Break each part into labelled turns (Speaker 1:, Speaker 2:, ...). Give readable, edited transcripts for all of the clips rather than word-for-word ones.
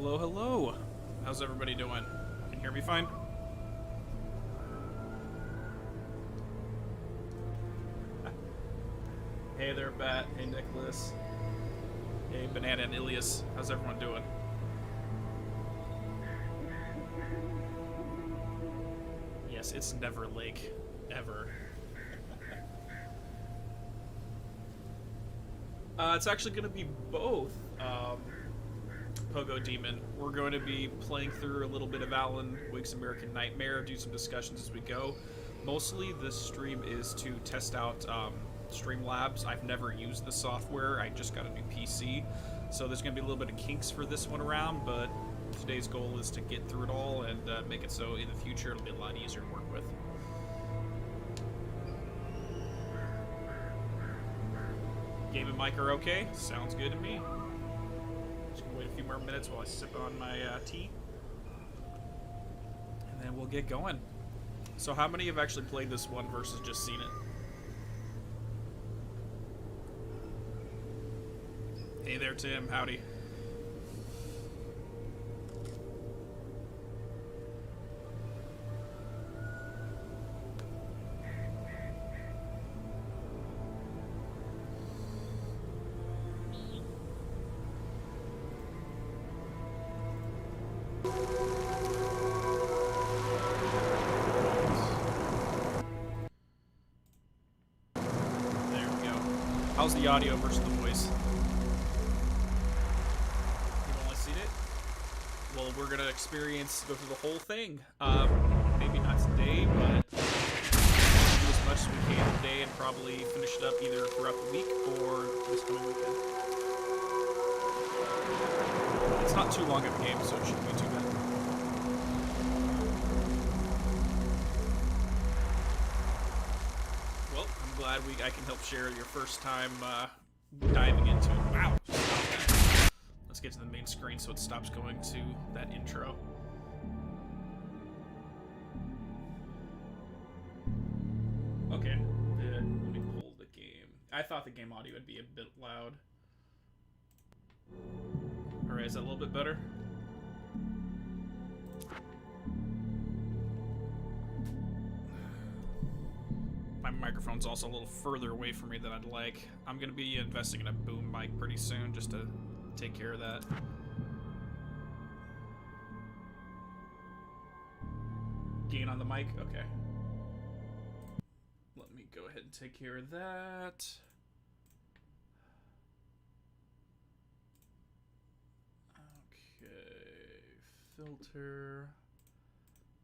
Speaker 1: Hello, hello. How's everybody doing? Can you hear me fine? Hey there, Bat. Hey, Nicholas. Hey, Banana and Ilias. How's everyone doing? Yes, it's never Lake. Ever. It's actually going to be both. Pogo Demon. We're going to be playing through a little bit of Alan Wake's American Nightmare, do some discussions as we go. Mostly this stream is to test out Streamlabs. I've never used the software, I just got a new PC, so there's going to be a little bit of kinks for this one around, but today's goal is to get through it all and make it so in the future it'll be a lot easier to work with. Game and mic are okay? Sounds good to me. Just gonna wait a few more minutes while I sip on my tea. And then we'll get going. So how many have actually played this one versus just seen it? Hey there, Tim. Howdy. How's the audio versus the voice? You've only seen it? Well, we're gonna go through the whole thing. Maybe not today, but do as much as we can today and probably finish it up either throughout the week or this coming weekend. It's not too long of a game, so it shouldn't be too bad. Well, I'm glad I can help share your first time diving into it. Wow! Let's get to the main screen so it stops going to that intro. Okay, let me pull the game. I thought the game audio would be a bit loud. Alright, is that a little bit better? My microphone's also a little further away from me than I'd like. I'm going to be investing in a boom mic pretty soon just to take care of that. Gain on the mic? Okay. Let me go ahead and take care of that. Okay. Filter.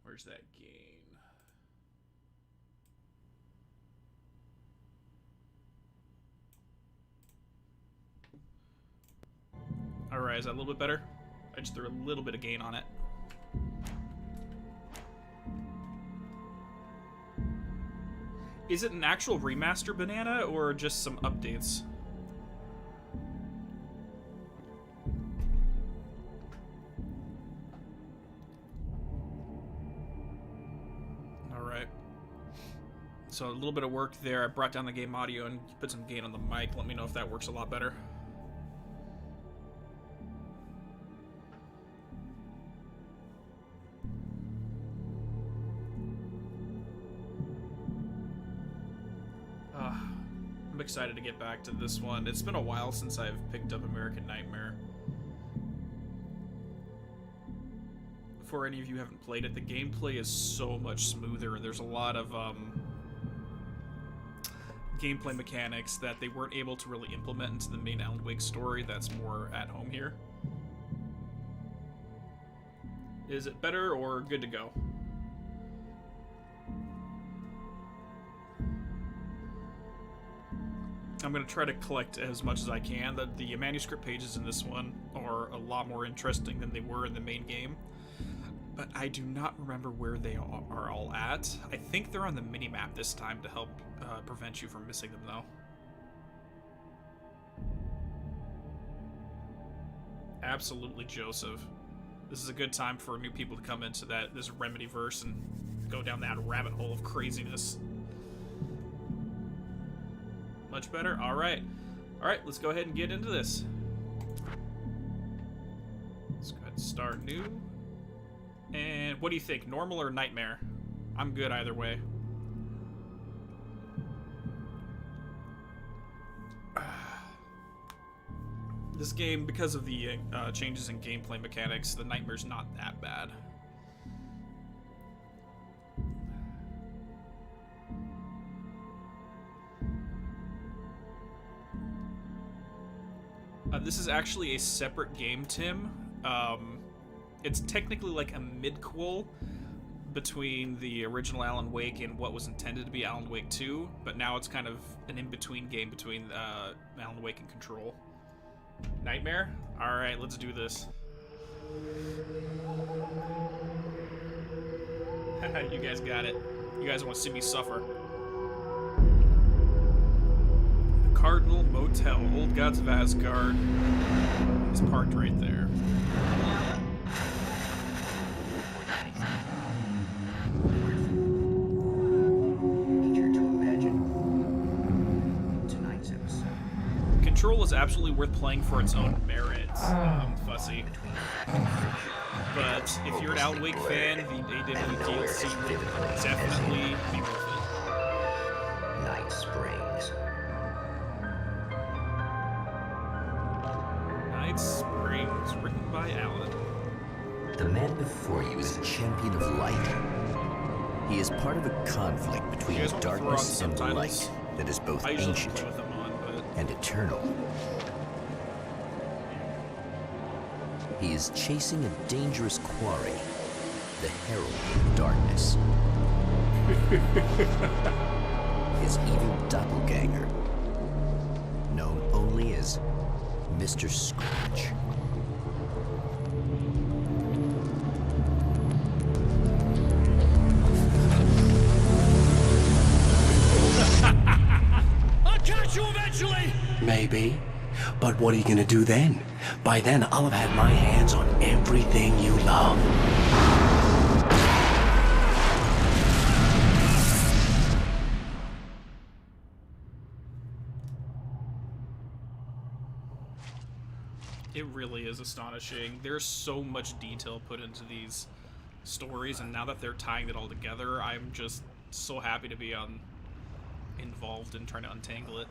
Speaker 1: Where's that gain? Alright, is that a little bit better? I just threw a little bit of gain on it. Is it an actual remaster, Banana, or just some updates? Alright. So a little bit of work there. I brought down the game audio and put some gain on the mic. Let me know if that works a lot better. I'm excited to get back to this one. It's been a while since I've picked up American Nightmare. For any of you who haven't played it, the gameplay is so much smoother. There's a lot of gameplay mechanics that they weren't able to really implement into the main Alan Wake story that's more at home here. Is it better or good to go? I'm going to try to collect as much as I can. The manuscript pages in this one are a lot more interesting than they were in the main game. But I do not remember where they are all at. I think they're on the mini-map this time to help prevent you from missing them, though. Absolutely, Joseph. This is a good time for new people to come into this Remedy-verse and go down that rabbit hole of craziness. Much better? Alright. Alright, let's go ahead and get into this. Let's go ahead Start new. And what do you think? Normal or nightmare? I'm good either way. This game, because of the changes in gameplay mechanics, the nightmare's not that bad. This is actually a separate game, Tim. It's technically like a midquel between the original Alan Wake and what was intended to be Alan Wake 2, but now it's kind of an in-between game between Alan Wake and Control. Nightmare? Alright, let's do this. You guys got it. You guys want to see me suffer. Cardinal Motel, Old Gods of Asgard is parked right there. Control is absolutely worth playing for its own merits, Fussy. But if you're an Alan Wake fan, the AW DLC will definitely be worth it.
Speaker 2: Night Springs.
Speaker 1: Night Springs, written by Alan.
Speaker 2: The man before you is a champion of light. He is part of a conflict between darkness and light that is both ancient and eternal. He is chasing a dangerous quarry, the Herald of Darkness. His evil doppelganger, known only as Mr. Scratch.
Speaker 3: I'll catch you eventually!
Speaker 4: Maybe. But what are you gonna do then? By then, I'll have had my hands on everything you love.
Speaker 1: It really is astonishing. There's so much detail put into these stories, and now that they're tying it all together, I'm just so happy to be involved in trying to untangle it.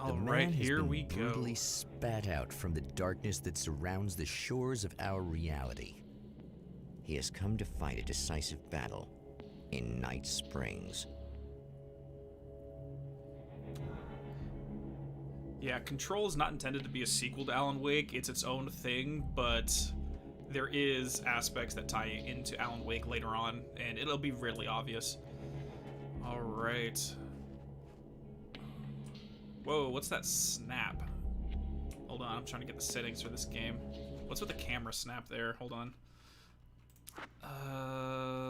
Speaker 1: All right, here we go.
Speaker 2: Brutally spat out from the darkness that surrounds the shores of our reality. He has come to fight a decisive battle in Night Springs.
Speaker 1: Yeah, Control is not intended to be a sequel to Alan Wake. It's its own thing, but there is aspects that tie into Alan Wake later on, and it'll be really obvious. All right. Whoa, what's that snap? Hold on, I'm trying to get the settings for this game. What's with the camera snap there? Hold on.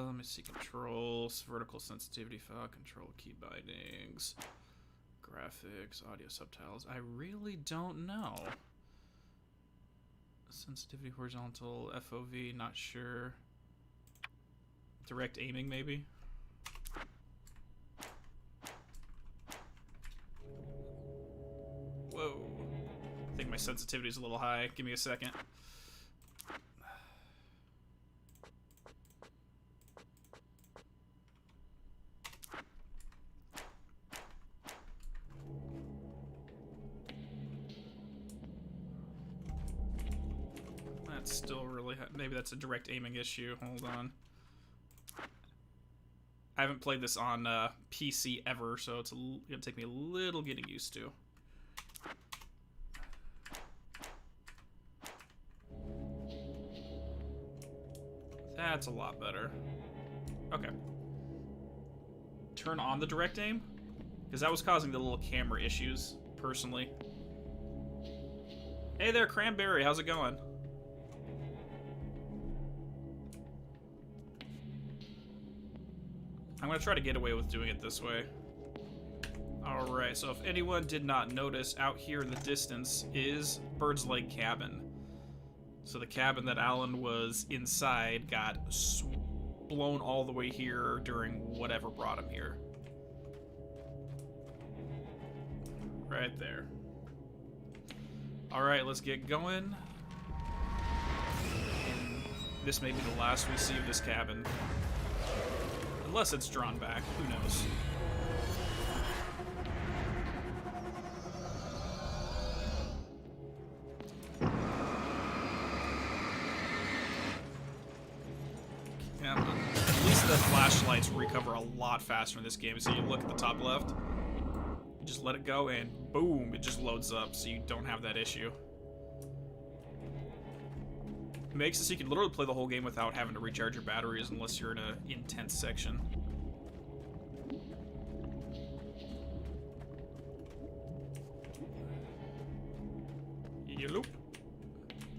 Speaker 1: Let me see. Controls, vertical sensitivity file, control key bindings, graphics, audio subtitles. I really don't know. Sensitivity, horizontal, FOV, not sure. Direct aiming, maybe? Whoa. I think my sensitivity is a little high. Give me a second. That's still really high. Maybe that's a direct aiming issue. Hold on. I haven't played this on PC ever, so it's gonna take me a little getting used to. That's a lot better. Okay. Turn on the direct aim? Because that was causing the little camera issues, personally. Hey there, Cranberry. How's it going? I'm going to try to get away with doing it this way. Alright, so if anyone did not notice, out here in the distance is Bird's Leg Cabin. So the cabin that Alan was inside got blown all the way here during whatever brought him here. Right there. Alright, let's get going. And this may be the last we see of this cabin. Unless it's drawn back, who knows? Yeah, but at least the flashlights recover a lot faster in this game. So you look at the top left, you just let it go and boom, it just loads up, so you don't have that issue. It makes it so you can literally play the whole game without having to recharge your batteries unless you're in an intense section. Yellow.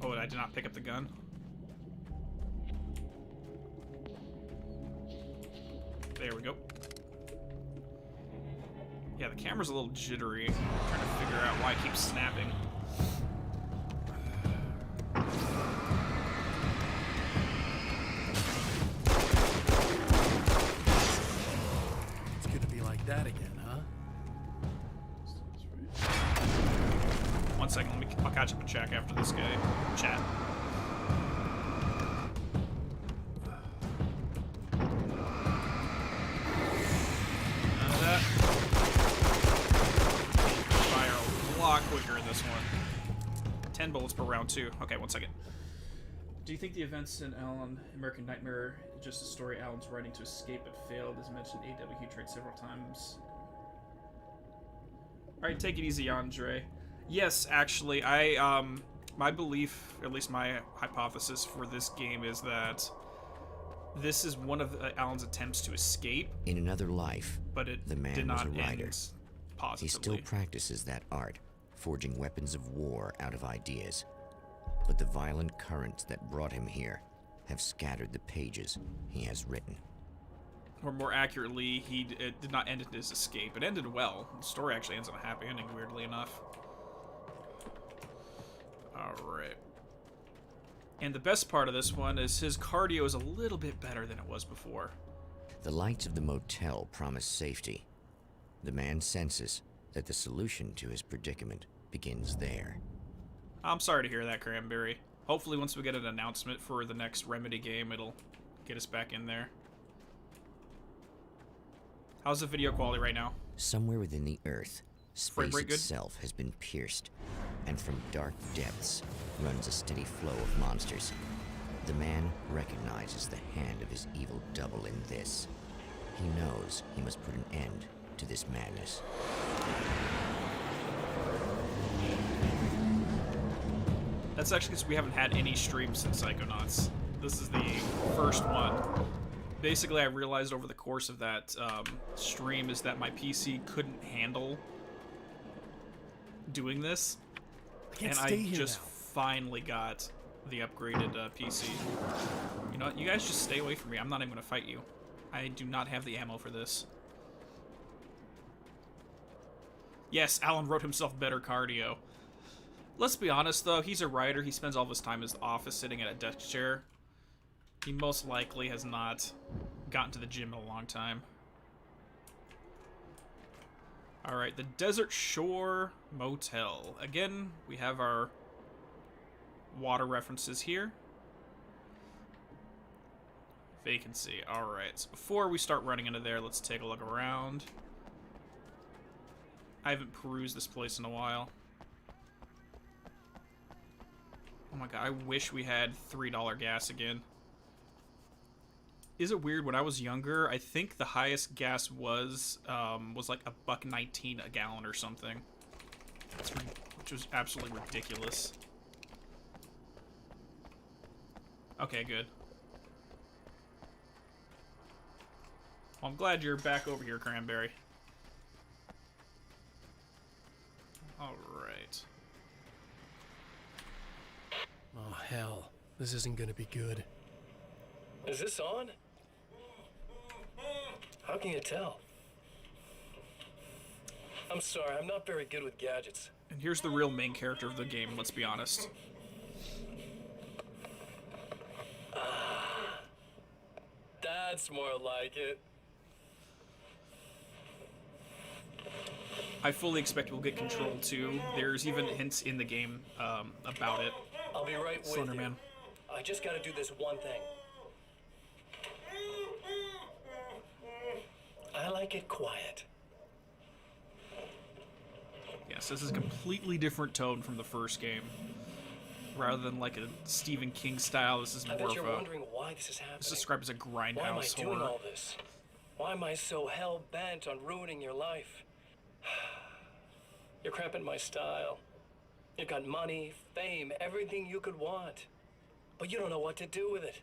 Speaker 1: Oh, I did not pick up the gun. There we go. Yeah, the camera's a little jittery. I'm trying to figure out why it keeps snapping.
Speaker 4: It's gonna be like that again, huh?
Speaker 1: 1 second, I'll catch up and check after this guy. Chat. None of that. Fire a lot quicker in this one. 10 bullets per round, too. Okay, 1 second. Do you think the events in Alan American Nightmare is just a story Alan's writing to escape but failed? As mentioned, AW tried several times. Alright, take it easy, Andre. Yes, actually, my belief, at least my hypothesis for this game is that this is one of Alan's attempts to escape.
Speaker 2: In another life,
Speaker 1: but it
Speaker 2: the man
Speaker 1: did not
Speaker 2: was a writer.
Speaker 1: end positively.
Speaker 2: He still practices that art, forging weapons of war out of ideas. But the violent currents that brought him here have scattered the pages he has written.
Speaker 1: Or more accurately, it did not end in his escape. It ended well. The story actually ends on a happy ending, weirdly enough. Alright. And the best part of this one is his cardio is a little bit better than it was before.
Speaker 2: The lights of the motel promise safety. The man senses that the solution to his predicament begins there.
Speaker 1: I'm sorry to hear that, Cranberry. Hopefully once we get an announcement for the next Remedy game, it'll get us back in there. How's the video quality right now?
Speaker 2: Somewhere within the Earth,
Speaker 1: Frame
Speaker 2: space
Speaker 1: rate good?
Speaker 2: itself has been pierced, and from dark depths runs a steady flow of monsters. The man recognizes the hand of his evil double in this. He knows he must put an end to this madness.
Speaker 1: That's actually because we haven't had any streams since Psychonauts. This is the first one. Basically, I realized over the course of that stream is that my PC couldn't handle doing this, and I just finally got the upgraded PC. You know what? You guys just stay away from me. I'm not even gonna fight you. I do not have the ammo for this. Yes, Alan wrote himself better cardio. Let's be honest, though. He's a writer. He spends all of his time in his office sitting at a desk chair. He most likely has not gotten to the gym in a long time. Alright, the Desert Shore Motel. Again, we have our water references here. Vacancy. Alright, so before we start running into there, let's take a look around. I haven't perused this place in a while. Oh my god, I wish we had $3 gas again. Is it weird? When I was younger, I think the highest gas was like $1.19 a gallon or something, which was absolutely ridiculous. Okay, good. Well, I'm glad you're back over here, Cranberry. All right.
Speaker 4: Oh, hell. This isn't gonna be good.
Speaker 5: Is this on? How can you tell? I'm sorry, I'm not very good with gadgets.
Speaker 1: And here's the real main character of the game, let's be honest.
Speaker 5: That's more like it.
Speaker 1: I fully expect we'll get Control too. There's even hints in the game about it.
Speaker 5: I'll be right with
Speaker 1: Slender
Speaker 5: you.
Speaker 1: Man.
Speaker 5: I just gotta do this one thing. I like it quiet.
Speaker 1: Yes, this is a completely different tone from the first game. Rather than like a Stephen King style, this is
Speaker 5: I
Speaker 1: more
Speaker 5: bet
Speaker 1: of
Speaker 5: you're
Speaker 1: a...
Speaker 5: wondering why this is happening.
Speaker 1: It's described as a
Speaker 5: Why am I
Speaker 1: grindhouse
Speaker 5: doing
Speaker 1: horror.
Speaker 5: all this? Why am I so hell-bent on ruining your life? You're cramping my style. You've got money, fame, everything you could want. But you don't know what to do with it.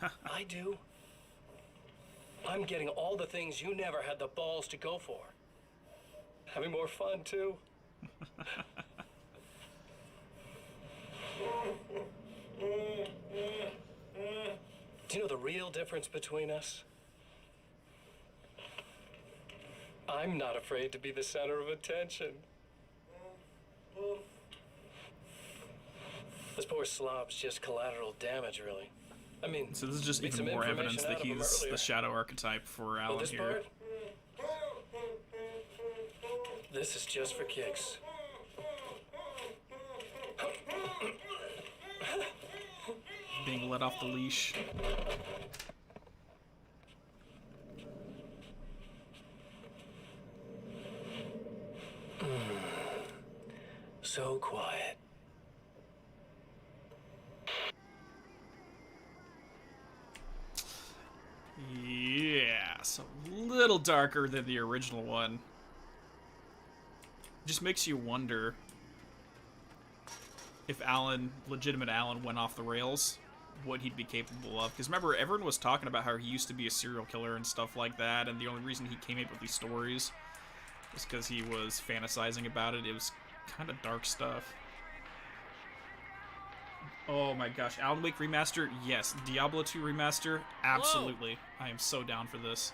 Speaker 5: I do. I'm getting all the things you never had the balls to go for. Having more fun, too. Do you know the real difference between us? I'm not afraid to be the center of attention. This poor slob's just collateral damage, really. I mean,
Speaker 1: So this is just
Speaker 5: made
Speaker 1: even
Speaker 5: some
Speaker 1: more
Speaker 5: information
Speaker 1: evidence
Speaker 5: out
Speaker 1: that
Speaker 5: of him
Speaker 1: he's
Speaker 5: earlier.
Speaker 1: the shadow archetype for
Speaker 5: But
Speaker 1: Alan
Speaker 5: this
Speaker 1: here.
Speaker 5: part, this is just for kicks.
Speaker 1: Being let off the leash.
Speaker 5: So quiet.
Speaker 1: Yeah, so a little darker than the original one. Just makes you wonder if legitimate Alan went off the rails, what he'd be capable of. Because remember, everyone was talking about how he used to be a serial killer and stuff like that, and the only reason he came up with these stories was because he was fantasizing about it. It was kind of dark stuff. Oh my gosh, Alan Wake Remaster? Yes. Diablo 2 Remaster? Absolutely. I am so down for this.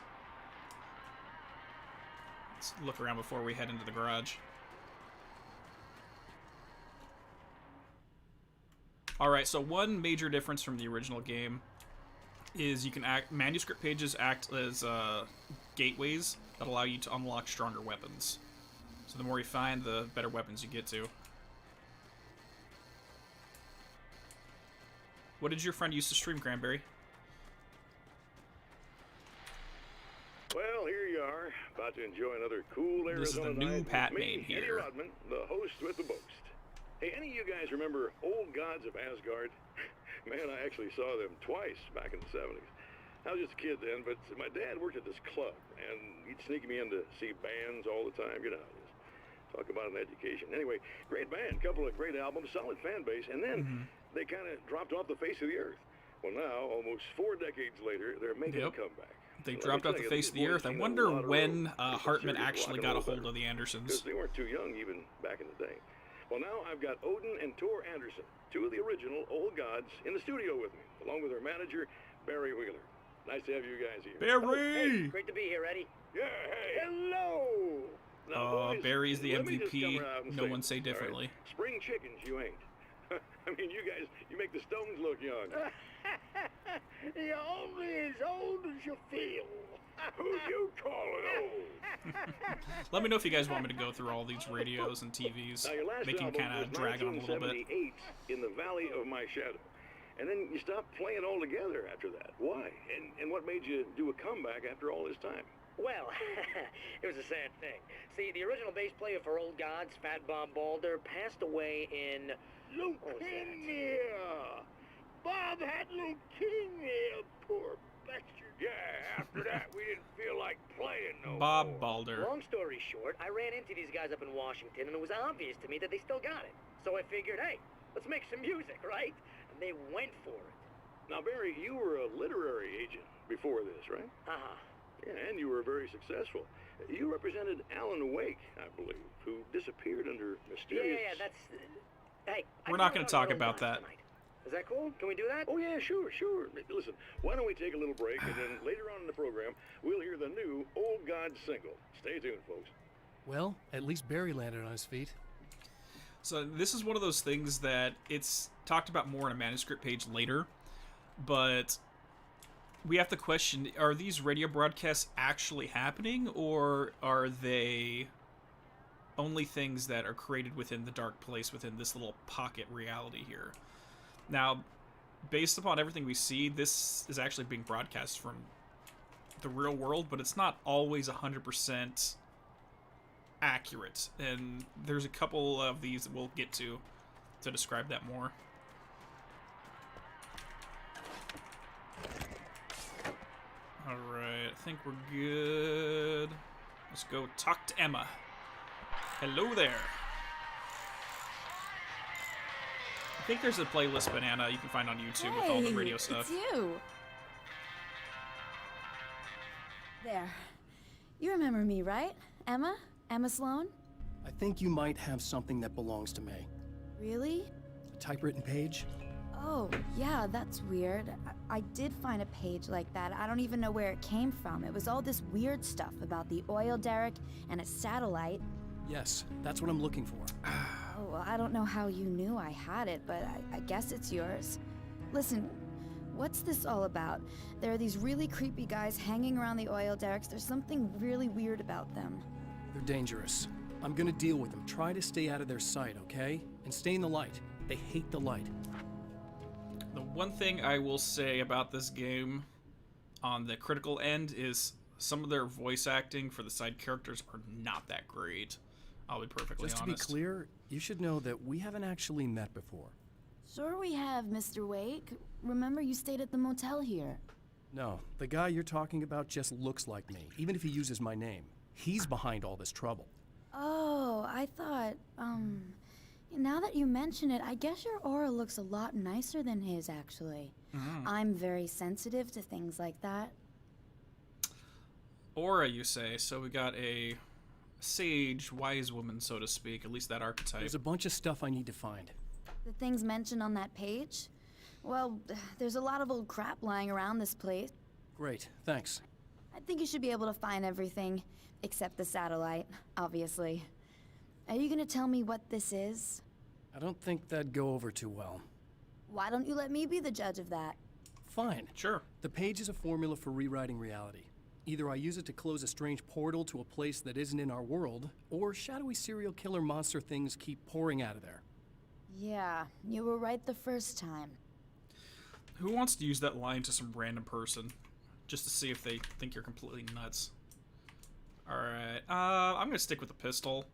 Speaker 1: Let's look around before we head into the garage. Alright, so one major difference from the original game is you can manuscript pages act as gateways that allow you to unlock stronger weapons. So the more you find, the better weapons you get to. What did your friend use to stream, Cranberry?
Speaker 6: Well, here you are, about to enjoy another cool Arizona
Speaker 1: This is the new
Speaker 6: night with
Speaker 1: Pat
Speaker 6: me,
Speaker 1: main
Speaker 6: Eddie
Speaker 1: here.
Speaker 6: Rodman, the host with the boast. Hey, any of you guys remember Old Gods of Asgard? Man, I actually saw them twice back in the 70s. I was just a kid then, but my dad worked at this club, and he'd sneak me in to see bands all the time, you know. Talk about an education. Anyway, great band, couple of great albums, solid fan base, and then they kind of dropped off the face of the earth. Well, now, almost 4 decades later, they're making a comeback.
Speaker 1: They
Speaker 6: Let me
Speaker 1: dropped
Speaker 6: tell
Speaker 1: off the
Speaker 6: you,
Speaker 1: face of
Speaker 6: these
Speaker 1: the
Speaker 6: boys
Speaker 1: earth. I
Speaker 6: seen a
Speaker 1: wonder
Speaker 6: lot of
Speaker 1: when
Speaker 6: road. Some
Speaker 1: Hartman
Speaker 6: serious
Speaker 1: actually
Speaker 6: rock
Speaker 1: got a
Speaker 6: and roll
Speaker 1: hold of the
Speaker 6: Because
Speaker 1: Andersons.
Speaker 6: they weren't too young even back in the day. Well, now I've got Odin and Tor Anderson, two of the original Old Gods, in the studio with me, along with their manager, Barry Wheeler. Nice to have you guys here.
Speaker 1: Barry!
Speaker 7: Great to be here, Eddie.
Speaker 6: Yeah, hey. Hello! Now, boys,
Speaker 1: Barry's the
Speaker 6: let me just
Speaker 1: MVP.
Speaker 6: come out and
Speaker 1: No
Speaker 6: say
Speaker 1: one
Speaker 6: this,
Speaker 1: say
Speaker 6: all right?
Speaker 1: differently.
Speaker 6: Spring chickens, you ain't. I mean, you guys, you make the Stones look young.
Speaker 7: You're only as old as you feel.
Speaker 6: Who you calling old?
Speaker 1: Let me know if you guys want me to go through all these radios and TVs,
Speaker 6: Now, your last
Speaker 1: making
Speaker 6: album
Speaker 1: kind of
Speaker 6: was
Speaker 1: drag on a little bit.
Speaker 6: 1978, In the Valley of My Shadow. And then you stopped playing altogether after that. Why? And what made you do a comeback after all this time?
Speaker 7: Well, it was a sad thing. See, the original bass player for Old Gods, Fat Bob Balder, passed away in...
Speaker 6: Leukemia!
Speaker 7: Bob had leukemia, poor bastard.
Speaker 6: Yeah, after that, we didn't feel like playing no
Speaker 1: Bob
Speaker 6: more.
Speaker 1: Balder.
Speaker 7: Long story short, I ran into these guys up in Washington, and it was obvious to me that they still got it. So I figured, hey, let's make some music, right? And they went for it.
Speaker 6: Now, Barry, you were a literary agent before this, right?
Speaker 7: Uh-huh.
Speaker 6: Yeah, and you were very successful. You represented Alan Wake, I believe, who disappeared under mysterious...
Speaker 7: Yeah, that's... Hey,
Speaker 1: We're not going to talk about that.
Speaker 7: Tonight. Is that cool? Can we do that?
Speaker 6: Oh, yeah, sure. Listen, why don't we take a little break, and then later on in the program, we'll hear the new Old God single. Stay tuned, folks.
Speaker 8: Well, at least Barry landed on his feet.
Speaker 1: So this is one of those things that it's talked about more on a manuscript page later, but we have to question, are these radio broadcasts actually happening, or are they only things that are created within the dark place, within this little pocket reality here. Now, based upon everything we see, this is actually being broadcast from the real world, but it's not always 100% accurate. And there's a couple of these that we'll get to describe that more. Alright, I think we're good. Let's go talk to Emma. Hello there. I think there's a playlist banana you can find on YouTube with all the radio stuff.
Speaker 9: It's you. There. You remember me, right? Emma? Emma Sloan?
Speaker 8: I think you might have something that belongs to me.
Speaker 9: Really?
Speaker 8: A typewritten page?
Speaker 9: Oh, yeah, that's weird. I did find a page like that. I don't even know where it came from. It was all this weird stuff about the oil derrick and a satellite.
Speaker 8: Yes, that's what I'm looking for.
Speaker 9: Oh, well, I don't know how you knew I had it, but I guess it's yours. Listen, what's this all about? There are these really creepy guys hanging around the oil derricks. There's something really weird about them.
Speaker 8: They're dangerous. I'm gonna deal with them. Try to stay out of their sight, okay? And stay in the light. They hate the light.
Speaker 1: The one thing I will say about this game on the critical end is some of their voice acting for the side characters are not that great. I'll be perfectly honest.
Speaker 8: Just to be clear, you should know that we haven't actually met before.
Speaker 9: Sure we have, Mr. Wake. Remember you stayed at the motel here.
Speaker 8: No, the guy you're talking about just looks like me, even if he uses my name. He's behind all this trouble.
Speaker 9: Oh, I thought, now that you mention it, I guess your aura looks a lot nicer than his, actually. I'm very sensitive to things like that.
Speaker 1: Aura, you say? So we got a sage, wise woman, so to speak, at least that archetype.
Speaker 8: There's a bunch of stuff I need to find.
Speaker 9: The things mentioned on that page? Well, there's a lot of old crap lying around this place.
Speaker 8: Great, thanks.
Speaker 9: I think you should be able to find everything, except the satellite, obviously. Are you gonna tell me what this is?
Speaker 8: I don't think that'd go over too well.
Speaker 9: Why don't you let me be the judge of that?
Speaker 8: Fine.
Speaker 1: Sure.
Speaker 8: The page is a formula for rewriting reality. Either I use it to close a strange portal to a place that isn't in our world, or shadowy serial killer monster things keep pouring out of there.
Speaker 9: Yeah, you were right the first time.
Speaker 1: Who wants to use that line to some random person? Just to see if they think you're completely nuts. Alright, I'm gonna stick with the pistol.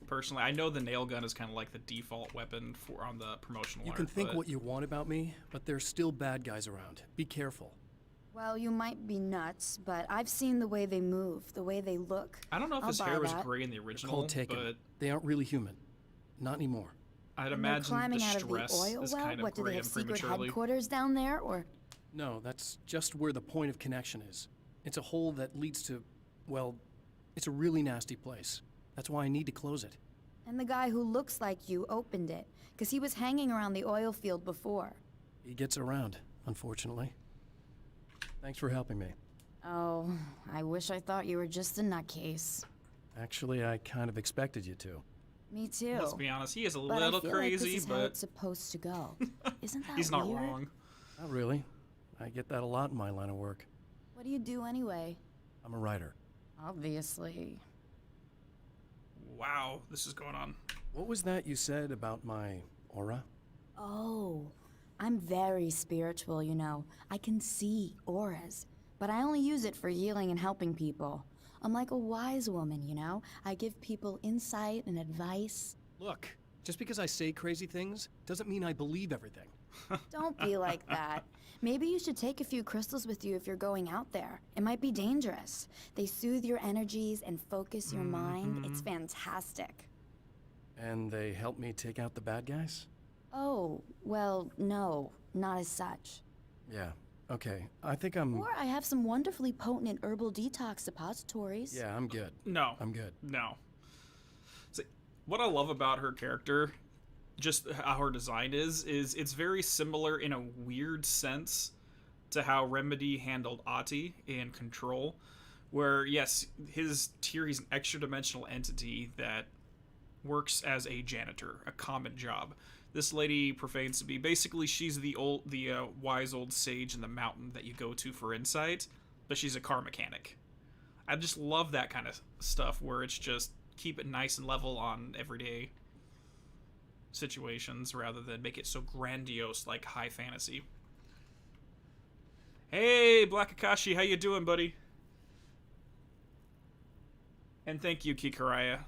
Speaker 1: Personally, I know the nail gun is kind of like the default weapon on the promotional
Speaker 8: You
Speaker 1: art,
Speaker 8: can think
Speaker 1: but
Speaker 8: what you want about me, but there's still bad guys around. Be careful.
Speaker 9: Well, you might be nuts, but I've seen the way they move, the way they look.
Speaker 1: I don't know if
Speaker 9: I'll
Speaker 1: his
Speaker 9: buy
Speaker 1: hair was
Speaker 9: that.
Speaker 1: gray in the
Speaker 8: They're
Speaker 1: original,
Speaker 8: called Taken.
Speaker 1: but
Speaker 8: They aren't really human. Not anymore.
Speaker 1: I'd
Speaker 9: And they're
Speaker 1: imagine
Speaker 9: climbing
Speaker 1: the
Speaker 9: out of the
Speaker 1: stress
Speaker 9: oil
Speaker 1: is
Speaker 9: well?
Speaker 1: kind of
Speaker 9: What, do they
Speaker 1: gray
Speaker 9: have
Speaker 1: and
Speaker 9: secret
Speaker 1: prematurely.
Speaker 9: headquarters down there, or?
Speaker 8: No, that's just where the point of connection is. It's a hole that leads to, well, it's a really nasty place. That's why I need to close it.
Speaker 9: And the guy who looks like you opened it, because he was hanging around the oil field before.
Speaker 8: He gets around, unfortunately. Thanks for helping me.
Speaker 9: Oh, I wish I thought you were just a nutcase.
Speaker 8: Actually, I kind of expected you to.
Speaker 9: Me too.
Speaker 1: Let's be honest, he is a
Speaker 9: But
Speaker 1: little
Speaker 9: I feel
Speaker 1: crazy,
Speaker 9: like this is how
Speaker 1: but
Speaker 9: it's supposed to go. Isn't that
Speaker 1: he's not
Speaker 9: weird?
Speaker 1: wrong.
Speaker 8: Not really. I get that a lot in my line of work.
Speaker 9: What do you do anyway?
Speaker 8: I'm a writer.
Speaker 9: Obviously.
Speaker 1: Wow, this is going on.
Speaker 8: What was that you said about my aura?
Speaker 9: Oh, I'm very spiritual, you know. I can see auras, but I only use it for healing and helping people. I'm like a wise woman, you know? I give people insight and advice.
Speaker 8: Look, just because I say crazy things doesn't mean I believe everything.
Speaker 9: Don't be like that. Maybe you should take a few crystals with you if you're going out there. It might be dangerous. They soothe your energies and focus your mind. It's fantastic.
Speaker 8: And they help me take out the bad guys?
Speaker 9: Oh, well, no, not as such.
Speaker 8: Yeah, okay. I think I'm...
Speaker 9: Or I have some wonderfully potent herbal detox suppositories.
Speaker 8: Yeah, I'm good.
Speaker 1: No.
Speaker 8: I'm good.
Speaker 1: No. See, what I love about her character, just how her design is it's very similar in a weird sense to how Remedy handled Ati in Control, where, yes, his tier, he's an extra-dimensional entity that works as a janitor, a common job. This lady profanes to be, basically, she's the wise old sage in the mountain that you go to for insight, but she's a car mechanic. I just love that kind of stuff where it's just keep it nice and level on everyday situations rather than make it so grandiose like high fantasy. Hey, Black Akashi, how you doing, buddy? And thank you, Kikaraya.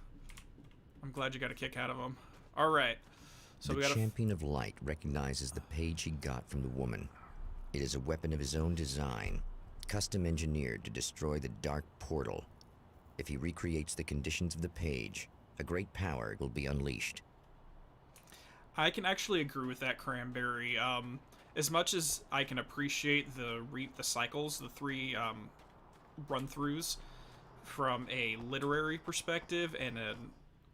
Speaker 1: I'm glad you got a kick out of him. All right. So
Speaker 2: the
Speaker 1: we got
Speaker 2: Champion of Light recognizes the page he got from the woman. It is a weapon of his own design, custom engineered to destroy the dark portal. If he recreates the conditions of the page, a great power will be unleashed.
Speaker 1: I can actually agree with that, Cranberry. As much as I can appreciate the cycles, the 3 run-throughs from a literary perspective and a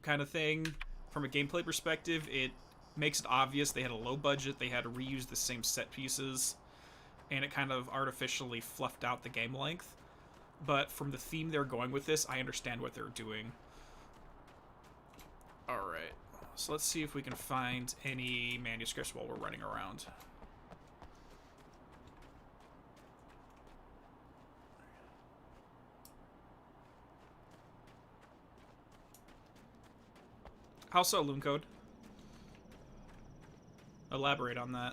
Speaker 1: kind of thing from a gameplay perspective, it makes it obvious they had a low budget, they had to reuse the same set pieces, and it kind of artificially fluffed out the game length. But from the theme they're going with this, I understand what they're doing. Alright, so let's see if we can find any manuscripts while we're running around. How so, Loon Code? Elaborate on that.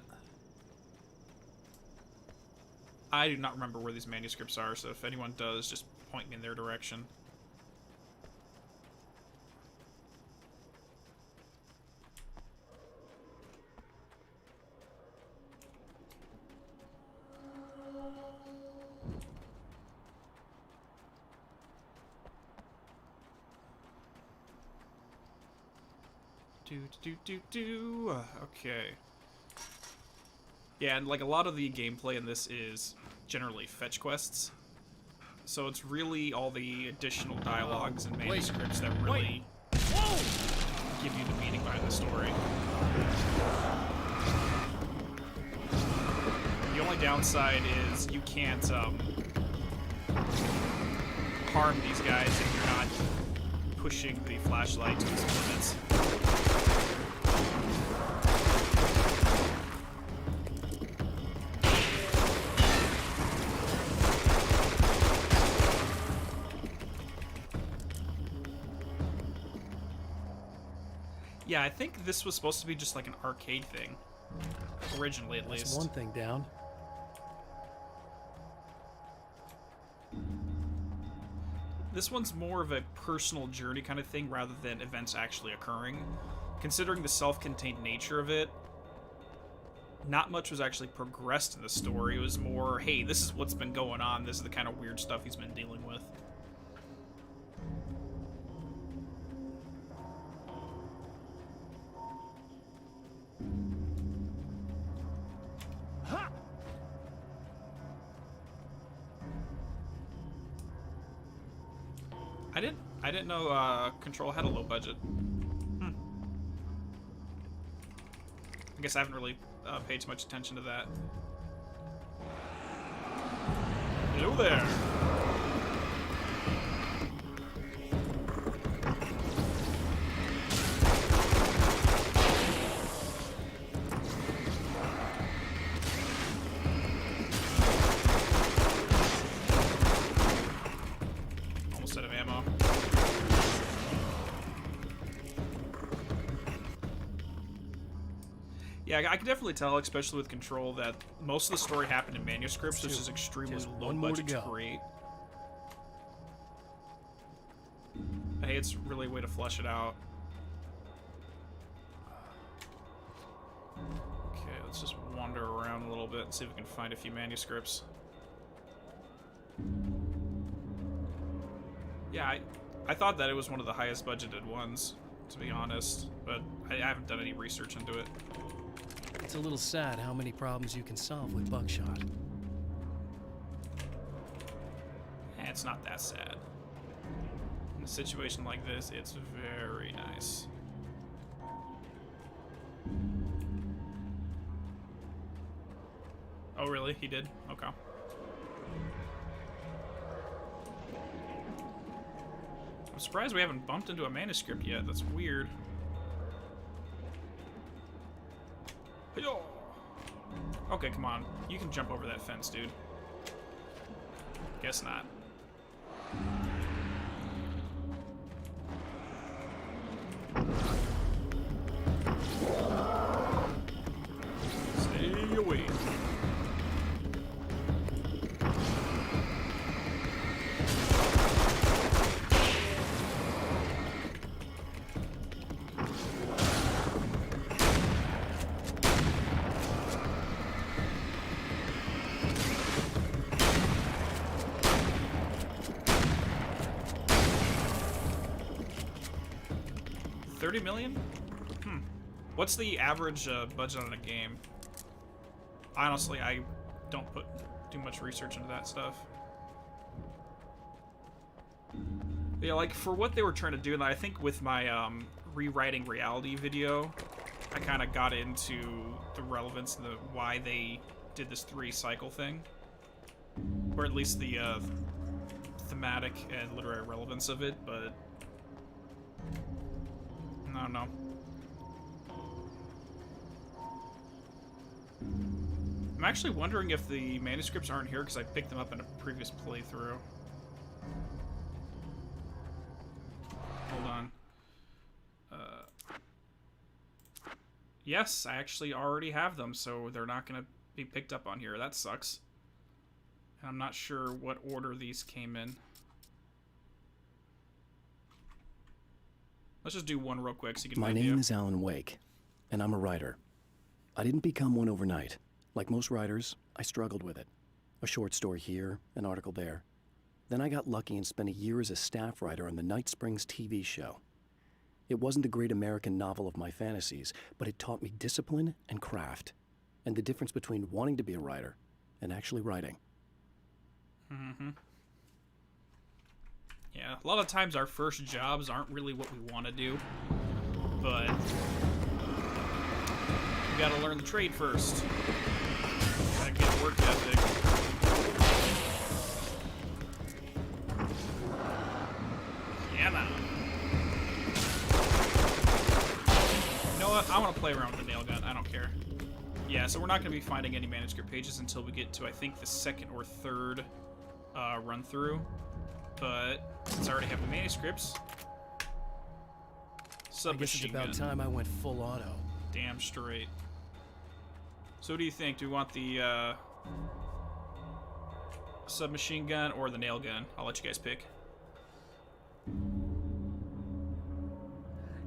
Speaker 1: I do not remember where these manuscripts are, so if anyone does, just point me in their direction. Okay. Yeah, and like a lot of the gameplay in this is generally fetch quests. So it's really all the additional dialogues and manuscripts that really give you the meaning behind the story. The only downside is you can't harm these guys if you're not pushing the flashlight to its limits. Yeah, I think this was supposed to be just like an arcade thing. Originally, at least.
Speaker 8: That's one thing down.
Speaker 1: This one's more of a personal journey kind of thing rather than events actually occurring. Considering the self-contained nature of it, not much was actually progressed in the story. It was more, hey, this is what's been going on. This is the kind of weird stuff he's been dealing with. I didn't know Control had a low budget. I guess I haven't really paid too much attention to that. Hello there. Almost out of ammo. Yeah, I can definitely tell, especially with Control, that most of the story happened in manuscripts, which is extremely low budget to create. Hey, it's really a way to flesh it out. Okay, let's just wander around a little bit and see if we can find a few manuscripts. Yeah, I thought that it was one of the highest budgeted ones, to be honest, but I haven't done any research into it.
Speaker 8: It's a little sad how many problems you can solve with buckshot.
Speaker 1: It's not that sad. In a situation like this, it's very nice. Oh, really? He did? Okay. I'm surprised we haven't bumped into a manuscript yet. That's weird. Okay, come on. You can jump over that fence, dude. Guess not. 30 million? What's the average budget on a game? Honestly, I don't do much research into that stuff. Yeah, like for what they were trying to do, and I think with my rewriting reality video, I kind of got into the relevance and why they did this 3-cycle thing, or at least the thematic and literary relevance of it. But I don't know. I'm actually wondering if the manuscripts aren't here because I picked them up in a previous playthrough. Hold on. Yes, I actually already have them, so they're not going to be picked up on here. That sucks. And I'm not sure what order these came in. Let's just do one real quick so you can
Speaker 4: My name is Alan Wake, and I'm a writer. I didn't become one overnight. Like most writers, I struggled with it. A short story here, an article there. Then I got lucky and spent a year as a staff writer on the Night Springs TV show. It wasn't the great American novel of my fantasies, but it taught me discipline and craft, and the difference between wanting to be a writer and actually writing.
Speaker 1: Yeah, a lot of times our first jobs aren't really what we want to do, but you gotta learn the trade first. Gotta get a work ethic. Yeah, man. You know what? I want to play around with the nail gun. I don't care. Yeah, so we're not going to be finding any manuscript pages until we get to, I think, the second or third run through. But since I already have the manuscripts,
Speaker 8: I guess it's about time I went full auto.
Speaker 1: Damn straight. So what do you think? Do we want the submachine gun or the nail gun? I'll let you guys pick.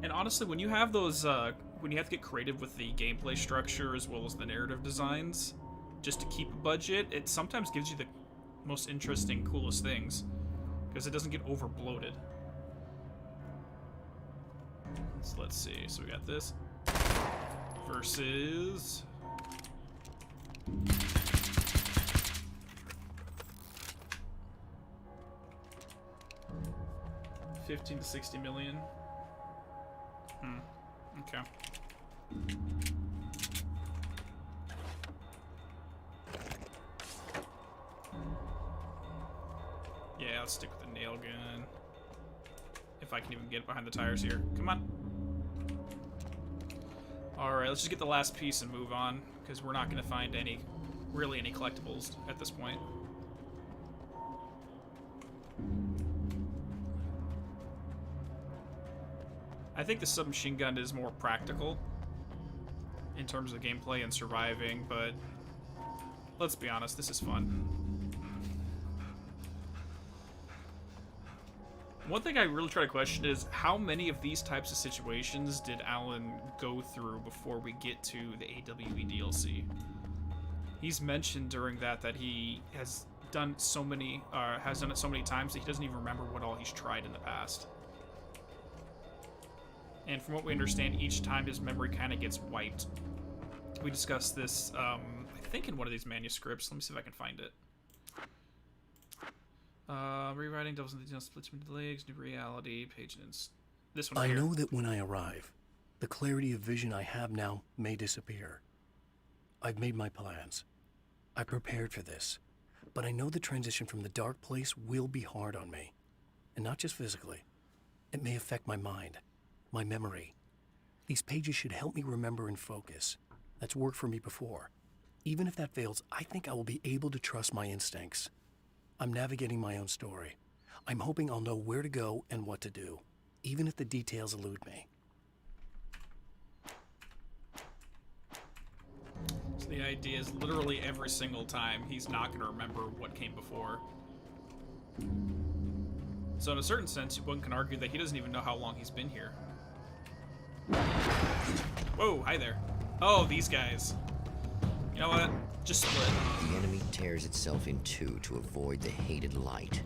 Speaker 1: And honestly, when you have those, when you have to get creative with the gameplay structure as well as the narrative designs, just to keep a budget, it sometimes gives you the most interesting, coolest things, because it doesn't get over bloated. So let's see. So we got this versus 15 to 60 million. Okay. Yeah, let's stick with the nail gun. If I can even get behind the tires here. Come on. Alright, let's just get the last piece and move on, because we're not going to find really any collectibles at this point. I think the submachine gun is more practical in terms of gameplay and surviving, but let's be honest, this is fun. One thing I really try to question is how many of these types of situations did Alan go through before we get to the AWE DLC? He's mentioned during that he has done so many, has done it so many times that he doesn't even remember what all he's tried in the past. And from what we understand, each time his memory kind of gets wiped. We discussed this, I think in one of these manuscripts. Let me see if I can find it. Rewriting doubles into details, splits into legs, new reality, page ins. This one here.
Speaker 4: I know that when I arrive, the clarity of vision I have now may disappear. I've made my plans. I prepared for this. But I know the transition from the dark place will be hard on me. And not just physically. It may affect my mind. My memory. These pages should help me remember and focus. That's worked for me before. Even if that fails, I think I will be able to trust my instincts. I'm navigating my own story. I'm hoping I'll know where to go and what to do, even if the details elude me.
Speaker 1: So the idea is literally every single time he's not going to remember what came before. So in a certain sense, one can argue that he doesn't even know how long he's been here. Whoa, hi there. Oh, these guys. You know what? Just split.
Speaker 2: The enemy tears itself in two to avoid the hated light.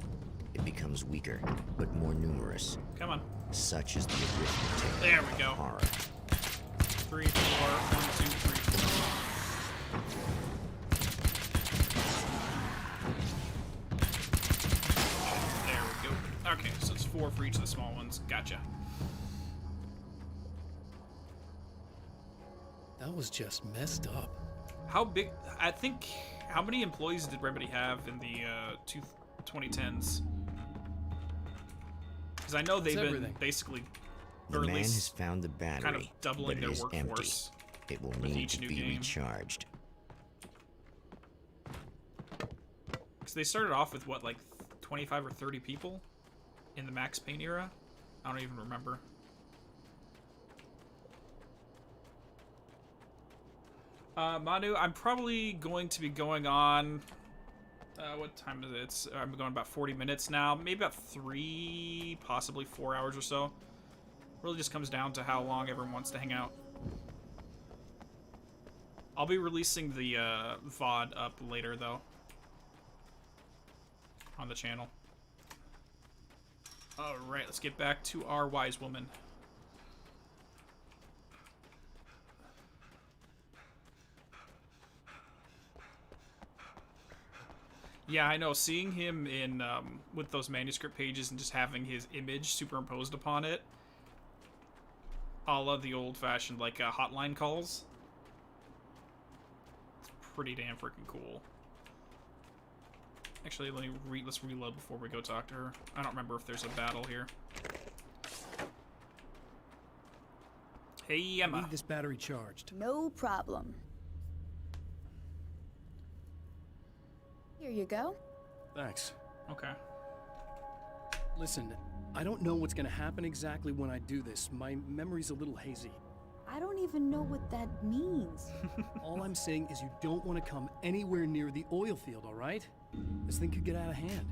Speaker 2: It becomes weaker, but more numerous.
Speaker 1: Come on.
Speaker 2: Such is the arithmetic
Speaker 1: There we
Speaker 2: of
Speaker 1: go.
Speaker 2: horror.
Speaker 1: 3, 4, 1, 2, 3, 4. There we go. Okay, so it's 4 for each of the small ones. Gotcha.
Speaker 4: That was just messed up.
Speaker 1: How big? I think. How many employees did Remedy have in the 2010s? Because I know they've been
Speaker 4: everything.
Speaker 1: basically,
Speaker 2: The
Speaker 1: or at
Speaker 2: man
Speaker 1: least
Speaker 2: has found the battery,
Speaker 1: kind of doubling
Speaker 2: but
Speaker 1: their
Speaker 2: it is
Speaker 1: workforce
Speaker 2: empty. It will
Speaker 1: with
Speaker 2: need
Speaker 1: each
Speaker 2: to
Speaker 1: new
Speaker 2: be
Speaker 1: game.
Speaker 2: recharged.
Speaker 1: Because they started off with what, like 25 or 30 people in the Max Payne era? I don't even remember. Manu, I'm probably going to be going on. What time is it? I'm going about 40 minutes now. Maybe about 3, possibly 4 hours or so. Really just comes down to how long everyone wants to hang out. I'll be releasing the VOD up later, though, on the channel. Alright, let's get back to our wise woman. Yeah, I know. Seeing him in with those manuscript pages and just having his image superimposed upon it, a la the old-fashioned like hotline calls. It's pretty damn freaking cool. Actually, let's reload before we go talk to her. I don't remember if there's a battle here. Hey,
Speaker 4: I
Speaker 1: Emma.
Speaker 4: need this battery charged.
Speaker 9: No problem. Here you go.
Speaker 4: Thanks.
Speaker 1: Okay.
Speaker 4: Listen, I don't know what's gonna happen exactly when I do this. My memory's a little hazy.
Speaker 9: I don't even know what that means.
Speaker 4: All I'm saying is you don't want to come anywhere near the oil field, all right? This thing could get out of hand.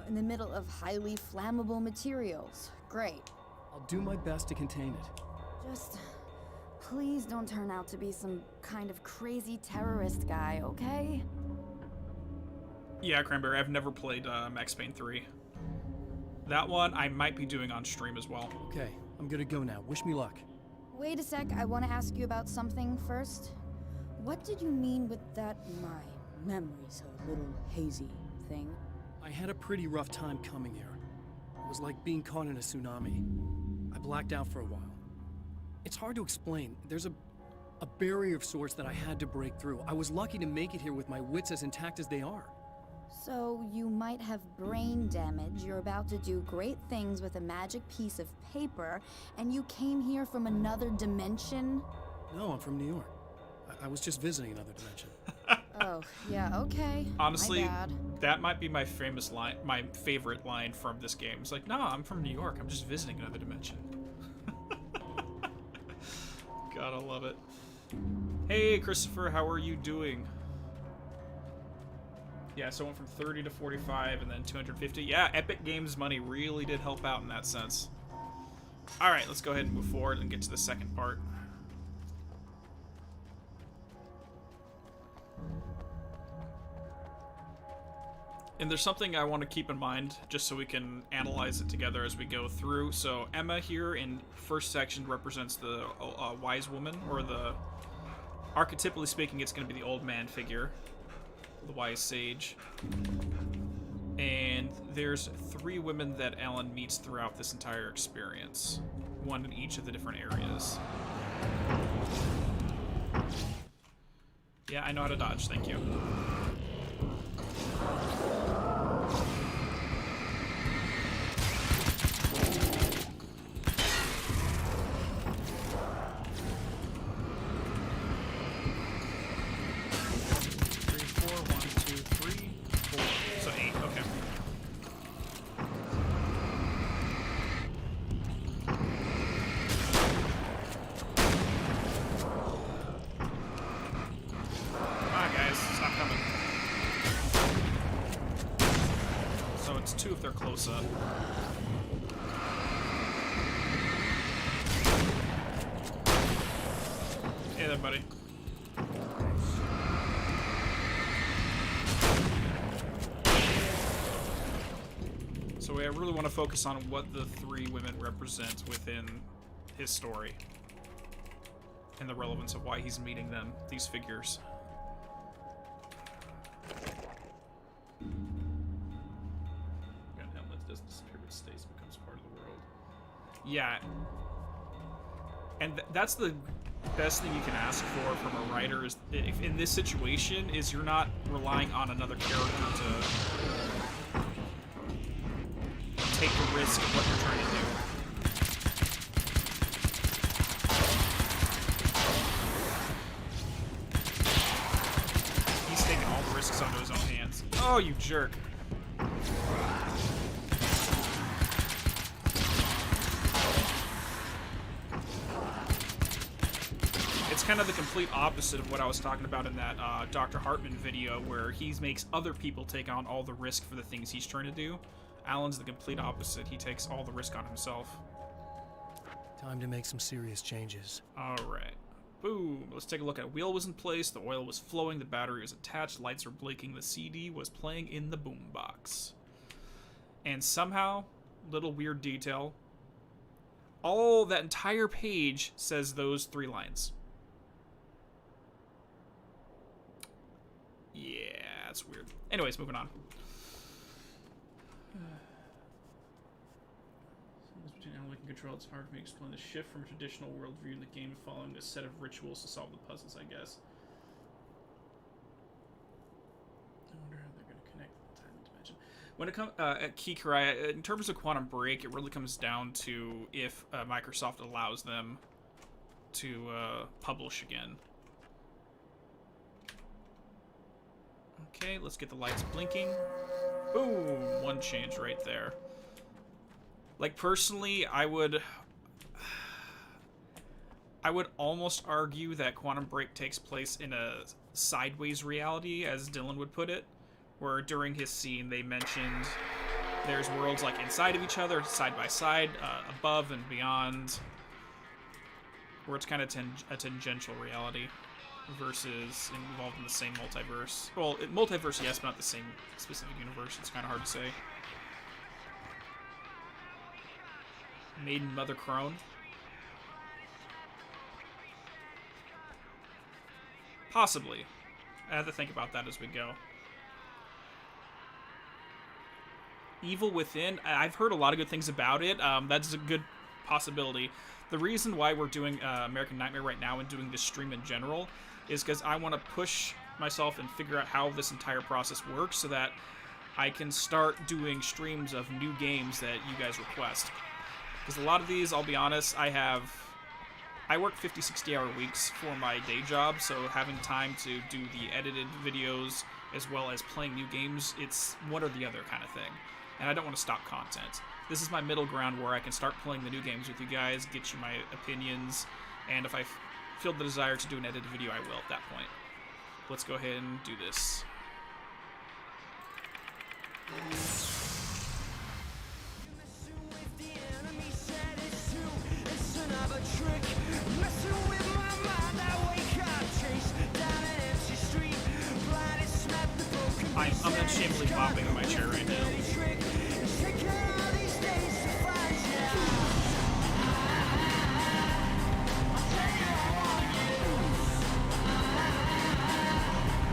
Speaker 9: In the middle of highly flammable materials. Great.
Speaker 4: I'll do my best to contain it.
Speaker 9: Just please don't turn out to be some kind of crazy terrorist guy, okay?
Speaker 1: Yeah, Cranberry, I've never played Max Payne 3. That one I might be doing on stream as well.
Speaker 4: Okay, I'm gonna go now. Wish me luck.
Speaker 9: Wait a sec, I want to ask you about something first. What did you mean with that my memory's a little hazy thing?
Speaker 4: I had a pretty rough time coming here. It was like being caught in a tsunami. I blacked out for a while. It's hard to explain. There's a barrier of sorts that I had to break through. I was lucky to make it here with my wits as intact as they are.
Speaker 9: So you might have brain damage, you're about to do great things with a magic piece of paper, and you came here from another dimension?
Speaker 4: No, I'm from New York. I was just visiting another dimension.
Speaker 9: Oh, yeah, okay.
Speaker 1: Honestly,
Speaker 9: My bad.
Speaker 1: that might be my famous line, my favorite line from this game. It's like, no, I'm from New York. I'm just visiting another dimension. God, I love it. Hey, Christopher, how are you doing? Yeah, so it went from 30 to 45 and then 250. Yeah, Epic Games money really did help out in that sense. Alright, let's go ahead and move forward and get to the second part. And there's something I want to keep in mind, just so we can analyze it together as we go through. So Emma here in first section represents the wise woman, or the, archetypally speaking, it's going to be the old man figure, the wise sage. And there's 3 women that Alan meets throughout this entire experience, one in each of the different areas. Yeah, I know how to dodge, thank you. If they're close up. Hey there, buddy. So So I really want to focus on what the three women represent within his story. And the relevance of why he's meeting them, these figures. Gun helmet doesn't disappear but stays, becomes part of the world. Yeah. And that's the best thing you can ask for from a writer is, if in this situation, is you're not relying on another character to take the risk of what you're trying to do. He's taking all the risks onto his own hands. Oh, you jerk. It's kind of the complete opposite of what I was talking about in that Dr. Hartman video, where he makes other people take on all the risk for the things he's trying to do. Alan's the complete opposite. He takes all the risk on himself.
Speaker 4: Time to make some serious changes.
Speaker 1: Alright. Boom. Let's take a look at wheel was in place, the oil was flowing, the battery was attached, lights were blinking, the CD was playing in the boombox. And somehow, little weird detail, all that entire page says those 3 lines. Yeah, that's weird. Anyways, moving on. Between Alan and control, it's hard for me to explain the shift from a traditional worldview in the game following a set of rituals to solve the puzzles, I guess. I wonder how they're going to connect the time and dimension. When it comes at Kikurai, in terms of Quantum Break, it really comes down to if Microsoft allows them to publish again. Okay, let's get the lights blinking. Boom! One change right there. Like, personally, I would almost argue that Quantum Break takes place in a sideways reality, as Dylan would put it, where during his scene they mentioned there's worlds like inside of each other, side by side, above and beyond, where it's kind of a tangential reality versus involved in the same multiverse. Well, multiverse, yes, but not the same specific universe. It's kind of hard to say. Maiden Mother Crone. Possibly. I have to think about that as we go. Evil Within. I've heard a lot of good things about it. That's a good possibility. The reason why we're doing American Nightmare right now and doing this stream in general is because I want to push myself and figure out how this entire process works so that I can start doing streams of new games that you guys request. Because a lot of these, I'll be honest, I work 50, 60-hour weeks for my day job, so having time to do the edited videos as well as playing new games, it's one or the other kind of thing. And I don't want to stop content. This is my middle ground where I can start playing the new games with you guys, get you my opinions, and if I feel the desire to do an edited video, I will at that point. Let's go ahead and do this. I'm unashamedly bopping in my chair right now.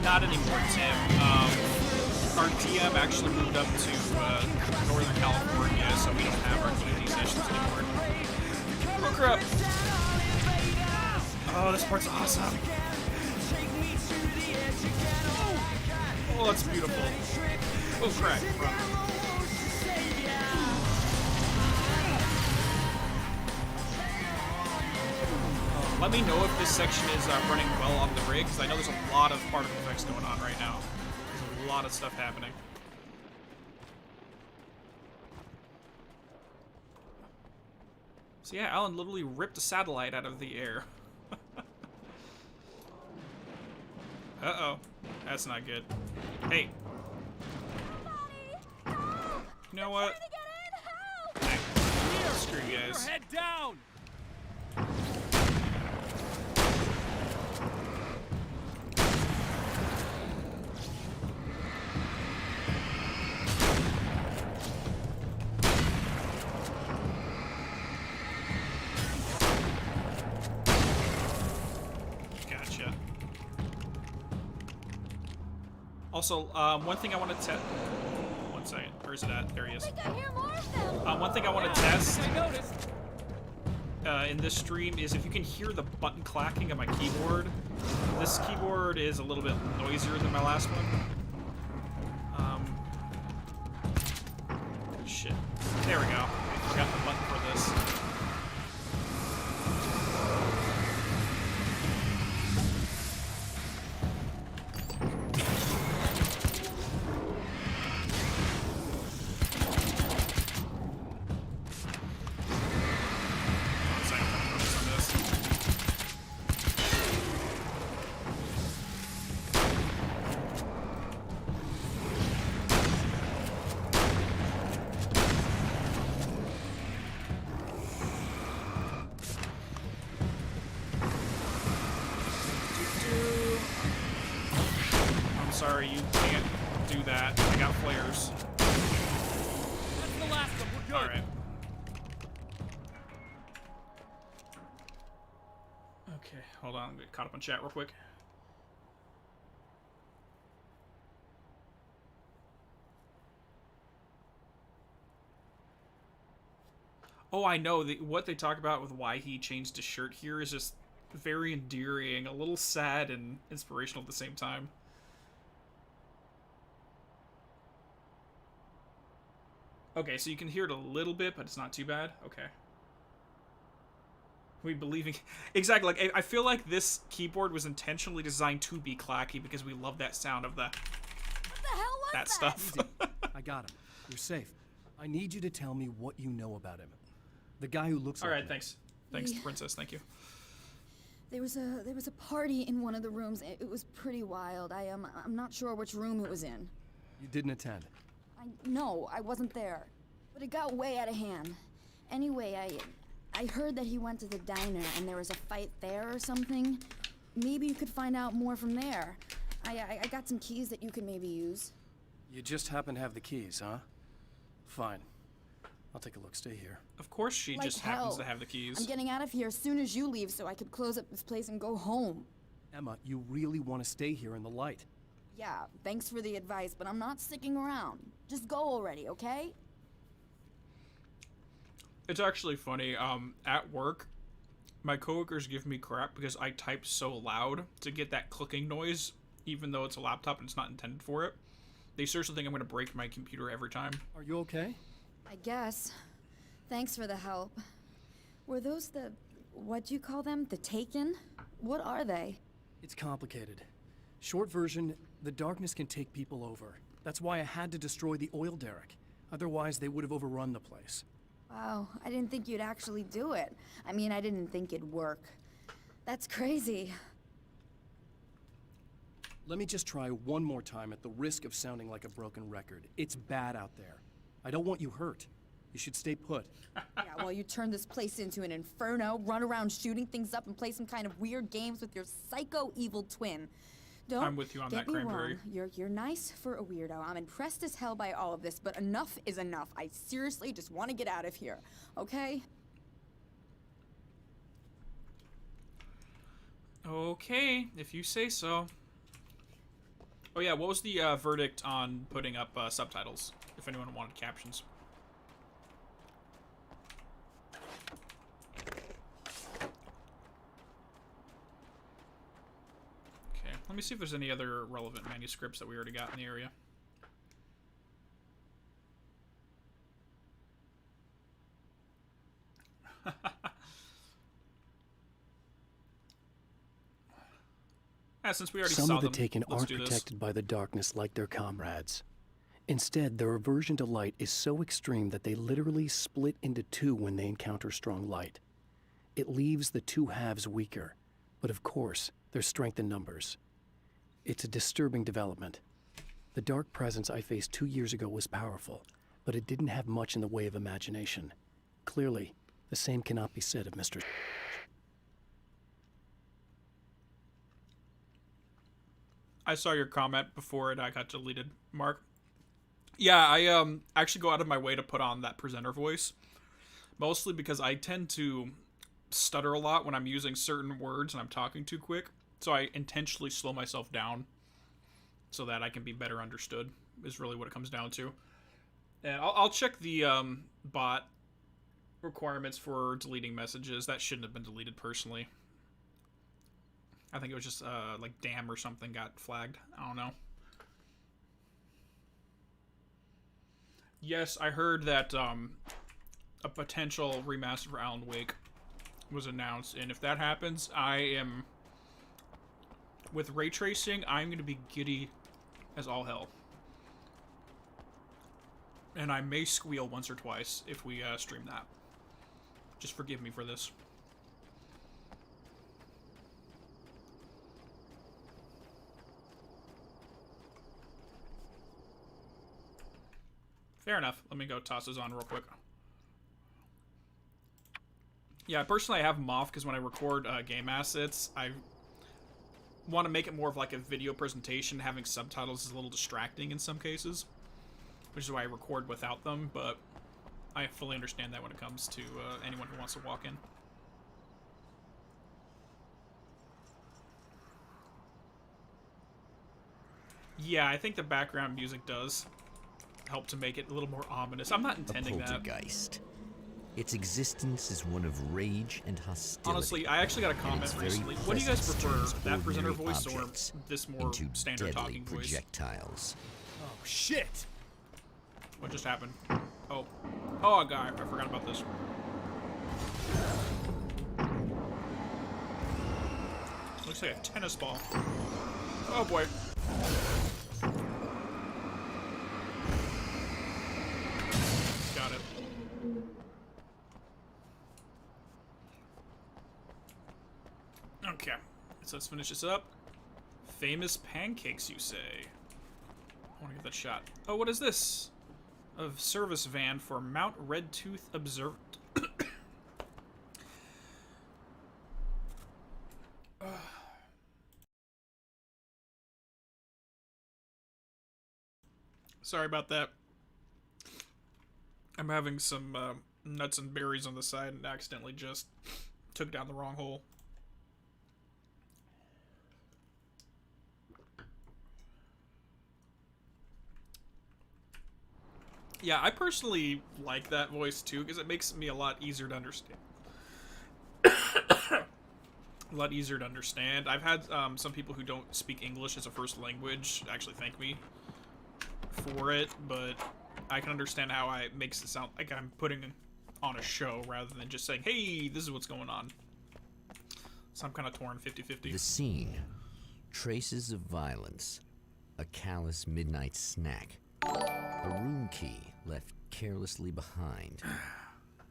Speaker 1: Not anymore, Tim. Our DM actually moved up to Northern California, so we don't have our D&D sessions anymore. Oh, crap! Oh, this part's awesome! Oh, that's beautiful. Oh, crap. Let me know if this section is running well on the rig, because I know there's a lot of particle effects going on right now. There's a lot of stuff happening. So yeah, Alan literally ripped a satellite out of the air. Uh-oh. That's not good. Hey. You know what? Hey. Screw you guys.
Speaker 3: Head down!
Speaker 1: Also, one thing I want to test. One second. Where is it at? There he is.
Speaker 9: I hear more of them.
Speaker 1: One thing I want to test
Speaker 3: I noticed.
Speaker 1: in this stream is if you can hear the button clacking on my keyboard. This keyboard is a little bit noisier than my last one. Shit. There we go. I forgot the button for this. One second, I'm focus on this. I'm sorry, you can't do that. I got flares.
Speaker 3: That's the last one. We're good.
Speaker 1: Alright. Okay, hold on. I'm getting caught up on chat real quick. Oh, I know. What they talk about with why he changed his shirt here is just very endearing, a little sad and inspirational at the same time. Okay, so you can hear it a little bit, but it's not too bad. Okay. We believing exactly, like I feel like this keyboard was intentionally designed to be clacky because we love that sound of
Speaker 9: What the hell was
Speaker 1: that stuff.
Speaker 8: I got him. You're safe. I need you to tell me what you know about him. The guy who looks
Speaker 1: All
Speaker 8: like
Speaker 1: right,
Speaker 8: him.
Speaker 1: thanks. Thanks, Princess. Thank you.
Speaker 9: There was a party in one of the rooms. It was pretty wild. I'm not sure which room it was in.
Speaker 8: You didn't attend.
Speaker 9: No, I wasn't there. But it got way out of hand. Anyway, I heard that he went to the diner and there was a fight there or something. Maybe you could find out more from there. I got some keys that you could maybe use.
Speaker 4: You just happen to have the keys, huh? Fine. I'll take a look. Stay here.
Speaker 1: Of course, she
Speaker 9: Like
Speaker 1: just happens
Speaker 9: hell.
Speaker 1: to have the keys.
Speaker 9: I'm getting out of here as soon as you leave so I could close up this place and go home.
Speaker 8: Emma, you really want to stay here in the light.
Speaker 9: Yeah, thanks for the advice, but I'm not sticking around. Just go already, okay?
Speaker 1: It's actually funny. At work, my coworkers give me crap because I type so loud to get that clicking noise, even though it's a laptop and it's not intended for it. They seriously think I'm going to break my computer every time.
Speaker 8: Are you okay?
Speaker 9: I guess. Thanks for the help. Were those what'd you call them? The Taken? What are they?
Speaker 8: It's complicated. Short version, the darkness can take people over. That's why I had to destroy the oil derrick. Otherwise, they would have overrun the place.
Speaker 9: Wow, I didn't think you'd actually do it. I mean, I didn't think it'd work. That's crazy.
Speaker 8: Let me just try one more time at the risk of sounding like a broken record. It's bad out there. I don't want you hurt. You should stay put.
Speaker 9: Yeah, well, you turn this place into an inferno, run around shooting things up, and play some kind of weird games with your psycho evil twin. Don't
Speaker 1: I'm with you on
Speaker 9: get
Speaker 1: that,
Speaker 9: me
Speaker 1: Cranberry.
Speaker 9: wrong. You're nice for a weirdo. I'm impressed as hell by all of this, but enough is enough. I seriously just want to get out of here, okay?
Speaker 1: Okay, if you say so. Oh yeah, what was the verdict on putting up subtitles, if anyone wanted captions? Okay, let me see if there's any other relevant manuscripts that we already got in the area. Since we already
Speaker 4: Some
Speaker 1: saw
Speaker 4: of the
Speaker 1: them,
Speaker 4: Taken
Speaker 1: let's
Speaker 4: aren't
Speaker 1: do this.
Speaker 4: protected by the darkness like their comrades. Instead, their aversion to light is so extreme that they literally split into two when they encounter strong light. It leaves the two halves weaker, but of course, there's strength in numbers. It's a disturbing development. The dark presence I faced 2 years ago was powerful, but it didn't have much in the way of imagination. Clearly, the same cannot be said of Mr.
Speaker 1: I saw your comment before it got deleted, Mark. Yeah, I actually go out of my way to put on that presenter voice, mostly because I tend to stutter a lot when I'm using certain words and I'm talking too quick, so I intentionally slow myself down so that I can be better understood, is really what it comes down to. And I'll check the bot requirements for deleting messages. That shouldn't have been deleted personally. I think it was just like damn or something got flagged. I don't know. Yes, I heard that a potential remaster for Alan Wake was announced, and if that happens, I am, with ray tracing, I'm going to be giddy as all hell. And I may squeal once or twice if we stream that. Just forgive me for this. Fair enough. Let me go toss those on real quick. Yeah, personally I have them off because when I record game assets, I want to make it more of like a video presentation. Having subtitles is a little distracting in some cases, which is why I record without them, but I fully understand that when it comes to anyone who wants to walk in. Yeah, I think the background music does help to make it a little more ominous. I'm not intending that.
Speaker 2: A poltergeist. Its existence is one of rage and hostility.
Speaker 1: Honestly, I actually got a comment recently. What do you guys prefer, that presenter voice or this more standard talking voice?
Speaker 2: Projectiles.
Speaker 3: Oh, shit!
Speaker 1: What just happened? Oh. Oh, God, I forgot about this. Looks like a tennis ball. Oh, boy. Got it. Okay, so let's finish this up. Famous pancakes, you say? I want to get that shot. Oh, what is this? A service van for Mount Redtooth Observatory. Sorry about that. I'm having some nuts and berries on the side and accidentally just took down the wrong hole. Yeah, I personally like that voice too, because it makes me a lot easier to understand. A lot easier to understand. I've had some people who don't speak English as a first language actually thank me for it, but I can understand how it makes it sound like I'm putting on a show rather than just saying, hey, this is what's going on. So I'm kind of torn 50-50.
Speaker 2: The scene. Traces of violence. A callous midnight snack. A room key left carelessly behind.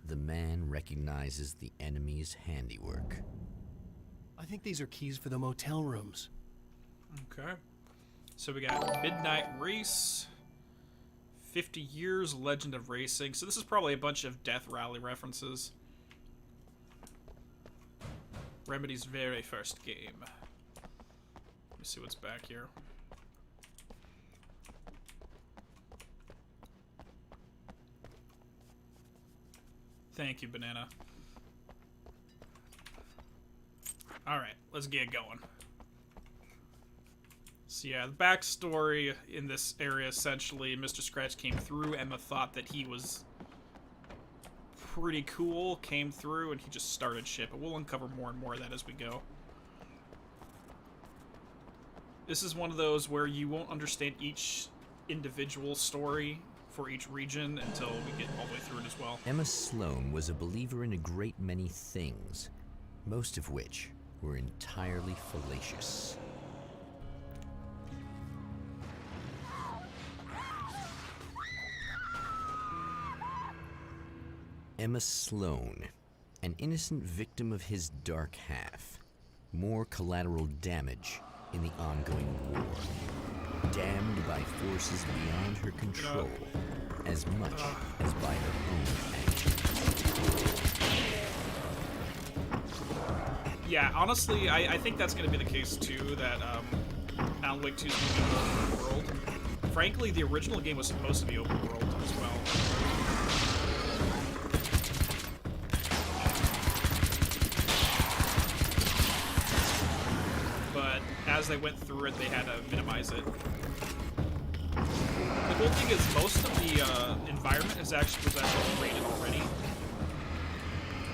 Speaker 2: The man recognizes the enemy's handiwork.
Speaker 4: I think these are keys for the motel rooms.
Speaker 1: Okay. So we got Midnight Race, 50 Years, Legend of Racing. So this is probably a bunch of Death Rally references. Remedy's very first game. Let me see what's back here. Thank you, Banana. Alright, let's get going. So yeah, the backstory in this area, essentially, Mr. Scratch came through. Emma thought that he was pretty cool, came through, and he just started shit. But we'll uncover more and more of that as we go. This is one of those where you won't understand each individual story for each region until we get all the way through it as well.
Speaker 2: Emma Sloan was a believer in a great many things, most of which were entirely fallacious. Emma Sloan, an innocent victim of his dark half. More collateral damage in the ongoing war. Damned by forces beyond her control, as much as by her own action.
Speaker 1: Yeah, honestly, I think that's going to be the case too, that Alan Wake 2 is going to be open world. Frankly, the original game was supposed to be open world as well. But as they went through it, they had to minimize it. cool thing is most of the environment was actually created already.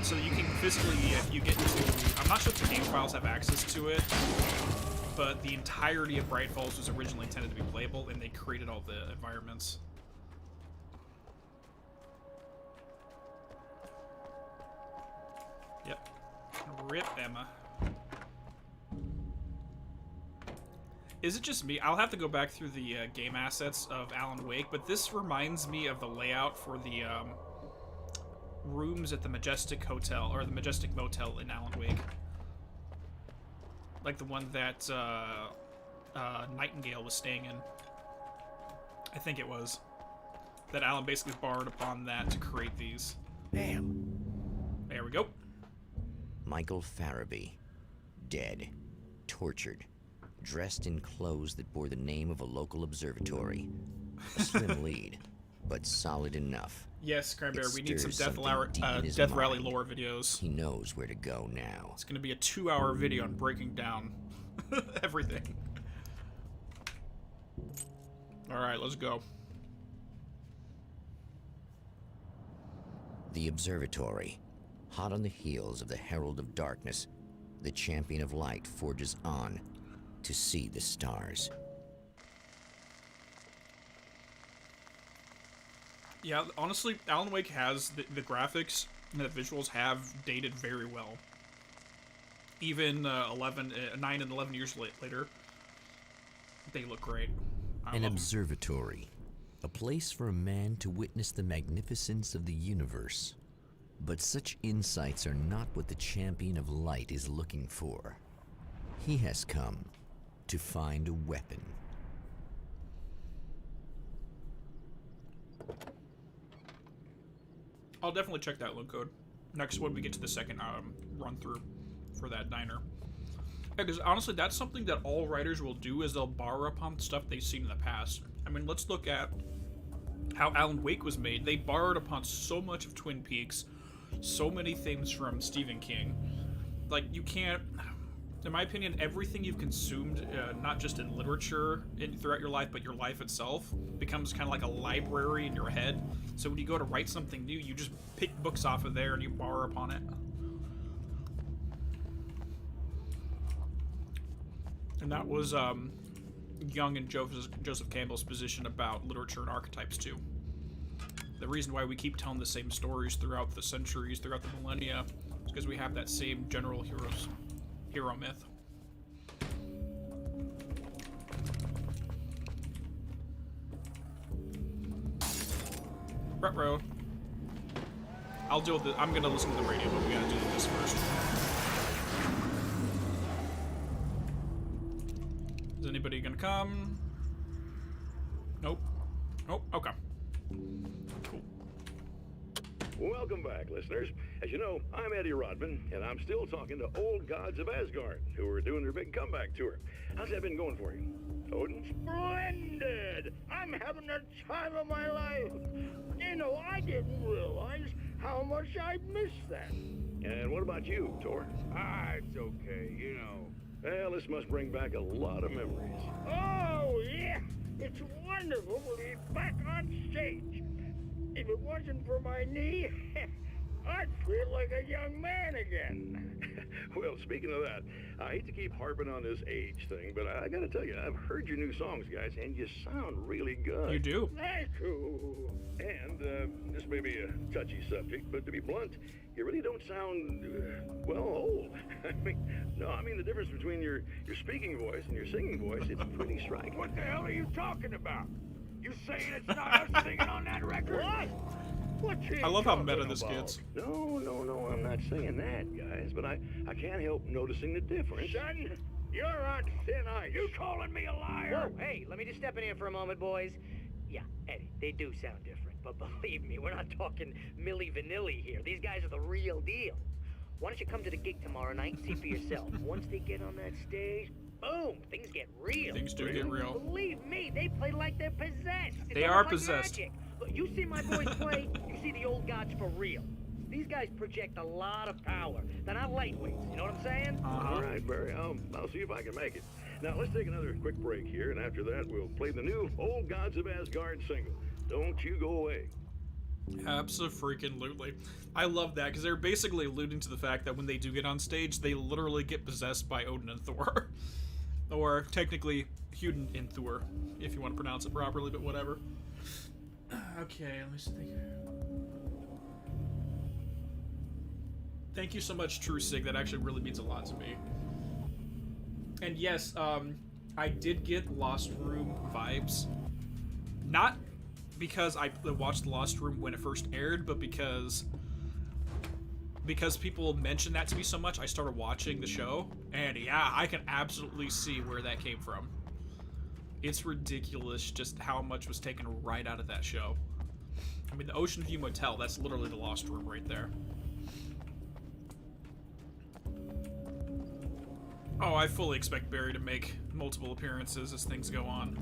Speaker 1: So you can physically, if you get into, I'm not sure if the game files have access to it, but the entirety of Bright Falls was originally intended to be playable, and they created all the environments. Yep. Rip Emma. Is it just me? I'll have to go back through the game assets of Alan Wake, but this reminds me of the layout for the rooms at the Majestic Hotel, or the Majestic Motel in Alan Wake. Like the one that Nightingale was staying in. I think it was. That Alan basically borrowed upon that to create these.
Speaker 2: Damn.
Speaker 1: There we go.
Speaker 2: Michael Farabee. Dead. Tortured. Dressed in clothes that bore the name of a local observatory. A slim lead, but solid enough.
Speaker 1: Yes, Cranberry, we need some
Speaker 2: stirs
Speaker 1: Death
Speaker 2: something
Speaker 1: Rally
Speaker 2: mind.
Speaker 1: lore videos.
Speaker 2: He knows where to go now.
Speaker 1: It's gonna be a 2-hour video on breaking down everything. Alright, let's go.
Speaker 2: The Observatory. Hot on the heels of the Herald of Darkness, the Champion of Light forges on to see the stars.
Speaker 1: Yeah, honestly, Alan Wake has the graphics and the visuals have dated very well. Even 9 and 11 years later, they look great.
Speaker 10: An observatory, a place for a man to witness the magnificence of the universe. But such insights are not what the Champion of Light is looking for. He has come to find a weapon.
Speaker 1: I'll definitely check that loot code next when we get to the second run through for that diner. Because honestly, that's something that all writers will do, is they'll borrow upon stuff they've seen in the past. I mean, let's look at how Alan Wake was made. They borrowed upon so much of Twin Peaks, so many things from Stephen King. Like, you can't, in my opinion, everything you've consumed, not just in literature throughout your life, but your life itself, becomes kind of like a library in your head. So when you go to write something new, you just pick books off of there and you borrow upon it. And that was Young and Joseph Campbell's position about literature and archetypes too. The reason why we keep telling the same stories throughout the centuries, throughout the millennia, is because we have that same general hero myth. Ruh-roh. I'll deal with it. I'm gonna listen to the radio, but we gotta do this first. Is anybody gonna come? Nope. Nope. Okay. Cool.
Speaker 6: Welcome back, listeners. As you know, I'm Eddie Rodman, and I'm still talking to old gods of Asgard, who are doing their big comeback tour. How's that been going for you? Odin?
Speaker 11: Splendid! I'm having the time of my life. You know, I didn't realize how much I missed that.
Speaker 6: And what about you, Tor?
Speaker 11: It's okay, you know.
Speaker 6: Well, this must bring back a lot of memories.
Speaker 11: Oh, yeah! It's wonderful to be back on stage. If it wasn't for my knee, I'd feel like a young man again.
Speaker 6: Well, speaking of that, I hate to keep harping on this age thing, but I gotta tell you, I've heard your new songs, guys, and you sound really good.
Speaker 1: You do.
Speaker 11: Thank you.
Speaker 6: And this may be a touchy subject, but to be blunt, you really don't sound, well, old. I mean the difference between your speaking voice and your singing voice, it's pretty striking.
Speaker 11: What the hell are you talking about? You saying it's not us singing on that record? What?
Speaker 1: I love how meta this gets.
Speaker 6: No, I'm not saying that, guys, but I can't help noticing the difference.
Speaker 11: Son, you're on thin ice. You calling me a liar?
Speaker 7: Whoa, hey, let me just step in here for a moment, boys. Yeah, Eddie, they do sound different, but believe me, we're not talking Milli Vanilli here. These guys are the real deal. Why don't you come to the gig tomorrow night and see for yourself? Once they get on that stage, boom, things get real.
Speaker 1: Things do get real.
Speaker 7: Believe me, they play like they're possessed. It's
Speaker 1: They are
Speaker 7: almost like
Speaker 1: possessed.
Speaker 7: magic. Look, you see my boys play, you see the old gods for real. These guys project a lot of power. They're not like lightweights. You know what I'm saying?
Speaker 6: All right, Barry. I'll see if I can make it. Now, let's take another quick break here, and after that, we'll play the new Old Gods of Asgard single. Don't you go away.
Speaker 1: Abso-freaking-lutely. I love that, because they're basically alluding to the fact that when they do get on stage, they literally get possessed by Odin and Thor. Or, technically, Huden and Thor, if you want to pronounce it properly, but whatever. Okay, let me think. Thank you so much, True Sig. That actually really means a lot to me. And yes, I did get Lost Room vibes. Not because I watched Lost Room when it first aired, but because people mentioned that to me so much, I started watching the show. And yeah, I can absolutely see where that came from. It's ridiculous just how much was taken right out of that show. I mean, the Ocean View Motel, that's literally the Lost Room right there. Oh, I fully expect Barry to make multiple appearances as things go on.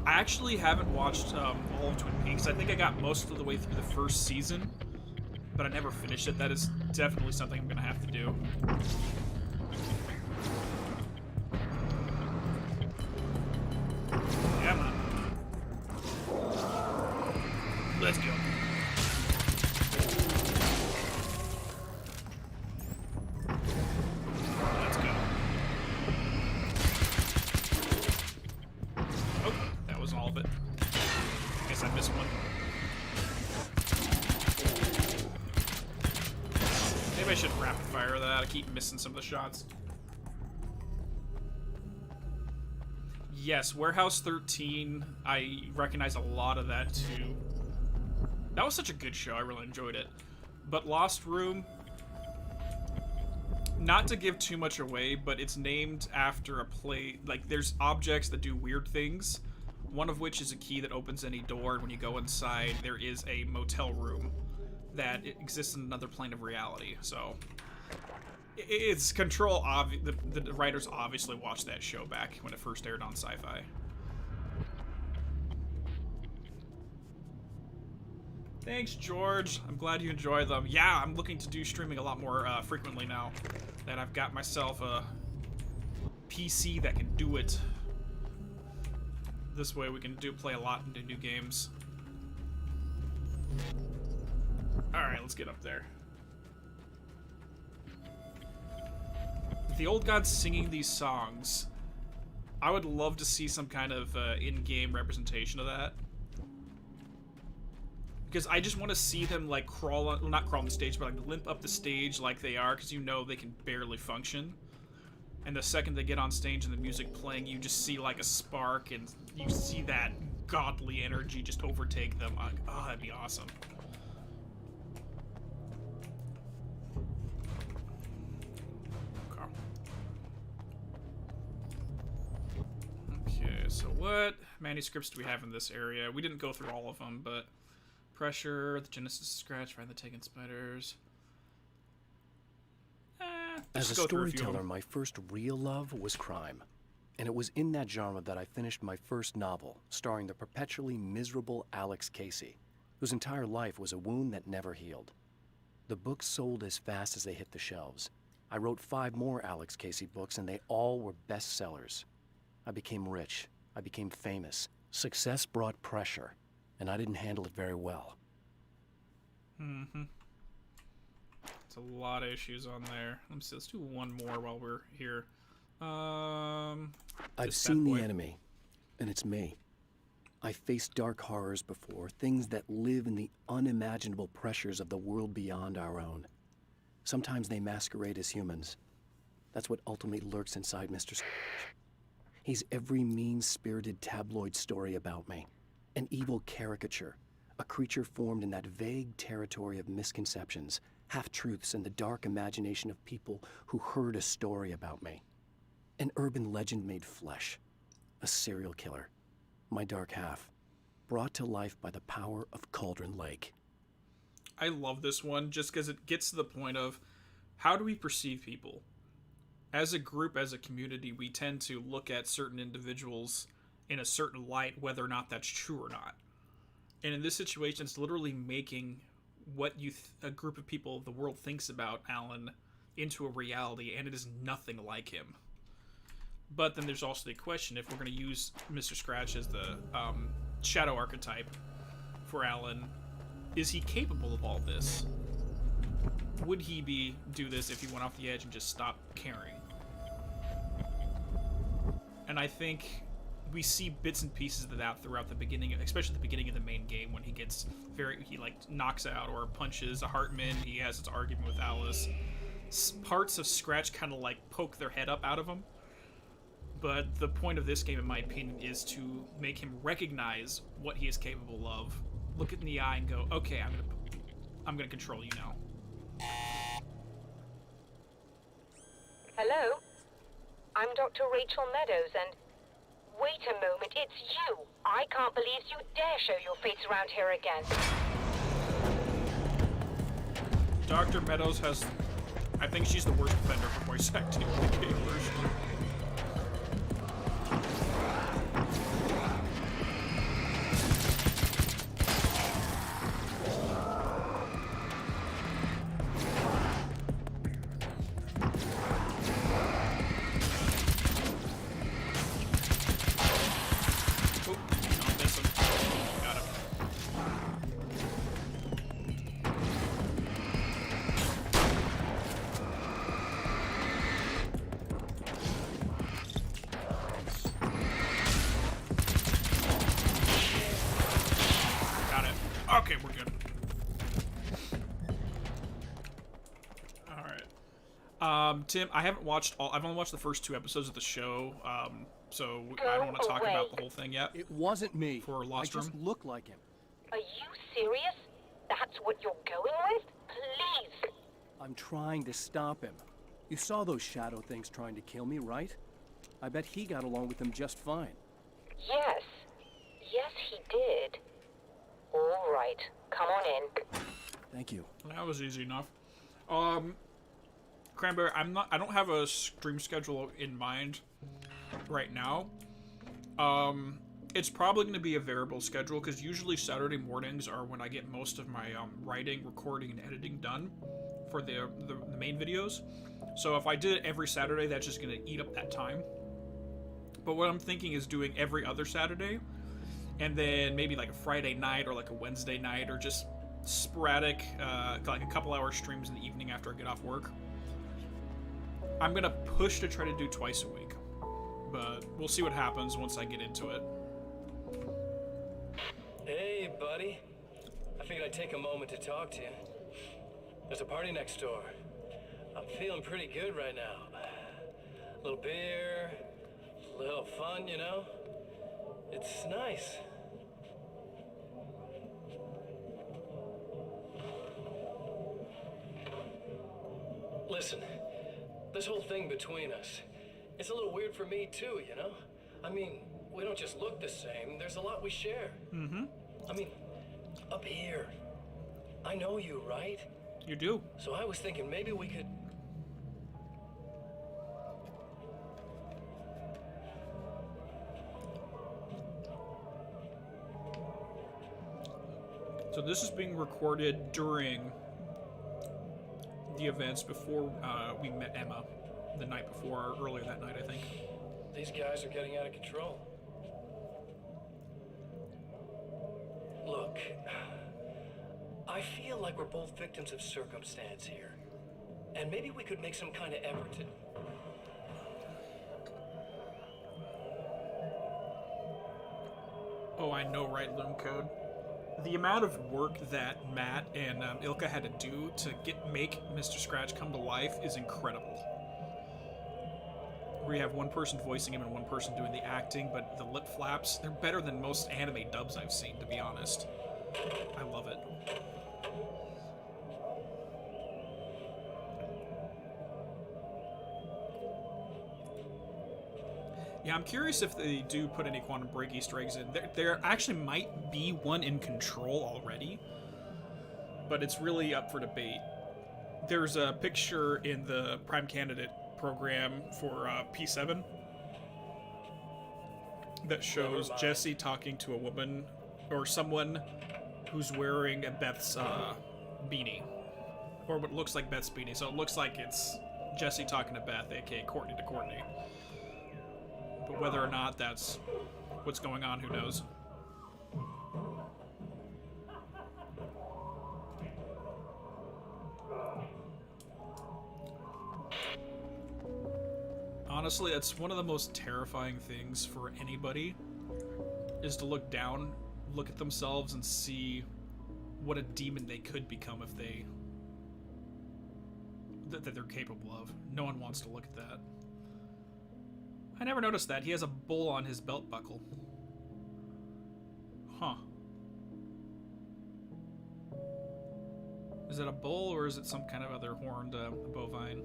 Speaker 1: I actually haven't watched all of Twin Peaks. I think I got most of the way through the first season, but I never finished it. That is definitely something I'm gonna have to do. Yeah, man. Let's go. Let's go. Oh, that was all of it. Guess I missed one. Maybe I should rapid fire that. I keep missing some of the shots. Yes, Warehouse 13, I recognize a lot of that too. That was such a good show, I really enjoyed it. But Lost Room, not to give too much away, but it's named after a play, like there's objects that do weird things, one of which is a key that opens any door, and when you go inside, there is a motel room that exists in another plane of reality, so... It's Control, the writers obviously watched that show back when it first aired on Sci-Fi. Thanks, George. I'm glad you enjoy them. Yeah, I'm looking to do streaming a lot more frequently now that I've got myself a PC that can do it. This way we can play a lot into new games. Alright, let's get up there. The old gods singing these songs, I would love to see some kind of in-game representation of that. Because I just want to see them like crawl on, well, not crawl on the stage, but like limp up the stage like they are, because you know they can barely function. And the second they get on stage and the music playing, you just see like a spark, and you see that godly energy just overtake them. Like, oh, that'd be awesome. Okay, so what manuscripts do we have in this area? We didn't go through all of them, but Pressure, the Genesis Scratch, Find the Taken Spiders.
Speaker 4: As a storyteller, my first real love was crime. And it was in that genre that I finished my first novel, starring the perpetually miserable Alex Casey, whose entire life was a wound that never healed. The books sold as fast as they hit the shelves. I wrote 5 more Alex Casey books, and they all were bestsellers. I became rich. I became famous. Success brought pressure, and I didn't handle it very well.
Speaker 1: Mm-hmm. It's a lot of issues on there. Let me see. Let's do one more while we're here.
Speaker 4: I've seen the enemy, and it's me. I faced dark horrors before, things that live in the unimaginable pressures of the world beyond our own. Sometimes they masquerade as humans. That's what ultimately lurks inside Mr. Scratch. He's every mean-spirited tabloid story about me. An evil caricature, a creature formed in that vague territory of misconceptions, half-truths, and the dark imagination of people who heard a story about me. An urban legend made flesh. A serial killer. My dark half. Brought to life by the power of Cauldron Lake.
Speaker 1: I love this one just because it gets to the point of how do we perceive people? As a group, as a community, we tend to look at certain individuals in a certain light, whether or not that's true or not. And in this situation, it's literally making what a group of people, the world thinks about Alan, into a reality, and it is nothing like him. But then there's also the question, if we're going to use Mr. Scratch as the shadow archetype for Alan, is he capable of all this? Would he do this if he went off the edge and just stopped caring? And I think we see bits and pieces of that throughout the beginning, especially the beginning of the main game, when he knocks out or punches a Hartman. He has his argument with Alice. Parts of Scratch kind of like poke their head up out of him. But the point of this game, in my opinion, is to make him recognize what he is capable of, look it in the eye, and go, "Okay, I'm gonna control you now."
Speaker 12: Hello? I'm Dr. Rachel Meadows, and... Wait a moment, it's you! I can't believe you dare show your face around here again.
Speaker 1: Dr. Meadows has... I think she's the worst offender for voice acting in the game version. Okay, we're good. Alright. Tim, I haven't watched I've only watched the first 2 episodes of the show, so I don't want to talk about the whole thing yet.
Speaker 8: It wasn't me.
Speaker 1: For Lost
Speaker 8: I
Speaker 1: Room.
Speaker 8: just look like him.
Speaker 12: Are you serious? That's what you're going with? Please!
Speaker 8: I'm trying to stop him. You saw those shadow things trying to kill me, right? I bet he got along with them just fine.
Speaker 12: Yes. Yes, he did. All right. Come on in.
Speaker 8: Thank you.
Speaker 1: That was easy enough. Cranberry, I don't have a stream schedule in mind right now. It's probably going to be a variable schedule, because usually Saturday mornings are when I get most of my writing, recording, and editing done for the main videos. So if I did it every Saturday, that's just going to eat up that time. But what I'm thinking is doing every other Saturday, and then maybe like a Friday night or like a Wednesday night, or just sporadic, like a couple hour streams in the evening after I get off work. I'm going to push to try to do twice a week, but we'll see what happens once I get into it.
Speaker 5: Hey, buddy. I figured I'd take a moment to talk to you. There's a party next door. I'm feeling pretty good right now. A little beer, a little fun, you know? It's nice. Listen, this whole thing between us, it's a little weird for me too, you know? I mean, we don't just look the same, there's a lot we share.
Speaker 1: Mm-hmm.
Speaker 5: I mean, up here, I know you, right?
Speaker 1: You do.
Speaker 5: So I was thinking maybe we could...
Speaker 1: So this is being recorded during the events before we met Emma, the night before, or earlier that night, I think.
Speaker 5: These guys are getting out of control. Look, I feel like we're both victims of circumstance here. And maybe we could make some kind of effort to...
Speaker 1: Oh, I know, right, Loom Code? The amount of work that Matt and Ilka had to do to make Mr. Scratch come to life is incredible. We have one person voicing him and one person doing the acting, but the lip flaps, they're better than most anime dubs I've seen, to be honest. I love it. Yeah, I'm curious if they do put any Quantum Break Easter eggs in. There actually might be one in Control already, but it's really up for debate. There's a picture in the Prime Candidate program for P7 that shows Jesse talking to a woman or someone who's wearing Beth's beanie. Or what looks like Beth's beanie. So it looks like it's Jesse talking to Beth, aka Courtney to Courtney. But whether or not that's what's going on, who knows? Honestly, that's one of the most terrifying things for anybody, is to look down, look at themselves, and see what a demon they could become if they... that they're capable of. No one wants to look at that. I never noticed that. He has a bull on his belt buckle. Huh. Is that a bull, or is it some kind of other horned bovine?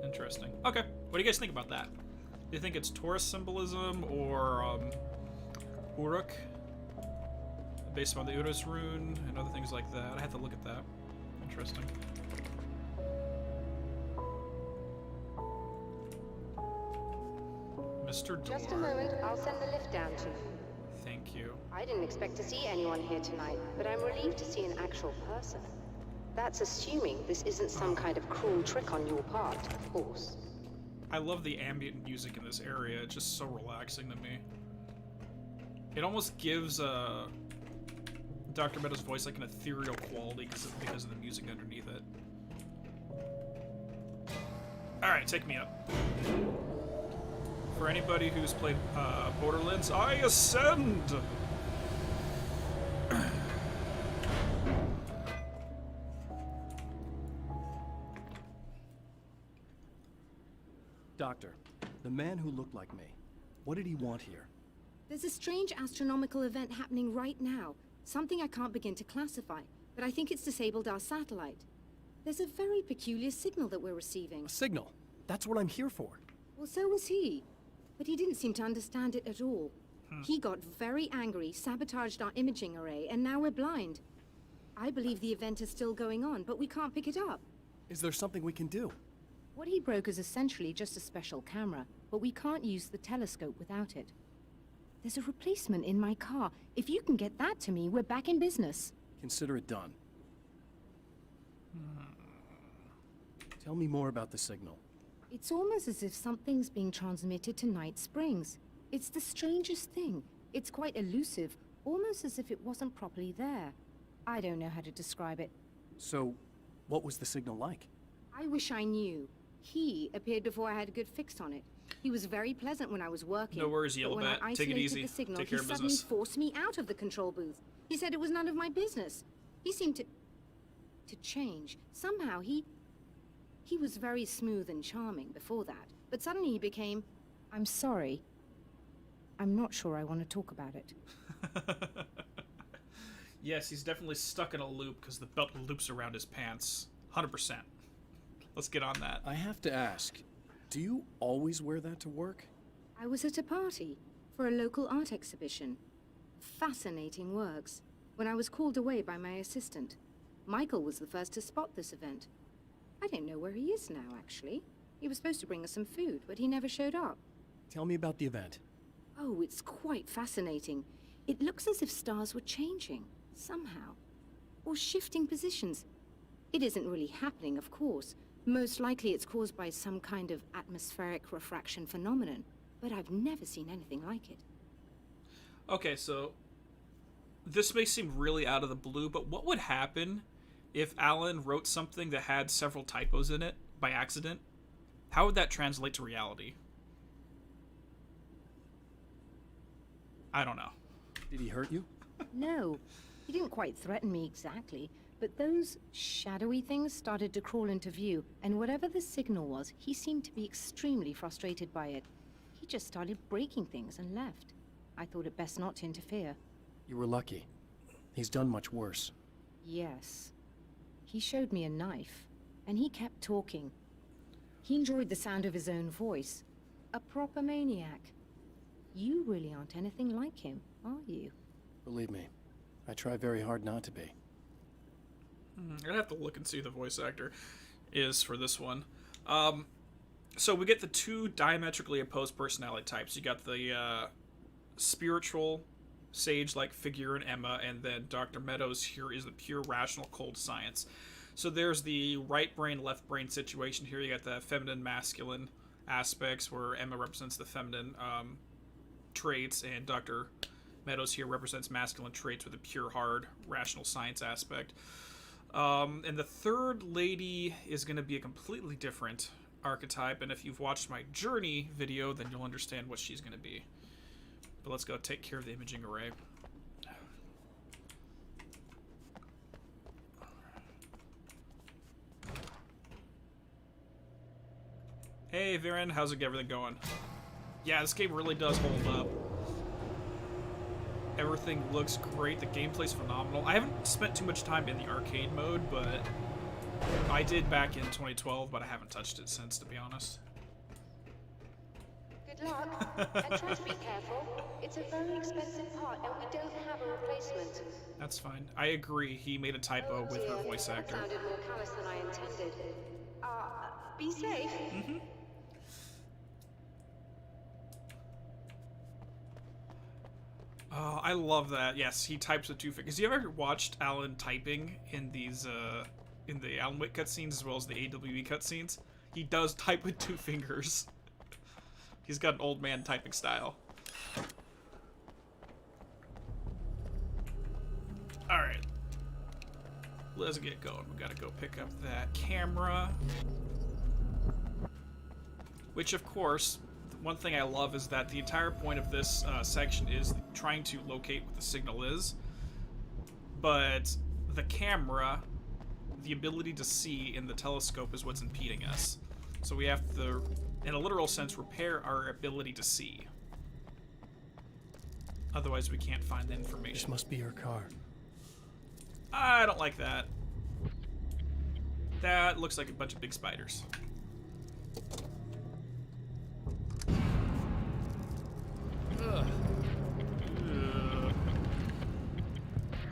Speaker 1: Interesting. Okay, what do you guys think about that? Do you think it's Taurus symbolism, or Uruk, based on the Urus rune, and other things like that? I have to look at that. Interesting. Mr. Door.
Speaker 12: Just a moment, I'll send the lift down to you.
Speaker 1: Thank you.
Speaker 12: I didn't expect to see anyone here tonight, but I'm relieved to see an actual person. That's assuming this isn't some kind of cruel trick on your part, of course.
Speaker 1: I love the ambient music in this area. It's just so relaxing to me. It almost gives Dr. Meadows' voice like an ethereal quality because of the music underneath it. Alright, take me up. For anybody who's played Borderlands, I ascend!
Speaker 8: Doctor, the man who looked like me, what did he want here?
Speaker 13: There's a strange astronomical event happening right now. Something I can't begin to classify, but I think it's disabled our satellite. There's a very peculiar signal that we're receiving.
Speaker 8: A signal? That's what I'm here for.
Speaker 13: Well, so was he. But he didn't seem to understand it at all. He got very angry, sabotaged our imaging array, and now we're blind. I believe the event is still going on, but we can't pick it up.
Speaker 8: Is there something we can do?
Speaker 13: What he broke is essentially just a special camera, but we can't use the telescope without it. There's a replacement in my car. If you can get that to me, we're back in business.
Speaker 8: Consider it done. Tell me more about the signal.
Speaker 13: It's almost as if something's being transmitted to Night Springs. It's the strangest thing. It's quite elusive, almost as if it wasn't properly there. I don't know how to describe it.
Speaker 8: So, what was the signal like?
Speaker 13: I wish I knew. He appeared before I had a good fix on it. He was very pleasant when I was working.
Speaker 1: No worries, Yellow
Speaker 13: but when
Speaker 1: Bat.
Speaker 13: I
Speaker 1: Take it
Speaker 13: isolated
Speaker 1: easy.
Speaker 13: the signal,
Speaker 1: Take care
Speaker 13: he
Speaker 1: of
Speaker 13: suddenly
Speaker 1: business.
Speaker 13: forced me out of the control booth. He said it was none of my business. He seemed to change. Somehow he was very smooth and charming before that, but suddenly he became, I'm sorry. I'm not sure I want to talk about it.
Speaker 1: Yes, he's definitely stuck in a loop because the belt loops around his pants. 100%. Let's get on that.
Speaker 8: I have to ask, do you always wear that to work?
Speaker 13: I was at a party for a local art exhibition. Fascinating works. When I was called away by my assistant, Michael was the first to spot this event. I don't know where he is now, actually. He was supposed to bring us some food, but he never showed up.
Speaker 8: Tell me about the event.
Speaker 13: Oh, it's quite fascinating. It looks as if stars were changing, somehow. Or shifting positions. It isn't really happening, of course. Most likely it's caused by some kind of atmospheric refraction phenomenon, but I've never seen anything like it.
Speaker 1: Okay, so this may seem really out of the blue, but what would happen if Alan wrote something that had several typos in it by accident? How would that translate to reality? I don't know.
Speaker 8: Did he hurt you?
Speaker 13: No, he didn't quite threaten me exactly, but those shadowy things started to crawl into view, and whatever the signal was, he seemed to be extremely frustrated by it. He just started breaking things and left. I thought it best not to interfere.
Speaker 8: You were lucky. He's done much worse.
Speaker 13: Yes. He showed me a knife, and he kept talking. He enjoyed the sound of his own voice. A proper maniac. You really aren't anything like him, are you?
Speaker 8: Believe me, I try very hard not to be.
Speaker 1: I'd have to look and see who the voice actor is for this one. So we get the two diametrically opposed personality types. You got the spiritual sage-like figure in Emma, and then Dr. Meadows here is the pure rational cold science. So there's the right brain, left brain situation here. You got the feminine, masculine aspects where Emma represents the feminine traits, and Dr. Meadows here represents masculine traits with a pure, hard, rational science aspect. And the third lady is going to be a completely different archetype, and if you've watched my journey video, then you'll understand what she's going to be. But let's go take care of the imaging array. Hey, Viren, how's everything going? Yeah, this game really does hold up. Everything looks great. The gameplay's phenomenal. I haven't spent too much time in the arcade mode, but I did back in 2012, but I haven't touched it since, to be honest.
Speaker 12: Good luck, and try to be careful. It's a very expensive part, and we don't have a replacement.
Speaker 1: That's fine. I agree. He made a typo with her voice actor.
Speaker 12: That sounded more callous than I intended. Be safe.
Speaker 1: Mm-hmm. Oh, I love that. Yes, he types with two fingers. You ever watched Alan typing in these, in the Alan Wake cutscenes as well as the AWE cutscenes? He does type with two fingers. He's got an old man typing style. Alright. Let's get going. We gotta go pick up that camera. Which, of course, one thing I love is that the entire point of this section is trying to locate what the signal is. But the camera, the ability to see in the telescope is what's impeding us. So we have to, in a literal sense, repair our ability to see. Otherwise we can't find the information.
Speaker 4: This must be your car.
Speaker 1: I don't like that. That looks like a bunch of big spiders. Ugh.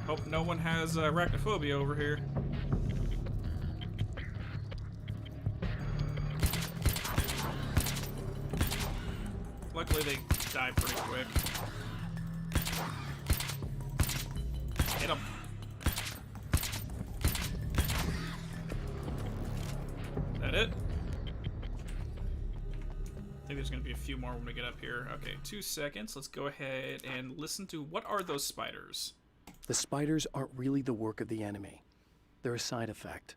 Speaker 1: Hope no one has arachnophobia over here. Luckily they die pretty quick. Hit them. That it? I think there's going to be a few more when we get up here. Okay, 2 seconds. Let's go ahead and listen to what are those spiders?
Speaker 4: The spiders aren't really the work of the enemy. They're a side effect.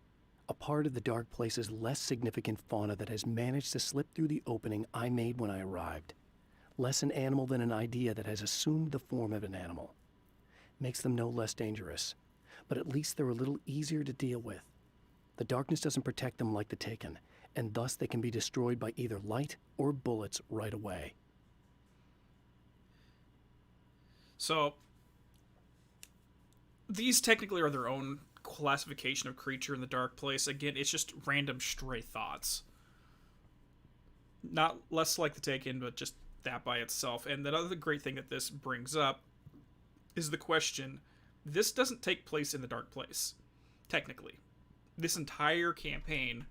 Speaker 4: A part of the Dark Place's less significant fauna that has managed to slip through the opening I made when I arrived. Less an animal than an idea that has assumed the form of an animal. Makes them no less dangerous, but at least they're a little easier to deal with. The darkness doesn't protect them like the Taken, and thus they can be destroyed by either light or bullets right away.
Speaker 1: So, these technically are their own classification of creature in the Dark Place. Again, it's just random stray thoughts. Not less like the Taken, but just that by itself. And the other great thing that this brings up is the question, this doesn't take place in the Dark Place, technically. This entire campaign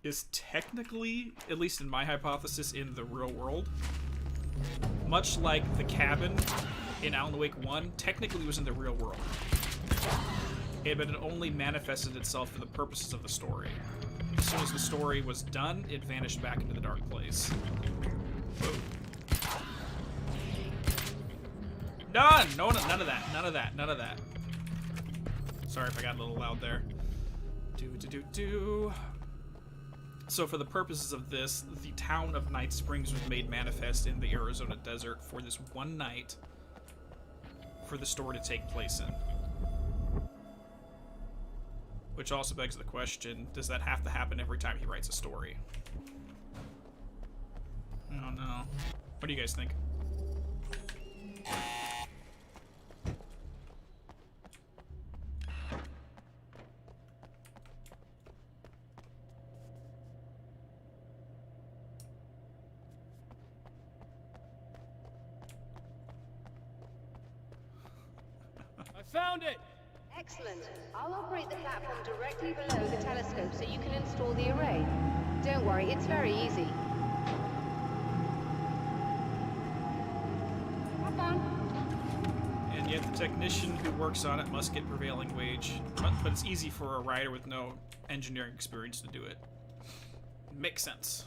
Speaker 1: is technically, at least in my hypothesis, in the real world. Much like the cabin in Alan Wake 1, technically was in the real world. But it only manifested itself for the purposes of the story. As soon as the story was done, it vanished back into the Dark Place. Whoa. None! No, none of that. None of that. None of that. Sorry if I got a little loud there. So for the purposes of this, the town of Night Springs was made manifest in the Arizona desert for this one night for the story to take place in. Which also begs the question, does that have to happen every time he writes a story? I don't know. What do you guys think?
Speaker 3: I found it!
Speaker 12: Excellent. I'll operate the platform directly below the telescope so you can install the array. Don't worry, it's very easy. Have fun.
Speaker 1: Technician who works on it must get prevailing wage, but it's easy for a writer with no engineering experience to do it. Makes sense.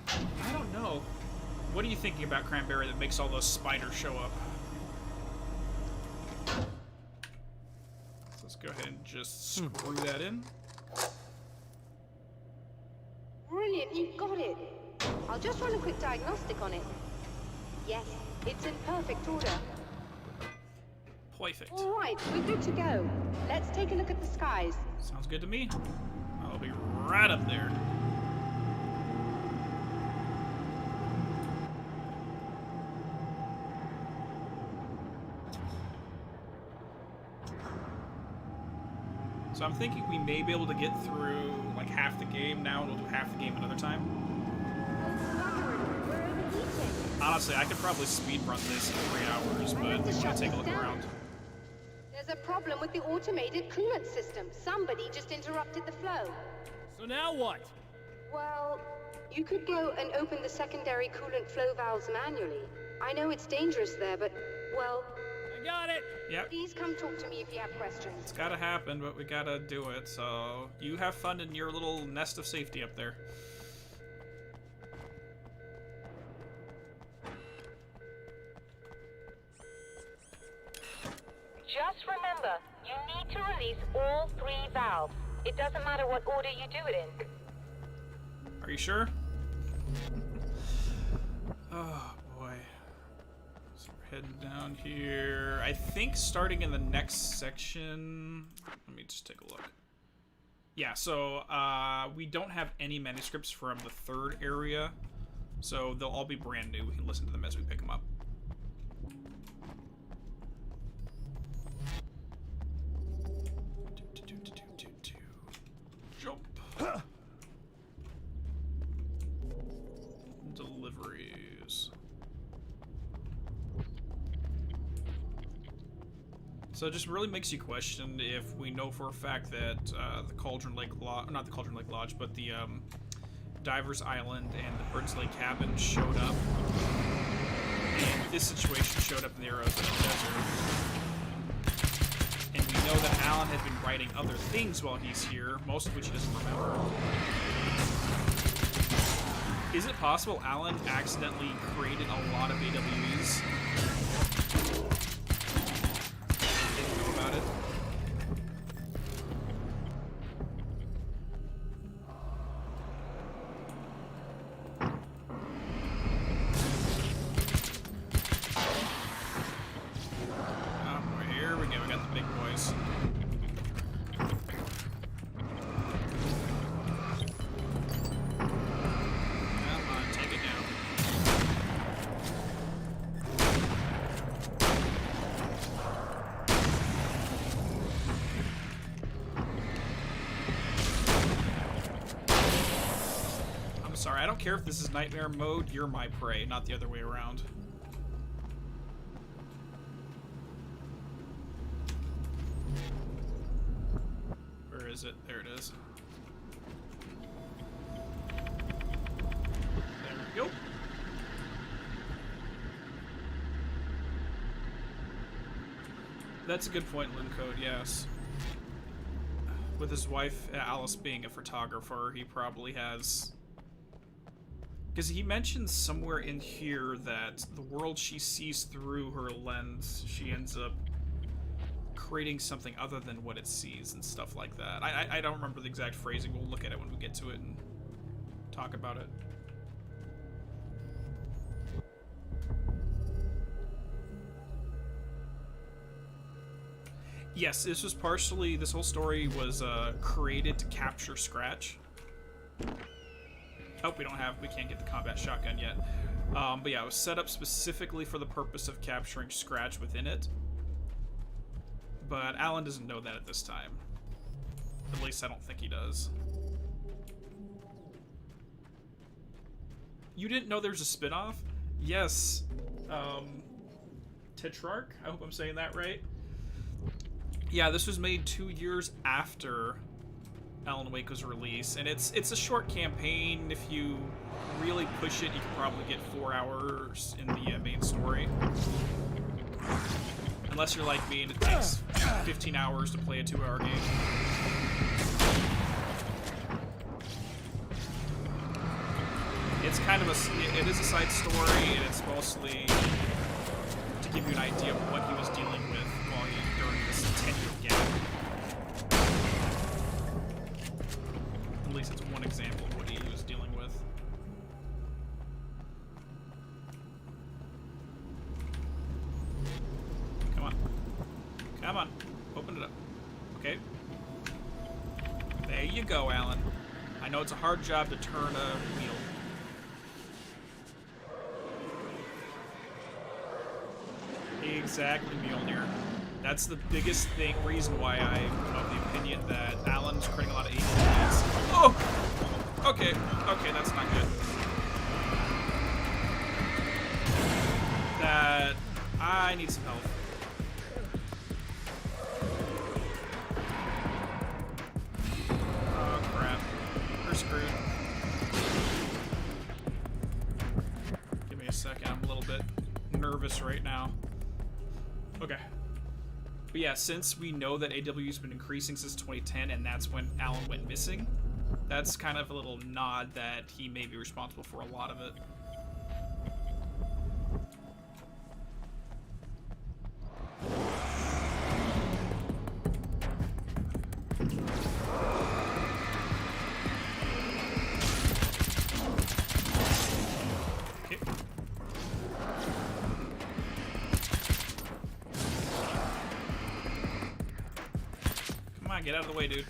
Speaker 1: I don't know. What are you thinking about Cranberry that makes all those spiders show up? So let's go ahead and just screw that in.
Speaker 12: Brilliant, you got it. I'll just run a quick diagnostic on it. Yes, it's in perfect order.
Speaker 1: Perfect.
Speaker 12: All right, we're good to go. Let's take a look at the skies.
Speaker 1: Sounds good to me. I'll be right up there. So I'm thinking we may be able to get through like half the game now, and we'll do half the game another time. Honestly, I could probably speed run this in 3 hours, but I'll take a look around.
Speaker 12: There's a problem with the automated coolant system. Somebody just interrupted the flow.
Speaker 3: So now what?
Speaker 12: Well, you could go and open the secondary coolant flow valves manually. I know it's dangerous there, but, well...
Speaker 3: I got it!
Speaker 1: Yep.
Speaker 12: Please come talk to me if you have questions.
Speaker 1: It's gotta happen, but we gotta do it, so... You have fun in your little nest of safety up there.
Speaker 12: Just remember, you need to release all 3 valves. It doesn't matter what order you do it in.
Speaker 1: Are you sure? Oh, boy. So we're heading down here. I think starting in the next section... Let me just take a look. Yeah, so we don't have any manuscripts from the 3rd area, so they'll all be brand new. We can listen to them as we pick them up. Jump. Deliveries. So it just really makes you question if we know for a fact that the Cauldron Lake Lodge, not the Cauldron Lake Lodge, but the Divers Island and the Birds Lake Cabin showed up. And this situation showed up in the Arrows in the Desert. And we know that Alan had been writing other things while he's here, most of which he doesn't remember. Is it possible Alan accidentally created a lot of AWEs? Didn't know about it. Sorry, I don't care if this is nightmare mode, you're my prey, not the other way around. Where is it? There it is. There we go. That's a good point, Lincode, yes. With his wife, Alice, being a photographer, he probably has... Because he mentions somewhere in here that the world she sees through her lens, she ends up creating something other than what it sees and stuff like that. I don't remember the exact phrasing. We'll look at it when we get to it and talk about it. Yes, this was partially, this whole story was created to capture Scratch. Oh, we can't get the combat shotgun yet. But yeah, it was set up specifically for the purpose of capturing Scratch within it. But Alan doesn't know that at this time. At least I don't think he does. You didn't know there's a spin-off? Yes. Tetrarch? I hope I'm saying that right. Yeah, this was made 2 years after Alan Wake was released, and it's a short campaign. If you really push it, you can probably get 4 hours in the main story. Unless you're like me and it takes 15 hours to play a 2-hour game. It's kind of it is a side story, and it's mostly to give you an idea of what he was dealing with during this 10-year gap. At least it's one example of what he was dealing with. Come on. Come on. Open it up. Okay. There you go, Alan. I know it's a hard job to turn a wheel. Exactly, Mjolnir. That's the biggest reason why I'm of the opinion that Alan's creating a lot of ADs. Oh! Okay, okay, that's not good. That... I need some help. Oh, crap. We're screwed. Give me a second, I'm a little bit nervous right now. Okay. But yeah, since we know that AW's been increasing since 2010, and that's when Alan went missing, that's kind of a little nod that he may be responsible for a lot of it. Get out of the way, dude.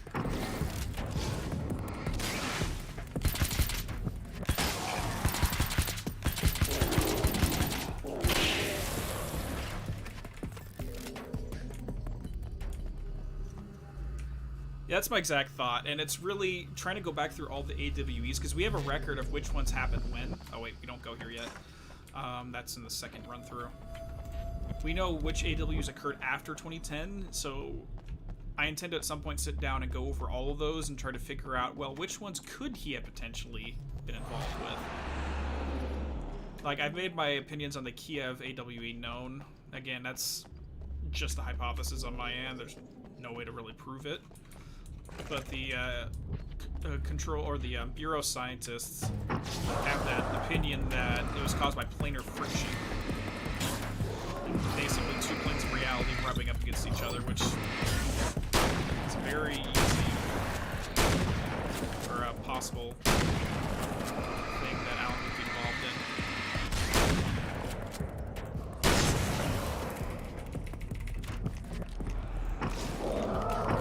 Speaker 1: Yeah, that's my exact thought, and it's really trying to go back through all the AWEs, because we have a record of which ones happened when. Oh wait, we don't go here yet. That's in the second run-through. We know which AWs occurred after 2010, so I intend to at some point sit down and go over all of those and try to figure out, well, which ones could he have potentially been involved with? Like, I've made my opinions on the Kiev AWE known. Again, that's just a hypothesis on my end. There's no way to really prove it. But the control, or the Bureau scientists have that opinion that it was caused by planar friction. Basically, two planes of reality rubbing up against each other, which is very easy or a possible thing that Alan would be involved in.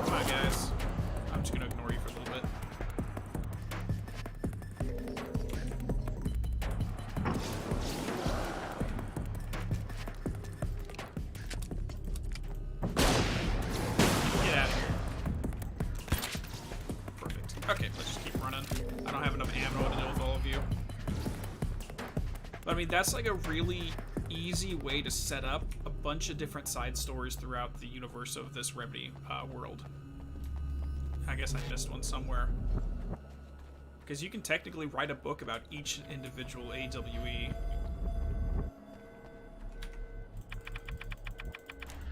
Speaker 1: Come on, guys. I'm just gonna ignore you for a little bit. Okay, let's just keep running. I don't have enough ammo to deal with all of you. But I mean, that's like a really easy way to set up a bunch of different side stories throughout the universe of this Remedy world. I guess I missed one somewhere. Because you can technically write a book about each individual AWE.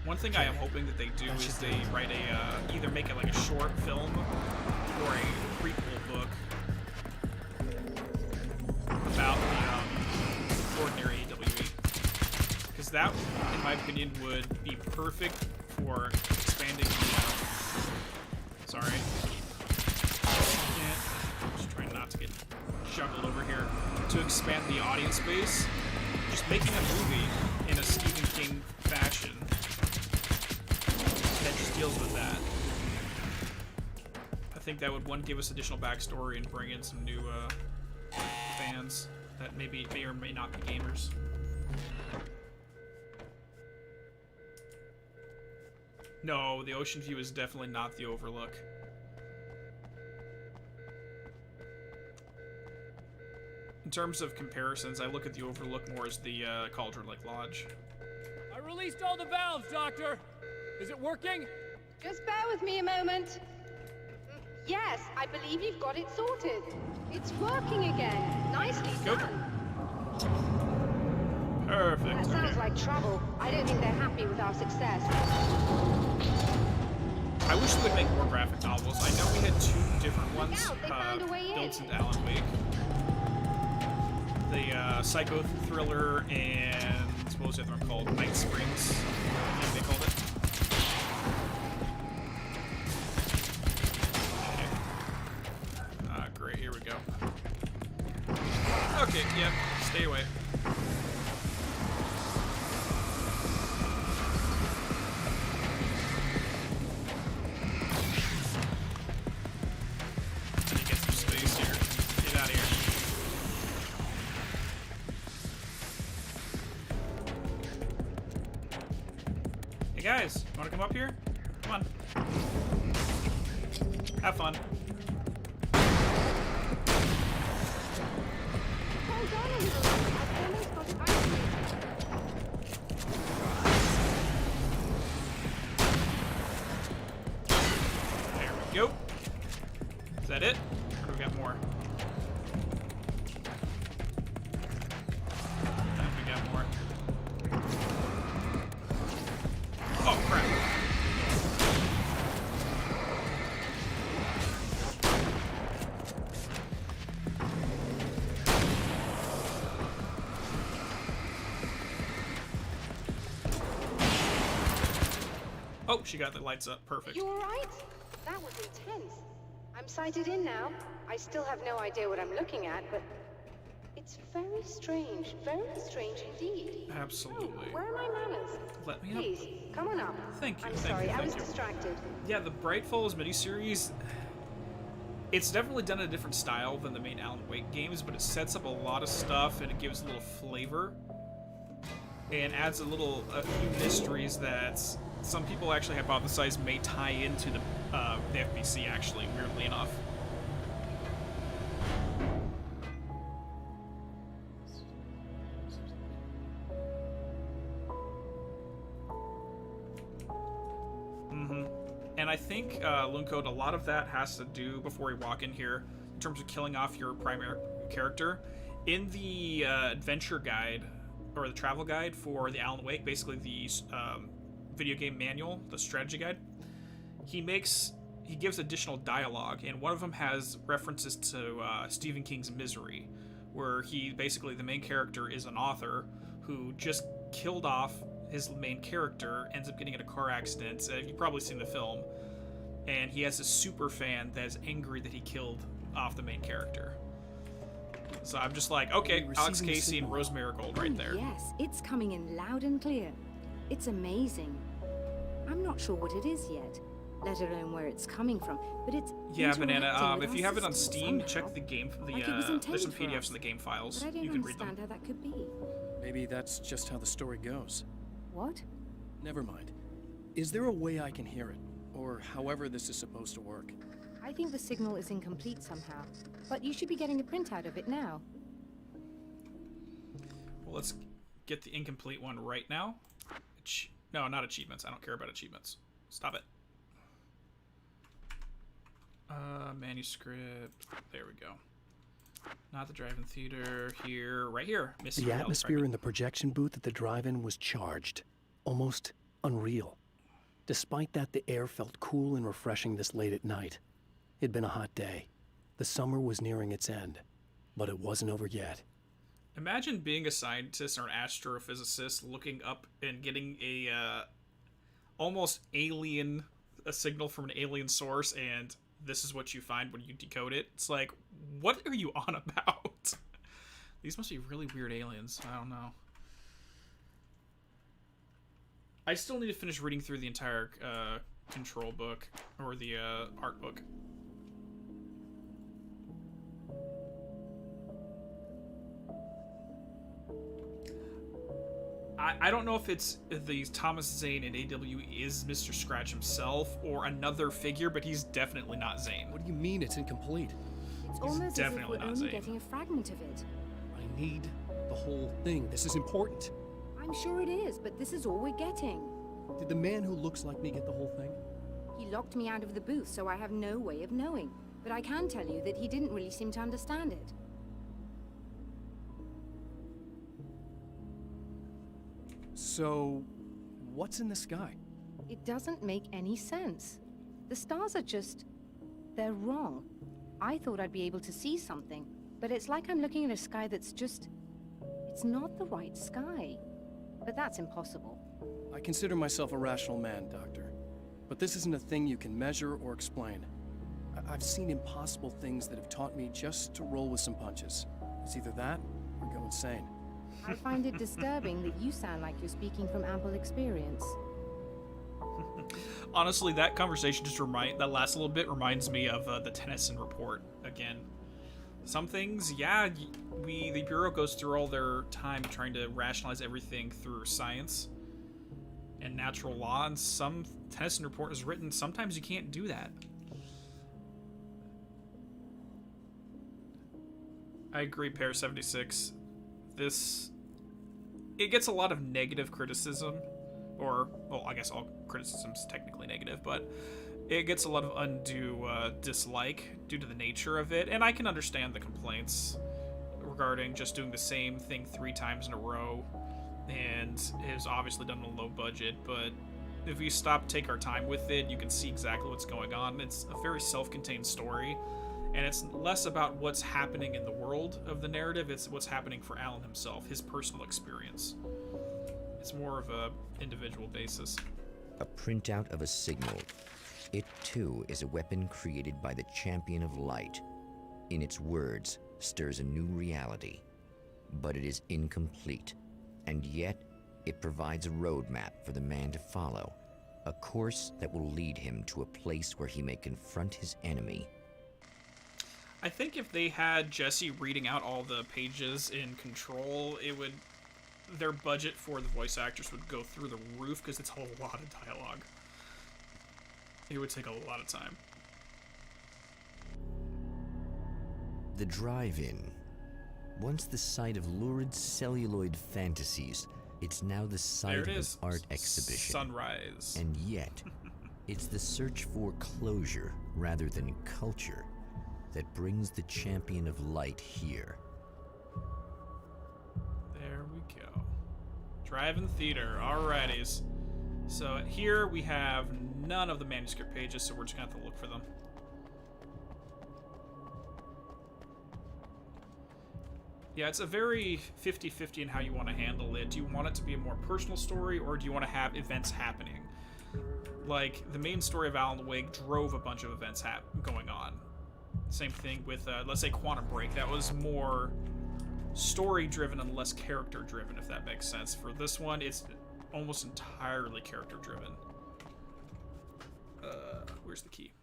Speaker 1: One thing I am hoping that they do is they write a, either make it like a short film or a prequel book about the ordinary AWE. Because that, in my opinion, would be perfect for expanding the, sorry. Just trying not to get juggled over here. To expand the audience base, just making a movie in a Stephen King fashion that just deals with that. I think that would, one, give us additional backstory and bring in some new fans that may or may not be gamers. No, the Ocean View is definitely not the Overlook. In terms of comparisons, I look at the Overlook more as the Cauldron Lake Lodge.
Speaker 3: I released all the valves, Doctor! Is it working?
Speaker 12: Just bear with me a moment. Yes, I believe you've got it sorted. It's working again. Nicely done.
Speaker 1: Perfect.
Speaker 14: That sounds like trouble. I don't think they're happy with our success.
Speaker 1: I wish we would make more graphic novels. I know we had 2 different ones built into Alan Wake. The psycho thriller and what was the other one called? Night Springs, I think they called it. Okay. Great, here we go. Okay, yep, stay away. Hey guys, wanna come up here? Come on. Have fun.
Speaker 14: Hold on a little. I've almost got it activated.
Speaker 1: There we go. Is that it? Or do we got more? I think we got more. Oh, crap. Oh, she got the lights up. Perfect.
Speaker 14: You alright? That was intense. I'm sighted in now. I still have no idea what I'm looking at, but it's very strange indeed.
Speaker 1: Absolutely.
Speaker 14: Oh, where are my manners?
Speaker 1: Let me up.
Speaker 14: Please, come on up.
Speaker 1: Thank you.
Speaker 14: I'm
Speaker 1: thank
Speaker 14: sorry,
Speaker 1: you,
Speaker 14: I
Speaker 1: thank
Speaker 14: was
Speaker 1: you.
Speaker 14: distracted.
Speaker 1: Yeah, the Bright Falls miniseries, it's definitely done in a different style than the main Alan Wake games, but it sets up a lot of stuff and it gives a little flavor and adds a few mysteries that some people actually hypothesize may tie into the FBC, actually, weirdly enough. And I think, Looncoat, a lot of that has to do, before we walk in here, in terms of killing off your primary character. In the adventure guide, or the travel guide for the Alan Wake, basically the video game manual, the strategy guide, he gives additional dialogue, and one of them has references to Stephen King's Misery, where the main character is an author who just killed off his main character, ends up getting in a car accident. You've probably seen the film, and he has a super fan that is angry that he killed off the main character. So I'm just like, okay, Alex Casey and Rose Marigold right there.
Speaker 13: Yes, it's coming in loud and clear. It's amazing. I'm not sure what it is yet, let alone where it's coming from, but it's
Speaker 1: Yeah, Banana,
Speaker 13: interacting with
Speaker 1: if you
Speaker 13: our
Speaker 1: have it on
Speaker 13: system
Speaker 1: Steam,
Speaker 13: somehow.
Speaker 1: check the game,
Speaker 13: Like it was intended
Speaker 1: there's some
Speaker 13: for
Speaker 1: PDFs
Speaker 13: us.
Speaker 1: in the game files.
Speaker 13: But I don't
Speaker 1: You can read them.
Speaker 13: understand how that could be.
Speaker 8: Maybe that's just how the story goes.
Speaker 13: What?
Speaker 8: Never mind. Is there a way I can hear it? Or however this is supposed to work?
Speaker 13: I think the signal is incomplete somehow, but you should be getting a printout of it now.
Speaker 1: Well, let's get the incomplete one right now. No, not achievements. I don't care about achievements. Stop it. Manuscript. There we go. Not the drive-in theater. Here. Right here. Missing
Speaker 4: The atmosphere in the projection booth at the drive-in was charged. Almost unreal. Despite that, the air felt cool and refreshing this late at night. It'd been a hot day. The summer was nearing its end. But it wasn't over yet.
Speaker 1: Imagine being a scientist or an astrophysicist looking up and getting a almost alien, a signal from an alien source, and this is what you find when you decode it. It's like, what are you on about? These must be really weird aliens. I don't know. I still need to finish reading through the entire control book, or the art book. I don't know if it's the Thomas Zane in AW is Mr. Scratch himself or another figure, but he's definitely not Zane.
Speaker 8: What do you mean it's incomplete?
Speaker 13: It's almost as if
Speaker 1: definitely
Speaker 13: we're
Speaker 1: not
Speaker 13: only
Speaker 1: Zane.
Speaker 13: getting a fragment of it.
Speaker 8: I need the whole thing. This is important.
Speaker 13: I'm sure it is, but this is all we're getting.
Speaker 8: Did the man who looks like me get the whole thing?
Speaker 13: He locked me out of the booth, so I have no way of knowing. But I can tell you that he didn't really seem to understand it.
Speaker 8: So, what's in the sky?
Speaker 13: It doesn't make any sense. The stars are just... they're wrong. I thought I'd be able to see something, but it's like I'm looking at a sky that's just... it's not the right sky. But that's impossible.
Speaker 8: I consider myself a rational man, Doctor. But this isn't a thing you can measure or explain. I've seen impossible things that have taught me just to roll with some punches. It's either that or go insane.
Speaker 13: I find it disturbing that you sound like you're speaking from ample experience.
Speaker 1: Honestly, that conversation just that last little bit reminds me of the Tennyson report again. Some things, yeah, the Bureau goes through all their time trying to rationalize everything through science and natural law, and some Tennyson report is written, sometimes you can't do that. I agree, Pair 76. It gets a lot of negative criticism, or, well, I guess all criticism's technically negative, but it gets a lot of undue dislike due to the nature of it, and I can understand the complaints regarding just doing the same thing 3 times in a row, and it is obviously done on a low budget, but if we take our time with it, you can see exactly what's going on. It's a very self-contained story, and it's less about what's happening in the world of the narrative, it's what's happening for Alan himself, his personal experience. It's more of a individual basis.
Speaker 2: A printout of a signal. It, too, is a weapon created by the Champion of Light. In its words, stirs a new reality. But it is incomplete, and yet it provides a roadmap for the man to follow, a course that will lead him to a place where he may confront his enemy.
Speaker 1: I think if they had Jesse reading out all the pages in Control, their budget for the voice actors would go through the roof because it's a lot of dialogue. It would take a lot of time.
Speaker 10: The drive-in. Once the site of lurid celluloid fantasies, it's now the site of an art exhibition.
Speaker 1: Sunrise.
Speaker 10: And yet, it's the search for closure rather than culture that brings the Champion of Light here.
Speaker 1: There we go. Drive-in theater. Alrighties. So here we have none of the manuscript pages, so we're just gonna have to look for them. Yeah, it's a very 50-50 in how you want to handle it. Do you want it to be a more personal story, or do you want to have events happening? Like, the main story of Alan Wake drove a bunch of events going on. Same thing with, let's say, Quantum Break. That was more story-driven and less character-driven, if that makes sense. For this one, it's almost entirely character-driven. Where's the key?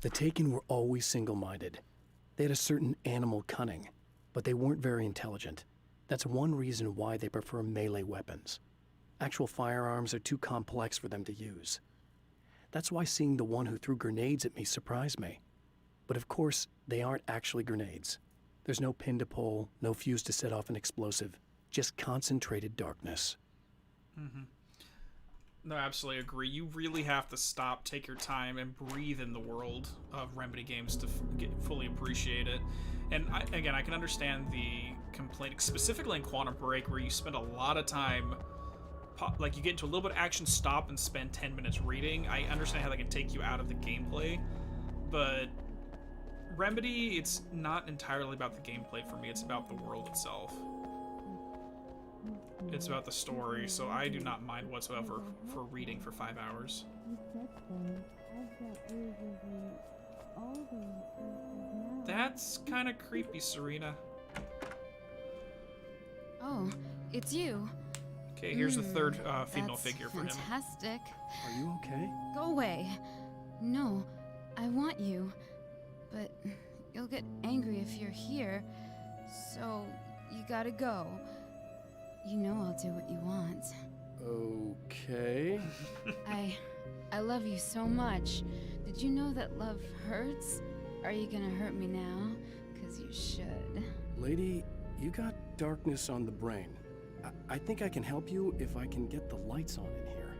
Speaker 4: The Taken were always single-minded. They had a certain animal cunning, but they weren't very intelligent. That's one reason why they prefer melee weapons. Actual firearms are too complex for them to use. That's why seeing the one who threw grenades at me surprised me. But of course, they aren't actually grenades. There's no pin to pull, no fuse to set off an explosive, just concentrated darkness.
Speaker 1: Mm-hmm. No, I absolutely agree. You really have to stop, take your time, and breathe in the world of Remedy games to fully appreciate it. And again, I can understand the complaint, specifically in Quantum Break, where you spend a lot of time, like you get into a little bit of action, stop, and spend 10 minutes reading. I understand how that can take you out of the gameplay, but Remedy, it's not entirely about the gameplay for me, it's about the world itself. It's about the story, so I do not mind whatsoever for reading for 5 hours. That's kind of creepy, Serena.
Speaker 9: Oh, it's you.
Speaker 1: Okay, here's the third female figure for him.
Speaker 9: Fantastic.
Speaker 4: Are you okay?
Speaker 9: Go away. No, I want you. But you'll get angry if you're here, so you gotta go. You know I'll do what you want.
Speaker 4: Okay.
Speaker 9: I love you so much. Did you know that love hurts? Are you gonna hurt me now? 'Cause you should.
Speaker 4: Lady, you got darkness on the brain. I think I can help you if I can get the lights on in here.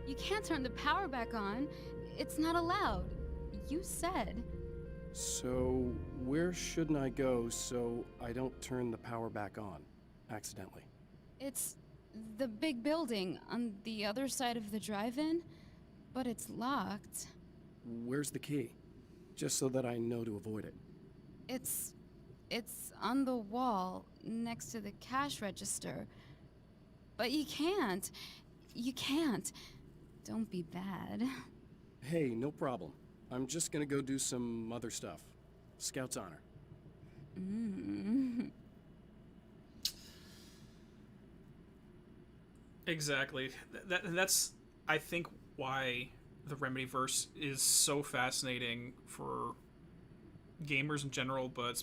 Speaker 9: You can't turn the power back on. It's not allowed. You said.
Speaker 4: So, where shouldn't I go so I don't turn the power back on accidentally?
Speaker 9: It's the big building on the other side of the drive-in, but it's locked.
Speaker 8: Where's the key? Just so that I know to avoid it.
Speaker 9: It's on the wall next to the cash register. But you can't. You can't. Don't be bad.
Speaker 8: Hey, no problem. I'm just gonna go do some other stuff. Scout's honor.
Speaker 1: Exactly. That's, I think, why the Remedyverse is so fascinating for gamers in general, but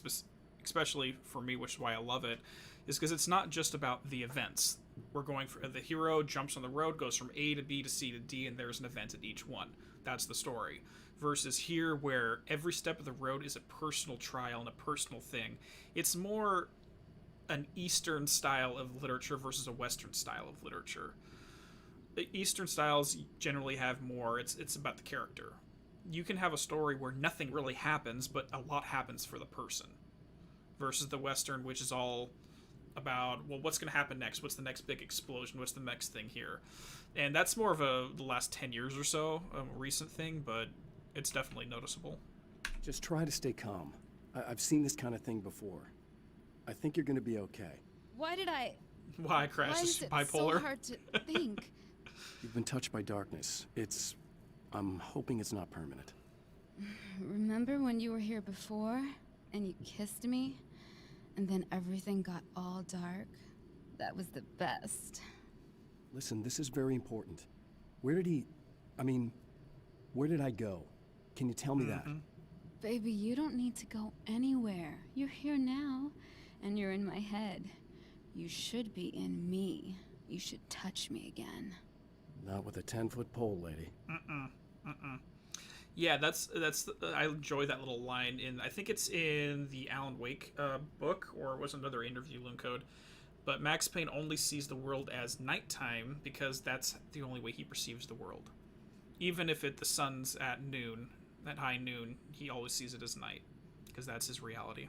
Speaker 1: especially for me, which is why I love it, is because it's not just about the events. We're going for the hero jumps on the road, goes from A to B to C to D, and there's an event at each one. That's the story. Versus here, where every step of the road is a personal trial and a personal thing. It's more an Eastern style of literature versus a Western style of literature. The Eastern styles generally have more, it's about the character. You can have a story where nothing really happens, but a lot happens for the person. Versus the Western, which is all about, well, what's going to happen next? What's the next big explosion? What's the next thing here? And that's more of the last 10 years or so, a recent thing, but it's definitely noticeable.
Speaker 8: Just try to stay calm. I've seen this kind of thing before. I think you're going to be okay.
Speaker 9: Why
Speaker 1: Crash is
Speaker 9: it
Speaker 1: bipolar?
Speaker 9: so hard to think?
Speaker 8: You've been touched by darkness. I'm hoping it's not permanent.
Speaker 9: Remember when you were here before and you kissed me and then everything got all dark? That was the best.
Speaker 8: Listen, this is very important. Where did I go? Can you tell me that?
Speaker 9: Baby, you don't need to go anywhere. You're here now, and you're in my head. You should be in me. You should touch me again.
Speaker 8: Not with a 10-foot pole, lady.
Speaker 1: Yeah, that's I enjoy that little line in, I think it's in the Alan Wake book, or it was another interview, Loon Code. But Max Payne only sees the world as nighttime because that's the only way he perceives the world. Even if the sun's at noon, at high noon, he always sees it as night because that's his reality.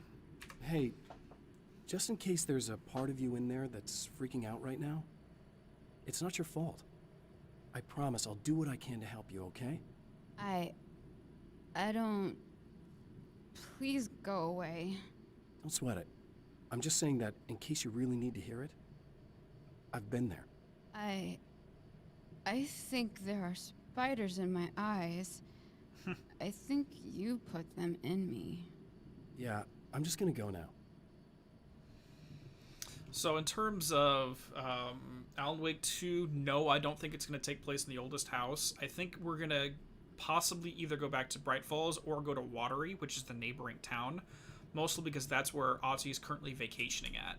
Speaker 8: Hey, just in case there's a part of you in there that's freaking out right now, it's not your fault. I promise I'll do what I can to help you, okay?
Speaker 9: I don't... Please go away.
Speaker 8: Don't sweat it. I'm just saying that in case you really need to hear it, I've been there.
Speaker 9: I think there are spiders in my eyes. I think you put them in me.
Speaker 8: Yeah, I'm just gonna go now.
Speaker 1: So in terms of Alan Wake 2, no, I don't think it's going to take place in the oldest house. I think we're going to possibly either go back to Bright Falls or go to Watery, which is the neighboring town. Mostly because that's where Ozzy is currently vacationing at.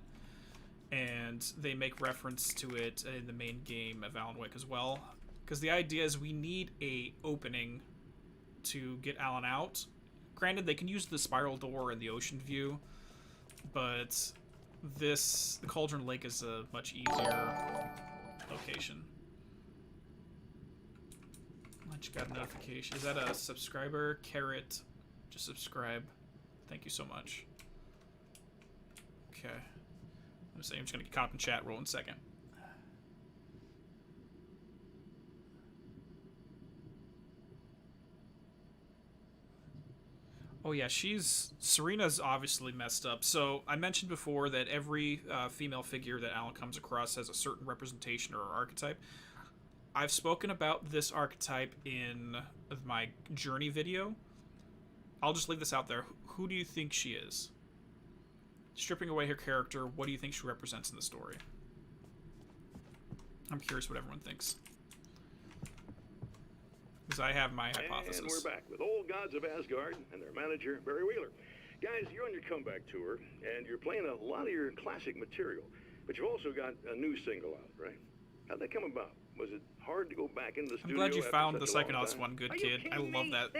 Speaker 1: And they make reference to it in the main game of Alan Wake as well. Because the idea is we need a opening to get Alan out. Granted, they can use the spiral door and the ocean view, but the Cauldron Lake is a much easier location. I just got a notification. Is that a subscriber? Carrot, just subscribe. Thank you so much. Okay. I'm just gonna get caught in chat roll in a second. Oh yeah, Serena's obviously messed up. So I mentioned before that every female figure that Alan comes across has a certain representation or archetype. I've spoken about this archetype in my journey video. I'll just leave this out there. Who do you think she is? Stripping away her character, what do you think she represents in the story? I'm curious what everyone thinks. Because I have my hypothesis.
Speaker 6: And we're back with Old Gods of Asgard and their manager, Barry Wheeler. Guys, you're on your comeback tour, and you're playing a lot of your classic material, but you've also got a new single out, right? How'd that come about? Was it hard to go back into the studio?
Speaker 1: I'm glad you
Speaker 6: after
Speaker 1: found the
Speaker 6: such a long
Speaker 1: Psychonauts
Speaker 6: time?
Speaker 1: one good, kid. I love that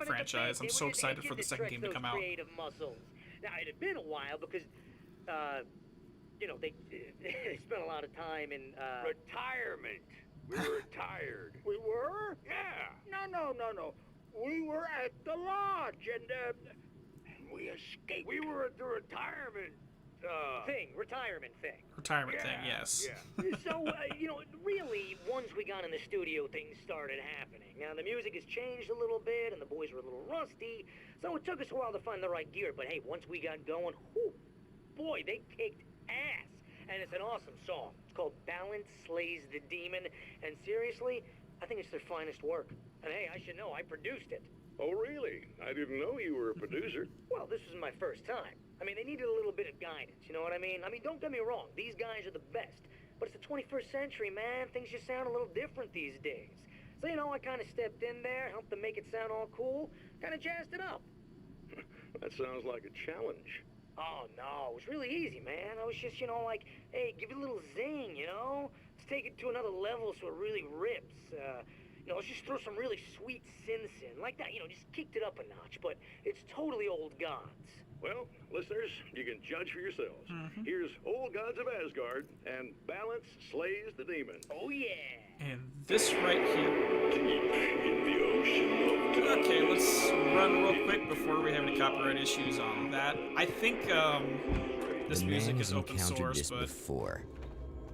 Speaker 1: franchise. I'm so excited for the second game to come out.
Speaker 7: Muscles. Now, it had been a while because, you know, they spent a lot of time in,
Speaker 11: Retirement. We were retired. We were? Yeah. No. We were at the lodge, and we escaped. We were at the retirement
Speaker 7: retirement thing.
Speaker 1: retirement thing, yes.
Speaker 7: Yeah. So, really, once we got in the studio, things started happening. Now, the music has changed a little bit, and the boys were a little rusty, so it took us a while to find the right gear. But hey, once we got going, whew, boy, they kicked ass. And it's an awesome song. It's called Balance Slays the Demon, and seriously, I think it's their finest work. And hey, I should know, I produced it.
Speaker 6: Oh, really? I didn't know you were a producer.
Speaker 7: Well, this was my first time. I mean, they needed a little bit of guidance, you know what I mean? Don't get me wrong, these guys are the best. But it's the 21st century, man. Things just sound a little different these days. So, I kind of stepped in there, helped them make it sound all cool, kind of jazzed it up.
Speaker 6: That sounds like a challenge.
Speaker 7: Oh, no, it was really easy, man. I was just, like, hey, give it a little zing, Let's take it to another level so it really rips. Let's just throw some really sweet synths in. Like that, just kicked it up a notch, but it's totally old gods.
Speaker 6: Well, listeners, you can judge for yourselves. Here's Old Gods of Asgard, and Balance Slays the Demon.
Speaker 7: Oh, yeah.
Speaker 1: And this right here.
Speaker 6: Deep in the ocean of
Speaker 1: Okay, let's run real quick before we have any copyright issues on that. I think this music is open source, but
Speaker 2: before.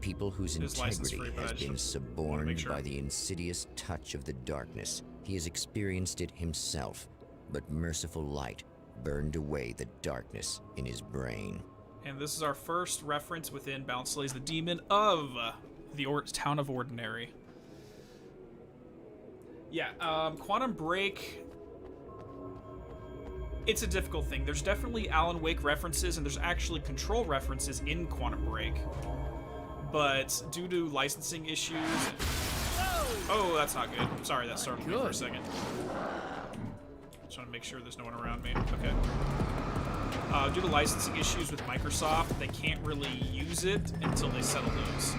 Speaker 2: People whose integrity has been suborned by the insidious touch of the darkness. He has experienced it himself, but merciful light burned away the darkness in his brain.
Speaker 1: And this is our first reference within Balance Slays the Demon of the town of Ordinary. Yeah, Quantum Break, it's a difficult thing. There's definitely Alan Wake references, and there's actually Control references in Quantum Break. But due to licensing issues... Oh, that's not good. Sorry, that startled me for a second. Just want to make sure there's no one around me. Okay. Due to licensing issues with Microsoft, they can't really use it until they settle those.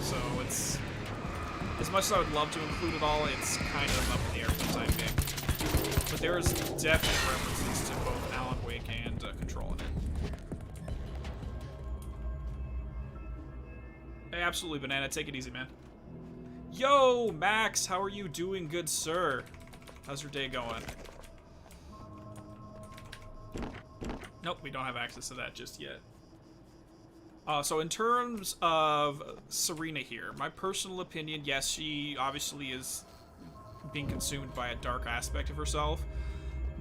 Speaker 1: So it's... As much as I would love to include it all, it's kind of up in the air for the time being. But there is definite references to both Alan Wake and Control in it. Hey, absolutely, Banana. Take it easy, man. Yo, Max, how are you doing, good sir? How's your day going? Nope, we don't have access to that just yet. So in terms of Serena here, my personal opinion, yes, she obviously is being consumed by a dark aspect of herself,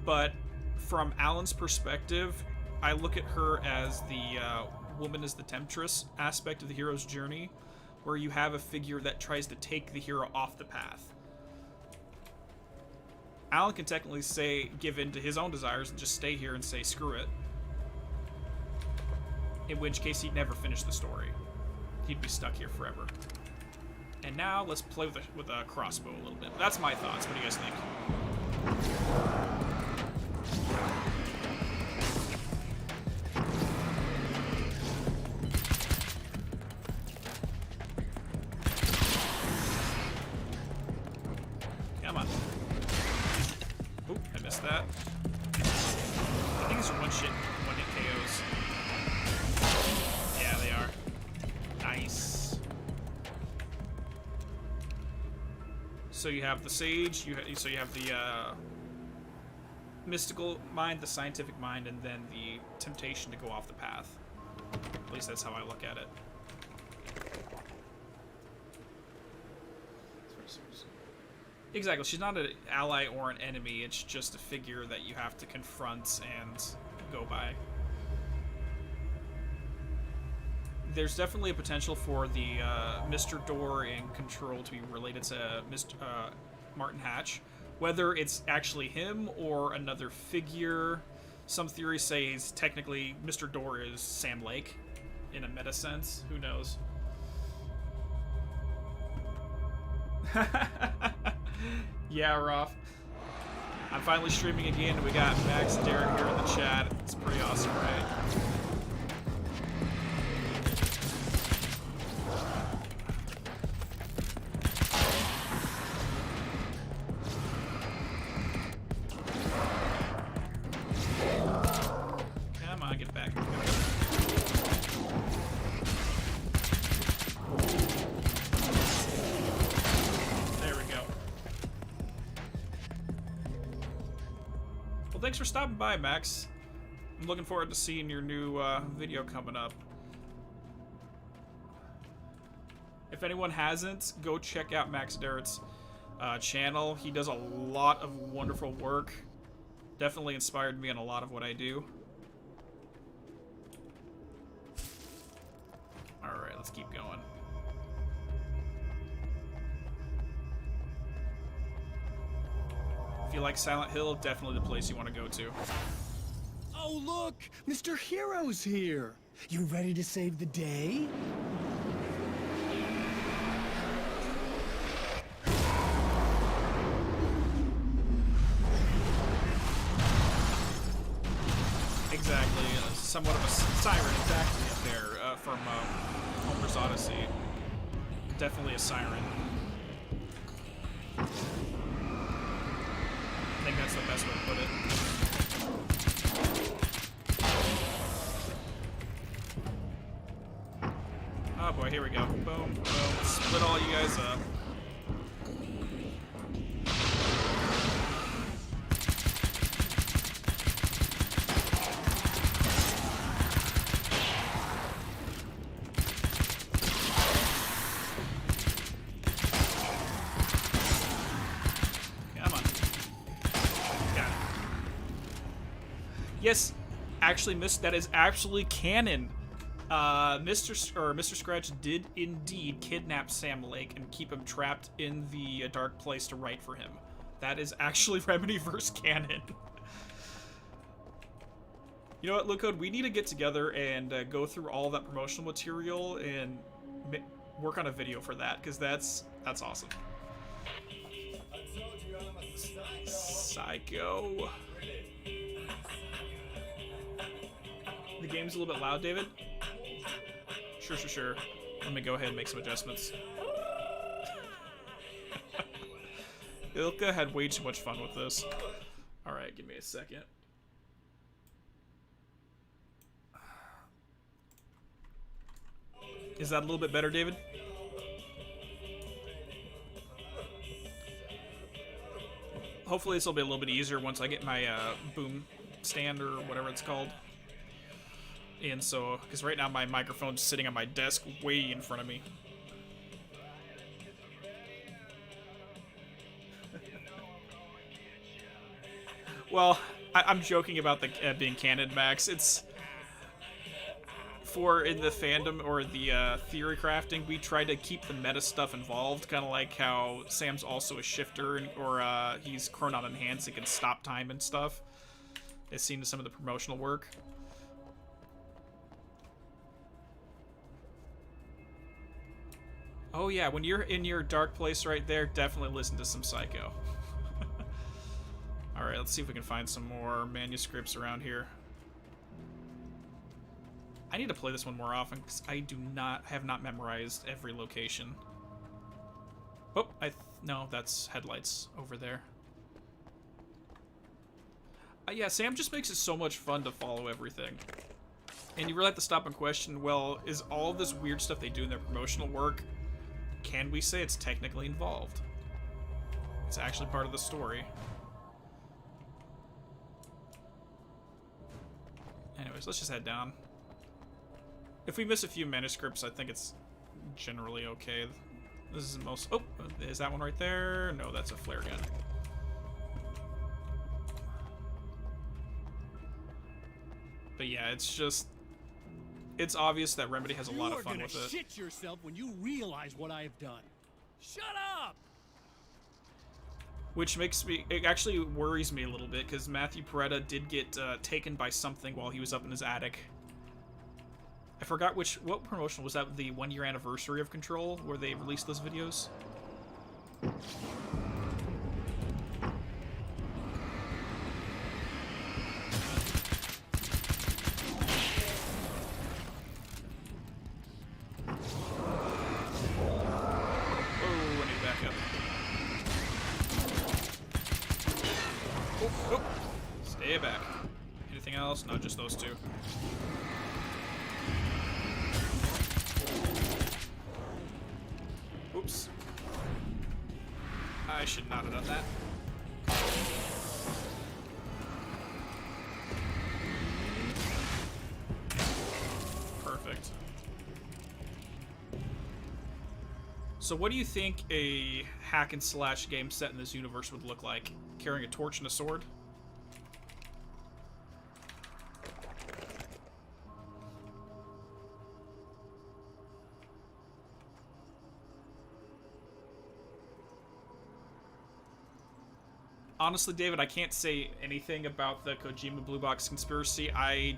Speaker 1: but from Alan's perspective, I look at her as the woman is the temptress aspect of the hero's journey, where you have a figure that tries to take the hero off the path. Alan can technically give in to his own desires and just stay here and say screw it, in which case he'd never finish the story. He'd be stuck here forever. And now let's play with a crossbow a little bit. That's my thoughts. What do you guys think? Come on. Oop, I missed that. I think it's one-hit KOs. Yeah, they are. Nice. So you have the sage, so you have the mystical mind, the scientific mind, and then the temptation to go off the path. At least that's how I look at it. Exactly, she's not an ally or an enemy, it's just a figure that you have to confront and go by. There's definitely a potential for the Mr. Door in Control to be related to Martin Hatch. Whether it's actually him or another figure, some theories say he's technically Mr. Door is Sam Lake in a meta sense. Who knows? Yeah, Roth. I'm finally streaming again. We got Max and Derek here in the chat. It's pretty awesome, right? Come on, get back. thanks for stopping by, Max. I'm looking forward to seeing your new video coming up. If anyone hasn't, go check out Max Derrick's channel. He does a lot of wonderful work. Definitely inspired me in a lot of what I do. Alright, let's keep going. If you like Silent Hill, definitely the place you want to go to.
Speaker 4: Oh, look! Mr. Hero's here! You ready to save the day?
Speaker 1: Exactly. Somewhat of a siren, exactly, up there from Homer's Odyssey. Definitely a siren. I think that's the best way to put it. Oh boy, here we go. Boom, boom. Split all you guys up. Yes, actually, that is actually canon. Mr. Scratch did indeed kidnap Sam Lake and keep him trapped in the dark place to write for him. That is actually Remedyverse canon. You know what, Look Code? We need to get together and go through all that promotional material and work on a video for that, because that's awesome. Psycho. The game's a little bit loud, David? Sure. Let me go ahead and make some adjustments. Ilka had way too much fun with this. Alright, give me a second. Is that a little bit better, David? Hopefully this will be a little bit easier once I get my boom stand or whatever it's called. And so, because right now my microphone's sitting on my desk way in front of me. Well, I'm joking about the being canon, Max. It's for in the fandom or the theory crafting, we try to keep the meta stuff involved, kind of like how Sam's also a shifter, or he's chronon enhanced, he can stop time and stuff. As seen in some of the promotional work. Oh yeah, when you're in your dark place right there, definitely listen to some Psycho. Alright, let's see if we can find some more manuscripts around here. I need to play this one more often, because I have not memorized every location. Oh, no, that's headlights over there. Yeah, Sam just makes it so much fun to follow everything. And you really have to stop and question, well, is all of this weird stuff they do in their promotional work, can we say it's technically involved? It's actually part of the story. Anyways, let's just head down. If we miss a few manuscripts, I think it's generally okay. This is the most... Oh, is that one right there? No, that's a flare gun. But yeah, it's just... It's obvious that Remedy has a lot of fun with it.
Speaker 3: You are gonna shit yourself when you realize what I have done. Shut up!
Speaker 1: Which makes me... It actually worries me a little bit, because Matthew Peretta did get taken by something while he was up in his attic. I forgot what promotion was that, the 1-year anniversary of Control, where they released those videos? Stay back. Anything else? No, just those two. Oops. I should not have done that. So what do you think a hack and slash game set in this universe would look like? Carrying a torch and a sword? Honestly, David, I can't say anything about the Kojima Blue Box conspiracy. I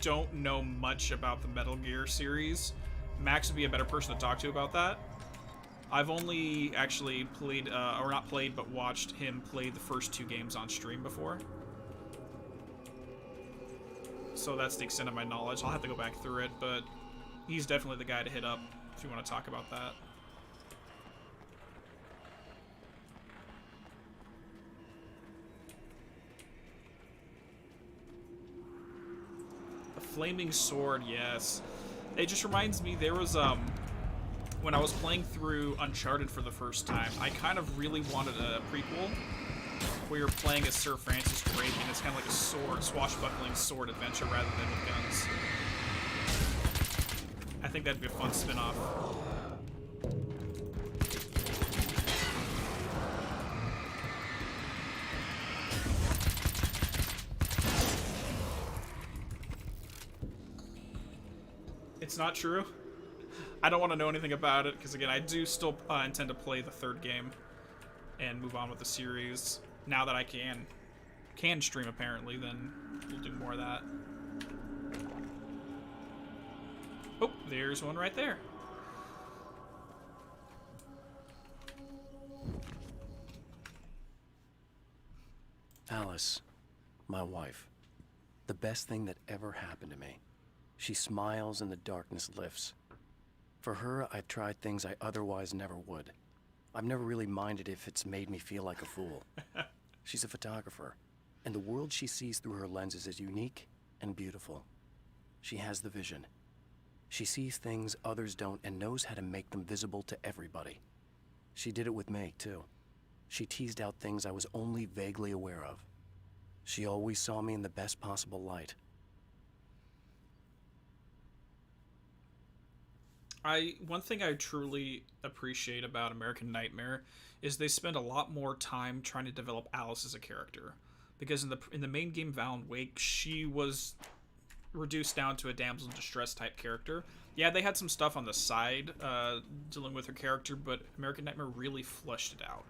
Speaker 1: don't know much about the Metal Gear series. Max would be a better person to talk to about that. I've only actually played, or not played, but watched him play the first 2 games on stream before. So that's the extent of my knowledge. I'll have to go back through it, but he's definitely the guy to hit up if you want to talk about that. The Flaming Sword, yes. It just reminds me, there was, when I was playing through Uncharted for the first time, I kind of really wanted a prequel where you're playing as Sir Francis Drake, and it's kind of like a swashbuckling sword adventure rather than with guns. I think that'd be a fun spin-off. It's not true. I don't want to know anything about it, because again, I do still intend to play the 3rd game and move on with the series. Now that I can stream, apparently, then we'll do more of that. Oh, there's one right there.
Speaker 4: Alice, my wife. The best thing that ever happened to me. She smiles and the darkness lifts. For her, I've tried things I otherwise never would. I've never really minded if it's made me feel like a fool. She's a photographer, and the world she sees through her lenses is unique and beautiful. She has the vision. She sees things others don't and knows how to make them visible to everybody. She did it with me, too. She teased out things I was only vaguely aware of. She always saw me in the best possible light.
Speaker 1: One thing I truly appreciate about American Nightmare is they spend a lot more time trying to develop Alice as a character, because in the main game Alan Wake, she was reduced down to a damsel in distress type character. Yeah, they had some stuff on the side dealing with her character, but American Nightmare really fleshed it out.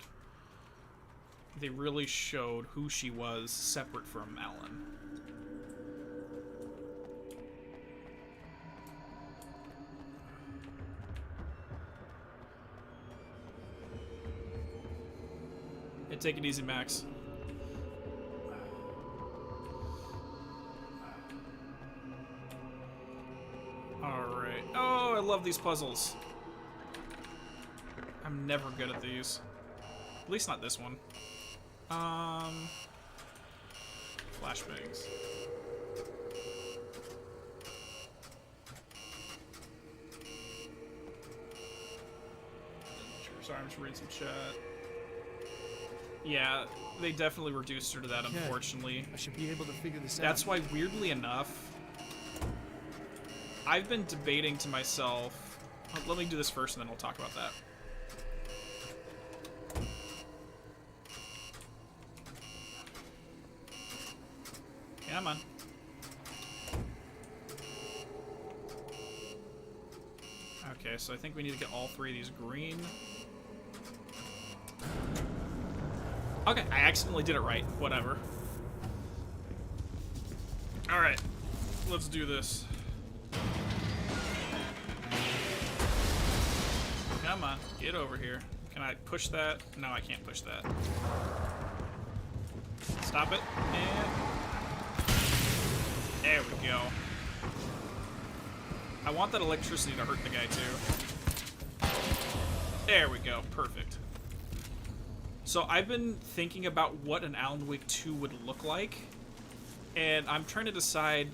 Speaker 1: They really showed who she was separate from Alan. Hey, take it easy, Max. Alright. Oh, I love these puzzles. I'm never good at these. At least not this one. Flashbangs. Sorry, I'm just reading some chat. Yeah, they definitely reduced her to that, unfortunately.
Speaker 8: I should be able to figure this out.
Speaker 1: That's why, weirdly enough, I've been debating to myself... Let me do this first, and then we'll talk about that. Come on. Okay, so I think we need to get all 3 of these green. Okay, I accidentally did it right. Whatever. Alright, let's do this. Come on, get over here. Can I push that? No, I can't push that. Stop it. And... there we go. I want that electricity to hurt the guy, too. There we go. Perfect. So I've been thinking about what an Alan Wake 2 would look like, and I'm trying to decide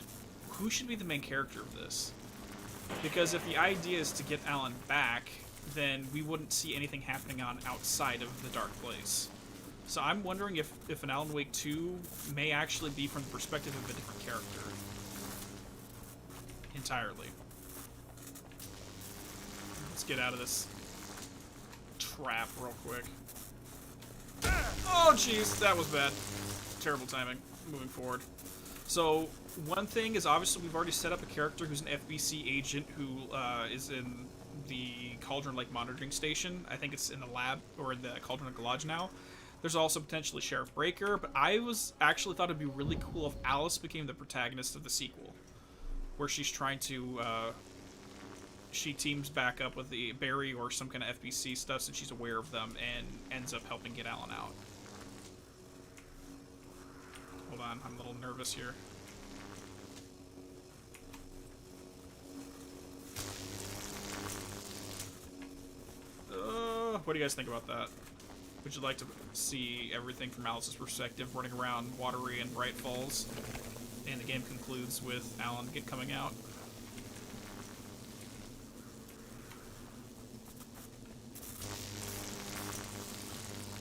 Speaker 1: who should be the main character of this. Because if the idea is to get Alan back, then we wouldn't see anything happening on outside of the Dark Place. So I'm wondering if an Alan Wake 2 may actually be from the perspective of a different character. Entirely. Let's get out of this crap real quick. Oh, jeez, that was bad. Terrible timing. Moving forward. So, one thing is, obviously, we've already set up a character who's an FBC agent who is in the Cauldron Lake monitoring station. I think it's in the lab, or in the Cauldron Lake Lodge now. There's also potentially Sheriff Breaker, but I actually thought it'd be really cool if Alice became the protagonist of the sequel, where she's trying to, she teams back up with the Barry or some kind of FBC stuff since she's aware of them and ends up helping get Alan out. Hold on, I'm a little nervous here. What do you guys think about that? Would you like to see everything from Alice's perspective, running around Watery and Bright Falls, and the game concludes with Alan coming out?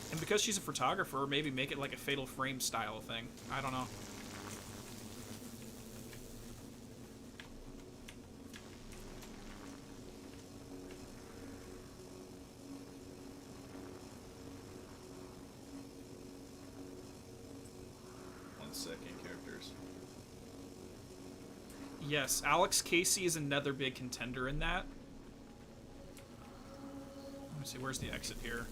Speaker 1: And because she's a photographer, maybe make it like a Fatal Frame style thing. I don't know. Yes, Alex Casey is another big contender in that. Let me see, where's the exit here?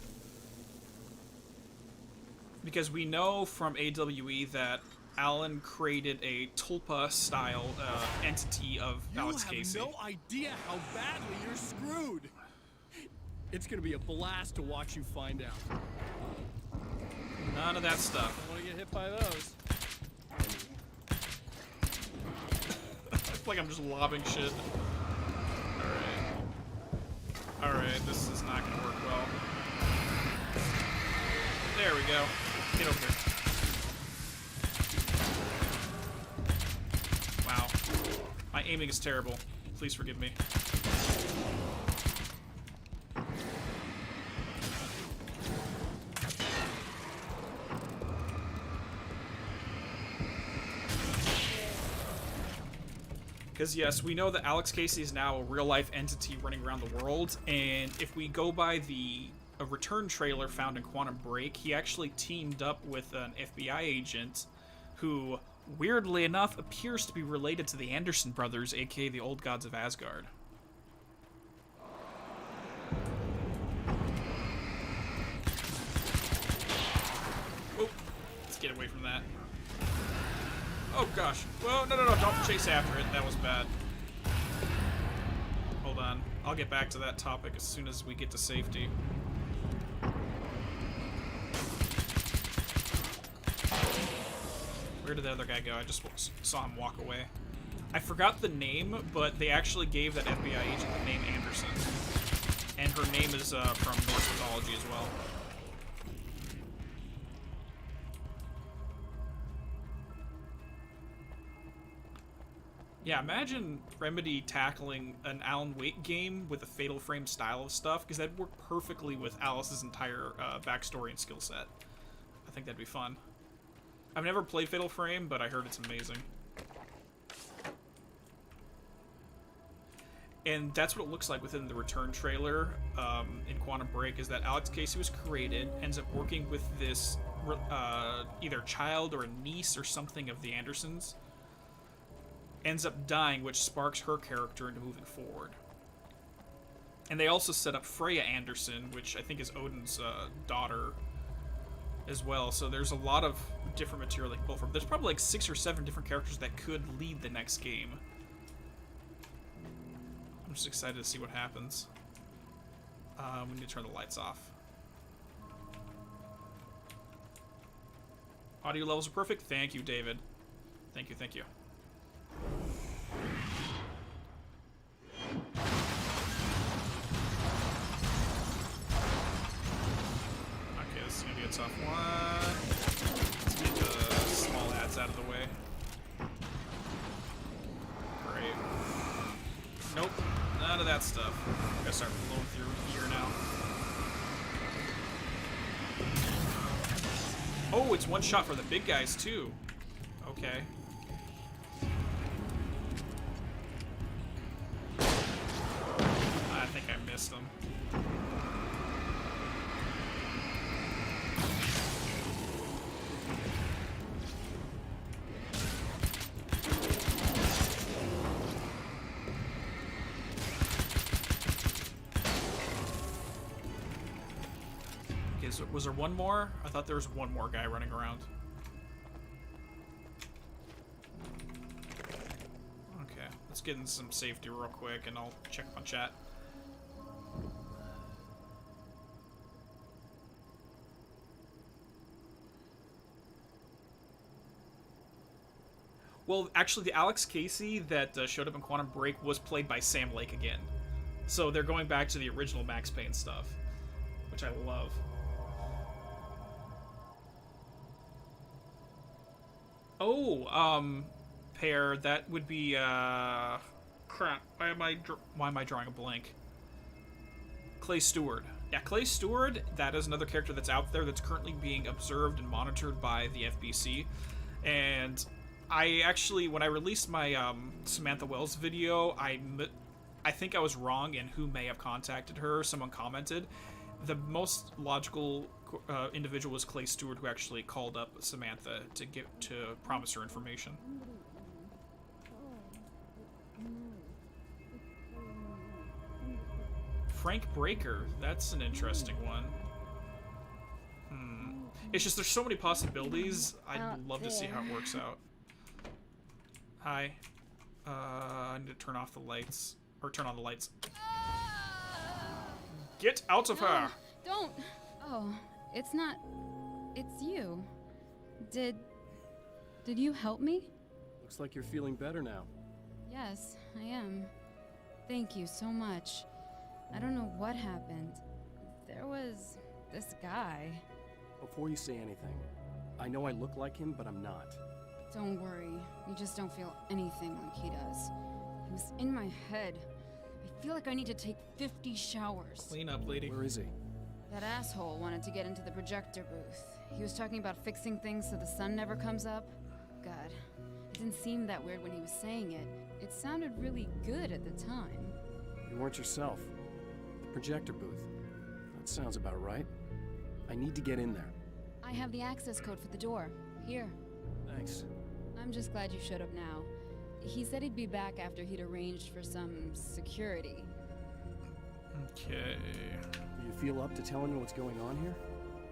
Speaker 1: Because we know from AWE that Alan created a Tulpa-style entity of Alex Casey.
Speaker 8: You have no idea how badly you're screwed. It's gonna be a blast to watch you find out.
Speaker 1: None of that stuff.
Speaker 8: Don't want to get hit by those.
Speaker 1: Like I'm just lobbing shit. Alright, this is not gonna work well. There we go. Get over here. Wow. My aiming is terrible. Please forgive me. Because, yes, we know that Alex Casey is now a real-life entity running around the world, and if we go by a return trailer found in Quantum Break, he actually teamed up with an FBI agent who, weirdly enough, appears to be related to the Anderson brothers, aka the Old Gods of Asgard. Oh, let's get away from that. Oh gosh. Well, no, don't chase after it. That was bad. Hold on. I'll get back to that topic as soon as we get to safety. Where did the other guy go? I just saw him walk away. I forgot the name, but they actually gave that FBI agent the name Anderson. And her name is from Norse mythology as well. Yeah, imagine Remedy tackling an Alan Wake game with a Fatal Frame style of stuff, because that'd work perfectly with Alice's entire backstory and skill set. I think that'd be fun. I've never played Fatal Frame, but I heard it's amazing. And that's what it looks like within the return trailer in Quantum Break, is that Alex Casey was created, ends up working with this either child or a niece or something of the Andersons, ends up dying, which sparks her character into moving forward. And they also set up Freya Anderson, which I think is Odin's daughter as well. So there's a lot of different material they can pull from. There's probably like 6 or 7 different characters that could lead the next game. I'm just excited to see what happens. We need to turn the lights off. Audio levels are perfect. Thank you, David. Thank you, thank you. Okay, this is gonna be a tough one. Let's get the small ads out of the way. Great. Nope, none of that stuff. Gotta start blowing through here now. Oh, it's one shot for the big guys too. Okay. I think I missed them. Okay, so was there one more? I thought there was one more guy running around. Okay, let's get in some safety real quick, and I'll check on chat. Well, actually, the Alex Casey that showed up in Quantum Break was played by Sam Lake again. So they're going back to the original Max Payne stuff, which I love. Oh, Pear, that would be, crap. Why am I drawing a blank? Clay Stewart. Yeah, Clay Stewart, that is another character that's out there that's currently being observed and monitored by the FBC. And I actually, when I released my Samantha Wells video, I think I was wrong in who may have contacted her. Someone commented. The most logical individual was Clay Stewart, who actually called up Samantha to promise her information. Frank Breaker, that's an interesting one. It's just there's so many possibilities. I'd love to see how it works out. Hi. I need to turn off the lights. Or turn on the lights. Get out of her!
Speaker 15: Don't! Oh, it's not... It's you. Did you help me?
Speaker 8: Looks like you're feeling better now.
Speaker 15: Yes, I am. Thank you so much. I don't know what happened. There was this guy.
Speaker 8: Before you say anything, I know I look like him, but I'm not.
Speaker 15: Don't worry. You just don't feel anything like he does. He was in my head. I feel like I need to take 50 showers.
Speaker 1: Clean up, lady.
Speaker 8: Where is he?
Speaker 15: That asshole wanted to get into the projector booth. He was talking about fixing things so the sun never comes up. God, it didn't seem that weird when he was saying it. It sounded really good at the time.
Speaker 8: You weren't yourself. The projector booth. That sounds about right. I need to get in there.
Speaker 15: I have the access code for the door. Here.
Speaker 8: Thanks.
Speaker 15: I'm just glad you showed up now. He said he'd be back after he'd arranged for some security.
Speaker 1: Okay.
Speaker 8: Do you feel up to telling me what's going on here?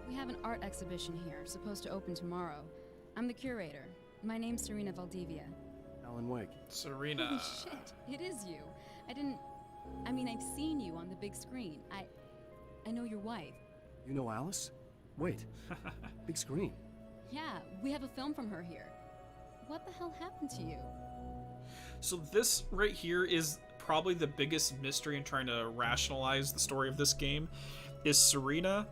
Speaker 15: We have an art exhibition here, supposed to open tomorrow. I'm the curator. My name's Serena Valdivia.
Speaker 8: Alan Wake.
Speaker 1: Serena.
Speaker 15: Holy shit, it is you. I've seen you on the big screen. I know your wife.
Speaker 8: You know Alice? Wait. Big screen.
Speaker 15: Yeah, we have a film from her here. What the hell happened to you?
Speaker 1: So this right here is probably the biggest mystery in trying to rationalize the story of this game, is Serena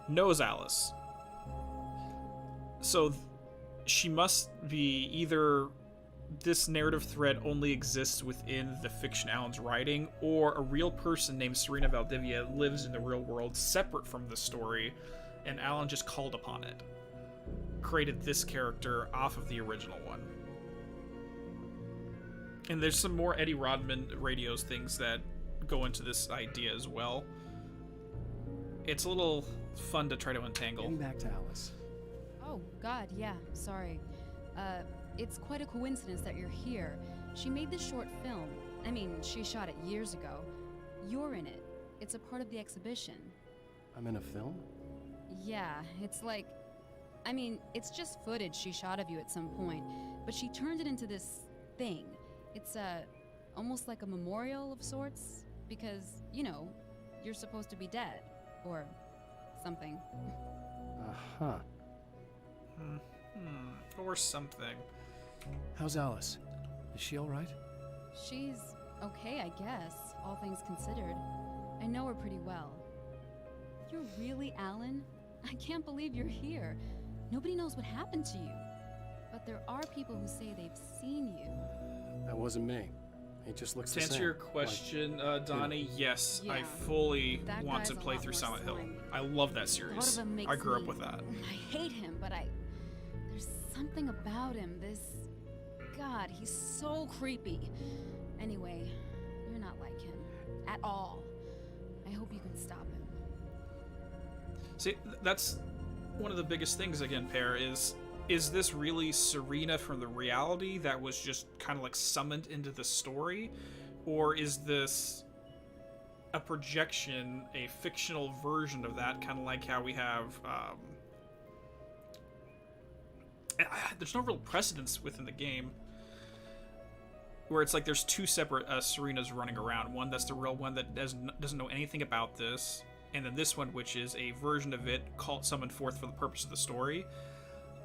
Speaker 1: knows Alice. So she must be either this narrative thread only exists within the fiction Alan's writing, or a real person named Serena Valdivia lives in the real world separate from the story, and Alan just called upon it. Created this character off of the original one. And there's some more Eddie Rodman radios things that go into this idea as well. It's a little fun to try to untangle.
Speaker 8: Getting back to Alice.
Speaker 15: Oh, God, yeah, sorry. It's quite a coincidence that you're here. She made this short film. She shot it years ago. You're in it. It's a part of the exhibition.
Speaker 8: I'm in a film?
Speaker 15: Yeah, it's like... it's just footage she shot of you at some point, but she turned it into this thing. It's almost like a memorial of sorts, because, you're supposed to be dead, or something.
Speaker 8: Uh-huh.
Speaker 1: Or something.
Speaker 8: How's Alice? Is she alright?
Speaker 15: She's okay, I guess, all things considered. I know her pretty well. You're really Alan? I can't believe you're here. Nobody knows what happened to you. But there are people who say they've seen you.
Speaker 8: That wasn't me. It just looks
Speaker 1: to
Speaker 8: the same.
Speaker 1: answer your question, Donnie, yes,
Speaker 15: Yeah,
Speaker 1: I fully
Speaker 15: that
Speaker 1: want
Speaker 15: guy's
Speaker 1: to
Speaker 15: a
Speaker 1: play
Speaker 15: lot
Speaker 1: through
Speaker 15: more
Speaker 1: Silent Hill.
Speaker 15: slimy.
Speaker 1: I love that
Speaker 15: A lot
Speaker 1: series.
Speaker 15: of him makes
Speaker 1: I grew up
Speaker 15: me-
Speaker 1: with that.
Speaker 15: I hate him, but there's something about him. God, he's so creepy. Anyway, you're not like him. At all. I hope you can stop him.
Speaker 1: See, that's one of the biggest things, again, Pear, is this really Serena from the reality that was just kind of like summoned into the story? Or is this a projection, a fictional version of that, kind of like how we have. There's no real precedence within the game where it's like there's two separate Serenas running around. One that's the real one that doesn't know anything about this, and then this one, which is a version of it summoned forth for the purpose of the story.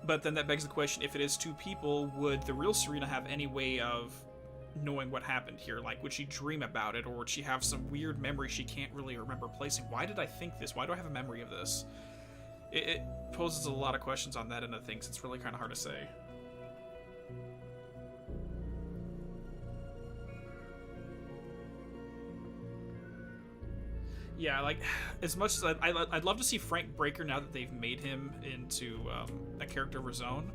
Speaker 1: But then that begs the question, if it is two people, would the real Serena have any way of knowing what happened here? Like, would she dream about it, or would she have some weird memory she can't really remember placing? Why did I think this? Why do I have a memory of this? It poses a lot of questions on that end of things. It's really kind of hard to say. Yeah, like, as much as I'd love to see Frank Breaker now that they've made him into a character of his own,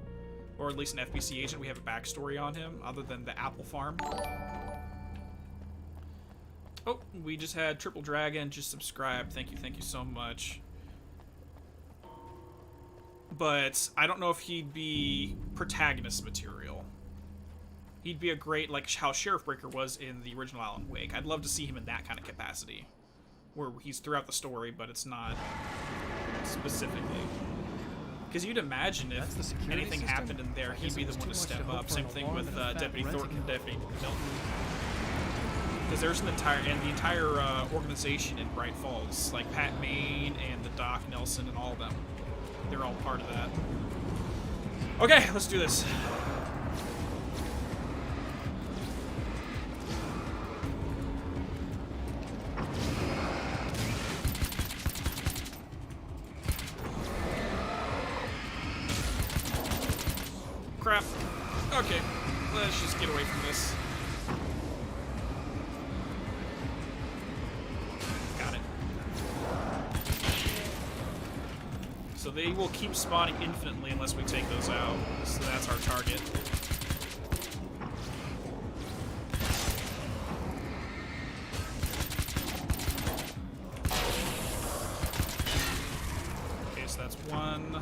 Speaker 1: or at least an FBC agent. We have a backstory on him, other than the apple farm. Oh, we just had Triple Dragon just subscribe. Thank you so much. But I don't know if he'd be protagonist material. He'd be a great, like how Sheriff Breaker was in the original Alan Wake. I'd love to see him in that kind of capacity, where he's throughout the story, but it's not specifically. Because you'd imagine if anything happened in there, he'd be the one to step up. Same thing with Deputy Thornton and Deputy Milton. Because there's the entire organization in Bright Falls, like Pat Maine and the Doc Nelson and all of them. They're all part of that. Okay, let's do this. Crap. Okay, let's just get away from this. Got it. So they will keep spawning infinitely unless we take those out. So that's our target. Okay, so that's one.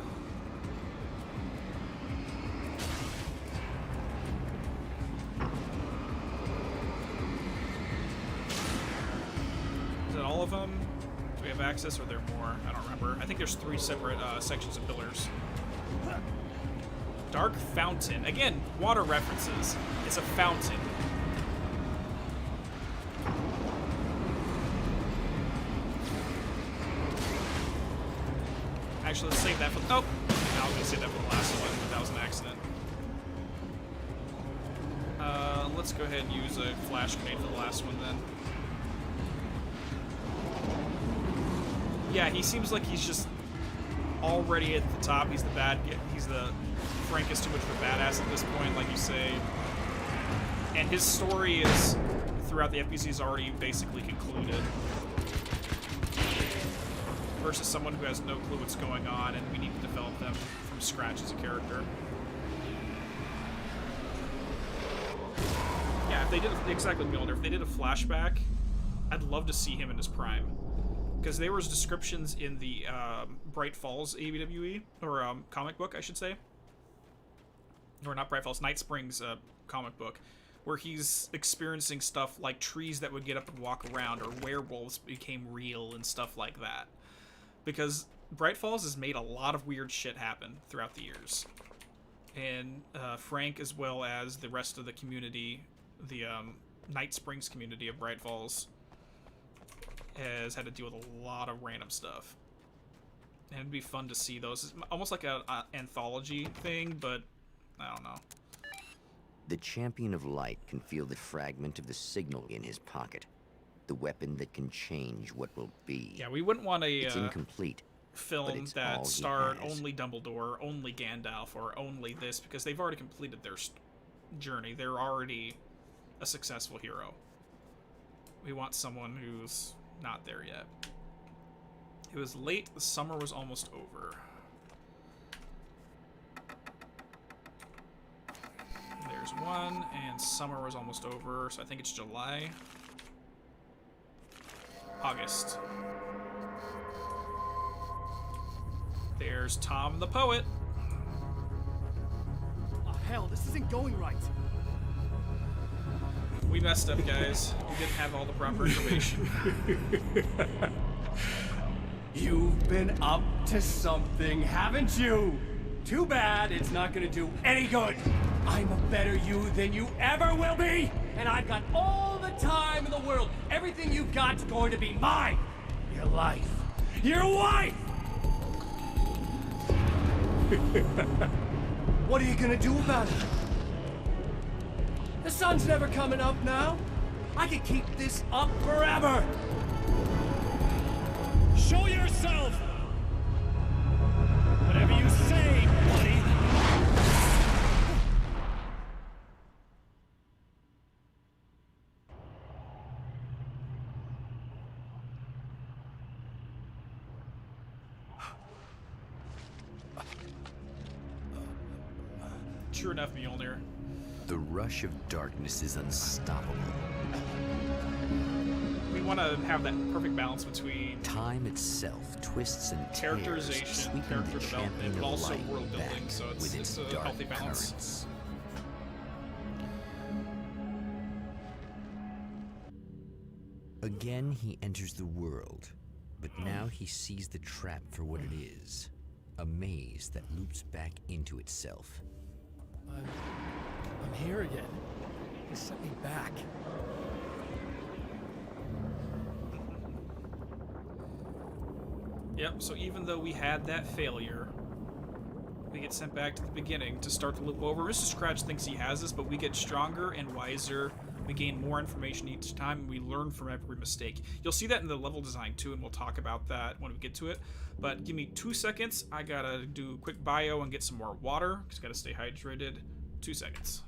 Speaker 1: Of them? Do we have access, or are there more? I don't remember. I think there's 3 separate sections of pillars. Dark Fountain. Again, water references. It's a fountain. Actually, let's save that for... Oh! No, I was going to save that for the last one, but that was an accident. Let's go ahead and use a flash grenade for the last one, then. Yeah, he seems like he's just already at the top. He's the frankest too much of a badass at this point, like you say. And his story is, throughout the FBC, is already basically concluded. Versus someone who has no clue what's going on, and we need to develop them from scratch as a character. Yeah, if they did, exactly, Milner, if they did a flashback, I'd love to see him in his prime. Because there was descriptions in the Bright Falls ABWE, or comic book, I should say. Or not Bright Falls, Night Springs comic book, where he's experiencing stuff like trees that would get up and walk around, or werewolves became real and stuff like that. Because Bright Falls has made a lot of weird shit happen throughout the years. And Frank, as well as the rest of the community, the Night Springs community of Bright Falls, has had to deal with a lot of random stuff. And it'd be fun to see those. It's almost like an anthology thing, but I don't know.
Speaker 2: The Champion of Light can feel the fragment of the signal in his pocket. The weapon that can change what will be.
Speaker 1: Yeah, we wouldn't want a
Speaker 2: it's incomplete,
Speaker 1: film that starred only Dumbledore, only Gandalf, or only this, because they've already completed their journey. They're already a successful hero. We want someone who's not there yet. It was late, the summer was almost over. There's one, and summer was almost over, so I think it's July. August. There's Tom the Poet.
Speaker 8: Oh, hell, this isn't going right.
Speaker 1: We messed up, guys. We didn't have all the proper information.
Speaker 4: You've been up to something, haven't you? Too bad it's not gonna do any good. I'm a better you than you ever will be, and I've got all the time in the world. Everything you've got's going to be mine. Your life. Your wife! What are you gonna do about it? The sun's never coming up now. I can keep this up forever.
Speaker 3: Show yourself! Whatever you say, buddy.
Speaker 1: True enough, Mjolnir.
Speaker 10: The rush of darkness is unstoppable.
Speaker 1: We want to have that perfect balance between
Speaker 10: time itself twists and tears,
Speaker 1: characterization, character development, but also world building. So it's a healthy balance.
Speaker 10: Currents. Again, he enters the world, but now he sees the trap for what it is. A maze that loops back into itself.
Speaker 8: I'm here again. He sent me back.
Speaker 1: Yep, so even though we had that failure, we get sent back to the beginning to start the loop over. Mr. Scratch thinks he has this, but we get stronger and wiser. We gain more information each time, and we learn from every mistake. You'll see that in the level design, too, and we'll talk about that when we get to it. But give me 2 seconds. I gotta do a quick bio and get some more water, because I gotta stay hydrated. 2 seconds.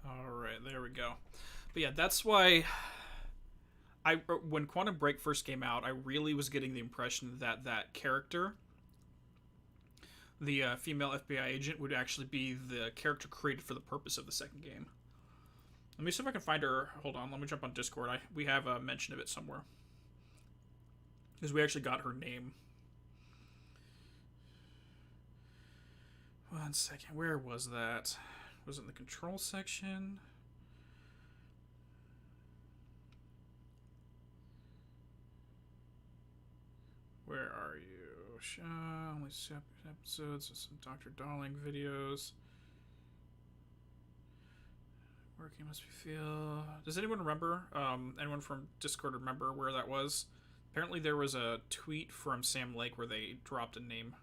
Speaker 1: Alright, there we go. But yeah, that's why when Quantum Break first came out, I really was getting the impression that that character, the female FBI agent, would actually be the character created for the purpose of the second game. Let me see if I can find her. Hold on, let me jump on Discord. We have a mention of it somewhere. Because we actually got her name. 1 second, where was that? Was it in the control section? Where are you? Only separate episodes, some Dr. Darling videos. Working must be feel. Does anyone remember? Anyone from Discord remember where that was? Apparently there was a tweet from Sam Lake where they dropped a name.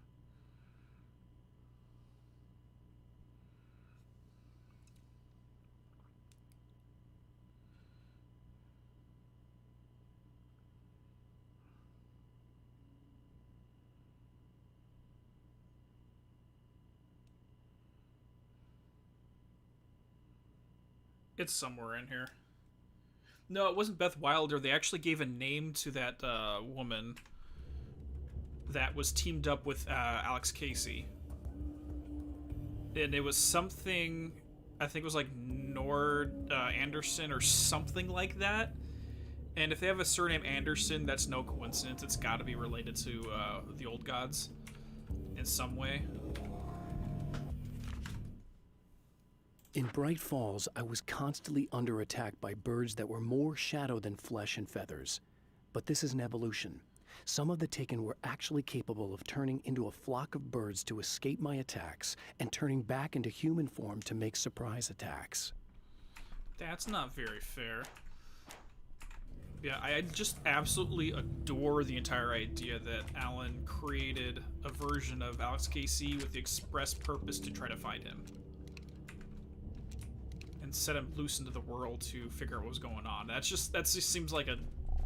Speaker 1: It's somewhere in here. No, it wasn't Beth Wilder. They actually gave a name to that woman that was teamed up with Alex Casey. And it was something, I think it was like Nord Anderson or something like that. And if they have a surname Anderson, that's no coincidence. It's got to be related to the Old Gods in some way.
Speaker 4: In Bright Falls, I was constantly under attack by birds that were more shadow than flesh and feathers. But this is an evolution. Some of the Taken were actually capable of turning into a flock of birds to escape my attacks and turning back into human form to make surprise attacks.
Speaker 1: That's not very fair. Yeah, I just absolutely adore the entire idea that Alan created a version of Alex Casey with the express purpose to try to find him. And set him loose into the world to figure out what was going on. That just seems like a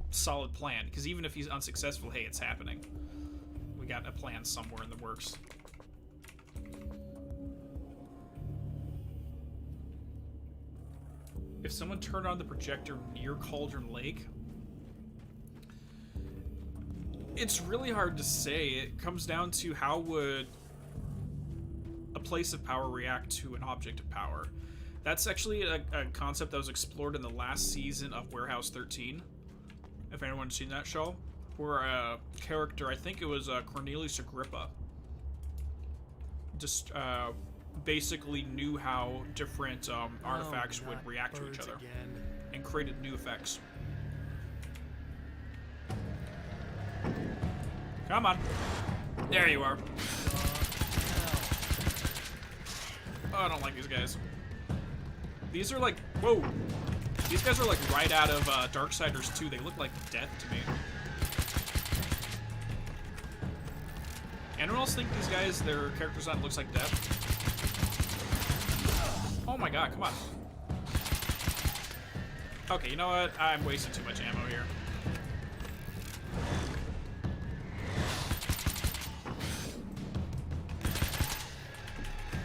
Speaker 1: solid plan, because even if he's unsuccessful, hey, it's happening. We got a plan somewhere in the works. If someone turned on the projector near Cauldron Lake, it's really hard to say. It comes down to how would a place of power react to an object of power. That's actually a concept that was explored in the last season of Warehouse 13. If anyone's seen that show. Where a character, I think it was Cornelius Agrippa, just basically knew how different artifacts would react to each other. And created new effects. Come on. There you are. Oh, I don't like these guys. These are like, whoa. These guys are like right out of Darksiders 2. They look like death to me. Anyone else think these guys, their character design looks like death? Oh my god, come on. Okay, you know what? I'm wasting too much ammo here.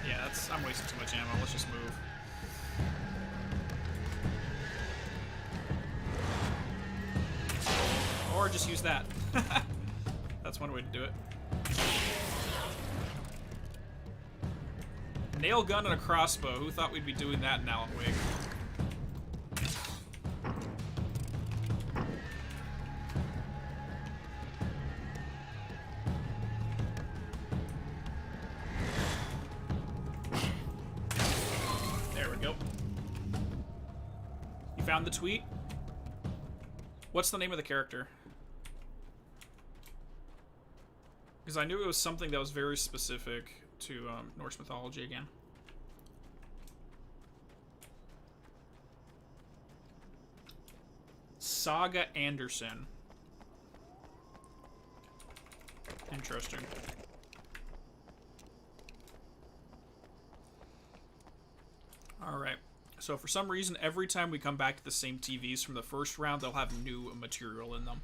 Speaker 1: Yeah, I'm wasting too much ammo. Let's just move. Or just use that. That's one way to do it. Nail gun and a crossbow. Who thought we'd be doing that in Alan Wake? There we go. You found the tweet? What's the name of the character? Because I knew it was something that was very specific to Norse mythology again. Saga Anderson. Interesting. Alright. So for some reason, every time we come back to the same TVs from the first round, they'll have new material in them.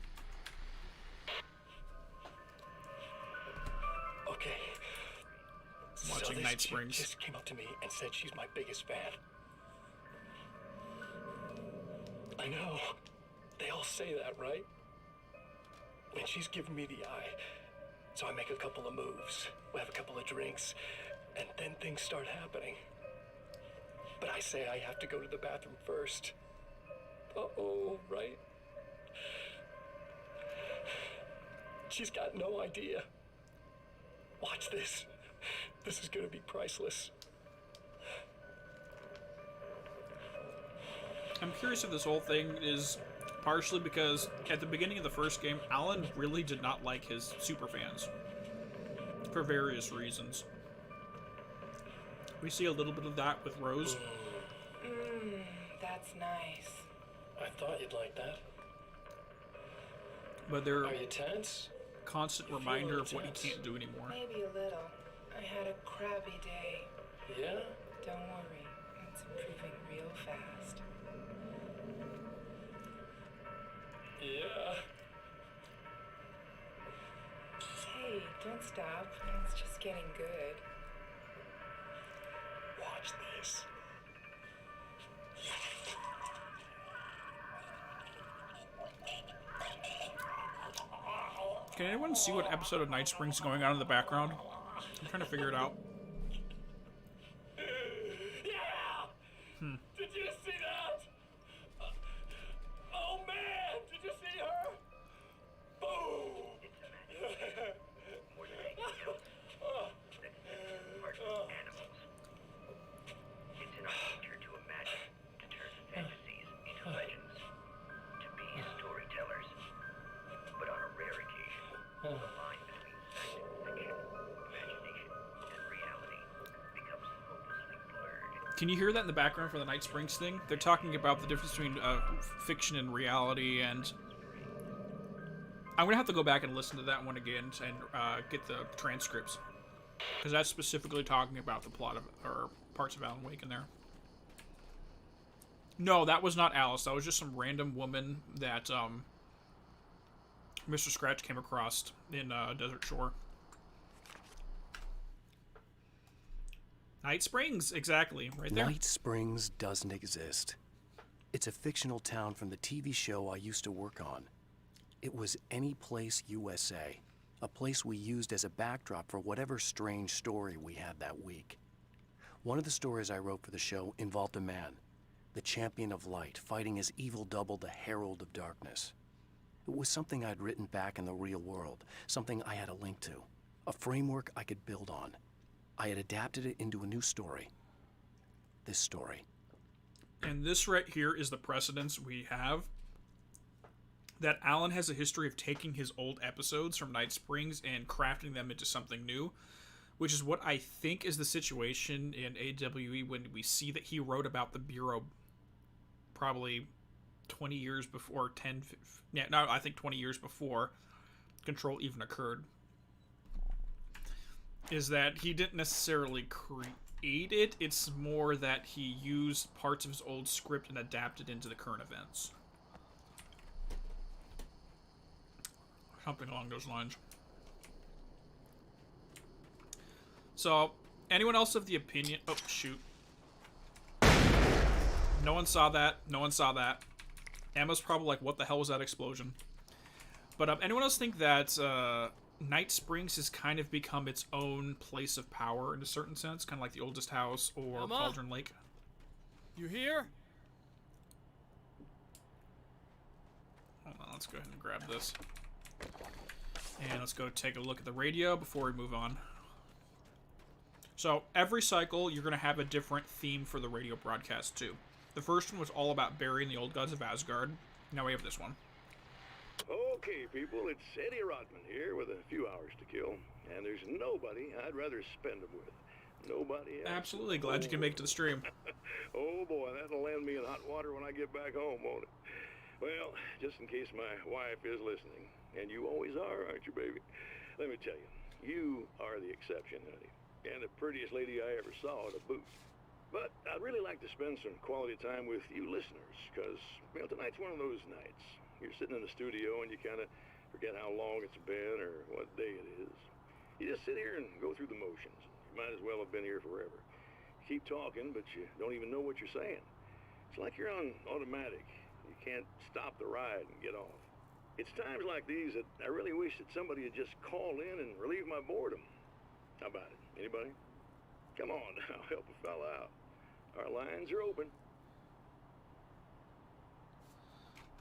Speaker 5: Okay.
Speaker 1: Watching
Speaker 5: so
Speaker 1: Night
Speaker 5: this chick
Speaker 1: Springs.
Speaker 5: just came up to me and said she's my biggest fan. I know. They all say that, right? And she's giving me the eye. So I make a couple of moves. We have a couple of drinks. And then things start happening. But I say I have to go to the bathroom first. Uh-oh, right? She's got no idea. Watch this. This is gonna be priceless.
Speaker 1: I'm curious if this whole thing is partially because at the beginning of the first game, Alan really did not like his superfans for various reasons. We see a little bit of that with Rose.
Speaker 16: That's nice.
Speaker 5: I thought you'd like that.
Speaker 1: But they're
Speaker 5: Are you tense?
Speaker 1: constant reminder of what he can't do anymore.
Speaker 16: Maybe a little. I had a crappy day.
Speaker 5: Yeah?
Speaker 16: Don't worry. It's improving real fast.
Speaker 5: Yeah.
Speaker 16: Hey, don't stop. It's just getting good. Watch this.
Speaker 1: Can anyone see what episode of Night Springs is going on in the background? I'm trying to figure it out.
Speaker 11: Yeah! Did you see that? Oh man, did you see her? Boom!
Speaker 17: It's in our nature to imagine, to turn fantasies into legends, to be storytellers. But on a rare occasion, the line between fact and fiction, imagination and reality becomes hopelessly blurred.
Speaker 1: Can you hear that in the background for the Night Springs thing? They're talking about the difference between fiction and reality, and I'm gonna have to go back and listen to that one again and get the transcripts, because that's specifically talking about the plot of or parts of Alan Wake in there. No, that was not Alice. That was just some random woman that Mr. Scratch came across in Desert Shore. Night Springs, exactly, right there.
Speaker 4: Night Springs doesn't exist. It's a fictional town from the TV show I used to work on. It was Any Place USA, a place we used as a backdrop for whatever strange story we had that week. One of the stories I wrote for the show involved a man, the champion of light, fighting his evil double, the Herald of Darkness. It was something I'd written back in the real world, something I had a link to, a framework I could build on. I had adapted it into a new story. This story.
Speaker 1: And this right here is the precedence we have that Alan has a history of taking his old episodes from Night Springs and crafting them into something new, which is what I think is the situation in AWE when we see that he wrote about the Bureau probably 20 years before, 10, yeah, no, I think 20 years before Control even occurred. Is that he didn't necessarily create it, it's more that he used parts of his old script and adapted into the current events. Something along those lines. So, anyone else of the opinion... Oh, shoot. No one saw that. No one saw that. Emma's probably like, what the hell was that explosion? But anyone else think that Night Springs has kind of become its own place of power in a certain sense? Kind of like the Oldest House or
Speaker 3: Emma?
Speaker 1: Cauldron Lake?
Speaker 3: You here?
Speaker 1: Hold on, let's go ahead and grab this. And let's go take a look at the radio before we move on. So, every cycle, you're going to have a different theme for the radio broadcast, too. The first one was all about burying the old gods of Asgard. Now we have this one.
Speaker 6: Okay, people, it's Eddie Rodman here with a few hours to kill. And there's nobody I'd rather spend them with. Nobody else.
Speaker 1: Absolutely. Glad you can make it to the stream.
Speaker 6: Oh, boy, that'll land me in hot water when I get back home, won't it? Well, just in case my wife is listening, and you always are, aren't you, baby? Let me tell you, you are the exception, honey. And the prettiest lady I ever saw to boot. But I'd really like to spend some quality time with you listeners, because, well, tonight's one of those nights. You're sitting in the studio and you kind of forget how long it's been or what day it is. You just sit here and go through the motions. You might as well have been here forever. You keep talking, but you don't even know what you're saying. It's like you're on automatic. You can't stop the ride and get off. It's times like these that I really wish that somebody would just call in and relieve my boredom. How about it? Anybody? Come on now, help a fella out. Our lines are open.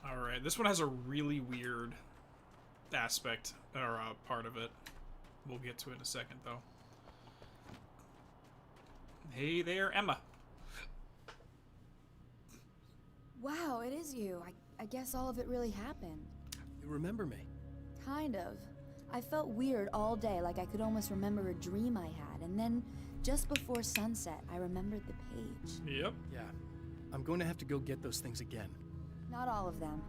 Speaker 1: Alright, this one has a really weird aspect, or part of it. We'll get to it in a second, though. Hey there, Emma.
Speaker 9: Wow, it is you. I guess all of it really happened.
Speaker 8: You remember me?
Speaker 9: Kind of. I felt weird all day, like I could almost remember a dream I had, and then, just before sunset, I remembered the page.
Speaker 1: Yep.
Speaker 8: Yeah. I'm going to have to go get those things again.
Speaker 9: Not all of them.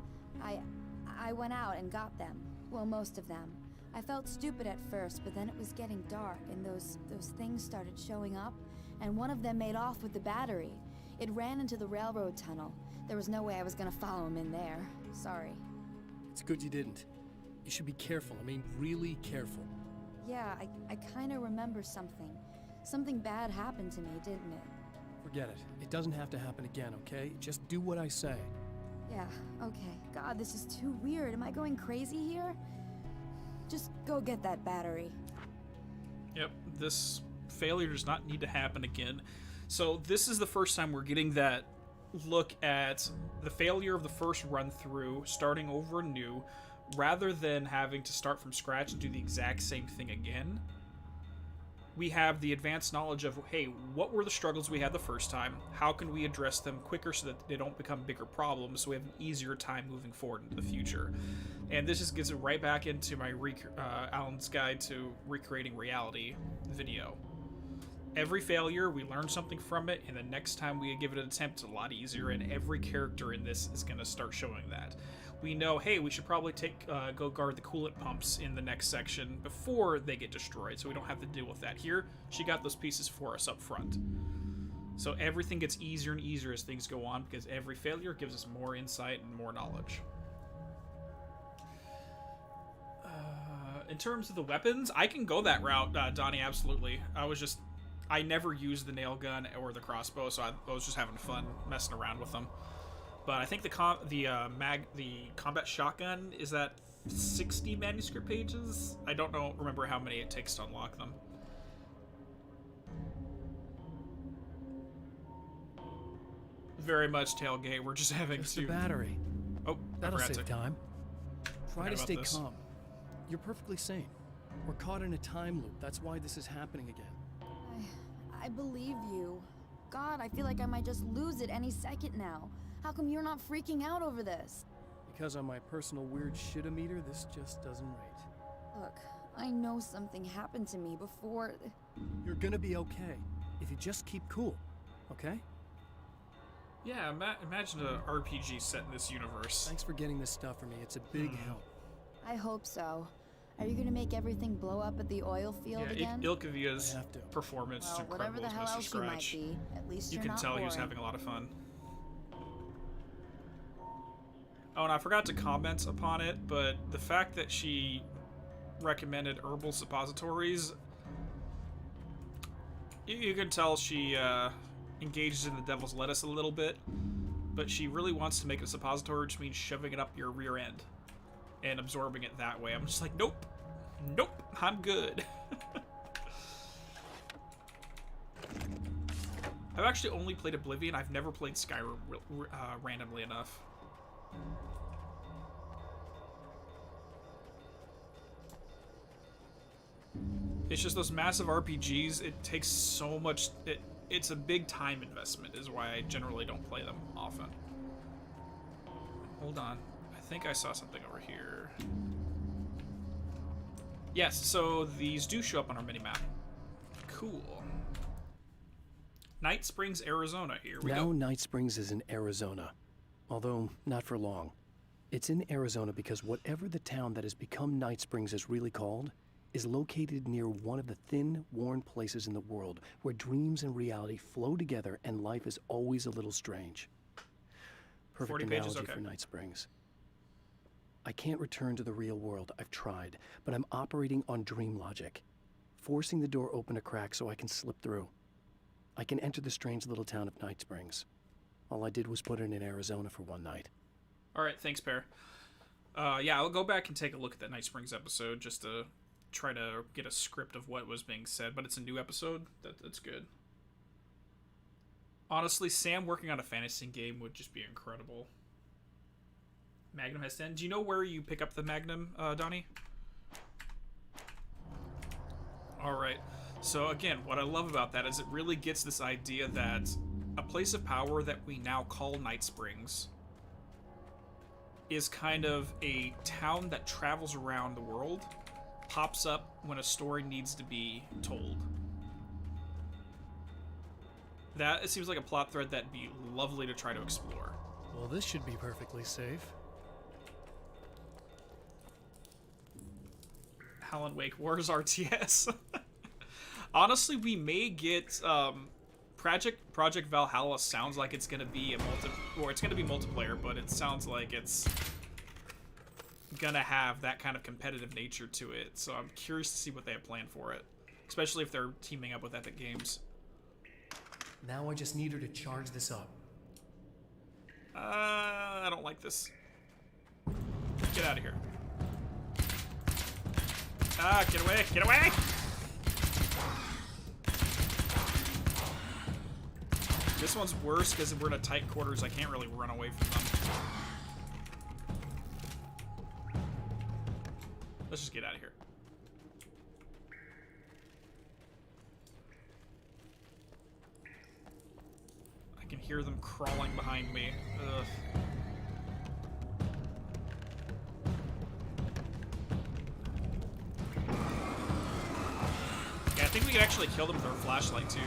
Speaker 9: I went out and got them. Well, most of them. I felt stupid at first, but then it was getting dark, and those things started showing up, and one of them made off with the battery. It ran into the railroad tunnel. There was no way I was gonna follow him in there. Sorry.
Speaker 8: It's good you didn't. You should be careful. I mean, really careful.
Speaker 9: Yeah, I kinda remember something. Something bad happened to me, didn't it?
Speaker 8: Forget it. It doesn't have to happen again, okay? Just do what I say.
Speaker 9: Yeah, okay. God, this is too weird. Am I going crazy here? Just go get that battery.
Speaker 1: Yep, this failure does not need to happen again. So this is the first time we're getting that look at the failure of the first run through, starting over anew, rather than having to start from scratch and do the exact same thing again. We have the advanced knowledge of, hey, what were the struggles we had the first time? How can we address them quicker so that they don't become bigger problems, so we have an easier time moving forward into the future? And this just gets it right back into my Alan's Guide to Recreating Reality video. Every failure, we learn something from it, and the next time we give it an attempt, it's a lot easier, and every character in this is going to start showing that. We know, hey, we should probably go guard the coolant pumps in the next section before they get destroyed, so we don't have to deal with that. Here, she got those pieces for us up front. So everything gets easier and easier as things go on, because every failure gives us more insight and more knowledge. In terms of the weapons, I can go that route, Donnie, absolutely. I never used the nail gun or the crossbow, so I was just having fun messing around with them. But I think the combat shotgun is at 60 manuscript pages. I don't remember how many it takes to unlock them. Very much tailgate. We're just having
Speaker 8: the battery.
Speaker 1: Oh,
Speaker 8: that'll save time. Try to stay
Speaker 1: this.
Speaker 8: calm. You're perfectly sane. We're caught in a time loop. That's why this is happening again.
Speaker 9: I believe you. God, I feel like I might just lose it any second now. How come you're not freaking out over this?
Speaker 8: Because on my personal weird shit-o-meter, this just doesn't rate.
Speaker 9: Look, I know something happened to me before...
Speaker 8: You're gonna be okay, if you just keep cool, okay?
Speaker 1: Yeah, imagine an RPG set in this universe.
Speaker 8: Thanks for getting this stuff for me. It's a big help.
Speaker 9: I hope so. Are you gonna make everything blow up at the oil field again?
Speaker 1: Ilkavia's performance is
Speaker 9: whatever
Speaker 1: incredible
Speaker 9: the hell
Speaker 1: as Mr.
Speaker 9: else
Speaker 1: Scratch.
Speaker 9: he might be, at least
Speaker 1: You
Speaker 9: you're
Speaker 1: can
Speaker 9: not
Speaker 1: tell he was
Speaker 9: boring.
Speaker 1: having a lot of fun. Oh, and I forgot to comment upon it, but the fact that she recommended herbal suppositories, you can tell she engages in the devil's lettuce a little bit, but she really wants to make a suppository, which means shoving it up your rear end and absorbing it that way. I'm just like, nope, I'm good. I've actually only played Oblivion. I've never played Skyrim randomly enough. It's just those massive RPGs, it takes so much, it's a big time investment is why I generally don't play them often. Hold on, I think I saw something over here. Yes, so these do show up on our minimap. Cool. Night Springs, Arizona, here we go.
Speaker 8: Now Night Springs is in Arizona, although not for long. It's in Arizona because whatever the town that has become Night Springs is really called is located near one of the thin, worn places in the world where dreams and reality flow together and life is always a little strange. Perfect
Speaker 1: 40
Speaker 8: analogy
Speaker 1: pages, okay.
Speaker 8: for Night Springs. I can't return to the real world. I've tried, but I'm operating on dream logic, forcing the door open a crack so I can slip through. I can enter the strange little town of Night Springs. All I did was put it in Arizona for one night.
Speaker 1: All right, thanks, Pear. Yeah, I'll go back and take a look at that Night Springs episode just to try to get a script of what was being said, but it's a new episode. That's good. Honestly, Sam working on a fantasy game would just be incredible. Magnum has 10. Do you know where you pick up the Magnum, Donnie? All right. So again, what I love about that is it really gets this idea that a place of power that we now call Night Springs is kind of a town that travels around the world, pops up when a story needs to be told. That, it seems like a plot thread that'd be lovely to try to explore.
Speaker 4: Well, this should be perfectly safe.
Speaker 1: Alan Wake Wars RTS. Honestly, we may get Project Valhalla sounds like it's gonna be it's gonna be multiplayer, but it sounds like it's gonna have that kind of competitive nature to it. So I'm curious to see what they have planned for it, especially if they're teaming up with Epic Games.
Speaker 4: Now I just need her to charge this up.
Speaker 1: I don't like this. Get out of here. Ah, get away! Get away! This one's worse because we're in a tight quarters. I can't really run away from them. Let's just get out of here. I can hear them crawling behind me. Ugh. Yeah, I think we can actually kill them with our flashlight too.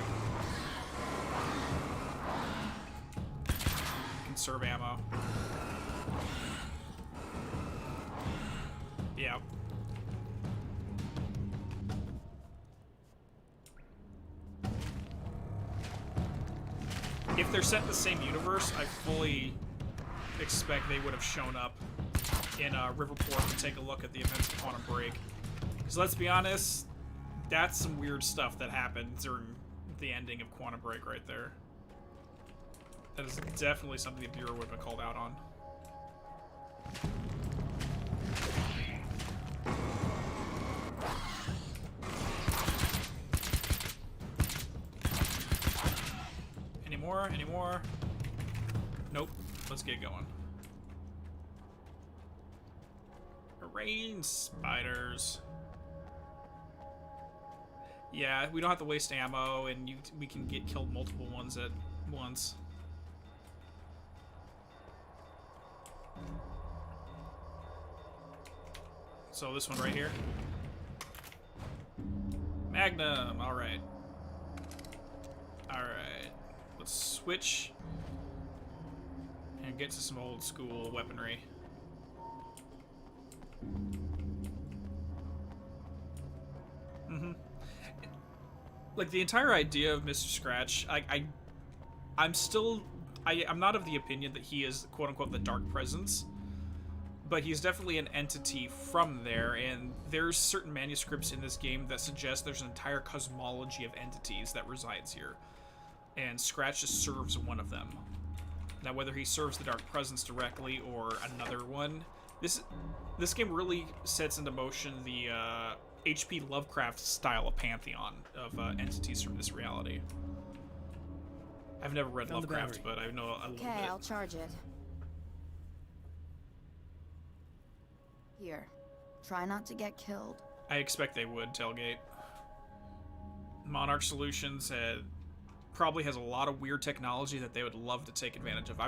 Speaker 1: Conserve ammo. Yeah. If they're set in the same universe, I fully expect they would have shown up in Riverport to take a look at the events of Quantum Break. Because let's be honest, that's some weird stuff that happened during the ending of Quantum Break right there. That is definitely something the Bureau would have been called out on. Any more? Any more? Nope. Let's get going. Rain spiders. Yeah, we don't have to waste ammo, and we can get killed multiple ones at once. So this one right here. Magnum, alright. Alright. Let's switch and get to some old school weaponry. Like, the entire idea of Mr. Scratch, I'm not of the opinion that he is, quote-unquote, the Dark Presence, but he's definitely an entity from there, and there's certain manuscripts in this game that suggest there's an entire cosmology of entities that resides here, and Scratch just serves one of them. Now, whether he serves the Dark Presence directly or another one, this game really sets into motion the H.P. Lovecraft style of pantheon of entities from this reality. I've never read Lovecraft, but I know a little bit.
Speaker 9: Okay, I'll charge it. Here, try not to get killed.
Speaker 1: I expect they would, Tailgate. Monarch Solutions probably has a lot of weird technology that they would love to take advantage of.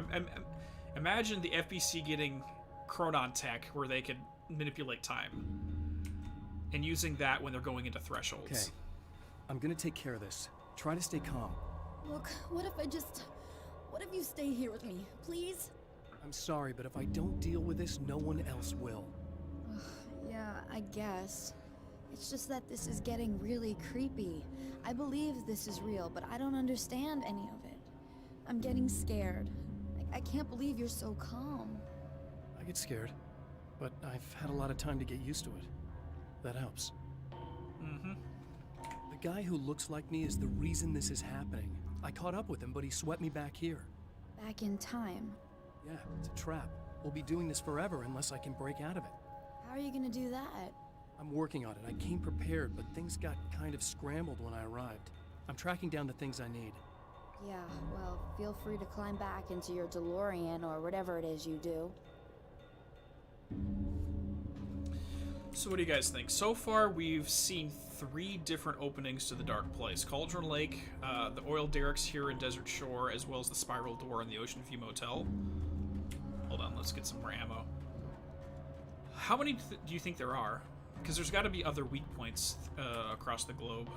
Speaker 1: Imagine the FBC getting Chronon tech where they could manipulate time, and using that when they're going into thresholds.
Speaker 8: Okay, I'm gonna take care of this. Try to stay calm.
Speaker 9: Look, what if you stay here with me, please?
Speaker 4: I'm sorry, but if I don't deal with this, no one else will.
Speaker 9: Yeah, I guess. It's just that this is getting really creepy. I believe this is real, but I don't understand any of it. I'm getting scared. I can't believe you're so calm.
Speaker 4: I get scared, but I've had a lot of time to get used to it. That helps. The guy who looks like me is the reason this is happening. I caught up with him, but he swept me back here.
Speaker 9: Back in time.
Speaker 4: Yeah, it's a trap. We'll be doing this forever unless I can break out of it.
Speaker 9: How are you gonna do that?
Speaker 4: I'm working on it. I came prepared, but things got kind of scrambled when I arrived. I'm tracking down the things I need.
Speaker 9: Yeah, well, feel free to climb back into your DeLorean or whatever it is you do.
Speaker 1: So what do you guys think? So far, we've seen 3 different openings to the Dark Place. Cauldron Lake, the oil derricks here in Desert Shore, as well as the spiral door in the Ocean View Motel. Hold on, let's get some more ammo. How many do you think there are? Because there's got to be other weak points across the globe.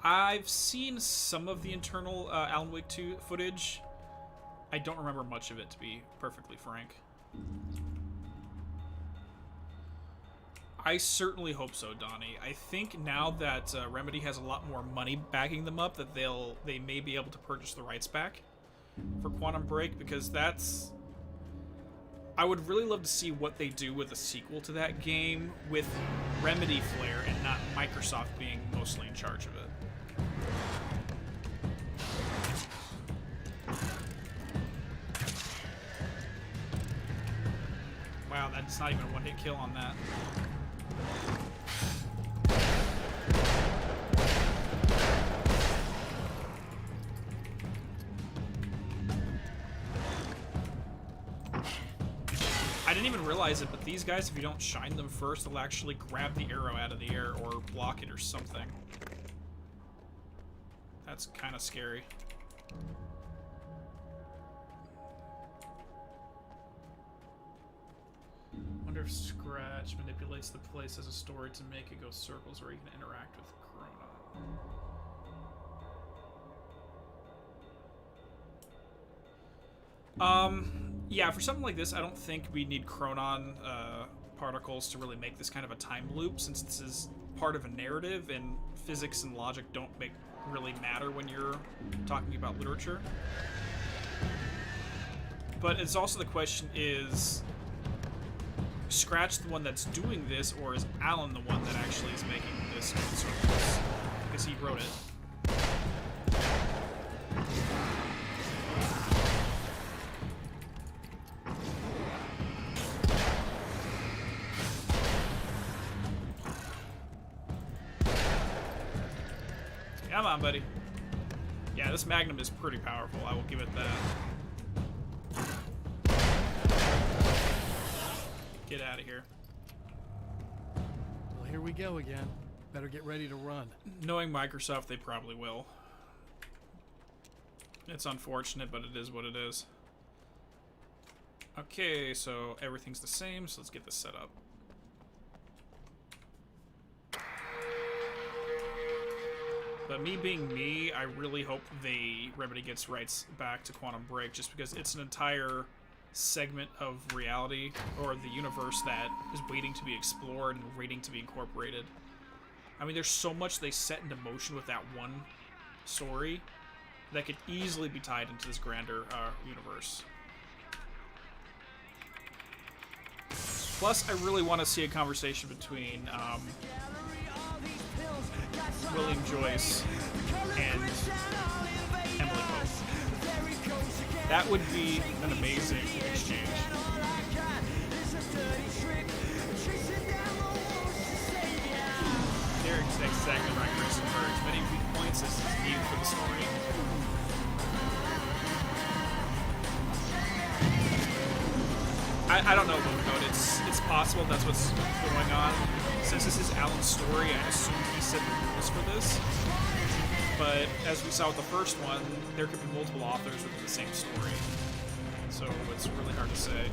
Speaker 1: I've seen some of the internal Alan Wake 2 footage. I don't remember much of it, to be perfectly frank. I certainly hope so, Donnie. I think now that Remedy has a lot more money backing them up, that they may be able to purchase the rights back for Quantum Break, because that's... I would really love to see what they do with a sequel to that game with Remedy flair and not Microsoft being mostly in charge of it. Wow, that's not even a one-hit kill on that. I didn't even realize it, but these guys, if you don't shine them first, they'll actually grab the arrow out of the air or block it or something. That's kind of scary. Wonder if Scratch manipulates the place as a story to make it go circles, or you can interact with Chronon. Yeah, for something like this, I don't think we need Chronon particles to really make this kind of a time loop, since this is part of a narrative, and physics and logic don't really matter when you're talking about literature. But it's also the question is, Scratch the one that's doing this, or is Alan the one that actually is making this circles? Because he wrote it. Come on, buddy. Yeah, this Magnum is pretty powerful, I will give it that. Get out of here.
Speaker 8: Well, here we go again. Better get ready to run.
Speaker 1: Knowing Microsoft, they probably will. It's unfortunate, but it is what it is. Okay, so everything's the same, so let's get this set up. But me being me, I really hope Remedy gets rights back to Quantum Break, just because it's an entire segment of reality, or the universe, that is waiting to be explored and waiting to be incorporated. I mean, there's so much they set into motion with that one story that could easily be tied into this grander universe. Plus, I really want to see a conversation between William Joyce and Emily Pope. That would be an amazing exchange. Derrick's exactly right, Grayson. For as many weak points as is needed for the story. I don't know, Code. It's possible that's what's going on. Since this is Alan's story, I assume he set the rules for this. But as we saw with the first one, there could be multiple authors within the same story. So it's really hard to say.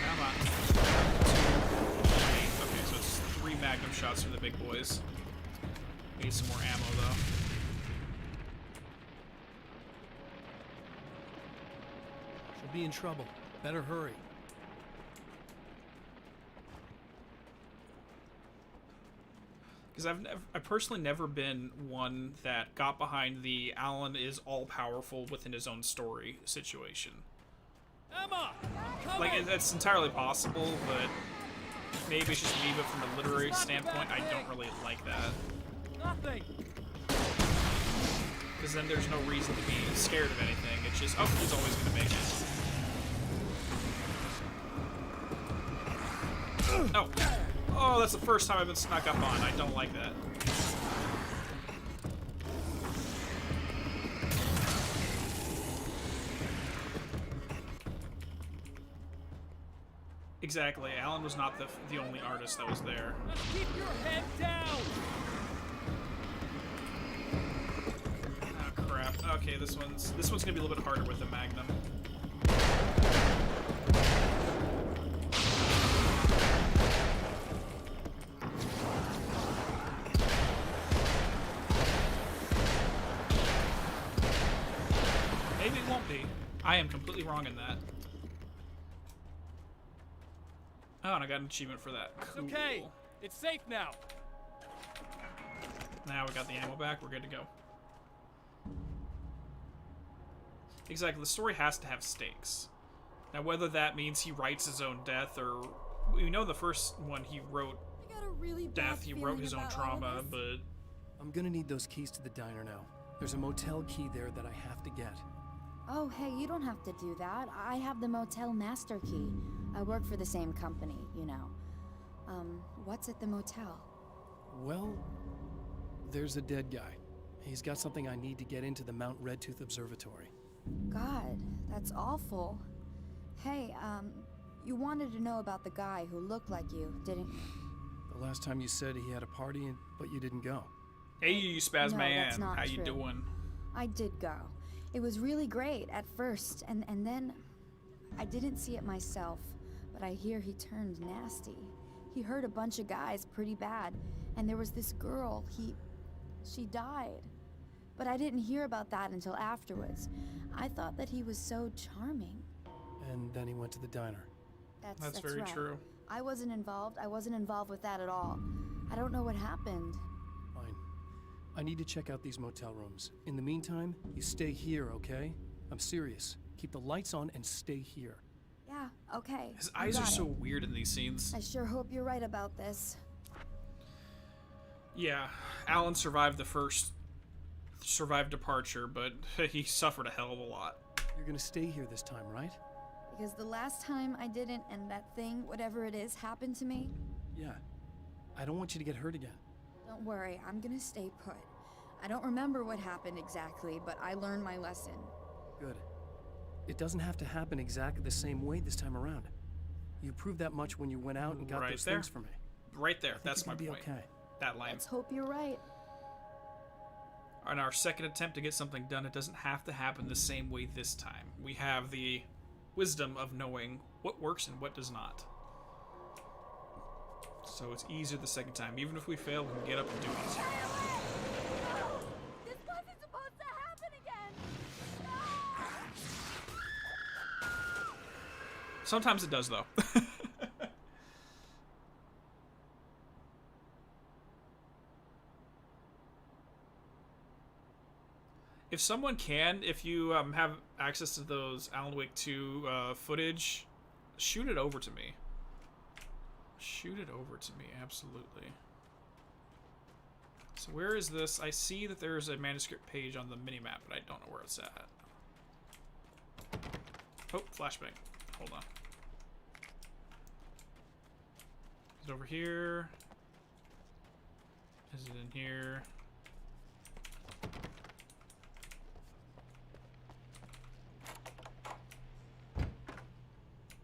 Speaker 1: Come on. Okay, so it's 3 Magnum shots for the big boys. Need some more ammo, though.
Speaker 8: She'll be in trouble. Better hurry.
Speaker 1: Because I've personally never been one that got behind the Alan is all-powerful within his own story situation.
Speaker 3: Emma!
Speaker 1: Like, that's entirely possible, but maybe it's just me, but from a literary standpoint, I don't really like that.
Speaker 3: Nothing!
Speaker 1: Because then there's no reason to be scared of anything. It's just, oh, he's always going to make it. Oh. Oh, that's the first time I've been snuck up on. I don't like that. Exactly. Alan was not the only artist that was there.
Speaker 3: Keep your head down!
Speaker 1: Oh crap. Okay, this one's gonna be a little bit harder with the Magnum. Maybe it won't be. I am completely wrong in that. Oh, and I got an achievement for that. Cool.
Speaker 3: It's okay. It's safe now.
Speaker 1: Now we got the ammo back. We're good to go. Exactly. The story has to have stakes. Now, whether that means he writes his own death, or we know the first one he wrote death. He wrote his own trauma, but
Speaker 8: I'm gonna need those keys to the diner now. There's a motel key there that I have to get.
Speaker 9: Oh, hey, you don't have to do that. I have the motel master key. I work for the same company, you know. What's at the motel?
Speaker 8: Well, there's a dead guy. He's got something I need to get into the Mount Redtooth Observatory.
Speaker 9: God, that's awful. Hey, you wanted to know about the guy who looked like you, didn't you?
Speaker 8: The last time you said he had a party, but you didn't go.
Speaker 1: Hey, you Spaz
Speaker 9: No,
Speaker 1: Man,
Speaker 9: that's not
Speaker 1: how you
Speaker 9: true.
Speaker 1: doing?
Speaker 9: I did go. It was really great at first, and then I didn't see it myself, but I hear he turned nasty. He hurt a bunch of guys pretty bad, and there was this girl, she died. But I didn't hear about that until afterwards. I thought that he was so charming.
Speaker 8: And then he went to the diner.
Speaker 1: That's very
Speaker 9: right.
Speaker 1: true.
Speaker 9: I wasn't involved. I wasn't involved with that at all. I don't know what happened.
Speaker 8: Fine. I need to check out these motel rooms. In the meantime, you stay here, okay? I'm serious. Keep the lights on and stay here.
Speaker 9: Yeah, okay.
Speaker 1: His
Speaker 9: you
Speaker 1: eyes are
Speaker 9: got
Speaker 1: so
Speaker 9: it.
Speaker 1: weird in these scenes.
Speaker 9: I sure hope you're right about this.
Speaker 1: Yeah, Alan survived departure, but he suffered a hell of a lot.
Speaker 8: You're gonna stay here this time, right?
Speaker 9: Because the last time I didn't, and that thing, whatever it is, happened to me.
Speaker 8: Yeah. I don't want you to get hurt again.
Speaker 9: Don't worry, I'm gonna stay put. I don't remember what happened exactly, but I learned my lesson.
Speaker 8: Good. It doesn't have to happen exactly the same way this time around. You proved that much when you went out and got
Speaker 1: Right
Speaker 8: those
Speaker 1: there.
Speaker 8: things for me.
Speaker 1: Right there,
Speaker 8: I think
Speaker 1: that's
Speaker 8: you're
Speaker 1: my
Speaker 8: gonna
Speaker 1: point.
Speaker 8: be okay.
Speaker 1: That line.
Speaker 9: Let's hope you're right.
Speaker 1: On our second attempt to get something done, it doesn't have to happen the same way this time. We have the wisdom of knowing what works and what does not. So it's easier the second time. Even if we fail, we can get up and do it easier.
Speaker 3: This wasn't supposed to happen again!
Speaker 1: Sometimes it does, though. If someone can, if you have access to those Alan Wake 2 footage, shoot it over to me. Shoot it over to me, absolutely. So where is this? I see that there's a manuscript page on the minimap, but I don't know where it's at. Oh, flashbang. Hold on. Is it over here? Is it in here?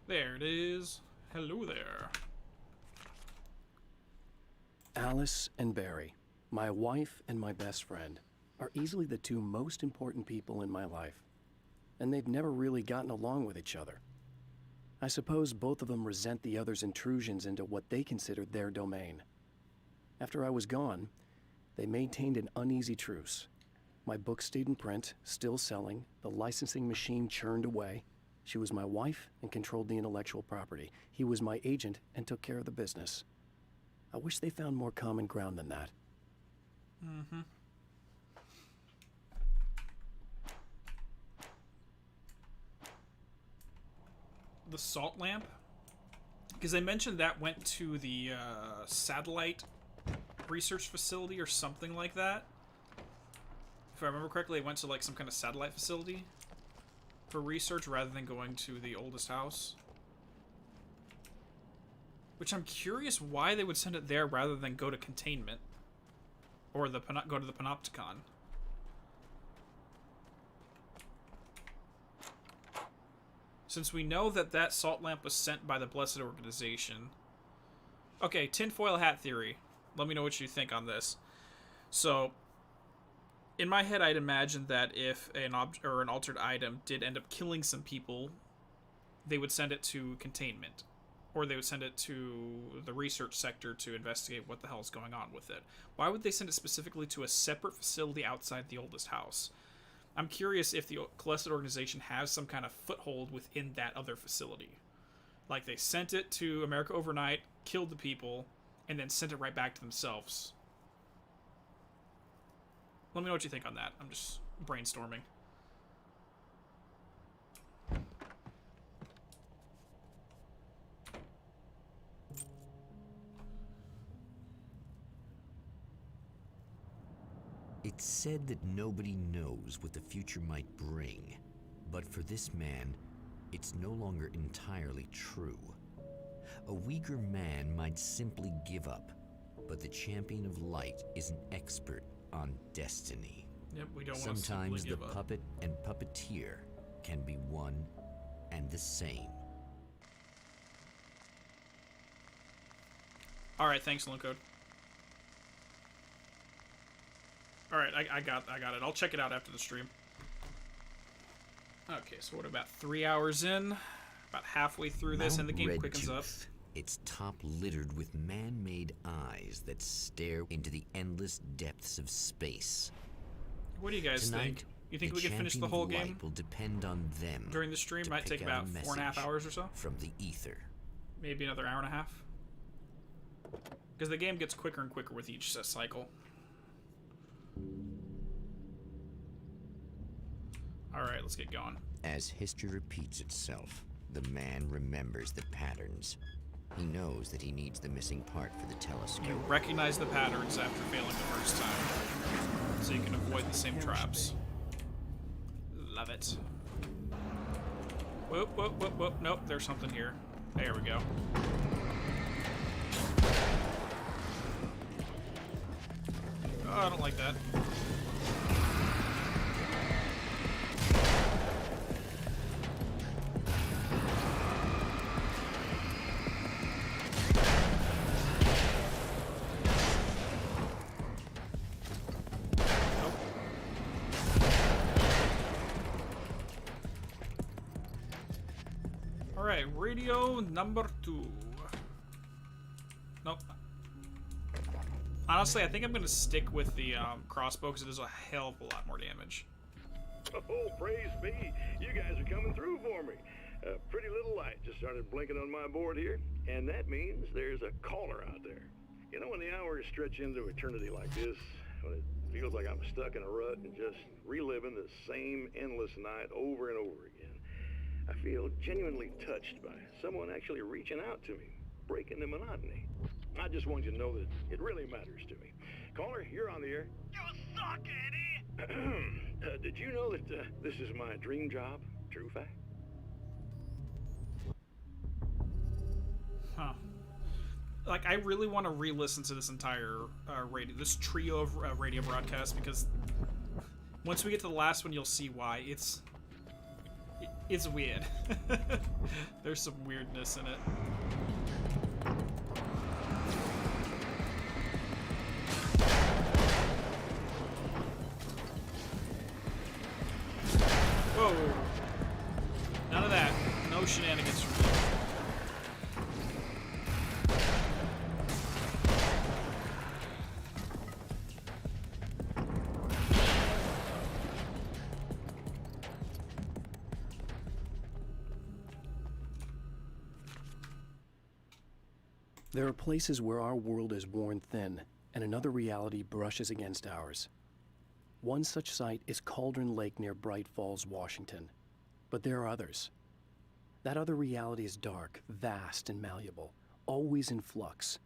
Speaker 1: There it is. Hello there.
Speaker 8: Alice and Barry, my wife and my best friend, are easily the two most important people in my life. And they've never really gotten along with each other. I suppose both of them resent the other's intrusions into what they considered their domain. After I was gone, they maintained an uneasy truce. My book stayed in print, still selling, the licensing machine churned away. She was my wife and controlled the intellectual property. He was my agent and took care of the business. I wish they found more common ground than that.
Speaker 1: Mm-hmm. The salt lamp? Because they mentioned that went to the satellite research facility or something like that. If I remember correctly, it went to like some kind of satellite facility for research rather than going to the oldest house. Which I'm curious why they would send it there rather than go to containment. Or go to the Panopticon. Since we know that that salt lamp was sent by the Blessed Organization... Okay, tinfoil hat theory. Let me know what you think on this. So, in my head, I'd imagine that if an altered item did end up killing some people, they would send it to containment. Or they would send it to the research sector to investigate what the hell is going on with it. Why would they send it specifically to a separate facility outside the oldest house? I'm curious if the Blessed Organization has some kind of foothold within that other facility. Like they sent it to America overnight, killed the people, and then sent it right back to themselves. Let me know what you think on that. I'm just brainstorming.
Speaker 10: It's said that nobody knows what the future might bring, but for this man, it's no longer entirely true. A weaker man might simply give up, but the champion of light is an expert on destiny.
Speaker 1: Yep, we don't want to
Speaker 10: Sometimes
Speaker 1: simply
Speaker 10: the
Speaker 1: give up.
Speaker 10: puppet and puppeteer can be one and the same.
Speaker 1: All right, thanks, Sloan Code. All right, I got it. I'll check it out after the stream. Okay, so what about 3 hours in? About halfway through this, and the game quickens up.
Speaker 10: Its top littered with man-made eyes that stare into the endless depths of space.
Speaker 1: What do you guys think? You think we can finish the whole game
Speaker 10: will depend on them
Speaker 1: during the stream? Might take about 4.5 hours or so.
Speaker 10: From the ether.
Speaker 1: Maybe another hour and a half. Because the game gets quicker and quicker with each cycle. Alright, let's get going.
Speaker 2: As history repeats itself, the man remembers the patterns. He knows that he needs the missing part for the telescope.
Speaker 1: You recognize the patterns after failing the first time, so you can avoid the same traps. Love it. Whoop, whoop, whoop, whoop. Nope, there's something here. There we go. Oh, I don't like that. Alright, radio number 2. Nope. Honestly, I think I'm going to stick with the crossbow because it does a hell of a lot more damage.
Speaker 6: Oh, praise be. You guys are coming through for me. A pretty little light just started blinking on my board here, and that means there's a caller out there. You know when the hours stretch into eternity like this, when it feels like I'm stuck in a rut and just reliving the same endless night over and over again, I feel genuinely touched by someone actually reaching out to me, breaking the monotony. I just want you to know that it really matters to me. Caller, you're on the air. You suck, Eddie! Did you know that this is my dream job? True fact?
Speaker 1: Huh. Like, I really want to re-listen to this entire this trio of radio broadcasts, because once we get to the last one, you'll see why. It's weird. There's some weirdness in it. Whoa. None of that. No shenanigans from me.
Speaker 4: There are places where our world is worn thin, and another reality brushes against ours. One such site is Cauldron Lake near Bright Falls, Washington. But there are others. That other reality is dark, vast, and malleable, always in flux.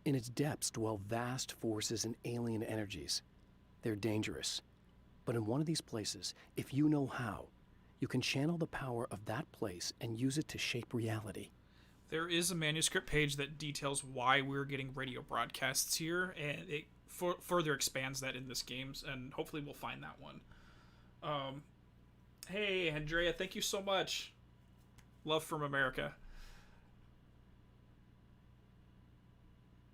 Speaker 4: In its depths dwell vast forces and alien energies. They're dangerous. But in one of these places, if you know how, you can channel the power of that place and use it to shape reality.
Speaker 1: There is a manuscript page that details why we're getting radio broadcasts here, and it further expands that in this game, and hopefully we'll find that one. Hey, Andrea, thank you so much. Love from America.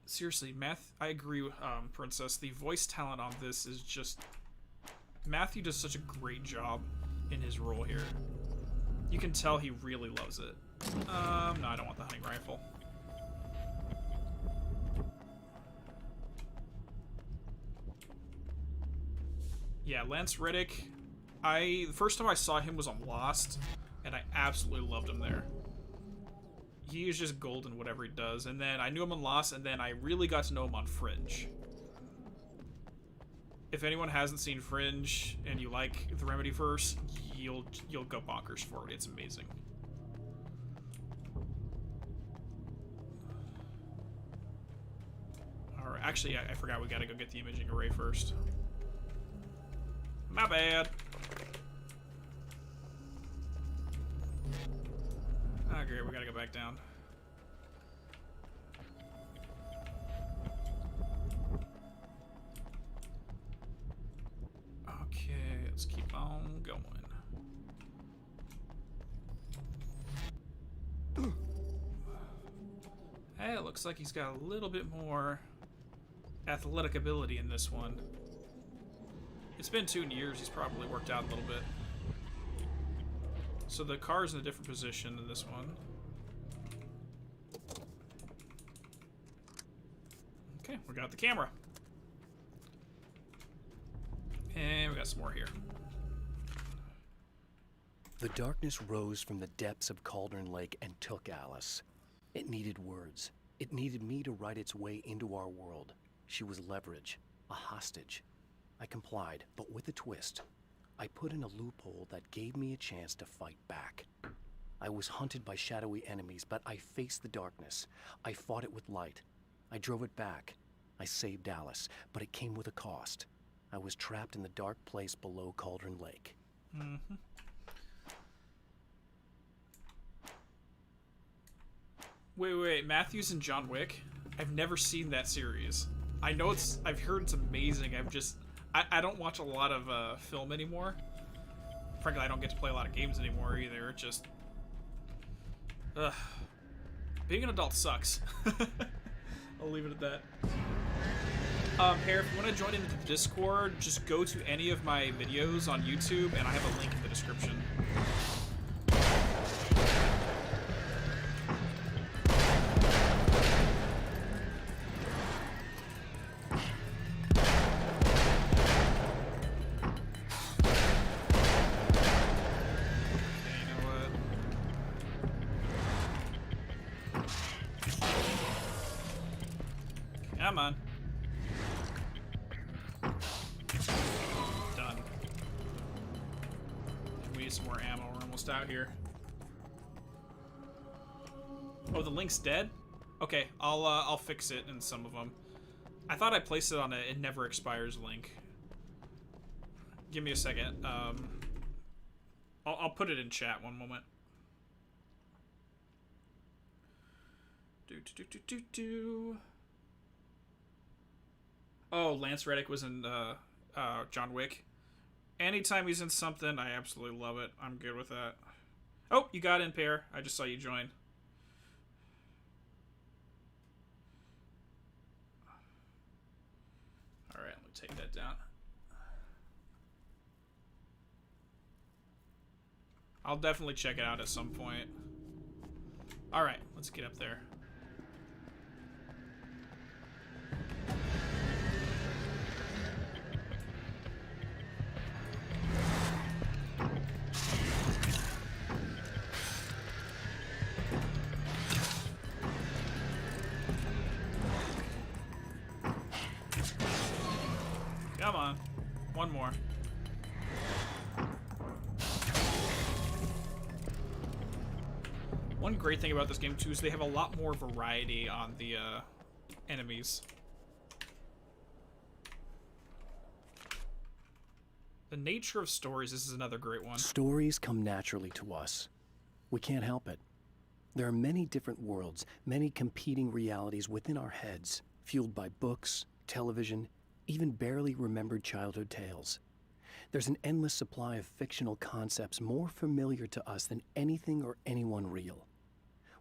Speaker 1: Seriously, I agree with Princess. The voice talent on this is just... Matthew does such a great job in his role here. You can tell he really loves it. No, I don't want the hunting rifle. Yeah, Lance Reddick. The first time I saw him was on Lost, and I absolutely loved him there. He is just golden, whatever he does. And then I knew him on Lost, and then I really got to know him on Fringe. If anyone hasn't seen Fringe and you like the Remedy verse, you'll go bonkers for it. It's amazing. All right, actually, I forgot we gotta go get the imaging array first. My bad. Okay, we gotta go back down. Okay, let's keep on going. Hey, it looks like he's got a little bit more athletic ability in this one. It's been 2 years, he's probably worked out a little bit. So the car's in a different position than this one. Okay, we got the camera. And we got some more here.
Speaker 4: The darkness rose from the depths of Cauldron Lake and took Alice. It needed words. It needed me to write its way into our world. She was leverage, a hostage. I complied, but with a twist. I put in a loophole that gave me a chance to fight back. I was hunted by shadowy enemies, but I faced the darkness. I fought it with light. I drove it back. I saved Alice, but it came with a cost. I was trapped in the dark place below Cauldron Lake.
Speaker 1: Mm-hmm. Wait, Matthews and John Wick? I've never seen that series. I know I've heard it's amazing. I don't watch a lot of film anymore. Frankly, I don't get to play a lot of games anymore either. It's just... Ugh. Being an adult sucks. I'll leave it at that. Harry, if you want to join into the Discord, just go to any of my videos on YouTube, and I have a link in the description. Come on. Done. We need some more ammo. We're almost out here. Oh, the link's dead? Okay, I'll fix it in some of them. I thought I placed it on a it never expires link. Give me a second. I'll put it in chat one moment. Oh, Lance Reddick was in John Wick. Anytime he's in something, I absolutely love it. I'm good with that. Oh, you got in, Pear. I just saw you join. Alright, I'm going to take that down. I'll definitely check it out at some point. Alright, let's get up there. Come on. One more. One great thing about this game, too, is they have a lot more variety on the enemies. The nature of stories, this is another great one.
Speaker 4: Stories come naturally to us. We can't help it. There are many different worlds, many competing realities within our heads, fueled by books, television, even barely remembered childhood tales. There's an endless supply of fictional concepts more familiar to us than anything or anyone real.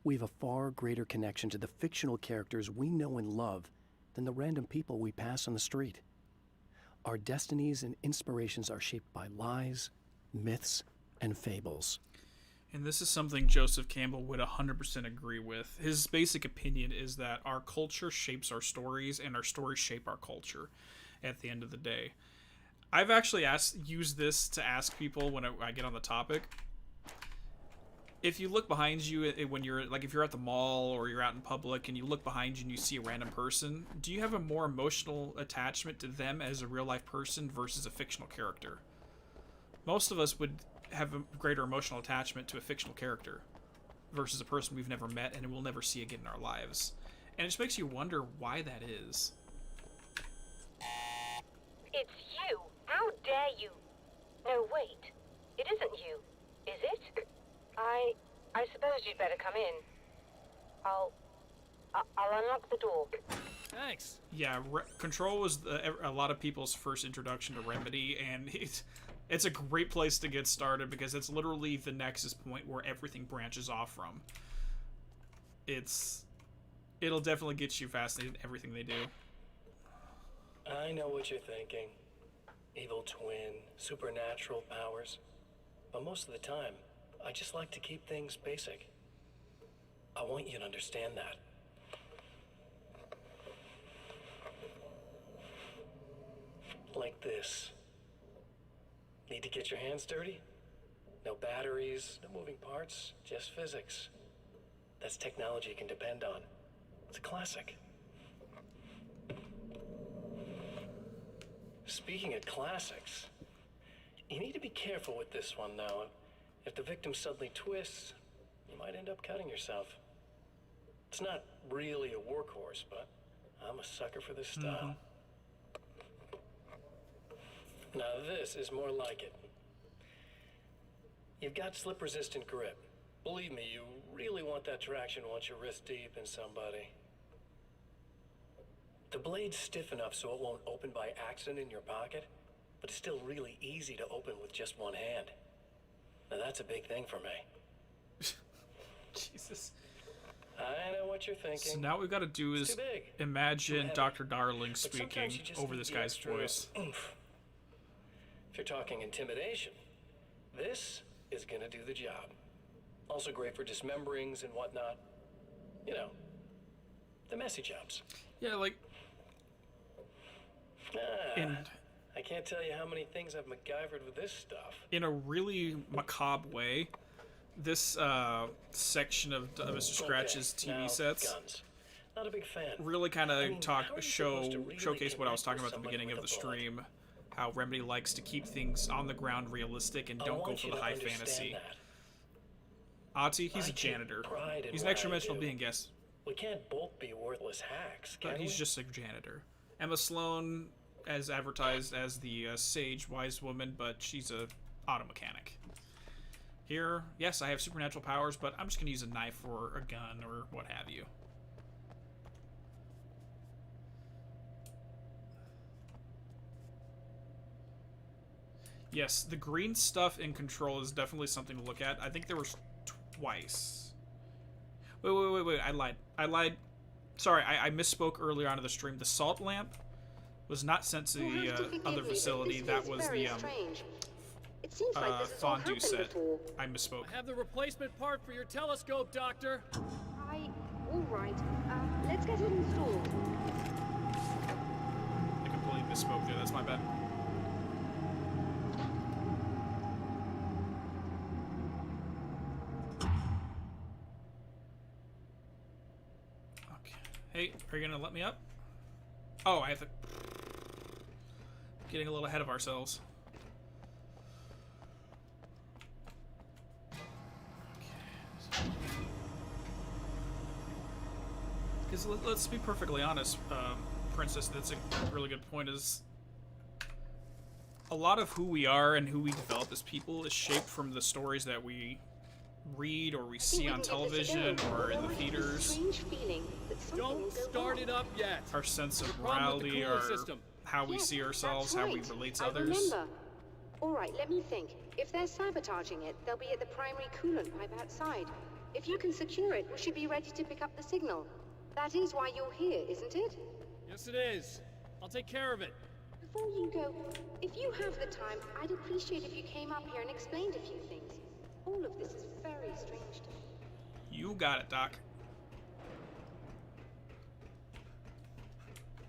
Speaker 4: We have a far greater connection to the fictional characters we know and love than the random people we pass on the street. Our destinies and inspirations are shaped by lies, myths, and fables.
Speaker 1: And this is something Joseph Campbell would 100% agree with. His basic opinion is that our culture shapes our stories, and our stories shape our culture at the end of the day. I've actually used this to ask people when I get on the topic. If you look behind you when you're, like, if you're at the mall or you're out in public and you look behind you and you see a random person, do you have a more emotional attachment to them as a real-life person versus a fictional character? Most of us would have a greater emotional attachment to a fictional character versus a person we've never met and we'll never see again in our lives. And it just makes you wonder why that is.
Speaker 12: It's you. How dare you? No, wait. It isn't you, is it? I suppose you'd better come in. I'll unlock the door.
Speaker 3: Thanks.
Speaker 1: Yeah, Control was a lot of people's first introduction to Remedy, and it's a great place to get started because it's literally the nexus point where everything branches off from. It'll definitely get you fascinated in everything they do.
Speaker 5: I know what you're thinking. Evil twin, supernatural powers. But most of the time, I just like to keep things basic. I want you to understand that. Like this. Need to get your hands dirty? No batteries, no moving parts, just physics. That's technology you can depend on. It's a classic. Speaking of classics, you need to be careful with this one, though. If the victim suddenly twists, you might end up cutting yourself. It's not really a workhorse, but I'm a sucker for this style. Now this is more like it. You've got slip-resistant grip. Believe me, you really want that traction once you're wrist deep in somebody. The blade's stiff enough so it won't open by accident in your pocket, but it's still really easy to open with just one hand. Now that's a big thing for me.
Speaker 1: Jesus.
Speaker 5: I know what you're thinking.
Speaker 1: So now what we've got to do is imagine Dr. Darling speaking over this guy's voice.
Speaker 5: Oomph. If you're talking intimidation, this is gonna do the job. Also great for dismemberings and whatnot. You know, the messy jobs.
Speaker 1: Yeah, like...
Speaker 5: I can't tell you how many things I've MacGyvered with this stuff.
Speaker 1: In a really macabre way, this section of Mr. Scratch's TV sets
Speaker 5: guns. Not a big fan.
Speaker 1: really kind of showcase what I was talking about at the beginning of the stream. How Remedy likes to keep things on the ground realistic and don't go for the high fantasy. Ati, he's a janitor. He's an extra-dimensional being, yes.
Speaker 5: We can't both be worthless hacks, can
Speaker 1: But he's just a janitor. Emma Sloan, as advertised as the sage, wise woman, but she's a auto mechanic. Here, yes, I have supernatural powers, but I'm just going to use a knife or a gun or what have you. Yes, the green stuff in Control is definitely something to look at. I think there was twice. Wait. I lied. Sorry, I misspoke earlier on in the stream. The salt lamp was not sent to the other facility. That was the fondue set. I misspoke.
Speaker 3: I have the replacement part for your telescope, Doctor.
Speaker 14: All right. Let's get it installed.
Speaker 1: I completely misspoke there. That's my bad. Hey, are you gonna let me up? Oh, I have to... Getting a little ahead of ourselves. Because let's be perfectly honest, Princess, that's a really good point, is... A lot of who we are and who we develop as people is shaped from the stories that we read or we see on television or in the theaters.
Speaker 3: Don't start it up yet.
Speaker 1: Our sense of morality, our how we see ourselves, how we relate to others.
Speaker 14: All right, let me think. If they're sabotaging it, they'll be at the primary coolant pipe outside. If you can secure it, we should be ready to pick up the signal. That is why you're here, isn't it?
Speaker 3: Yes, it is. I'll take care of it.
Speaker 14: Before you go, if you have the time, I'd appreciate if you came up here and explained a few things. All of this is very strange to me.
Speaker 1: You got it, Doc.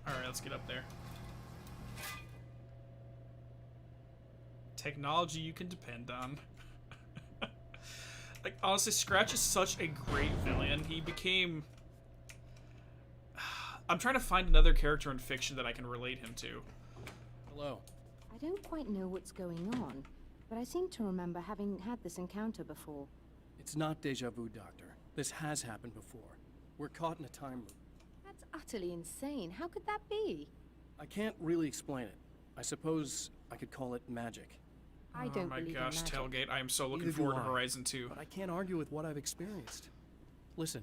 Speaker 1: Alright, let's get up there. Technology you can depend on. Like, honestly, Scratch is such a great villain. He became... I'm trying to find another character in fiction that I can relate him to.
Speaker 8: Hello.
Speaker 13: I don't quite know what's going on, but I seem to remember having had this encounter before.
Speaker 8: It's not deja vu, Doctor. This has happened before. We're caught in a time loop.
Speaker 13: That's utterly insane. How could that be?
Speaker 8: I can't really explain it. I suppose I could call it magic.
Speaker 13: I don't
Speaker 1: Oh my
Speaker 13: believe
Speaker 1: gosh,
Speaker 13: in magic.
Speaker 1: Tailgate. I am so looking
Speaker 8: Neither do
Speaker 1: forward to
Speaker 8: I,
Speaker 1: Horizon 2.
Speaker 8: But I can't argue with what I've experienced. Listen,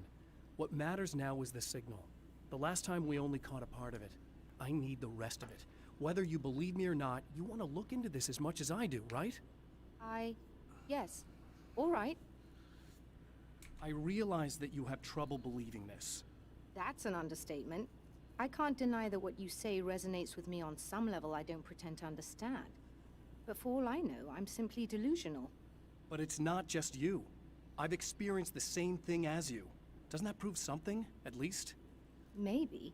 Speaker 8: what matters now is the signal. The last time we only caught a part of it. I need the rest of it. Whether you believe me or not, you want to look into this as much as I do, right?
Speaker 13: Yes. All right.
Speaker 8: I realize that you have trouble believing this.
Speaker 13: That's an understatement. I can't deny that what you say resonates with me on some level I don't pretend to understand. But for all I know, I'm simply delusional.
Speaker 8: But it's not just you. I've experienced the same thing as you. Doesn't that prove something, at least?
Speaker 13: Maybe.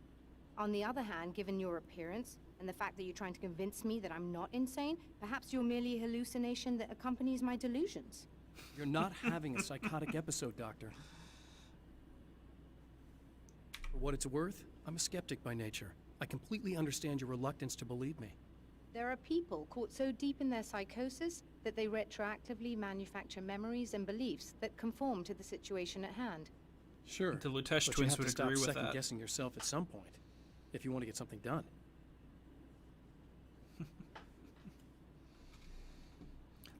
Speaker 13: On the other hand, given your appearance, and the fact that you're trying to convince me that I'm not insane, perhaps you're merely a hallucination that accompanies my delusions.
Speaker 8: You're not having a psychotic episode, Doctor. For what it's worth, I'm a skeptic by nature. I completely understand your reluctance to believe me.
Speaker 13: There are people caught so deep in their psychosis that they retroactively manufacture memories and beliefs that conform to the situation at hand.
Speaker 8: Sure,
Speaker 1: The Lutesh
Speaker 8: but
Speaker 1: twins
Speaker 8: you
Speaker 1: would
Speaker 8: have to
Speaker 1: agree
Speaker 8: stop
Speaker 1: with that.
Speaker 8: second-guessing yourself at some point, if you want to get something done.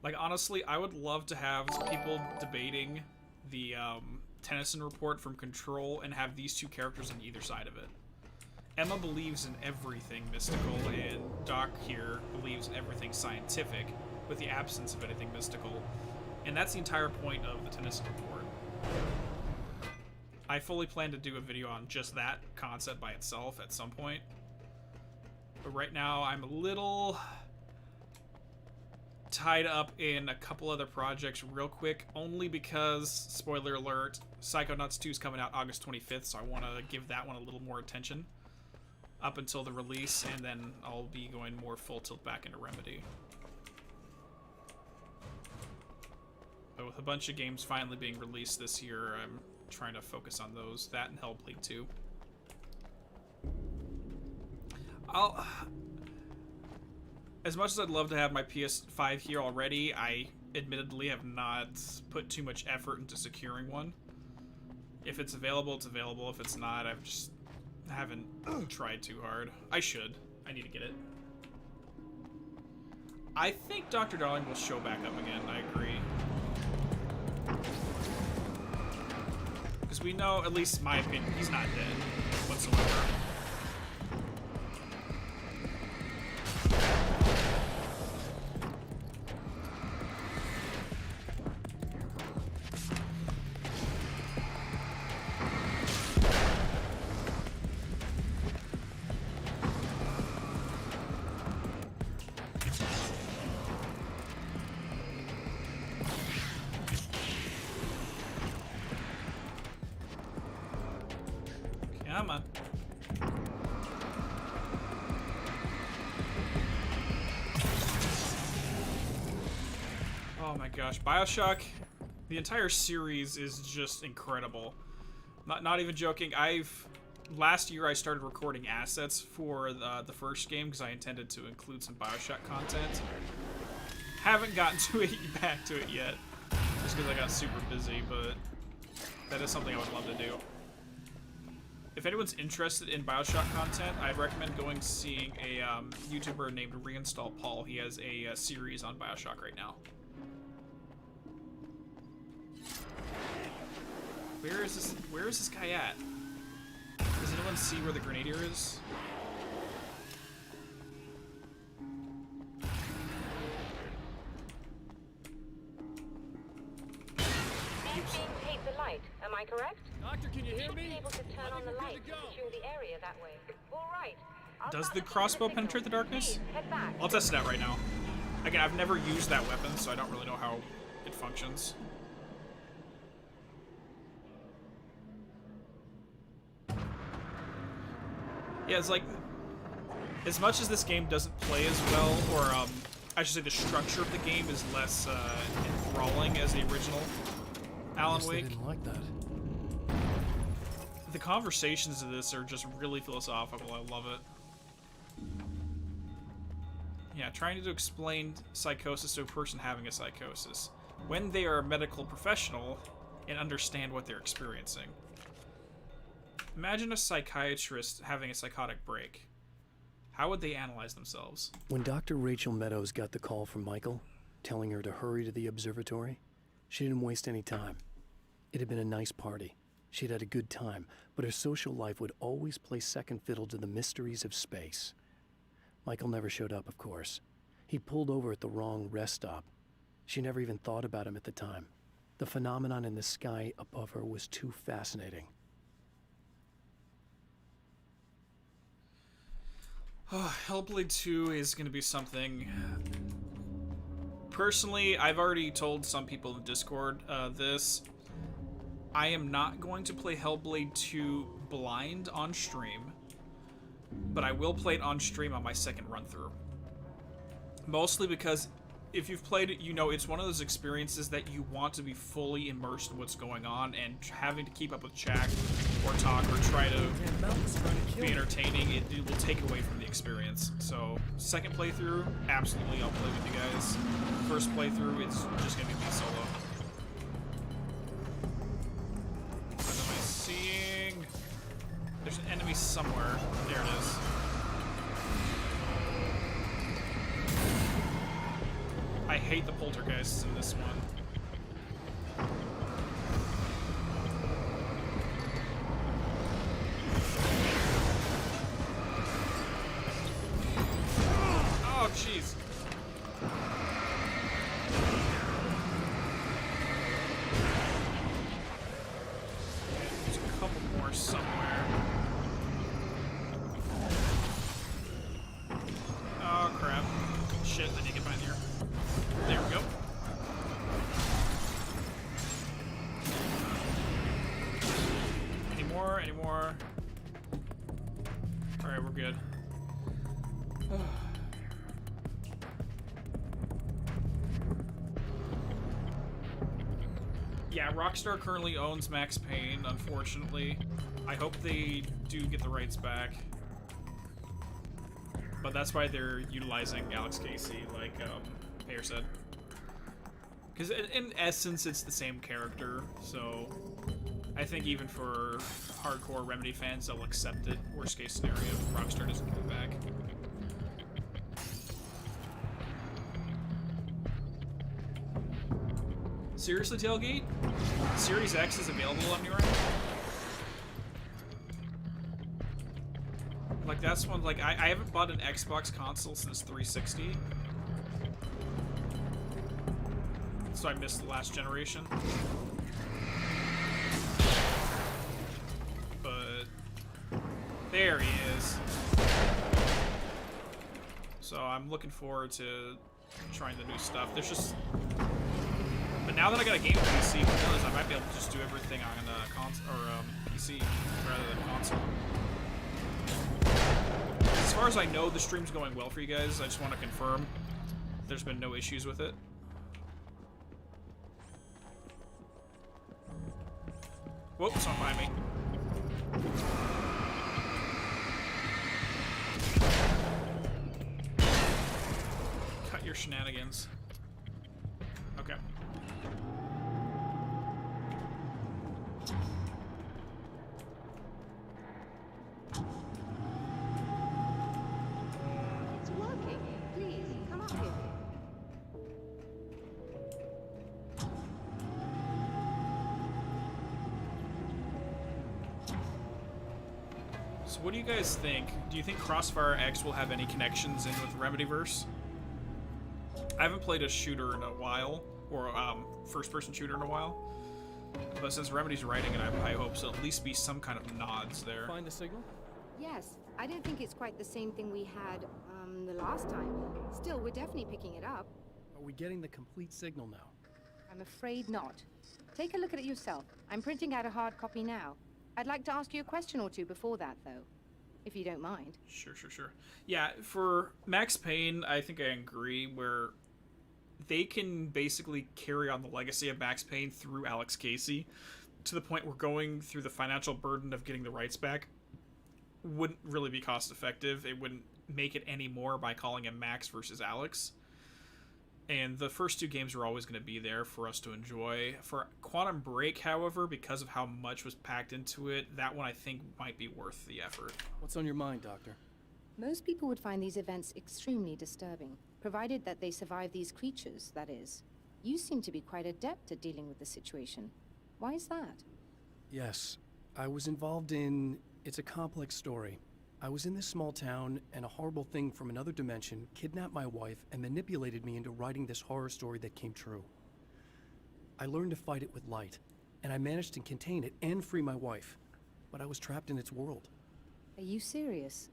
Speaker 1: Like, honestly, I would love to have people debating the Tennyson report from Control and have these two characters on either side of it. Emma believes in everything mystical, and Doc here believes in everything scientific, with the absence of anything mystical. And that's the entire point of the Tennyson report. I fully plan to do a video on just that concept by itself at some point. But right now, I'm a little tied up in a couple other projects real quick, only because, spoiler alert, Psychonauts 2 is coming out August 25th, so I want to give that one a little more attention up until the release, and then I'll be going more full tilt back into Remedy. But with a bunch of games finally being released this year, I'm trying to focus on those, that and Hellblade 2. As much as I'd love to have my PS5 here already, I admittedly have not put too much effort into securing one. If it's available, it's available. If it's not, I've just haven't tried too hard. I should. I need to get it. I think Dr. Darling will show back up again, I agree. Because we know, at least in my opinion, he's not dead whatsoever. Come on. Oh my gosh, BioShock, the entire series is just incredible. Not even joking. Last year I started recording assets for the first game because I intended to include some BioShock content. Haven't gotten back to it yet, just because I got super busy, but that is something I would love to do. If anyone's interested in BioShock content, I'd recommend going seeing a YouTuber named Reinstall Paul. He has a series on BioShock right now. Where is this guy at? Does anyone see where the Grenadier is?
Speaker 12: I correct?
Speaker 3: Doctor, can you
Speaker 12: You
Speaker 3: hear
Speaker 12: should be
Speaker 3: me?
Speaker 12: able to turn on the lights to secure the area that way. All right.
Speaker 1: Does the crossbow penetrate the darkness?
Speaker 12: Head back.
Speaker 1: I'll test it out right now. Again, I've never used that weapon, so I don't really know how it functions. Yeah, it's like, as much as this game doesn't play as well, or I should say the structure of the game is less enthralling as the original Alan Wake.
Speaker 4: I didn't like that.
Speaker 1: The conversations of this are just really philosophical. I love it. Yeah, trying to explain psychosis to a person having a psychosis when they are a medical professional and understand what they're experiencing. Imagine a psychiatrist having a psychotic break. How would they analyze themselves?
Speaker 4: When Dr. Rachel Meadows got the call from Michael, telling her to hurry to the observatory, she didn't waste any time. It had been a nice party. She'd had a good time, but her social life would always play second fiddle to the mysteries of space. Michael never showed up, of course. He pulled over at the wrong rest stop. She never even thought about him at the time. The phenomenon in the sky above her was too fascinating.
Speaker 1: Hellblade 2 is going to be something... Personally, I've already told some people in Discord this. I am not going to play Hellblade 2 blind on stream, but I will play it on stream on my second run-through. Mostly because if you've played it, you know it's one of those experiences that you want to be fully immersed in what's going on, and having to keep up with chat or talk or try to be entertaining, it will take away from the experience. So, second playthrough, absolutely I'll play with you guys. First playthrough, it's just going to be me solo. What am I seeing? There's an enemy somewhere. There it is. I hate the poltergeists in this one. Oh, jeez. There's a couple more somewhere. Oh, crap. Shit, I need to get behind here. There we go. Any more? Any more? Alright, we're good. Yeah, Rockstar currently owns Max Payne, unfortunately. I hope they do get the rights back. But that's why they're utilizing Alex Casey, like Pear said. Because in essence, it's the same character, so I think even for hardcore Remedy fans, they'll accept it. Worst case scenario, if Rockstar doesn't give it back. Seriously, Tailgate? Series X is available anywhere? Like, that's one, like, I haven't bought an Xbox console since 360. So I missed the last generation. But there he is. So I'm looking forward to trying the new stuff. There's just... But now that I got a game PC, who knows, I might be able to just do everything on PC rather than console. As far as I know, the stream's going well for you guys. I just want to confirm there's been no issues with it. Whoop, someone behind me. Cut your shenanigans. Okay.
Speaker 14: It's working. Please, come up here.
Speaker 1: So what do you guys think? Do you think Crossfire X will have any connections in with Remedyverse? I haven't played a shooter in a while, or first-person shooter in a while. But since Remedy's writing it, I hope so at least be some kind of nods there.
Speaker 8: Find the signal?
Speaker 13: Yes, I don't think it's quite the same thing we had, the last time. Still, we're definitely picking it up.
Speaker 4: Are we getting the complete signal now?
Speaker 13: I'm afraid not. Take a look at it yourself. I'm printing out a hard copy now. I'd like to ask you a question or two before that, though, if you don't mind.
Speaker 1: Sure. Yeah, for Max Payne, I think I agree, where they can basically carry on the legacy of Max Payne through Alex Casey to the point where going through the financial burden of getting the rights back wouldn't really be cost effective. It wouldn't make it any more by calling him Max versus Alex. And the first two games are always going to be there for us to enjoy. For Quantum Break, however, because of how much was packed into it, that one I think might be worth the effort.
Speaker 8: What's on your mind, Doctor?
Speaker 13: Most people would find these events extremely disturbing, provided that they survive these creatures, that is. You seem to be quite adept at dealing with the situation. Why is that?
Speaker 4: Yes. I was involved in... It's a complex story. I was in this small town, and a horrible thing from another dimension kidnapped my wife and manipulated me into writing this horror story that came true. I learned to fight it with light, and I managed to contain it and free my wife. But I was trapped in its world.
Speaker 13: Are you serious?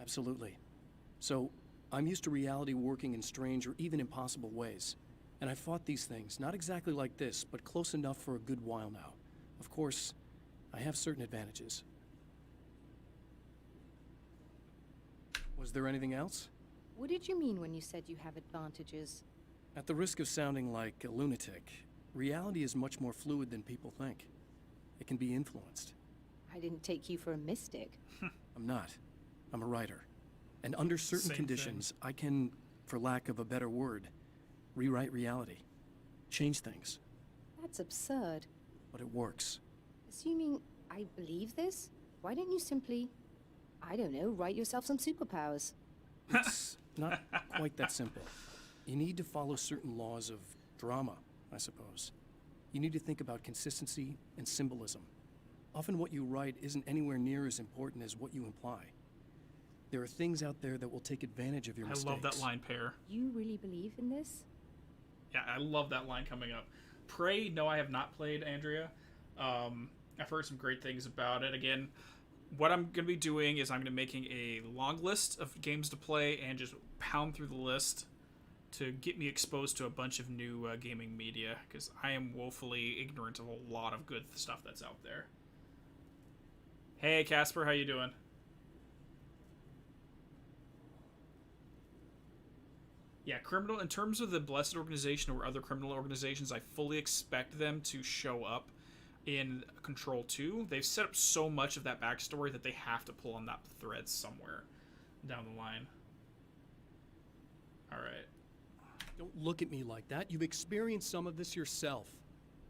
Speaker 4: Absolutely. So, I'm used to reality working in strange or even impossible ways. And I fought these things, not exactly like this, but close enough for a good while now. Of course, I have certain advantages. Was there anything else?
Speaker 13: What did you mean when you said you have advantages?
Speaker 4: At the risk of sounding like a lunatic, reality is much more fluid than people think. It can be influenced.
Speaker 13: I didn't take you for a mystic.
Speaker 4: I'm not. I'm a writer. And under certain conditions, I can, for lack of a better word, rewrite reality. Change things.
Speaker 13: That's absurd.
Speaker 4: But it works.
Speaker 13: Assuming I believe this, why don't you simply, I don't know, write yourself some superpowers?
Speaker 4: It's not quite that simple. You need to follow certain laws of drama, I suppose. You need to think about consistency and symbolism. Often what you write isn't anywhere near as important as what you imply. There are things out there that will take advantage of your mistakes.
Speaker 1: I love that line, Pear.
Speaker 13: You really believe in this?
Speaker 1: Yeah, I love that line coming up. Prey, no, I have not played, Andrea. I've heard some great things about it. Again, what I'm going to be doing is I'm going to be making a long list of games to play and just pound through the list to get me exposed to a bunch of new gaming media, because I am woefully ignorant of a lot of good stuff that's out there. Hey, Casper, how you doing? Yeah, criminal. In terms of the Blessed Organization or other criminal organizations, I fully expect them to show up in Control 2. They've set up so much of that backstory that they have to pull on that thread somewhere down the line. All right.
Speaker 4: Don't look at me like that. You've experienced some of this yourself.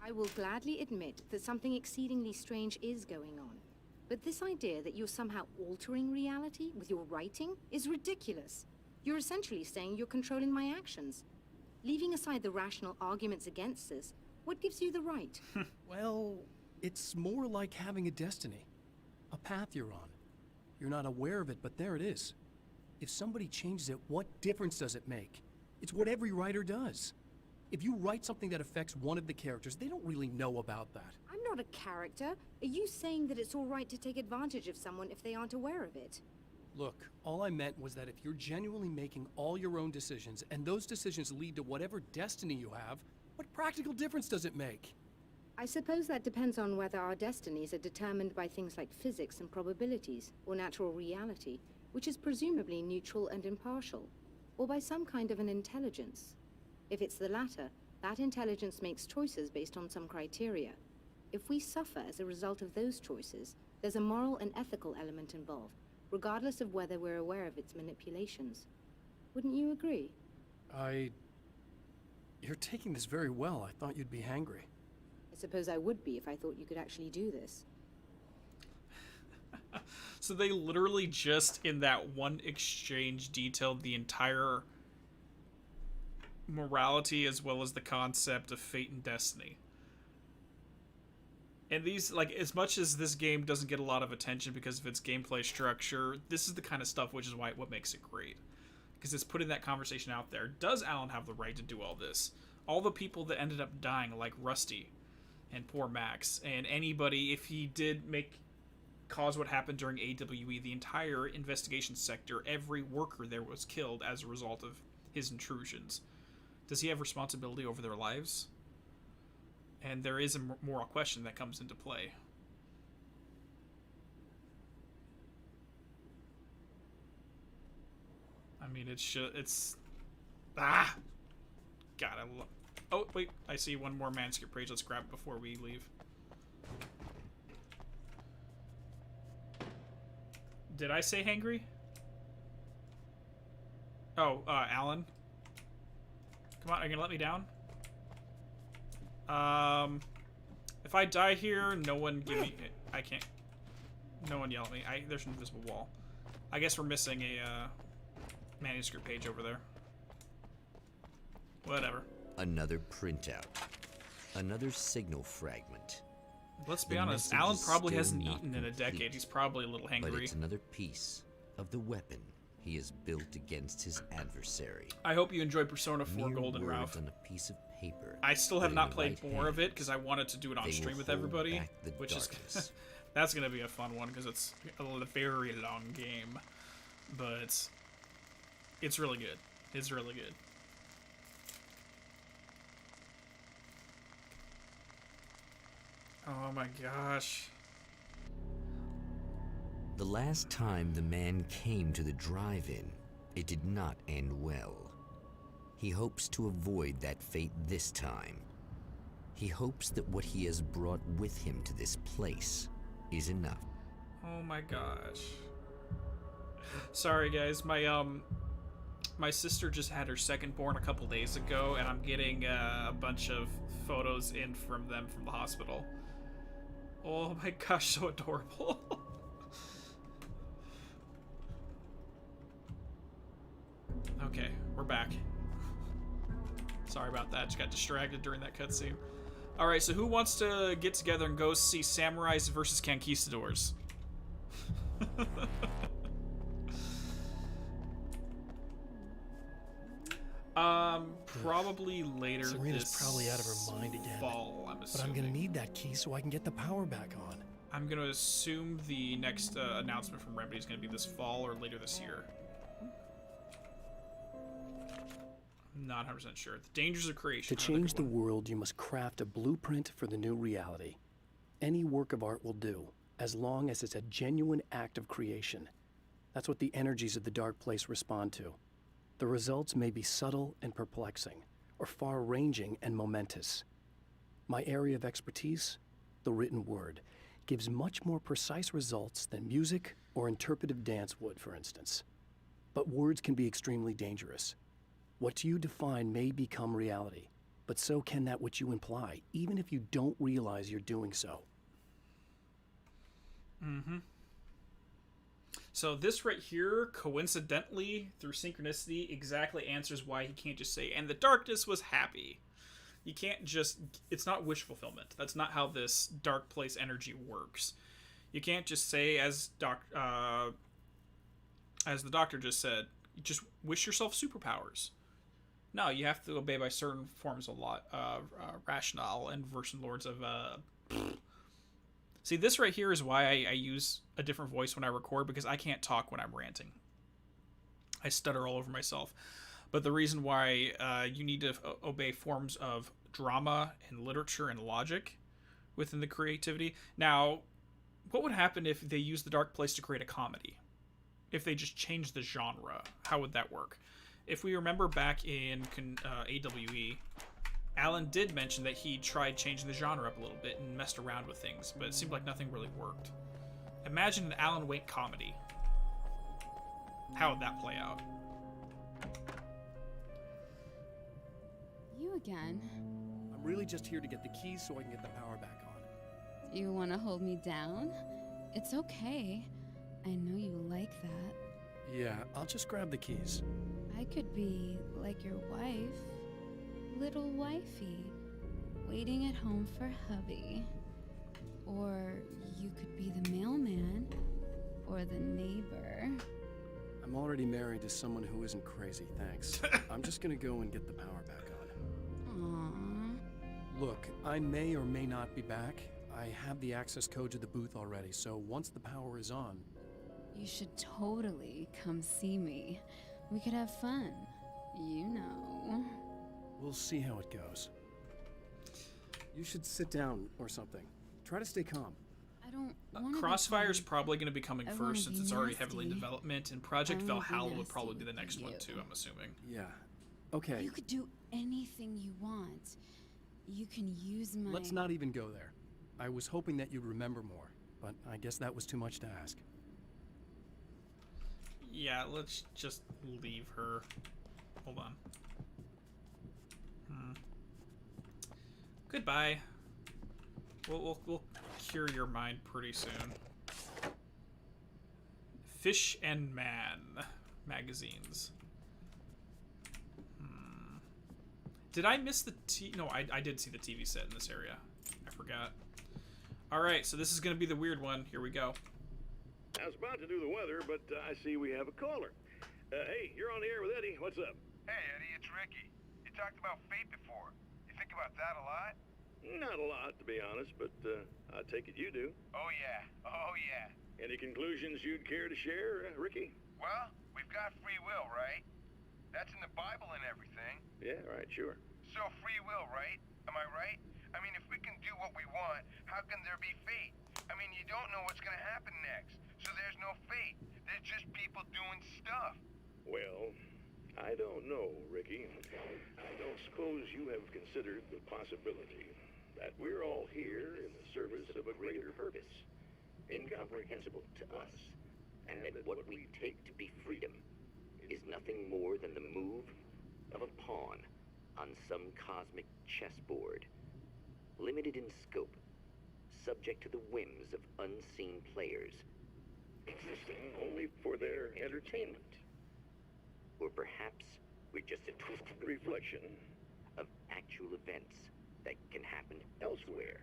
Speaker 13: I will gladly admit that something exceedingly strange is going on. But this idea that you're somehow altering reality with your writing is ridiculous. You're essentially saying you're controlling my actions. Leaving aside the rational arguments against this, what gives you the right?
Speaker 4: Well, it's more like having a destiny. A path you're on. You're not aware of it, but there it is. If somebody changes it, what difference does it make? It's what every writer does. If you write something that affects one of the characters, they don't really know about that.
Speaker 13: I'm not a character. Are you saying that it's all right to take advantage of someone if they aren't aware of it?
Speaker 4: Look, all I meant was that if you're genuinely making all your own decisions, and those decisions lead to whatever destiny you have, what practical difference does it make?
Speaker 13: I suppose that depends on whether our destinies are determined by things like physics and probabilities, or natural reality, which is presumably neutral and impartial, or by some kind of an intelligence. If it's the latter, that intelligence makes choices based on some criteria. If we suffer as a result of those choices, there's a moral and ethical element involved, regardless of whether we're aware of its manipulations. Wouldn't you agree?
Speaker 4: You're taking this very well. I thought you'd be hangry.
Speaker 13: I suppose I would be if I thought you could actually do this.
Speaker 1: So they literally just, in that one exchange, detailed the entire morality as well as the concept of fate and destiny. And these, like, as much as this game doesn't get a lot of attention because of its gameplay structure, this is the kind of stuff which is what makes it great. Because it's putting that conversation out there. Does Alan have the right to do all this? All the people that ended up dying, like Rusty, And poor Max. And anybody, if he did cause what happened during AWE, the entire investigation sector, every worker there was killed as a result of his intrusions. Does he have responsibility over their lives? And there is a moral question that comes into play. I mean, it's... Ah! God, oh, wait, I see one more manuscript page. Let's grab it before we leave. Did I say hangry? Oh, Alan? Come on, are you gonna let me down? If I die here, no one give me... I can't... No one yell at me. There's an invisible wall. I guess we're missing a, manuscript page over there. Whatever.
Speaker 10: Another printout. Another signal fragment.
Speaker 1: Let's be honest, Alan probably hasn't eaten in a decade. He's probably a little hangry.
Speaker 10: But it's another piece of the weapon he has built against his adversary.
Speaker 1: I hope you enjoyed Persona 4
Speaker 10: Mere
Speaker 1: Golden,
Speaker 10: words
Speaker 1: Ralph.
Speaker 10: on a piece of paper.
Speaker 1: I still have
Speaker 10: but
Speaker 1: not
Speaker 10: in the
Speaker 1: played
Speaker 10: right
Speaker 1: more of it
Speaker 10: hands,
Speaker 1: because I wanted to do it on
Speaker 10: they
Speaker 1: stream
Speaker 10: will
Speaker 1: with
Speaker 10: hold
Speaker 1: everybody,
Speaker 10: back the
Speaker 1: which
Speaker 10: darkness.
Speaker 1: is that's gonna be a fun one because it's a very long game, but it's really good. It's really good. Oh my gosh.
Speaker 10: The last time the man came to the drive-in, it did not end well. He hopes to avoid that fate this time. He hopes that what he has brought with him to this place is enough.
Speaker 1: Oh my gosh. Sorry guys, my sister just had her second born a couple days ago, and I'm getting a bunch of photos in from them from the hospital. Oh my gosh, so adorable. Okay, we're back. Sorry about that, just got distracted during that cutscene. Alright, so who wants to get together and go see Samurais versus Conquistadors? Probably later
Speaker 4: Serena's
Speaker 1: this
Speaker 4: probably out of her mind again.
Speaker 1: fall, I'm
Speaker 4: But
Speaker 1: assuming.
Speaker 4: I'm gonna need that key so I can get the power back on.
Speaker 1: I'm gonna assume the next announcement from Remedy is gonna be this fall or later this year. I'm not 100% sure. The dangers of creation.
Speaker 4: To change the world, you must craft a blueprint for the new reality. Any work of art will do, as long as it's a genuine act of creation. That's what the energies of the dark place respond to. The results may be subtle and perplexing, or far-ranging and momentous. My area of expertise, the written word, gives much more precise results than music or interpretive dance would, for instance. But words can be extremely dangerous. What you define may become reality, but so can that which you imply, even if you don't realize you're doing so.
Speaker 1: Mm-hmm. So this right here, coincidentally, through synchronicity, exactly answers why he can't just say, and the darkness was happy. You can't just, it's not wish fulfillment. That's not how this dark place energy works. You can't just say, as the doctor just said, just wish yourself superpowers. No, you have to obey by certain forms of rationale and version lords of See, this right here is why I use a different voice when I record, because I can't talk when I'm ranting. I stutter all over myself. But the reason why you need to obey forms of drama and literature and logic within the creativity. Now, what would happen if they used the dark place to create a comedy? If they just changed the genre, how would that work? If we remember back in AWE, Alan did mention that he tried changing the genre up a little bit and messed around with things, but it seemed like nothing really worked. Imagine an Alan Wake comedy. How would that play out?
Speaker 15: You again?
Speaker 8: I'm really just here to get the keys so I can get the power back on.
Speaker 15: Do you want to hold me down? It's okay. I know you like that.
Speaker 8: Yeah, I'll just grab the keys.
Speaker 15: I could be like your wife, little wifey, waiting at home for hubby. Or you could be the mailman, or the neighbor.
Speaker 8: I'm already married to someone who isn't crazy, thanks. I'm just gonna go and get the power back on.
Speaker 15: Aww.
Speaker 8: Look, I may or may not be back. I have the access code to the booth already, so once the power is on...
Speaker 15: You should totally come see me. We could have fun. You know.
Speaker 8: We'll see how it goes. You should sit down or something. Try to stay calm.
Speaker 15: I don't want
Speaker 1: Crossfire's probably going to be coming
Speaker 15: I
Speaker 1: first
Speaker 15: wanna
Speaker 1: since
Speaker 15: be
Speaker 1: it's already heavily in
Speaker 15: nasty.
Speaker 1: development, and Project
Speaker 15: I wanna be
Speaker 1: Valhalla would
Speaker 15: nasty
Speaker 1: probably be the
Speaker 15: with
Speaker 1: next one
Speaker 15: you.
Speaker 1: too, I'm assuming.
Speaker 8: Yeah. Okay.
Speaker 15: You could do anything you want. You can use my...
Speaker 8: Let's not even go there. I was hoping that you'd remember more, but I guess that was too much to ask.
Speaker 1: Yeah, let's just leave her. Hold on. Goodbye. We'll cure your mind pretty soon. Fish and Man magazines. Did I miss the No, I did see the TV set in this area. I forgot. Alright, so this is going to be the weird one. Here we go.
Speaker 6: I was about to do the weather, but I see we have a caller. Hey, you're on the air with Eddie. What's up?
Speaker 18: Hey, Eddie, it's Ricky. You talked about fate before. You think about that a lot?
Speaker 6: Not a lot, to be honest, but I take it you do.
Speaker 18: Oh, yeah. Oh, yeah.
Speaker 6: Any conclusions you'd care to share, Ricky?
Speaker 18: Well, we've got free will, right? That's in the Bible and everything.
Speaker 6: Yeah, right, sure.
Speaker 18: So free will, right? Am I right? I mean, if we can do what we want, how can there be fate? I mean, you don't know what's going to happen next, so there's no fate. There's just people doing stuff.
Speaker 6: Well, I don't know, Ricky. I don't suppose you have considered the possibility that we're all here in the service of a greater purpose, incomprehensible to us,
Speaker 2: and that what we take to be freedom is nothing more than the move of a pawn on some cosmic chessboard, limited in scope, subject to the whims of unseen players,
Speaker 6: existing only for their entertainment.
Speaker 2: Or perhaps we're just a twisted reflection of actual events that can happen elsewhere.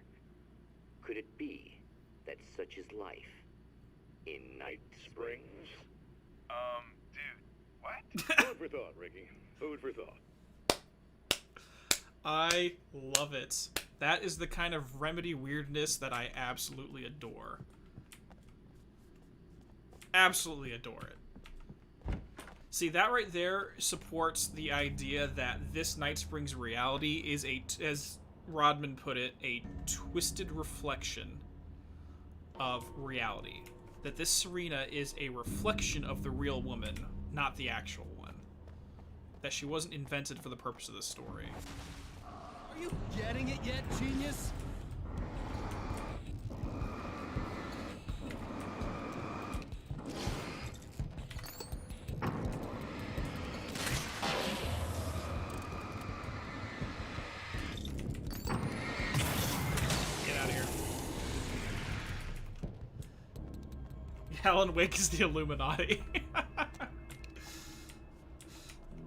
Speaker 2: Could it be that such is life in Night Springs?
Speaker 18: Dude, what?
Speaker 6: Food for thought, Ricky. Food for thought.
Speaker 1: I love it. That is the kind of Remedy weirdness that I absolutely adore. Absolutely adore it. See, that right there supports the idea that this Night Springs reality is as Rodman put it, a twisted reflection of reality. That this Serena is a reflection of the real woman, not the actual one. That she wasn't invented for the purpose of the story.
Speaker 8: Are you getting it yet, genius?
Speaker 1: Get out of here. Alan Wake is the Illuminati.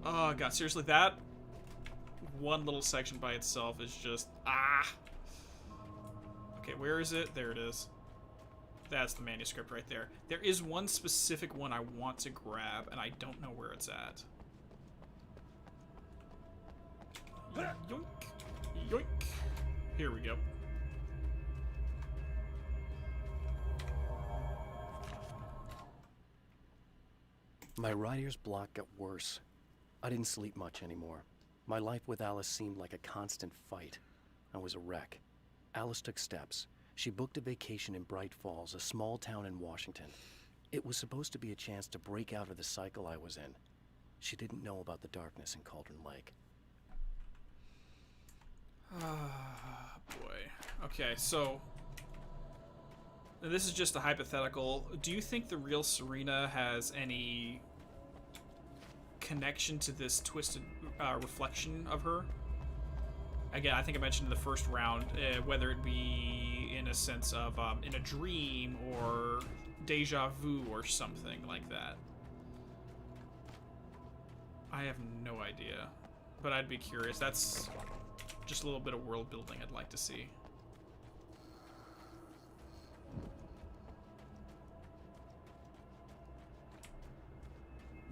Speaker 1: Oh god, seriously, that one little section by itself is just Okay, where is it? There it is. That's the manuscript right there. There is one specific one I want to grab, and I don't know where it's at. Yoink. Yoink. Here we go.
Speaker 4: My writer's block got worse. I didn't sleep much anymore. My life with Alice seemed like a constant fight. I was a wreck. Alice took steps. She booked a vacation in Bright Falls, a small town in Washington. It was supposed to be a chance to break out of the cycle I was in. She didn't know about the darkness in Cauldron Lake.
Speaker 1: Ah, boy. Okay, so this is just a hypothetical. Do you think the real Serena has any connection to this twisted reflection of her? Again, I think I mentioned in the first round, whether it be in a sense of in a dream or deja vu or something like that. I have no idea, but I'd be curious. That's just a little bit of world building I'd like to see.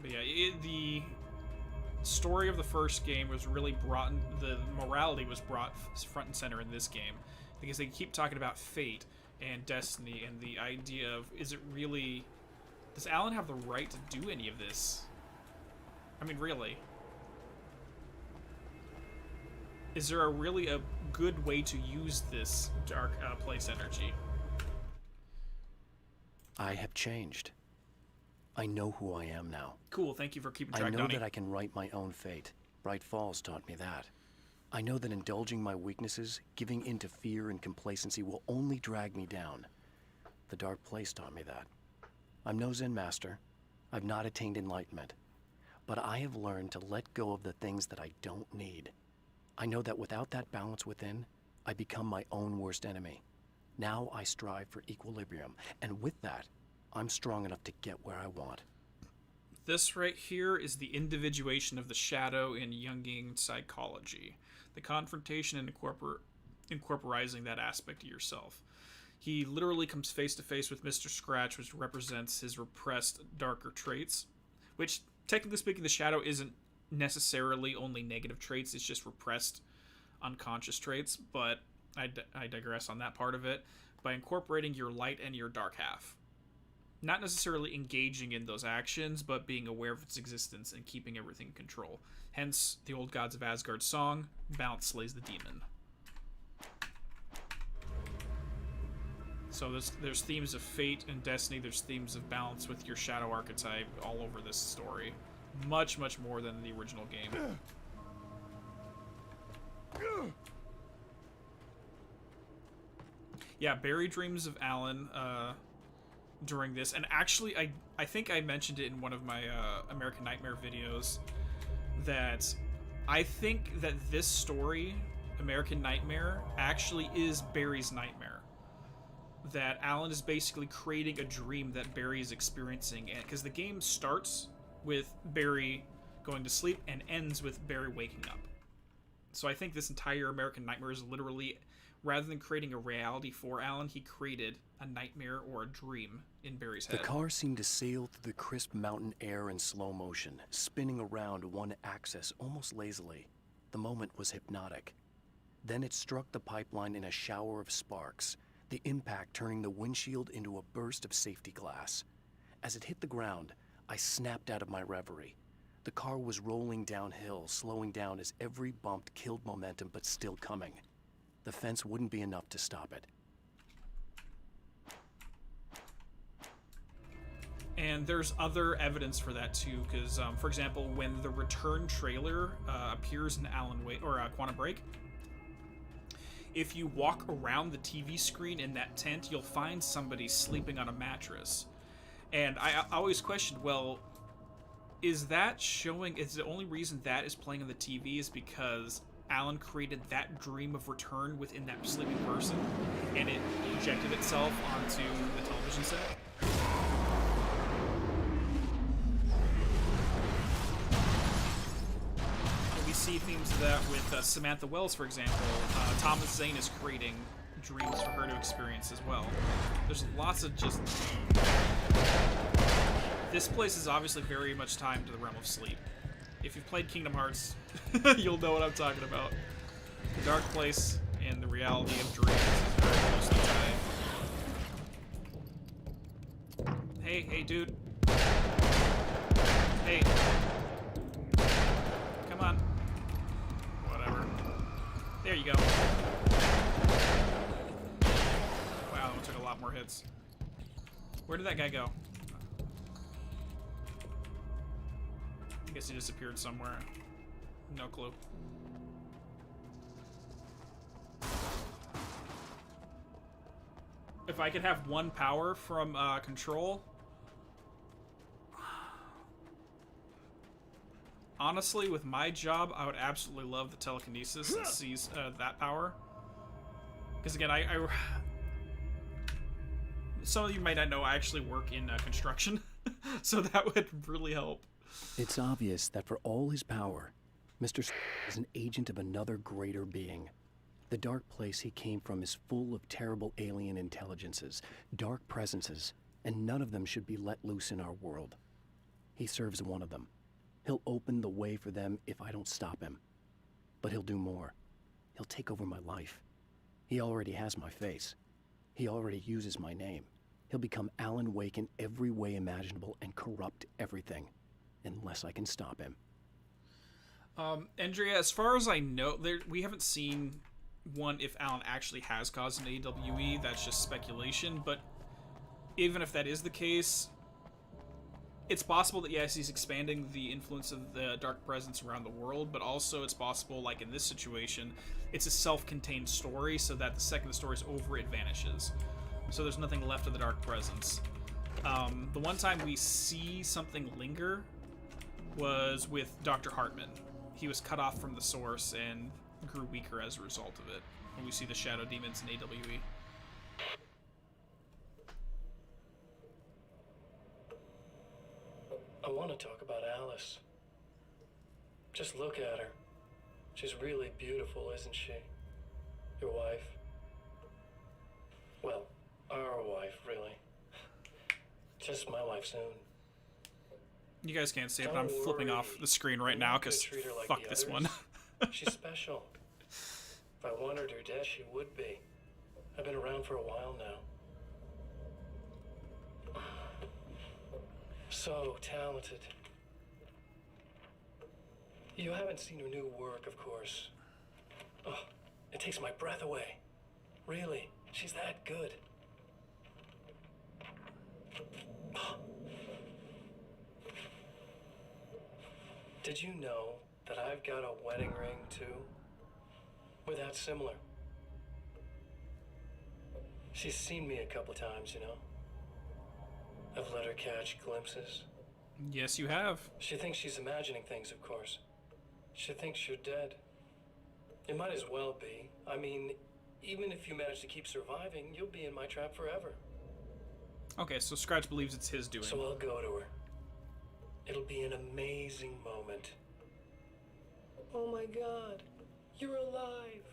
Speaker 1: But yeah, story of the first game was really brought in, the morality was brought front and center in this game, because they keep talking about fate and destiny and the idea of, is it really, does Alan have the right to do any of this? I mean, really, is there really a good way to use this dark place energy?
Speaker 4: I have changed. I know who I am now.
Speaker 1: Cool, thank you for keeping track,
Speaker 4: I know
Speaker 1: Donnie.
Speaker 4: that I can write my own fate. Bright Falls taught me that. I know that indulging my weaknesses, giving in to fear and complacency will only drag me down. The dark place taught me that. I'm no Zen master. I've not attained enlightenment. But I have learned to let go of the things that I don't need. I know that without that balance within, I become my own worst enemy. Now I strive for equilibrium, and with that, I'm strong enough to get where I want.
Speaker 1: This right here is the individuation of the shadow in Jungian psychology. The confrontation and incorporizing that aspect of yourself. He literally comes face to face with Mr. Scratch, which represents his repressed, darker traits. Which, technically speaking, the shadow isn't necessarily only negative traits, it's just repressed, unconscious traits, but I digress on that part of it. By incorporating your light and your dark half. Not necessarily engaging in those actions, but being aware of its existence and keeping everything in control. Hence, the Old Gods of Asgard song, Balance Slays the Demon. So there's themes of fate and destiny, there's themes of balance with your shadow archetype all over this story. Much, much more than the original game. Yeah, Barry dreams of Alan during this, and actually I think I mentioned it in one of my American Nightmare videos, that I think that this story, American Nightmare, actually is Barry's nightmare. That Alan is basically creating a dream that Barry is experiencing, and because the game starts with Barry going to sleep and ends with Barry waking up. So I think this entire American Nightmare is literally, rather than creating a reality for Alan, he created a nightmare or a dream in Barry's head.
Speaker 4: The car seemed to sail through the crisp mountain air in slow motion, spinning around one axis almost lazily. The moment was hypnotic. Then it struck the pipeline in a shower of sparks, the impact turning the windshield into a burst of safety glass. As it hit the ground, I snapped out of my reverie. The car was rolling downhill, slowing down as every bump killed momentum, but still coming. The fence wouldn't be enough to stop it.
Speaker 1: And there's other evidence for that too, because, for example, when the return trailer appears in Alan Wake or Quantum Break, if you walk around the TV screen in that tent, you'll find somebody sleeping on a mattress. And I always questioned, well, is that showing? Is the only reason that is playing on the TV is because Alan created that dream of return within that sleeping person, and it projected itself onto the television set? And we see themes of that with Samantha Wells, for example. Thomas Zane is creating dreams for her to experience as well. There's lots of just... This place is obviously very much tied to the realm of sleep. If you've played Kingdom Hearts, you'll know what I'm talking about. The dark place and the reality of dreams is very closely tied. Hey, dude. Hey. Come on. Whatever. There you go. Wow, that one took a lot more hits. Where did that guy go? I guess he disappeared somewhere. No clue. If I could have one power from Control... Honestly, with my job, I would absolutely love the telekinesis that sees that power. Because again, some of you might not know, I actually work in construction. So that would really help.
Speaker 4: It's obvious that for all his power, Mr. is an agent of another greater being. The dark place he came from is full of terrible alien intelligences, dark presences, and none of them should be let loose in our world. He serves one of them. He'll open the way for them if I don't stop him. But he'll do more. He'll take over my life. He already has my face. He already uses my name. He'll become Alan Wake in every way imaginable and corrupt everything. Unless I can stop him.
Speaker 1: Andrea, as far as I know, we haven't seen one if Alan actually has caused an AWE. That's just speculation. But even if that is the case, it's possible that, yes, he's expanding the influence of the Dark Presence around the world, but also it's possible, like in this situation, it's a self-contained story, so that the second the story's over, it vanishes. So there's nothing left of the Dark Presence. The one time we see something linger was with Dr. Hartman. He was cut off from the source and grew weaker as a result of it, when we see the Shadow Demons in AWE.
Speaker 5: I want to talk about Alice. Just look at her. She's really beautiful, isn't she? Your wife. Well, our wife, really. Just my wife soon.
Speaker 1: You guys can't see it, but I'm flipping off the screen right now, because fuck this one.
Speaker 5: She's special. If I wanted her dead, she would be. I've been around for a while now. So talented. You haven't seen her new work, of course. Oh, it takes my breath away. Really, she's that good. Did you know that I've got a wedding ring, too? We're that similar. She's seen me a couple times, you know? I've let her catch glimpses.
Speaker 1: Yes, you have.
Speaker 5: She thinks she's imagining things, of course. She thinks you're dead. It might as well be. I mean, even if you manage to keep surviving, you'll be in my trap forever.
Speaker 1: Okay, so Scratch believes it's his doing.
Speaker 5: So I'll go to her. It'll be an amazing moment. Oh my God, you're alive.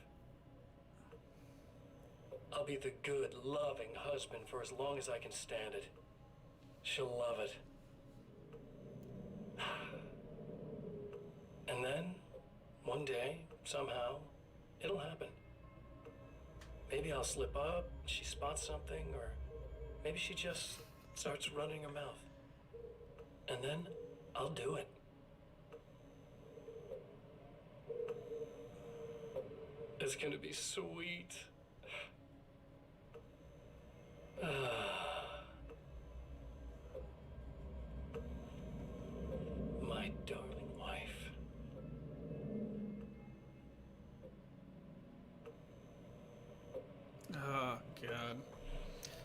Speaker 5: I'll be the good, loving husband for as long as I can stand it. She'll love it. And then, one day, somehow, it'll happen. Maybe I'll slip up, she spots something, or maybe she just starts running her mouth. And then, I'll do it. It's gonna be sweet. My darling wife.
Speaker 1: Oh, God.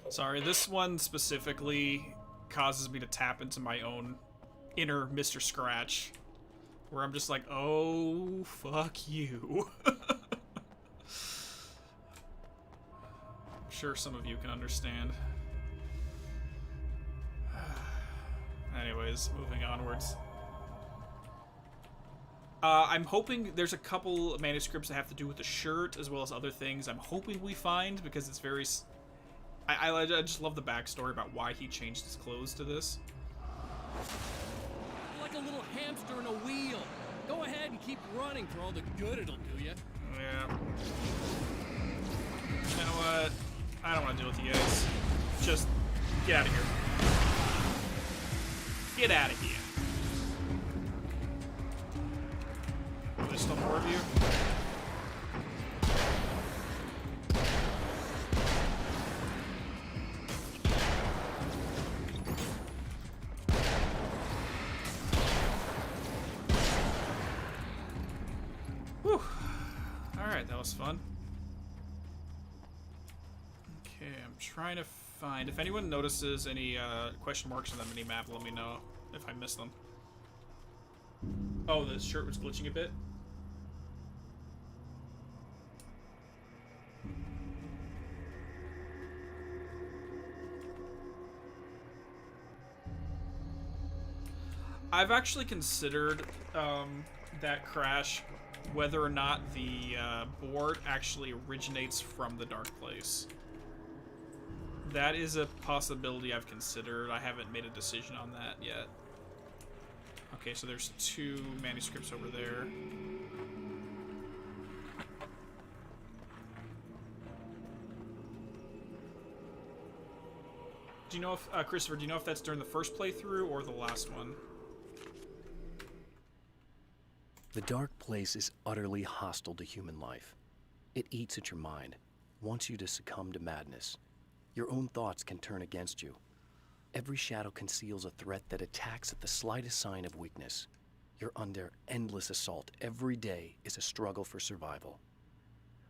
Speaker 1: Sorry, this one specifically causes me to tap into my own inner Mr. Scratch, where I'm just like, oh, fuck you. I'm sure some of you can understand. Anyways, moving onwards. I'm hoping there's a couple manuscripts that have to do with the shirt, as well as other things I'm hoping we find, because it's very... I just love the backstory about why he changed his clothes to this.
Speaker 3: You're like a little hamster in a wheel. Go ahead and keep running for all the good it'll do you.
Speaker 1: Yeah. You know what? I don't want to deal with you guys. Just get out of here. Get out of here. There's still more of you? Whew. Alright, that was fun. Okay, I'm trying to find... If anyone notices any question marks on the mini-map, let me know if I missed them. Oh, the shirt was glitching a bit? I've actually considered that crash, whether or not the board actually originates from the Dark Place. That is a possibility I've considered. I haven't made a decision on that yet. Okay, so there's 2 manuscripts over there. Do you know if, Christopher, do you know if that's during the first playthrough or the last one?
Speaker 4: The dark place is utterly hostile to human life. It eats at your mind, wants you to succumb to madness. Your own thoughts can turn against you. Every shadow conceals a threat that attacks at the slightest sign of weakness. You're under endless assault. Every day is a struggle for survival.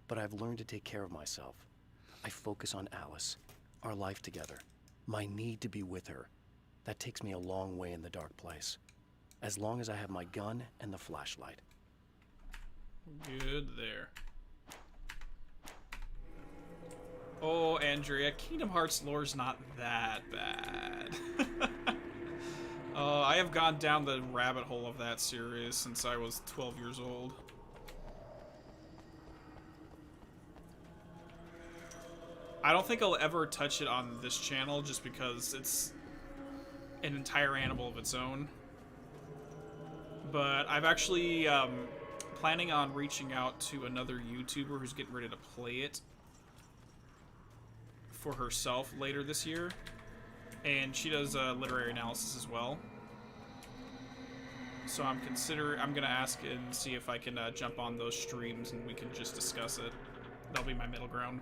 Speaker 4: But I've learned to take care of myself. I focus on Alice, our life together, my need to be with her. That takes me a long way in the dark place. As long as I have my gun and the flashlight.
Speaker 1: Good there. Oh, Andrea, Kingdom Hearts lore's not that bad. I have gone down the rabbit hole of that series since I was 12 years old. I don't think I'll ever touch it on this channel just because it's an entire animal of its own. But I've actually planning on reaching out to another YouTuber who's getting ready to play it for herself later this year, and she does literary analysis as well. So I'm gonna ask and see if I can jump on those streams and we can just discuss it. That'll be my middle ground.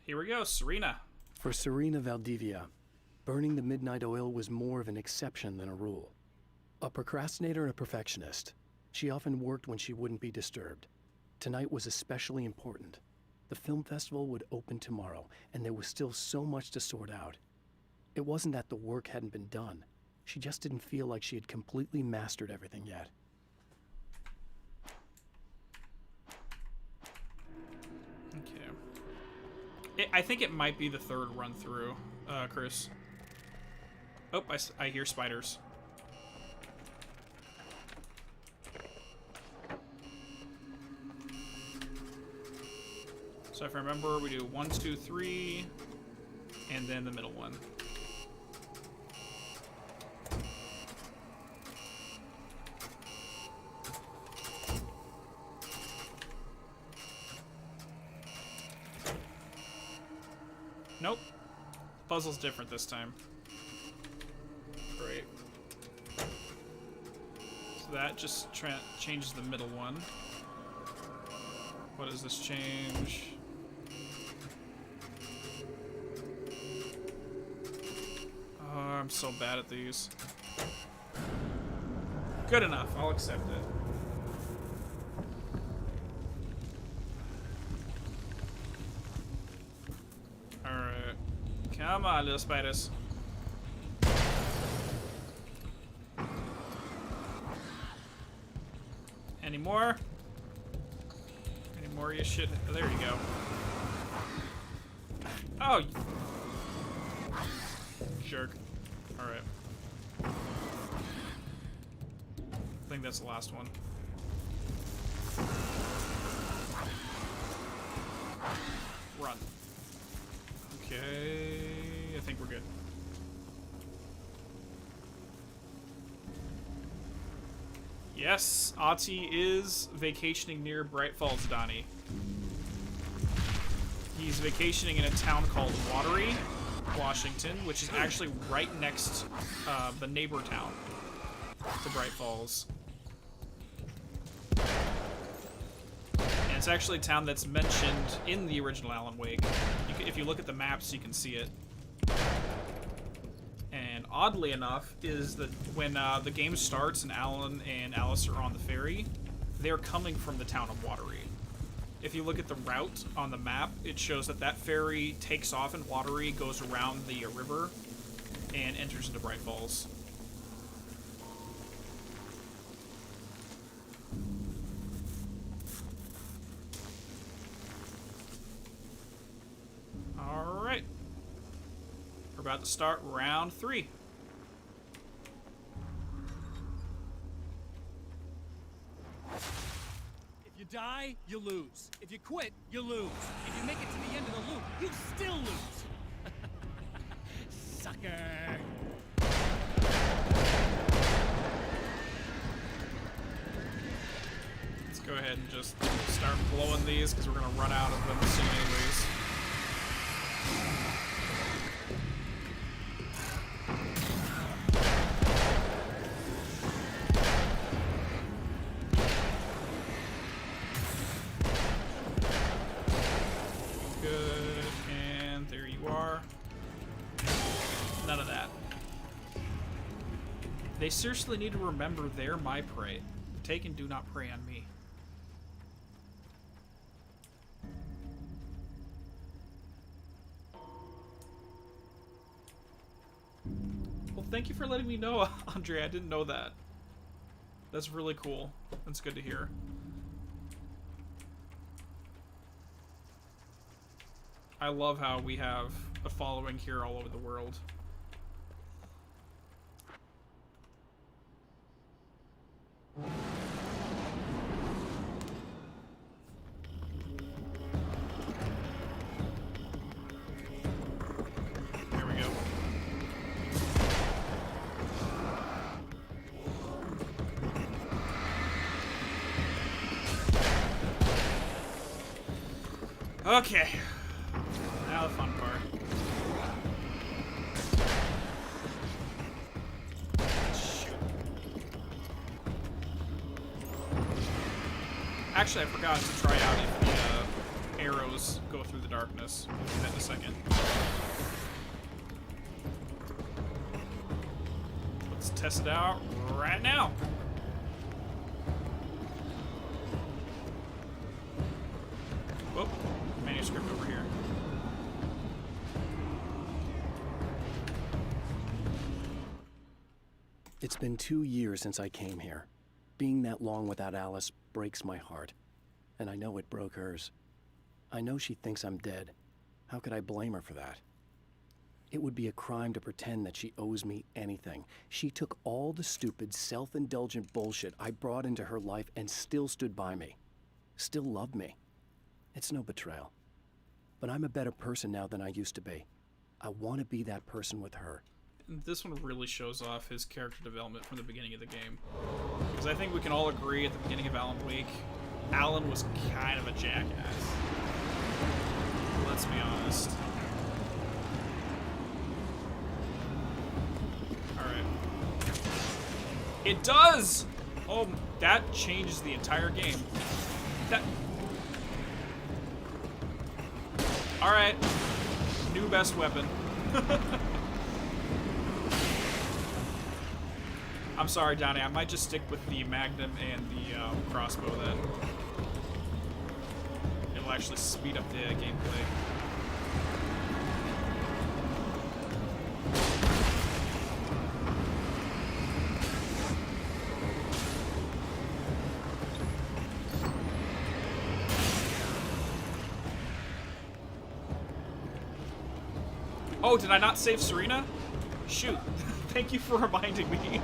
Speaker 1: Here we go, Serena.
Speaker 4: For Serena Valdivia, burning the midnight oil was more of an exception than a rule. A procrastinator and a perfectionist, she often worked when she wouldn't be disturbed. Tonight was especially important. The film festival would open tomorrow, and there was still so much to sort out. It wasn't that the work hadn't been done. She just didn't feel like she had completely mastered everything yet.
Speaker 1: Okay. I think it might be the 3rd run through, Chris. Oh, I hear spiders. So if I remember, we do 1, 2, 3, and then the middle one. Nope. Puzzle's different this time. Great. So that just changes the middle one. What does this change? Oh, I'm so bad at these. Good enough. I'll accept it. Alright. Come on, little spiders. Any more? Any more you should... Oh, there you go. Oh! Jerk. Alright. I think that's the last one. Run. Okay, I think we're good. Yes, Ati is vacationing near Bright Falls, Donnie. He's vacationing in a town called Watery, Washington, which is actually right next the neighbor town to Bright Falls. And it's actually a town that's mentioned in the original Alan Wake. If you look at the maps, you can see it. And oddly enough, is that when the game starts and Alan and Alice are on the ferry, they're coming from the town of Watery. If you look at the route on the map, it shows that that ferry takes off in Watery, goes around the river, and enters into Bright Falls. Alright. We're about to start round 3.
Speaker 3: If you die, you lose. If you quit, you lose. If you make it to the end of the loop, you still lose. Sucker.
Speaker 1: ahead and just start blowing these because we're gonna run out of them soon anyways. Good, and there you are. None of that. They seriously need to remember they're my prey. Take and do not prey on me. Well, thank you for letting me know, Andre. I didn't know that. That's really cool. That's good to hear. I love how we have a following here all over the world. There we go. Okay. Now the fun part. Shoot. Actually, I forgot to try out if the arrows go through the darkness. We'll do that in a second. Let's test it out right now. Whoop. Manuscript over here.
Speaker 4: It's been 2 years since I came here. Being that long without Alice breaks my heart. And I know it broke hers. I know she thinks I'm dead. How could I blame her for that? It would be a crime to pretend that she owes me anything. She took all the stupid, self-indulgent bullshit I brought into her life and still stood by me. Still loved me. It's no betrayal. But I'm a better person now than I used to be. I want to be that person with her.
Speaker 1: And this one really shows off his character development from the beginning of the game. Because I think we can all agree at the beginning of Alan Wake, Alan was kind of a jackass. Let's be honest. Alright. It does! Oh, that changes the entire game. That... Alright. New best weapon. I'm sorry, Donnie. I might just stick with the Magnum and the crossbow then. It'll actually speed up the gameplay. Oh, did I not save Serena? Shoot. Thank you for reminding me.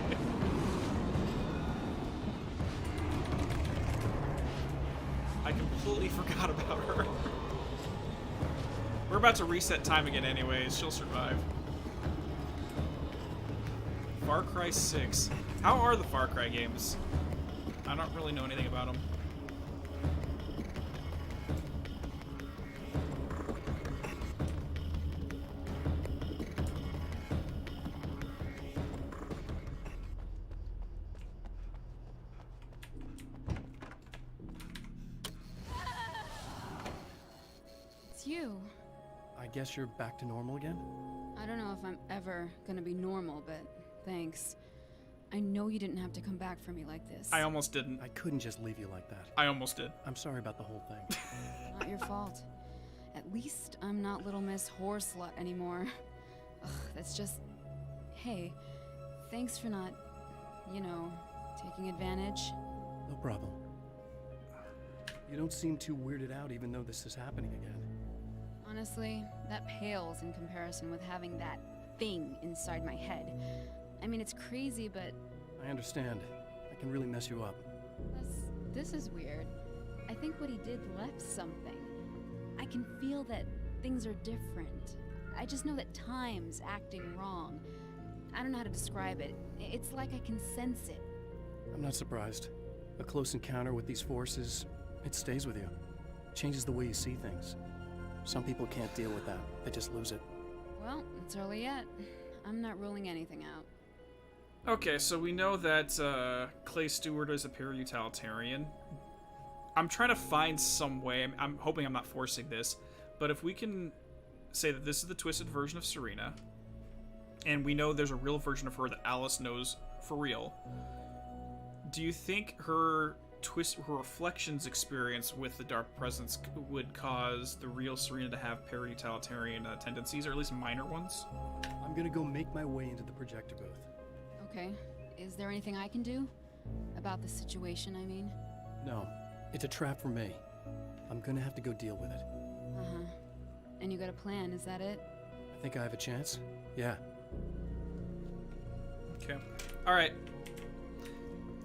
Speaker 1: I completely forgot about her. We're about to reset time again anyways. She'll survive. Far Cry 6. How are the Far Cry games? I don't really know anything about them.
Speaker 15: You.
Speaker 4: I guess you're back to normal again?
Speaker 15: I don't know if I'm ever gonna be normal, but thanks. I know you didn't have to come back for me like this.
Speaker 1: I almost didn't.
Speaker 4: I couldn't just leave you like that.
Speaker 1: I almost did.
Speaker 4: I'm sorry about the whole thing.
Speaker 15: Not your fault. At least I'm not Little Miss Whore Slut anymore. Ugh, that's just... Hey, thanks for not, you know, taking advantage.
Speaker 4: No problem. You don't seem too weirded out even though this is happening again.
Speaker 15: Honestly, that pales in comparison with having that thing inside my head. I mean, it's crazy, but...
Speaker 4: I understand. I can really mess you up.
Speaker 15: This is weird. I think what he did left something. I can feel that things are different. I just know that time's acting wrong. I don't know how to describe it. It's like I can sense it.
Speaker 4: I'm not surprised. A close encounter with these forces, It stays with you. Changes the way you see things. Some people can't deal with that. They just lose it.
Speaker 15: Well, it's early yet. I'm not ruling anything out.
Speaker 1: Okay, so we know that Clay Stewart is a pure-utilitarian. I'm trying to find some way, I'm hoping I'm not forcing this, but if we can say that this is the twisted version of Serena, and we know there's a real version of her that Alice knows for real, do you think her reflections experience with the Dark Presence would cause the real Serena to have pure-utilitarian tendencies, or at least minor ones?
Speaker 4: I'm gonna go make my way into the projector booth.
Speaker 15: Okay. Is there anything I can do? About the situation, I mean?
Speaker 4: No. It's a trap for me. I'm gonna have to go deal with it.
Speaker 15: Uh-huh. And you got a plan, is that it?
Speaker 4: I think I have a chance. Yeah.
Speaker 1: Okay. Alright.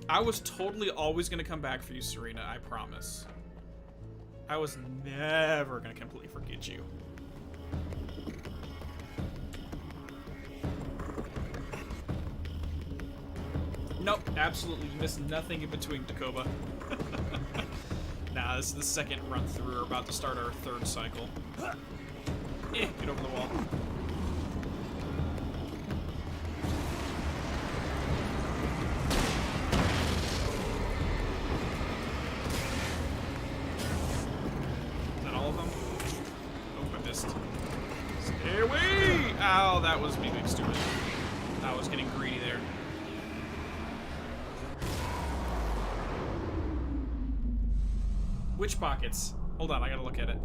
Speaker 1: I was totally always going to come back for you, Serena, I promise. I was never going to completely forget you. Nope, absolutely. You missed nothing in between, Tacoba. Nah, this is the second run through. We're about to start our third cycle. Get over the wall. Is that all of them? Oh, I missed. Stay away! Ow, that was me being stupid. I was getting greedy there. Which pockets? Hold on, I gotta look at it.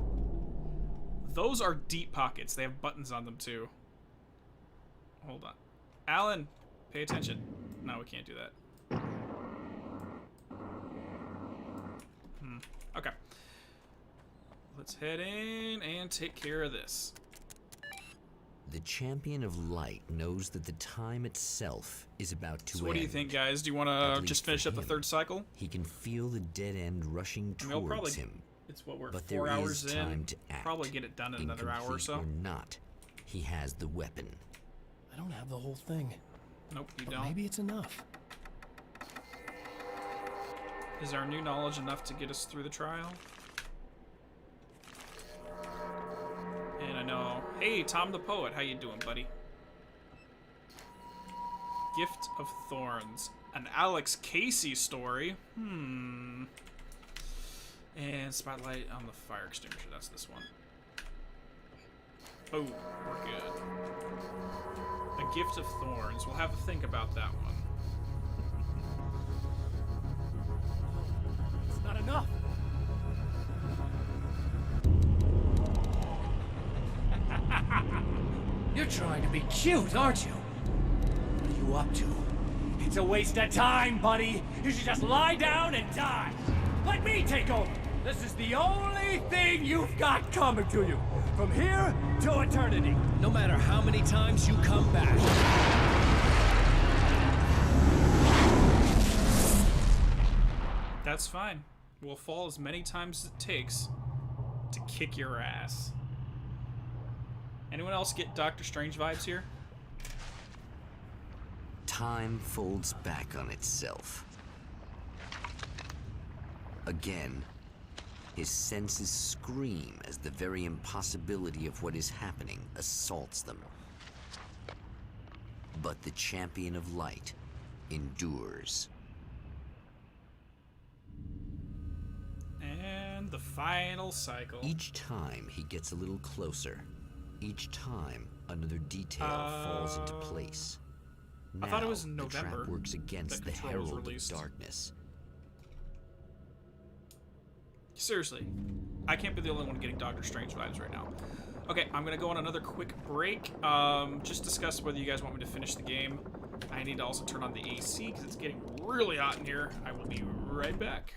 Speaker 1: Those are deep pockets. They have buttons on them, too. Hold on. Alan, pay attention. No, we can't do that. Okay. Let's head in and take care of this.
Speaker 10: The Champion of Light knows that the time itself is about to end.
Speaker 1: So what do you think, guys? Do you want to just finish up the third cycle?
Speaker 10: He can feel the dead end rushing towards him.
Speaker 1: It's what we're
Speaker 10: but
Speaker 1: 4
Speaker 10: there
Speaker 1: hours
Speaker 10: is
Speaker 1: in.
Speaker 10: time to act.
Speaker 1: Probably get it done in another hour or so.
Speaker 10: Or not, he has the weapon.
Speaker 4: I don't have the whole thing.
Speaker 1: Nope, you
Speaker 4: but
Speaker 1: don't.
Speaker 4: Maybe it's enough.
Speaker 1: Is our new knowledge enough to get us through the trial? And I know... Hey, Tom the Poet, how you doing, buddy? Gift of Thorns. An Alex Casey story. And Spotlight on the Fire Extinguisher. That's this one. Oh, we're good. A Gift of Thorns. We'll have to think about that one.
Speaker 3: It's not enough.
Speaker 19: You're trying to be cute, aren't you? What are you up to? It's a waste of time, buddy. You should just lie down and die. Let me take over. This is the only thing you've got coming to you. From here to eternity.
Speaker 3: No matter how many times you come back.
Speaker 1: That's fine. We'll fall as many times as it takes to kick your ass. Anyone else get Doctor Strange vibes here?
Speaker 10: Time folds back on itself. Again, his senses scream as the very impossibility of what is happening assaults them. But the Champion of Light endures.
Speaker 1: And the final cycle.
Speaker 10: Each time he gets a little closer. Each time another detail falls into place.
Speaker 1: I thought it was in
Speaker 10: the
Speaker 1: November
Speaker 10: trap works against the
Speaker 1: Control was
Speaker 10: Herald of
Speaker 1: released.
Speaker 10: Darkness.
Speaker 1: Seriously, I can't be the only one getting Doctor Strange vibes right now. Okay, I'm gonna go on another quick break. Just discuss whether you guys want me to finish the game. I need to also turn on the AC because it's getting really hot in here. I will be right back.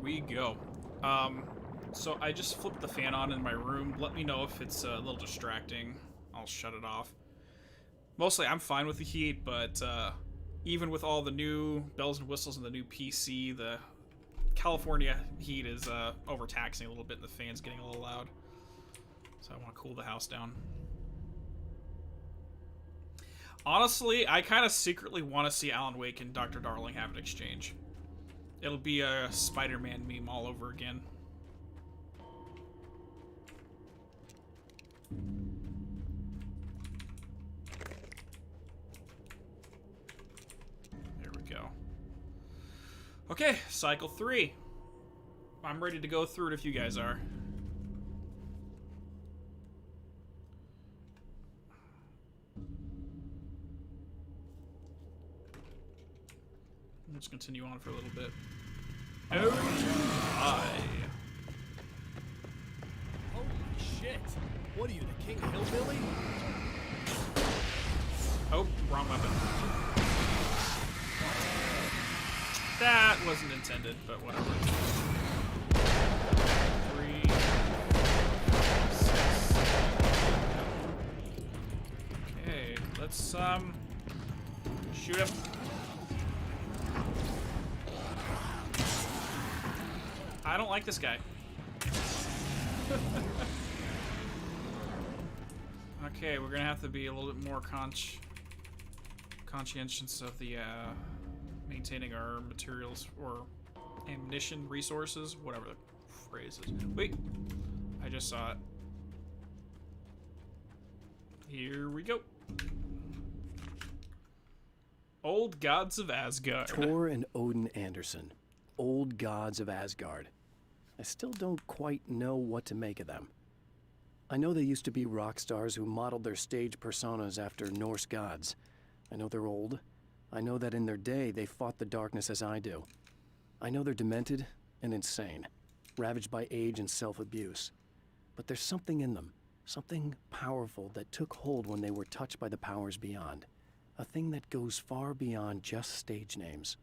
Speaker 1: we go. So I just flipped the fan on in my room. Let me know if it's a little distracting. I'll shut it off. Mostly, I'm fine with the heat, but even with all the new bells and whistles and the new PC, the California heat is overtaxing a little bit, and the fan's getting a little loud. So I want to cool the house down. Honestly, I kind of secretly want to see Alan Wake and Dr. Darling have an exchange. It'll be a Spider-Man meme all over again. There we go. Okay, cycle 3. I'm ready to go through it if you guys are. Let's continue on for a little bit. Oh my.
Speaker 3: Holy shit! What are you, the king of hillbilly?
Speaker 1: Oh, wrong weapon. That wasn't intended, but whatever. 3, 6. Okay, let's shoot him. I don't like this guy. Okay, we're gonna have to be a little bit more conscientious of the maintaining our materials or ammunition resources, whatever the phrase is. Wait, I just saw it. Here we go. Old Gods of Asgard.
Speaker 4: Thor and Odin Anderson. Old Gods of Asgard. I still don't quite know what to make of them. I know they used to be rock stars who modeled their stage personas after Norse gods. I know they're old. I know that in their day they fought the darkness as I do. I know they're demented and insane, ravaged by age and self-abuse. But there's something in them, something powerful that took hold when they were touched by the powers beyond. A thing that goes far beyond just stage names.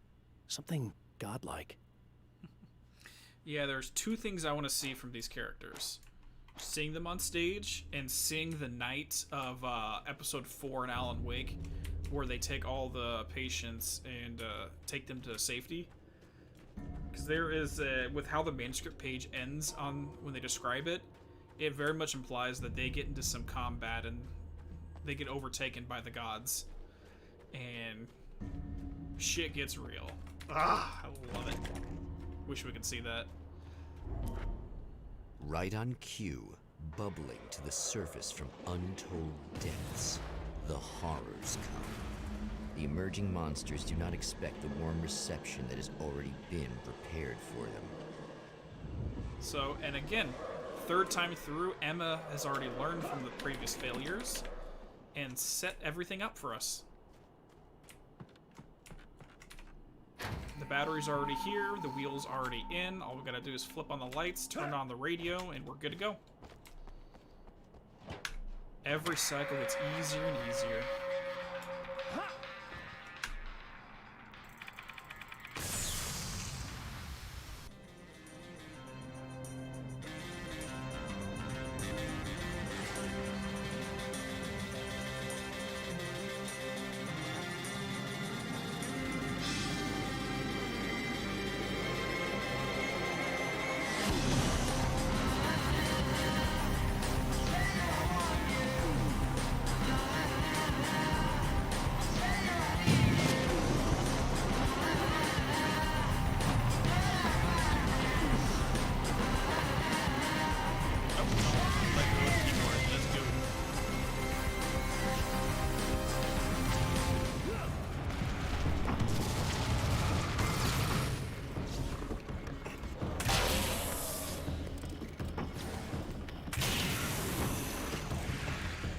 Speaker 4: Something godlike.
Speaker 1: Yeah, there's 2 things I want to see from these characters. Seeing them on stage and seeing the night of episode 4 in Alan Wake, where they take all the patients and take them to safety. Because there is, with how the manuscript page ends on when they describe it, it very much implies that they get into some combat and they get overtaken by the gods. And shit gets real. Ah, I love it. Wish we could see that.
Speaker 2: Right on cue, bubbling to the surface from untold depths, the horrors come. The emerging monsters do not expect the warm reception that has already been prepared for them.
Speaker 1: So, and again, 3rd time through, Emma has already learned from the previous failures and set everything up for us. The battery's already here, the wheel's already in. All we gotta do is flip on the lights, turn on the radio, and we're good to go. Every cycle gets easier and easier.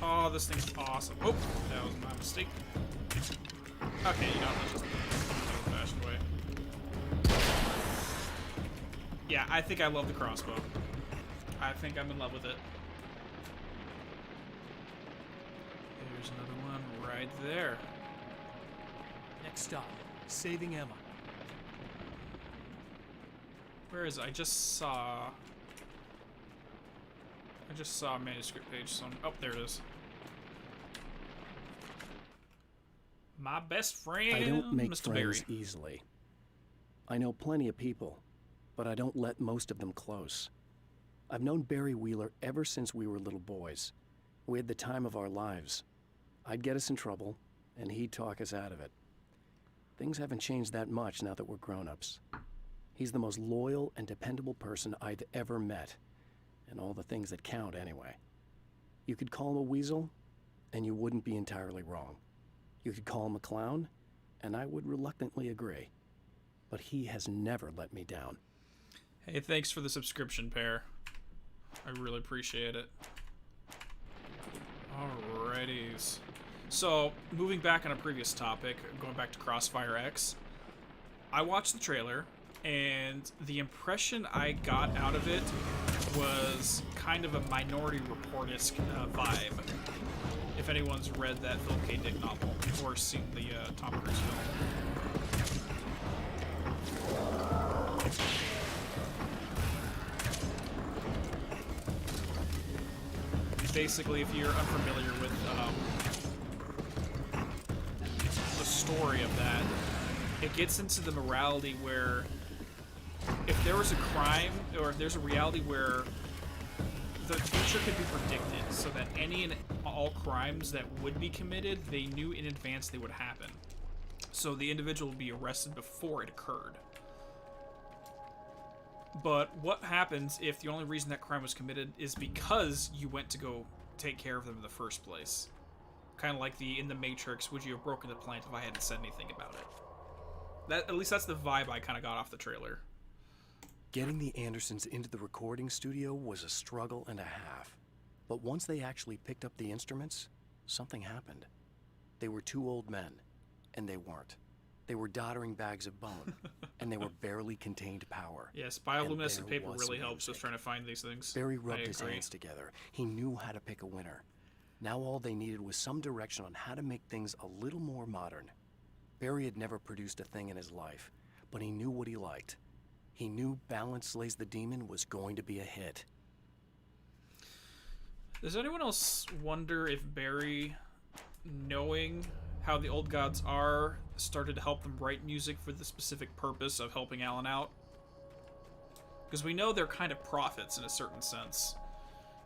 Speaker 1: Oh, this thing's awesome. Oh, that was my mistake. Okay, you know, let's just do it the old-fashioned way. Yeah, I think I love the crossbow. I think I'm in love with it. There's another one right there.
Speaker 3: Next stop, saving Emma.
Speaker 1: Where is it? I just saw a manuscript page. So oh, there it is. My best friend,
Speaker 4: I don't make
Speaker 1: Mr.
Speaker 4: friends
Speaker 1: Barry.
Speaker 4: easily. I know plenty of people, but I don't let most of them close. I've known Barry Wheeler ever since we were little boys. We had the time of our lives. I'd get us in trouble, and he'd talk us out of it. Things haven't changed that much now that we're grown-ups. He's the most loyal and dependable person I've ever met, and all the things that count anyway. You could call him a weasel, and you wouldn't be entirely wrong. You could call him a clown, and I would reluctantly agree. But he has never let me down.
Speaker 1: Hey, thanks for the subscription, Pear. I really appreciate it. Alrighties. So, moving back on a previous topic, going back to Crossfire X, I watched the trailer, and the impression I got out of it was kind of a Minority Report-esque vibe. If anyone's read that Philip K. Dick novel or seen the Tom Cruise film. Basically, if you're unfamiliar with the story of that, it gets into the morality where if there was a crime, or if there's a reality where the future could be predicted, so that any and all crimes that would be committed, they knew in advance they would happen. So the individual would be arrested before it occurred. But what happens if the only reason that crime was committed is because you went to go take care of them in the first place? Kind of like in the Matrix, would you have broken the plant if I hadn't said anything about it? At least that's the vibe I kind of got off the trailer.
Speaker 4: Getting the Andersons into the recording studio was a struggle and a half. But once they actually picked up the instruments, something happened. They were two old men, and they weren't. They were doddering bags of bone, and they were barely contained power.
Speaker 1: Yes, bioluminescent paper really helps us trying to find these things.
Speaker 4: Barry rubbed his hands together. He knew how to pick a winner. Now all they needed was some direction on how to make things a little more modern. Barry had never produced a thing in his life, but he knew what he liked. He knew Balance Slays the Demon was going to be a hit.
Speaker 1: Does anyone else wonder if Barry, knowing how the old gods are, started to help them write music for the specific purpose of helping Alan out? Because we know they're kind of prophets in a certain sense.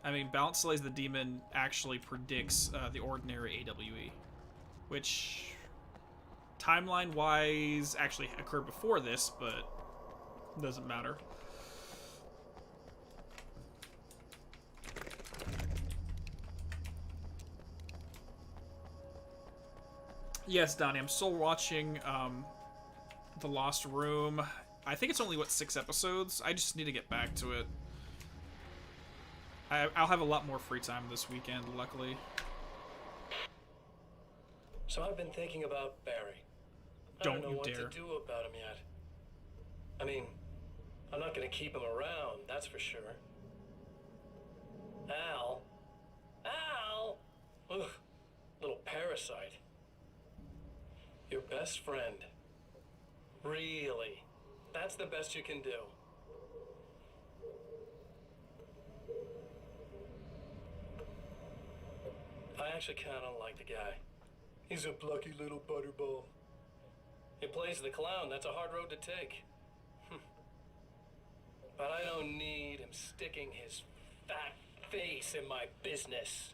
Speaker 1: I mean, Balance Slays the Demon actually predicts the ordinary AWE, which timeline-wise actually occurred before this, but doesn't matter. Yes, Donnie, I'm still watching The Lost Room. I think it's only, 6 episodes? I just need to get back to it. I'll have a lot more free time this weekend, luckily.
Speaker 5: So I've been thinking about Barry. I don't know what to do about him yet. I mean, I'm not going to keep him around, that's for sure. Al? Ugh, little parasite. Your best friend. Really? That's the best you can do. I actually kind of like the guy. He's a plucky little butterball. He plays the clown. That's a hard road to take. But I don't need him sticking his fat face in my business.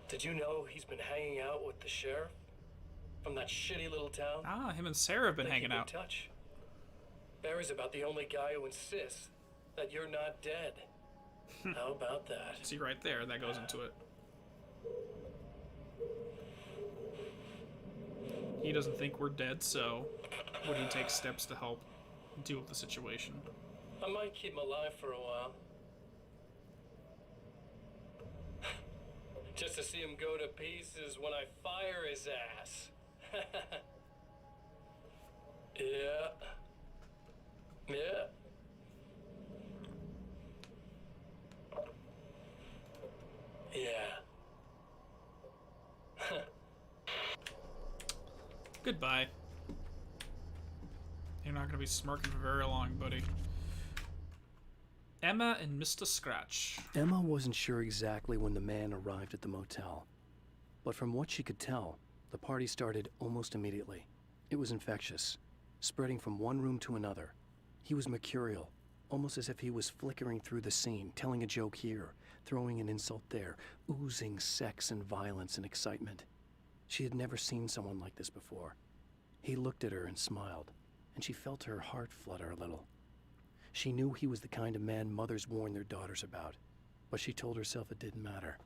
Speaker 5: Did you know he's been hanging out with the sheriff from that shitty little town?
Speaker 1: Ah, him and Sarah have been hanging out.
Speaker 5: Keep in touch. Barry's about the only guy who insists that you're not dead. How about that?
Speaker 1: See right there, that goes into it. He doesn't think we're dead, so would he take steps to help deal with the situation?
Speaker 5: I might keep him alive for a while. Just to see him go to pieces when I fire his ass. Yeah.
Speaker 1: Goodbye. You're not gonna be smirking for very long, buddy. Emma and Mr. Scratch.
Speaker 4: Emma wasn't sure exactly when the man arrived at the motel, but from what she could tell, the party started almost immediately. It was infectious, spreading from one room to another. He was mercurial, almost as if he was flickering through the scene, telling a joke here, throwing an insult there, oozing sex and violence and excitement. She had never seen someone like this before. He looked at her and smiled, and she felt her heart flutter a little. She knew he was the kind of man mothers warn their daughters about, but she told herself it didn't matter.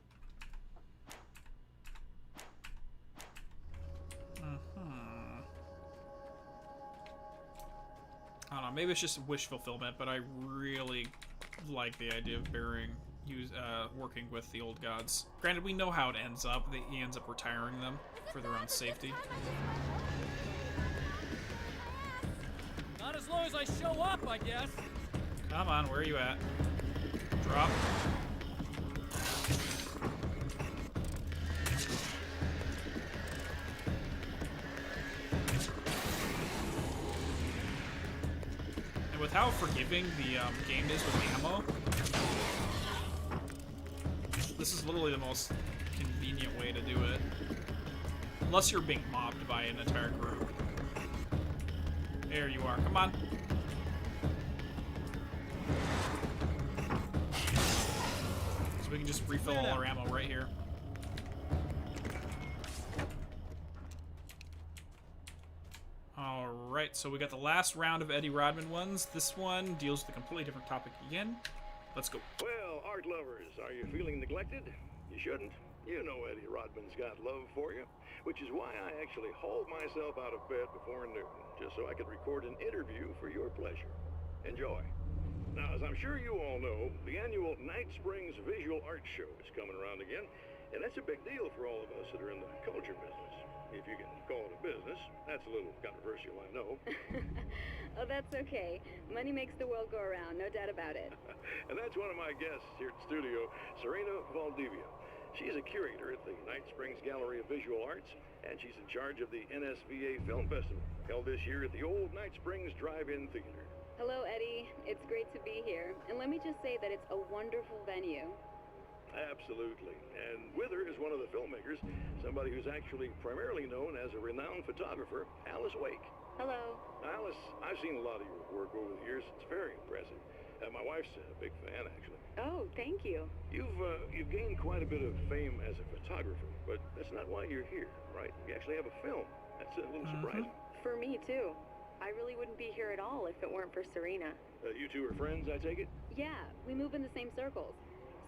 Speaker 1: I don't know, maybe it's just wish fulfillment, but I really like the idea of working with the old gods. Granted, we know how it ends up. He ends up retiring them for their own safety.
Speaker 3: Not as long as I show up, I guess.
Speaker 1: Come on, where are you at? Drop. And with how forgiving the game is with ammo, this is literally the most convenient way to do it. Unless you're being mobbed by an entire group. There you are, come on. So we can just refill all our ammo right here. Alright, so we got the last round of Eddie Rodman ones. This one deals with a completely different topic again. Let's go.
Speaker 6: Well, art lovers, are you feeling neglected? You shouldn't. You know Eddie Rodman's got love for you, which is why I actually hauled myself out of bed before noon, just so I could record an interview for your pleasure. Enjoy. Now, as I'm sure you all know, the annual Night Springs Visual Art Show is coming around again, and that's a big deal for all of us that are in the culture business. If you can call it a business. That's a little controversial, I know.
Speaker 20: Oh, that's okay. Money makes the world go around, no doubt about it.
Speaker 6: And that's one of my guests here at the studio, Serena Valdivia. She's a curator at the Night Springs Gallery of Visual Arts, and she's in charge of the NSVA Film Festival, held this year at the old Night Springs Drive-In Theater.
Speaker 20: Hello, Eddie. It's great to be here. And let me just say that it's a wonderful venue.
Speaker 6: Absolutely. And with her is one of the filmmakers, somebody who's actually primarily known as a renowned photographer, Alice Wake.
Speaker 20: Hello.
Speaker 6: Alice, I've seen a lot of your work over the years. It's very impressive. My wife's a big fan, actually.
Speaker 20: Oh, thank you.
Speaker 6: You've gained quite a bit of fame as a photographer, but that's not why you're here, right? You actually have a film. That's a little surprising.
Speaker 20: For me, too. I really wouldn't be here at all if it weren't for Serena.
Speaker 6: You two are friends, I take it?
Speaker 20: Yeah, we move in the same circles.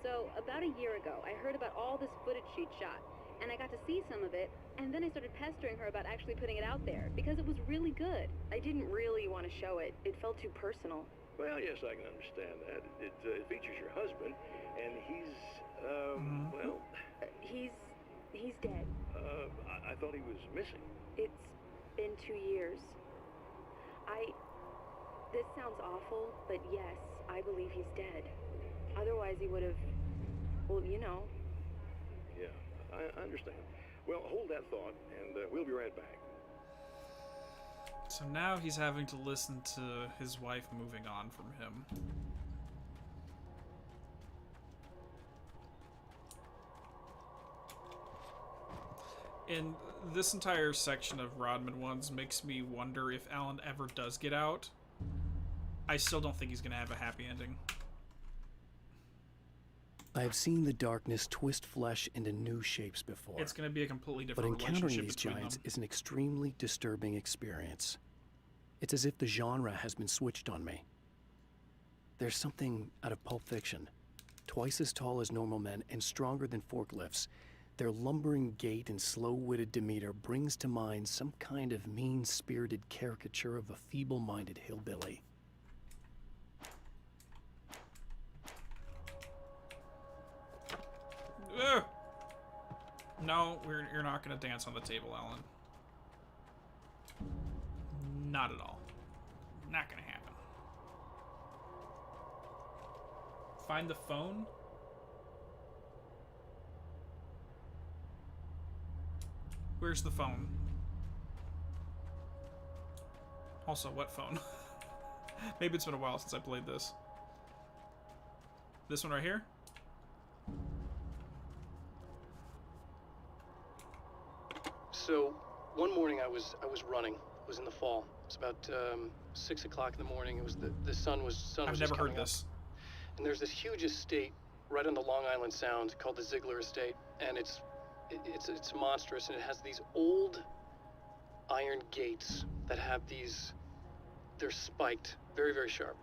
Speaker 20: So, about a year ago, I heard about all this footage she'd shot, and I got to see some of it, and then I started pestering her about actually putting it out there, because it was really good. I didn't really want to show it. It felt too personal.
Speaker 6: Well, yes, I can understand that. It features your husband, and he's, well...
Speaker 20: He's dead.
Speaker 6: I thought he was missing.
Speaker 20: It's been 2 years. This sounds awful, but yes, I believe he's dead. Otherwise he would have, well, you know.
Speaker 6: Yeah, I understand. Well, hold that thought, and we'll be right back.
Speaker 1: So now he's having to listen to his wife moving on from him. And this entire section of Rodman ones makes me wonder if Alan ever does get out. I still don't think he's going to have a happy ending.
Speaker 4: I have seen the darkness twist flesh into new shapes before.
Speaker 1: It's going to be a completely
Speaker 4: But
Speaker 1: different
Speaker 4: encountering
Speaker 1: relationship
Speaker 4: these
Speaker 1: between
Speaker 4: giants
Speaker 1: them.
Speaker 4: is an extremely disturbing experience. It's as if the genre has been switched on me. There's something out of Pulp Fiction. Twice as tall as normal men and stronger than forklifts, their lumbering gait and slow-witted demeanor brings to mind some kind of mean-spirited caricature of a feeble-minded hillbilly.
Speaker 1: Ugh. No, you're not going to dance on the table, Alan. Not at all. Not going to happen. Find the phone? Where's the phone? Also, what phone? Maybe it's been a while since I played this. This one right here?
Speaker 4: So, one morning I was running. It was in the fall. It was about 6 o'clock in the morning. It was the sun was
Speaker 1: I've
Speaker 4: just
Speaker 1: never heard
Speaker 4: coming up.
Speaker 1: this.
Speaker 4: And there's this huge estate right on the Long Island Sound called the Ziegler Estate, and it's monstrous, and it has these old iron gates that have these. They're spiked, very, very sharp.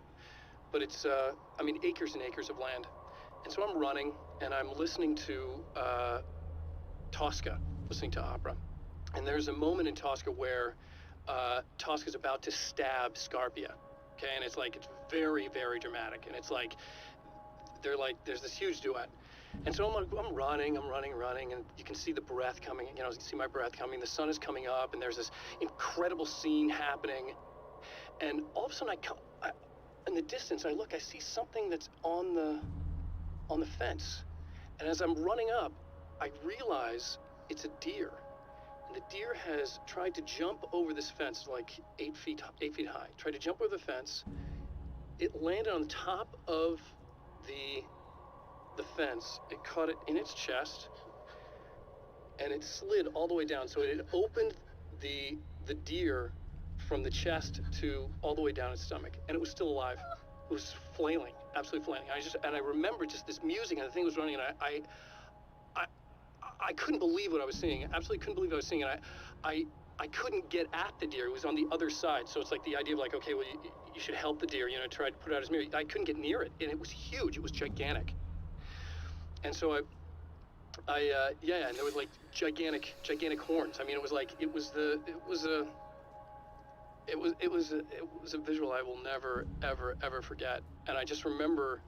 Speaker 4: But it's I mean, acres and acres of land. And so I'm running, and I'm listening to Tosca, listening to opera. And there's a moment in Tosca where Tosca's about to stab Scarpia, okay? And it's very, very dramatic. And it's like, there's this huge duet. And so I'm running, and you can see the breath coming, you can see my breath coming. The sun is coming up, and there's this incredible scene happening. And all of a sudden, in the distance, I look, I see something that's on the fence. And as I'm running up, I realize it's a deer. And the deer has tried to jump over this fence, like 8 feet high. Tried to jump over the fence. It landed on top of the fence. It caught it in its chest, and it slid all the way down. So it had opened the deer from the chest to all the way down its stomach, and it was still alive. It was flailing, absolutely flailing. I remember just this music, and the thing was running, and I couldn't believe what I was seeing. Absolutely couldn't believe what I was seeing. And I couldn't get at the deer. It was on the other side. So it's like the idea of okay, well, you should help the deer, try to put it out his mirror. I couldn't get near it, and it was huge. It was gigantic. And so and there was gigantic horns. I mean, it was a visual I will never, ever forget. And I just remember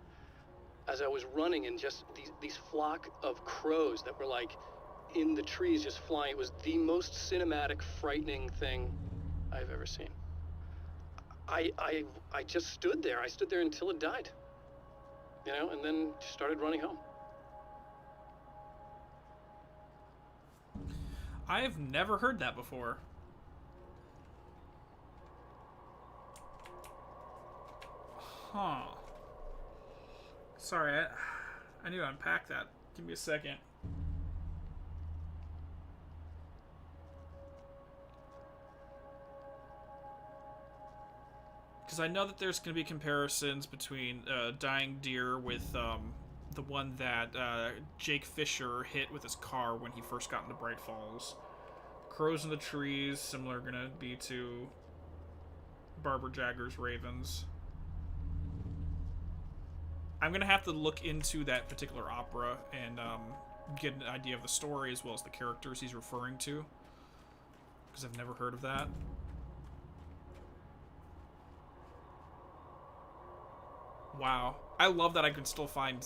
Speaker 4: as I was running, and just these flock of crows that were in the trees just flying. It was the most cinematic, frightening thing I've ever seen. I just stood there. I stood there until it died, and then just started running home.
Speaker 1: I've never heard that before. Huh. Sorry, I need to unpack that. Give me a second. Because I know that there's going to be comparisons between Dying Deer with the one that Jake Fisher hit with his car when he first got into Bright Falls. Crows in the Trees, similar going to be to Barbara Jagger's Ravens. I'm going to have to look into that particular opera and get an idea of the story as well as the characters he's referring to. Because I've never heard of that. Wow. I love that I can still find...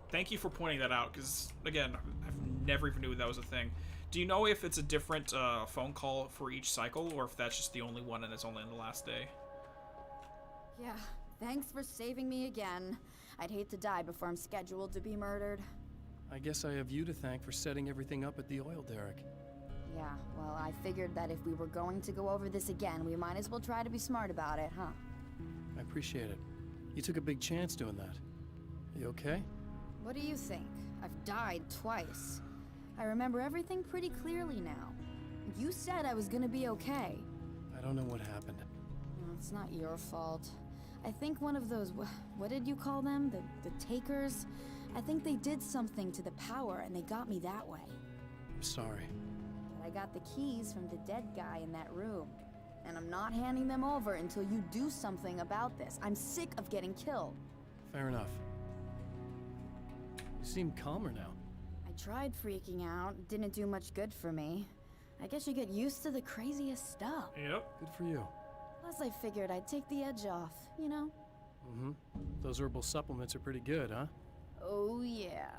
Speaker 1: Thank you for pointing that out, because, again, I've never even knew that was a thing. Do you know if it's a different phone call for each cycle, or if that's just the only one and it's only on the last day?
Speaker 9: Yeah, thanks for saving me again. I'd hate to die before I'm scheduled to be murdered.
Speaker 8: I guess I have you to thank for setting everything up at the oil derrick.
Speaker 9: Yeah, well, I figured that if we were going to go over this again, we might as well try to be smart about it, huh?
Speaker 8: I appreciate it. You took a big chance doing that. You okay?
Speaker 9: What do you think? I've died twice. I remember everything pretty clearly now. You said I was gonna be okay.
Speaker 8: I don't know what happened.
Speaker 9: No, it's not your fault. I think one of those, what did you call them? The takers? I think they did something to the power and they got me that way.
Speaker 8: I'm sorry.
Speaker 9: But I got the keys from the dead guy in that room. And I'm not handing them over until you do something about this. I'm sick of getting killed.
Speaker 8: Fair enough. You seem calmer now.
Speaker 9: I tried freaking out. Didn't do much good for me. I guess you get used to the craziest stuff.
Speaker 1: Yep.
Speaker 8: Good for you.
Speaker 9: Plus I figured I'd take the edge off, you know?
Speaker 8: Mm-hmm. Those herbal supplements are pretty good, huh?
Speaker 9: Oh, yeah.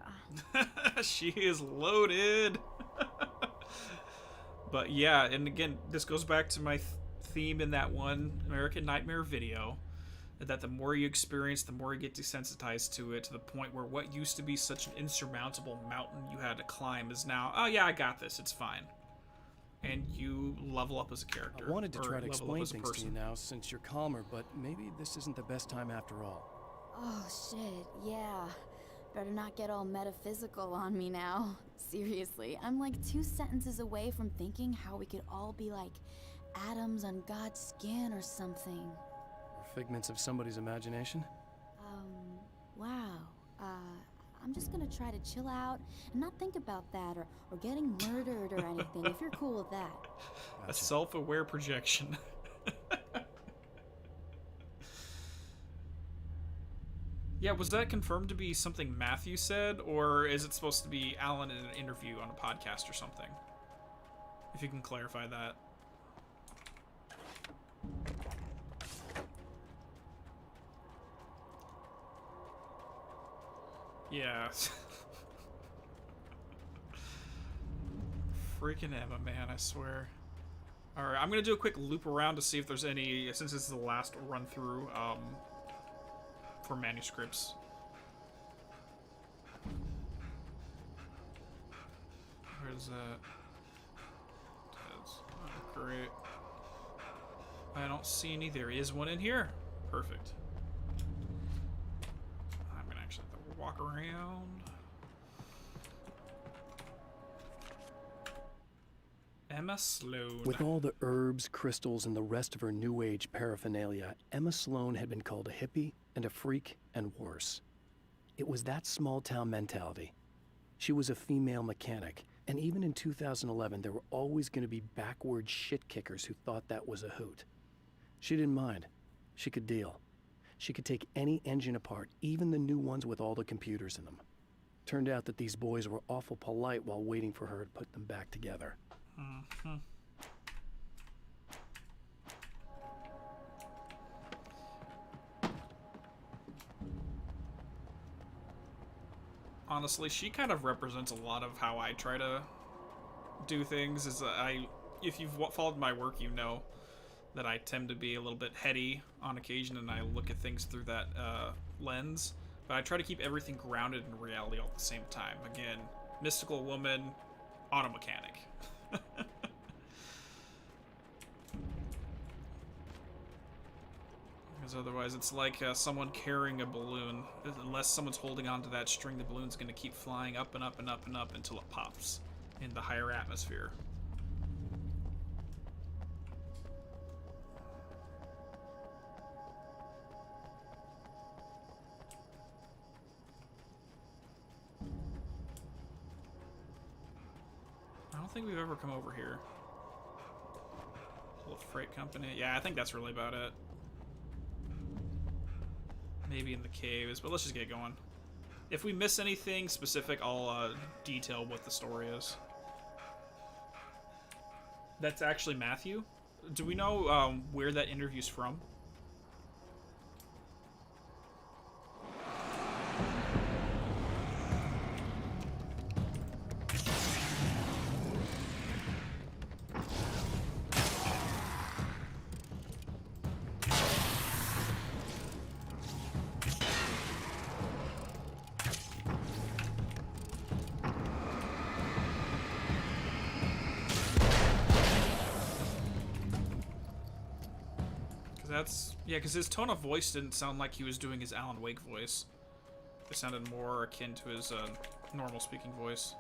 Speaker 1: She is loaded. But yeah, and again, this goes back to my theme in that one American Nightmare video, that the more you experience, the more you get desensitized to it, to the point where what used to be such an insurmountable mountain you had to climb is now, oh yeah, I got this, it's fine. and you level up as a character.
Speaker 8: I wanted to
Speaker 1: or
Speaker 8: try to
Speaker 1: level up
Speaker 8: explain
Speaker 1: as a
Speaker 8: things to you
Speaker 1: person.
Speaker 8: now since you're calmer, but maybe this isn't the best time after all.
Speaker 9: Oh shit, yeah. Better not get all metaphysical on me now. Seriously, I'm like 2 sentences away from thinking how we could all be like atoms on God's skin or something.
Speaker 8: Or figments of somebody's imagination?
Speaker 9: Wow. I'm just gonna try to chill out and not think about that or getting murdered or anything, if you're cool with that.
Speaker 1: A self-aware projection. Yeah, was that confirmed to be something Matthew said, or is it supposed to be Alan in an interview on a podcast or something? If you can clarify that. Yeah. Freaking Emma, man, I swear. Alright, I'm gonna do a quick loop around to see if there's any, since this is the last run through, for manuscripts. Where's that? Oh, great. I don't see any. There is one in here. Perfect. I'm gonna actually have to walk around. Emma Sloan.
Speaker 4: With all the herbs, crystals, and the rest of her New Age paraphernalia, Emma Sloan had been called a hippie and a freak and worse. It was that small-town mentality. She was a female mechanic, and even in 2011, there were always going to be backward shit-kickers who thought that was a hoot. She didn't mind. She could deal. She could take any engine apart, even the new ones with all the computers in them. Turned out that these boys were awful polite while waiting for her to put them back together.
Speaker 1: Mm-hmm. Honestly, she kind of represents a lot of how I try to do things. If you've followed my work, you know that I tend to be a little bit heady on occasion, and I look at things through that lens. But I try to keep everything grounded in reality all at the same time. Again, mystical woman, auto mechanic. Because otherwise it's like someone carrying a balloon. Unless someone's holding onto that string, the balloon's going to keep flying up and up and up and up until it pops in the higher atmosphere. I don't think we've ever come over here. Little freight company. Yeah, I think that's really about it. Maybe in the caves, but let's just get going. If we miss anything specific, I'll detail what the story is. That's actually Matthew? Do we know where that interview's from? Yeah, because his tone of voice didn't sound like he was doing his Alan Wake voice. It sounded more akin to his normal speaking voice.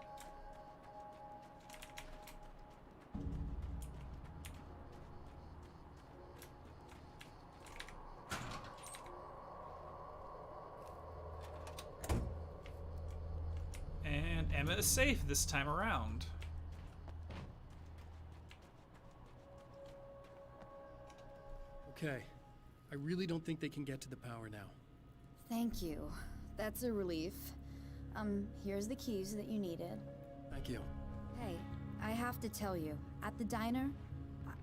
Speaker 1: And Emma is safe this time around.
Speaker 4: Okay. I really don't think they can get to the power now.
Speaker 9: Thank you. That's a relief. Here's the keys that you needed.
Speaker 4: Thank you.
Speaker 9: Hey, I have to tell you, at the diner,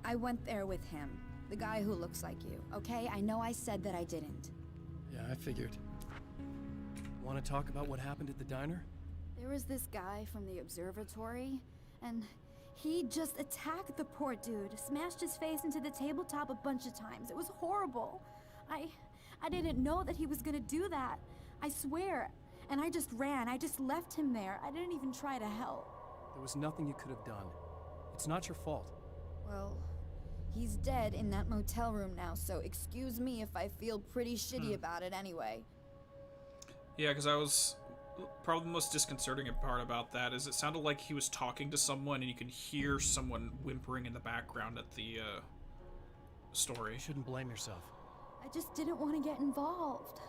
Speaker 9: I went there with him. The guy who looks like you, okay? I know I said that I didn't.
Speaker 4: Yeah, I figured. Want to talk about what happened at the diner?
Speaker 9: There was this guy from the Observatory, and he just attacked the poor dude, smashed his face into the tabletop a bunch of times. It was horrible. I didn't know that he was gonna do that. I swear. And I just ran. I just left him there. I didn't even try to help.
Speaker 4: There was nothing you could have done.
Speaker 8: It's not your fault.
Speaker 9: Well, he's dead in that motel room now, so excuse me if I feel pretty shitty about it anyway.
Speaker 1: Yeah, because I was... Probably the most disconcerting part about that is it sounded like he was talking to someone and you can hear someone whimpering in the background at the story.
Speaker 8: You shouldn't blame yourself.
Speaker 9: I just didn't want to get involved.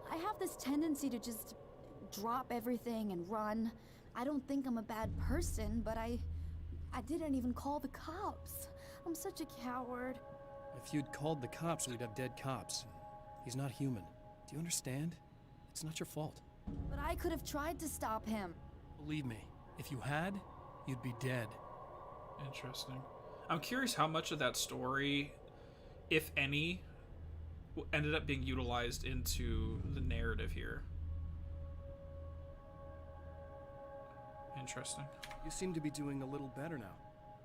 Speaker 9: I have this tendency to just drop everything and run. I don't think I'm a bad person, but I didn't even call the cops. I'm such a coward.
Speaker 8: If you'd called the cops, we'd have dead cops. He's not human. Do you understand? It's not your fault.
Speaker 9: But I could have tried to stop him.
Speaker 8: Believe me, if you had, you'd be dead.
Speaker 1: Interesting. I'm curious how much of that story, if any, ended up being utilized into the narrative here. Interesting.
Speaker 8: You seem to be doing a little better now.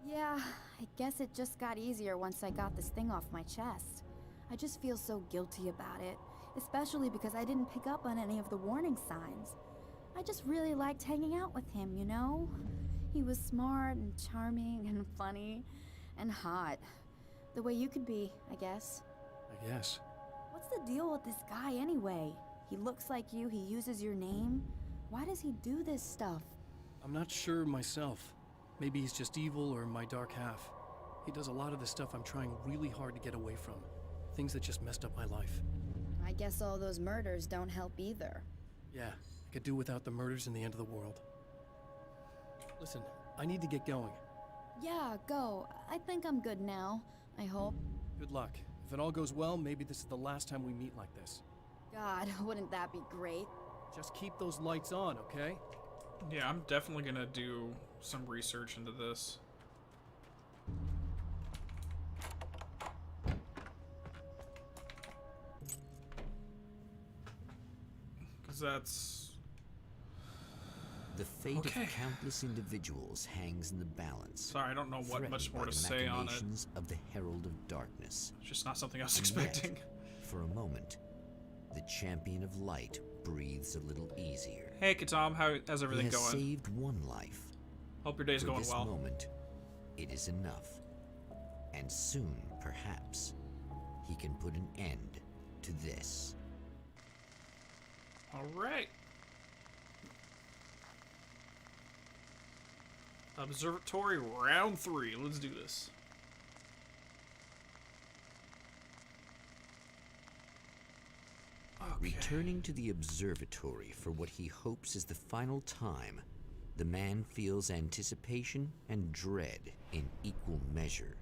Speaker 9: Yeah, I guess it just got easier once I got this thing off my chest. I just feel so guilty about it, especially because I didn't pick up on any of the warning signs. I just really liked hanging out with him, you know? He was smart and charming and funny and hot. The way you could be, I guess.
Speaker 8: I guess.
Speaker 9: What's the deal with this guy anyway? He looks like you, he uses your name. Why does he do this stuff?
Speaker 8: I'm not sure myself. Maybe he's just evil or my dark half. He does a lot of the stuff I'm trying really hard to get away from. Things that just messed up my life.
Speaker 9: I guess all those murders don't help either.
Speaker 8: Yeah, I could do without the murders and the end of the world. Listen, I need to get going.
Speaker 9: Yeah, go. I think I'm good now. I hope.
Speaker 8: Good luck. If it all goes well, maybe this is the last time we meet like this.
Speaker 9: God, wouldn't that be great?
Speaker 8: Just keep those lights on, okay?
Speaker 1: Yeah, I'm definitely gonna do some research into this. Because that's...
Speaker 10: The fate of countless individuals hangs in the balance.
Speaker 1: Sorry, I don't know what much more to say on it.
Speaker 10: Of the Herald of Darkness.
Speaker 1: It's just not something I was
Speaker 10: And
Speaker 1: expecting.
Speaker 10: Yet, for a moment, the champion of light breathes a little easier.
Speaker 1: Hey, Katam, how's everything
Speaker 10: he has
Speaker 1: going?
Speaker 10: Saved one life.
Speaker 1: Hope your day's
Speaker 10: for
Speaker 1: going
Speaker 10: this
Speaker 1: well.
Speaker 10: Moment, it is enough, and soon, perhaps, he can put an end to this.
Speaker 1: All right. Observatory round 3. Let's do this. Okay.
Speaker 10: Returning to the observatory for what he hopes is the final time, the man feels anticipation and dread in equal measure.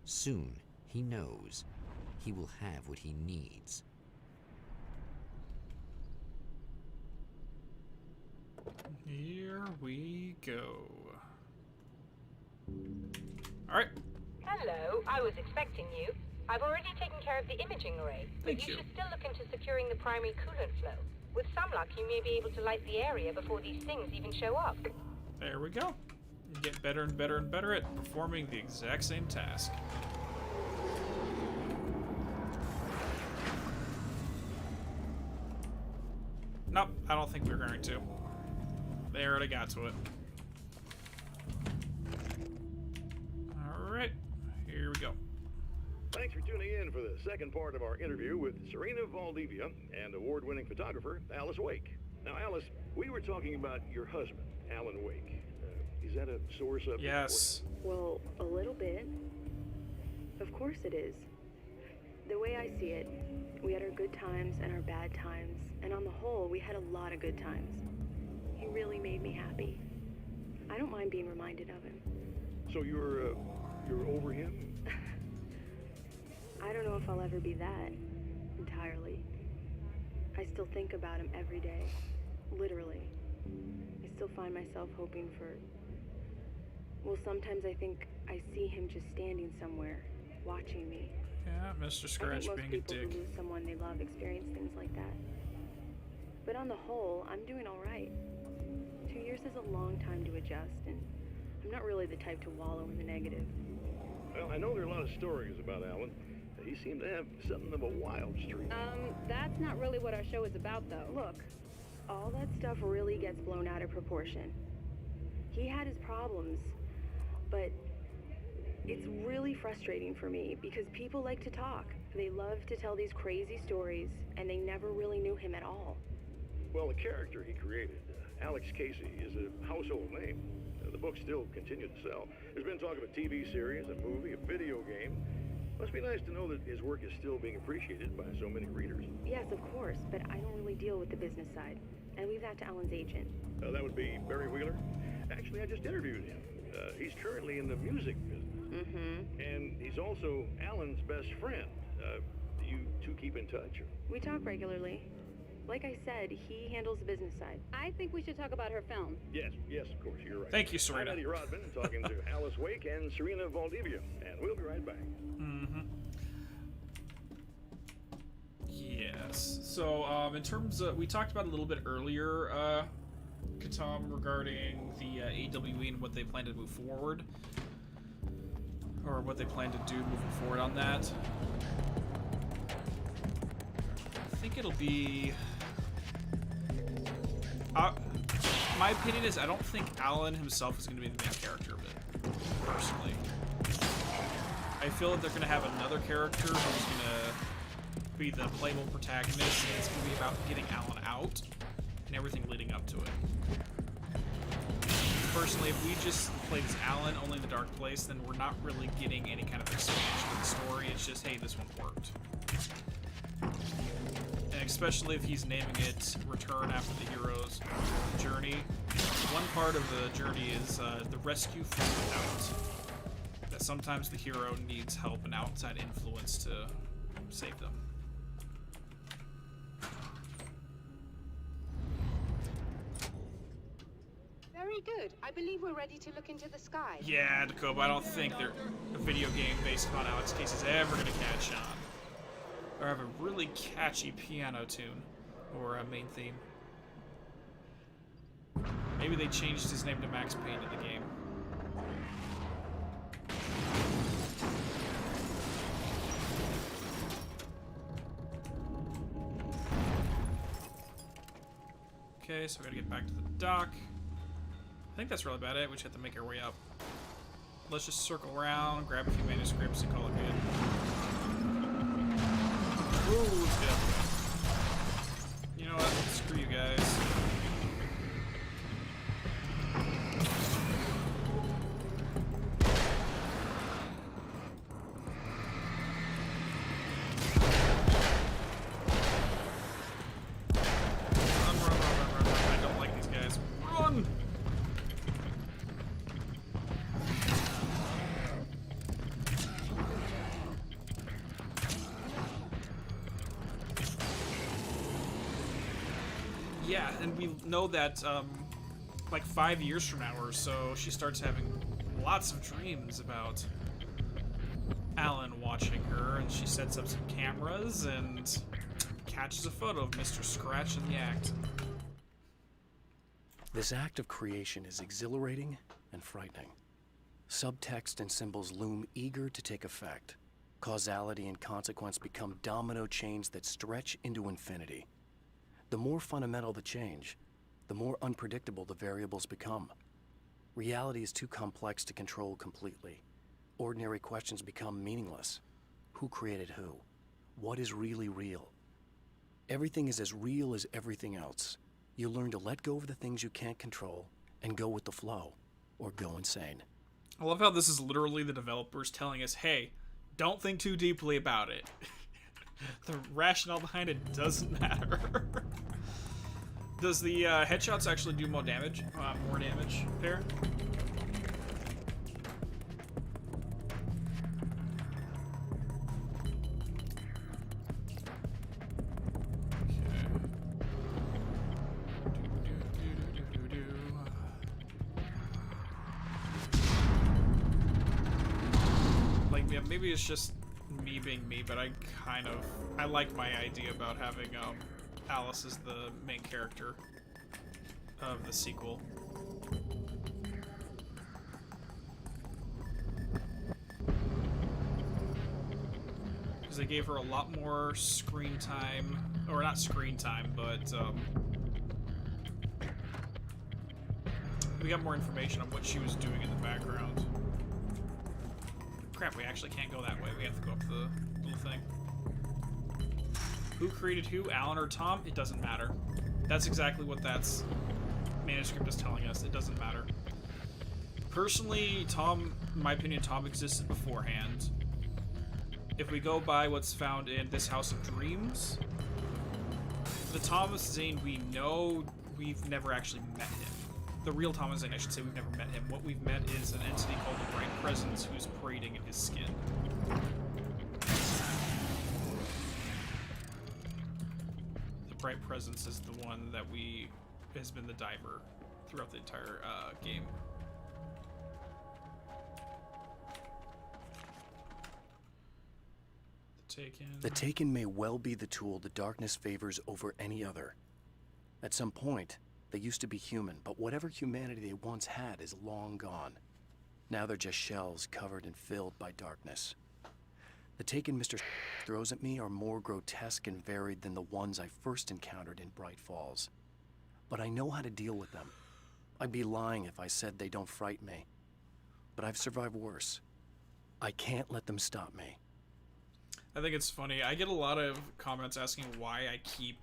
Speaker 10: Soon, he knows, he will have what he needs.
Speaker 1: Here we go. Alright.
Speaker 12: Hello, I was expecting you. I've already taken care of the imaging array, but
Speaker 1: Thank
Speaker 12: you
Speaker 1: you.
Speaker 12: should still look into securing the primary coolant flow. With some luck, you may be able to light the area before these things even show up.
Speaker 1: There we go. You get better and better and better at performing the exact same task. Nope, I don't think we're going to. They already got to it. Alright, here we go.
Speaker 6: Thanks for tuning in for the second part of our interview with Serena Valdivia and award-winning photographer Alice Wake. Now, Alice, we were talking about your husband, Alan Wake. Is that a sore subject?
Speaker 1: Yes.
Speaker 21: Well, a little bit. Of course it is. The way I see it, we had our good times and our bad times, and on the whole, we had a lot of good times. He really made me happy. I don't mind being reminded of him.
Speaker 6: So you're over him?
Speaker 21: I don't know if I'll ever be that, entirely. I still think about him every day, literally. I still find myself hoping for... Well, sometimes I think I see him just standing somewhere, watching me.
Speaker 1: Yeah, Mr. Scratch being a
Speaker 21: I think most people
Speaker 1: dick.
Speaker 21: who lose someone they love experience things like that. But on the whole, I'm doing all right. 2 years is a long time to adjust, and I'm not really the type to wallow in the negative.
Speaker 6: Well, I know there are a lot of stories about Alan. He seemed to have something of a wild streak.
Speaker 21: That's not really what our show is about, though. Look, all that stuff really gets blown out of proportion. He had his problems, but It's really frustrating for me because people like to talk. They love to tell these crazy stories, and they never really knew him at all.
Speaker 6: Well, the character he created, Alex Casey, is a household name. The books still continue to sell. There's been talk of a TV series, a movie, a video game. Must be nice to know that his work is still being appreciated by so many readers.
Speaker 21: Yes, of course, but I don't really deal with the business side. I leave that to Alan's agent.
Speaker 6: That would be Barry Wheeler. Actually, I just interviewed him. He's currently in the music business.
Speaker 21: Mm-hmm.
Speaker 6: And he's also Alan's best friend. You two keep in touch?
Speaker 21: We talk regularly. Like I said, he handles the business side.
Speaker 14: I think we should talk about her film.
Speaker 6: Yes, of course, you're right.
Speaker 1: Thank you, Serena.
Speaker 6: I'm Eddie Rodman, talking to Alice Wake and Serena Valdivia, and we'll be right back.
Speaker 1: Mm-hmm. Yes. So, in terms of, we talked about a little bit earlier, Katam, regarding the AWE and what they plan to move forward, or what they plan to do moving forward on that. I think it'll be. My opinion is I don't think Alan himself is going to be the main character of it, personally. I feel that they're going to have another character who's going to be the playable protagonist, and it's going to be about getting Alan out and everything leading up to it. Personally, if we just played as Alan only in the Dark Place, then we're not really getting any kind of expansion of the story. It's just, hey, this one worked. And especially if he's naming it Return After the Hero's Journey. One part of the journey is the rescue from without. That sometimes the hero needs help and outside influence to save them.
Speaker 14: Very good. I believe we're ready to look into the sky.
Speaker 1: Yeah, Dakoba, I don't think a video game based on Alex Case is ever going to catch on. Or have a really catchy piano tune or a main theme. Maybe they changed his name to Max Payne in the game. Okay, so we gotta get back to the dock. I think that's really about it. We just have to make our way up. Let's just circle around, grab a few manuscripts, and call it good. Ooh, let's go. You know what? Screw you guys. Run. I don't like these guys. Run! Yeah, and we know that, like 5 years from now or so, she starts having lots of dreams about Alan watching her, and she sets up some cameras and catches a photo of Mr. Scratch in the act.
Speaker 4: This act of creation is exhilarating and frightening. Subtext and symbols loom eager to take effect. Causality and consequence become domino chains that stretch into infinity. The more fundamental the change, the more unpredictable the variables become. Reality is too complex to control completely. Ordinary questions become meaningless. Who created who? What is really real? Everything is as real as everything else. You learn to let go of the things you can't control and go with the flow, or go insane.
Speaker 1: I love how this is literally the developers telling us, hey, don't think too deeply about it. The rationale behind it doesn't matter. Does the headshots actually do more damage? Pair? Like, yeah, maybe it's just me being me, but I like my idea about having Alice as the main character of the sequel. Because they gave her a lot more screen time, or not screen time, but we got more information on what she was doing in the background. Crap, we actually can't go that way. We have to go up the little thing. Who created who, Alan or Tom? It doesn't matter. That's exactly what that's manuscript is telling us. It doesn't matter. Personally, Tom, in my opinion, Tom existed beforehand. If we go by what's found in this House of Dreams, the Thomas Zane we know, we've never actually met him. The real Thomas Zane, I should say, we've never met him. What we've met is an entity called the Bright Presence who's parading in his skin. The Bright Presence is the one that has been the diver throughout the entire game.
Speaker 4: The Taken may well be the tool the darkness favors over any other. At some point, they used to be human, but whatever humanity they once had is long gone. Now they're just shells covered and filled by darkness. The Taken Mr. throws at me are more grotesque and varied than the ones I first encountered in Bright Falls. But I know how to deal with them. I'd be lying if I said they don't frighten me. But I've survived worse. I can't let them stop me.
Speaker 1: I think it's funny. I get a lot of comments asking why I keep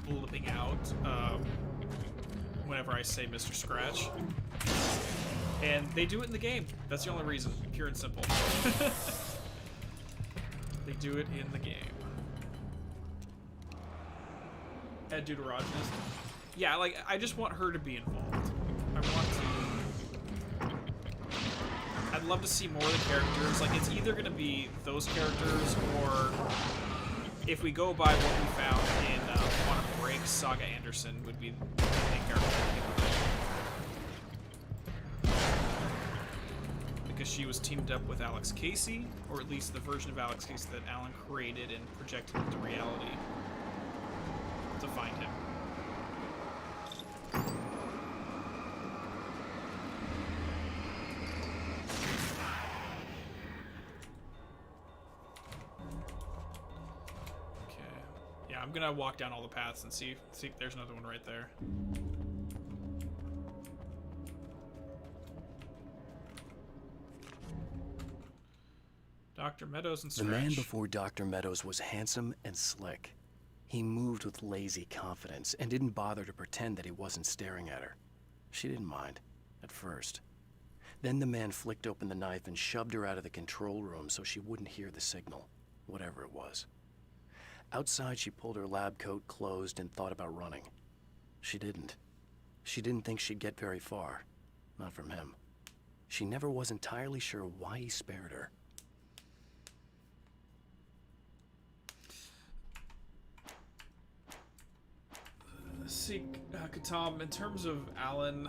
Speaker 1: blipping out whenever I say Mr. Scratch. And they do it in the game. That's the only reason. Pure and simple. They do it in the game. Ed Deuterogenist. Yeah, like, I just want her to be involved. I want to... I'd love to see more of the characters. Like, it's either going to be those characters, or if we go by what we found in Quantum Break, Saga Anderson would be the main character. Because she was teamed up with Alex Casey, or at least the version of Alex Casey that Alan created and projected into reality to find him. I'm gonna walk down all the paths and see if there's another one right there. Dr. Meadows and Scratch.
Speaker 4: The man before Dr. Meadows was handsome and slick. He moved with lazy confidence and didn't bother to pretend that he wasn't staring at her. She didn't mind, at first. Then the man flicked open the knife and shoved her out of the control room so she wouldn't hear the signal, whatever it was. Outside, she pulled her lab coat closed and thought about running. She didn't. She didn't think she'd get very far. Not from him. She never was entirely sure why he spared her.
Speaker 1: See, Katam, in terms of Alan,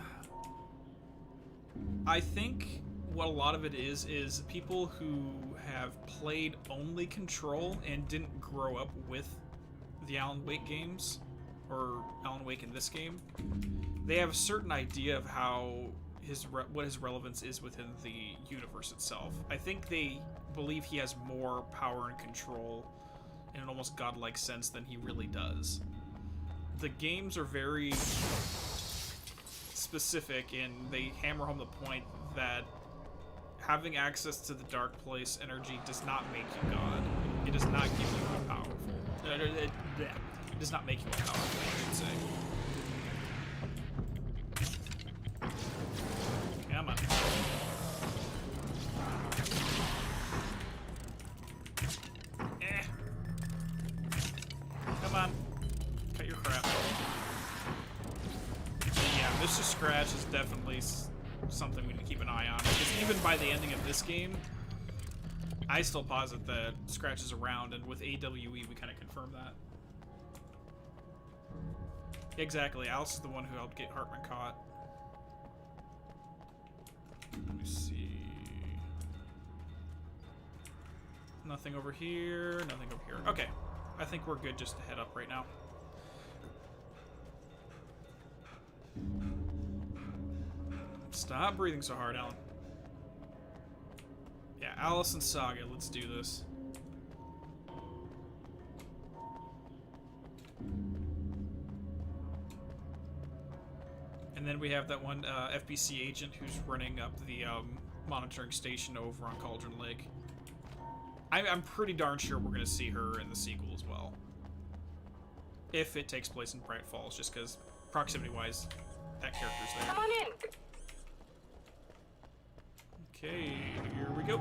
Speaker 1: I think what a lot of it is people who have played only Control and didn't grow up with the Alan Wake games, or Alan Wake in this game, they have a certain idea of how what his relevance is within the universe itself. I think they believe he has more power and control in an almost godlike sense than he really does. The games are very specific, and they hammer home the point that having access to the Dark Place energy does not make you God. It does not give you more powerful. It does not make you more powerful, I should say. Come on. Come on. Cut your crap. Yeah, Mr. Scratch is definitely something we need to keep an eye on, because even by the ending of this game, I still posit that Scratch is around, and with AWE we kind of confirm that. Exactly, Alice is the one who helped get Hartman caught. Let me see. Nothing over here, nothing over here. Okay, I think we're good just to head up right now. Stop breathing so hard, Alan. Yeah, Alice and Saga, let's do this. And then we have that one FBC agent who's running up the monitoring station over on Cauldron Lake. I'm pretty darn sure we're going to see her in the sequel as well. If it takes place in Bright Falls, just because proximity-wise, that character's there.
Speaker 12: Come on in.
Speaker 1: Okay, here we go.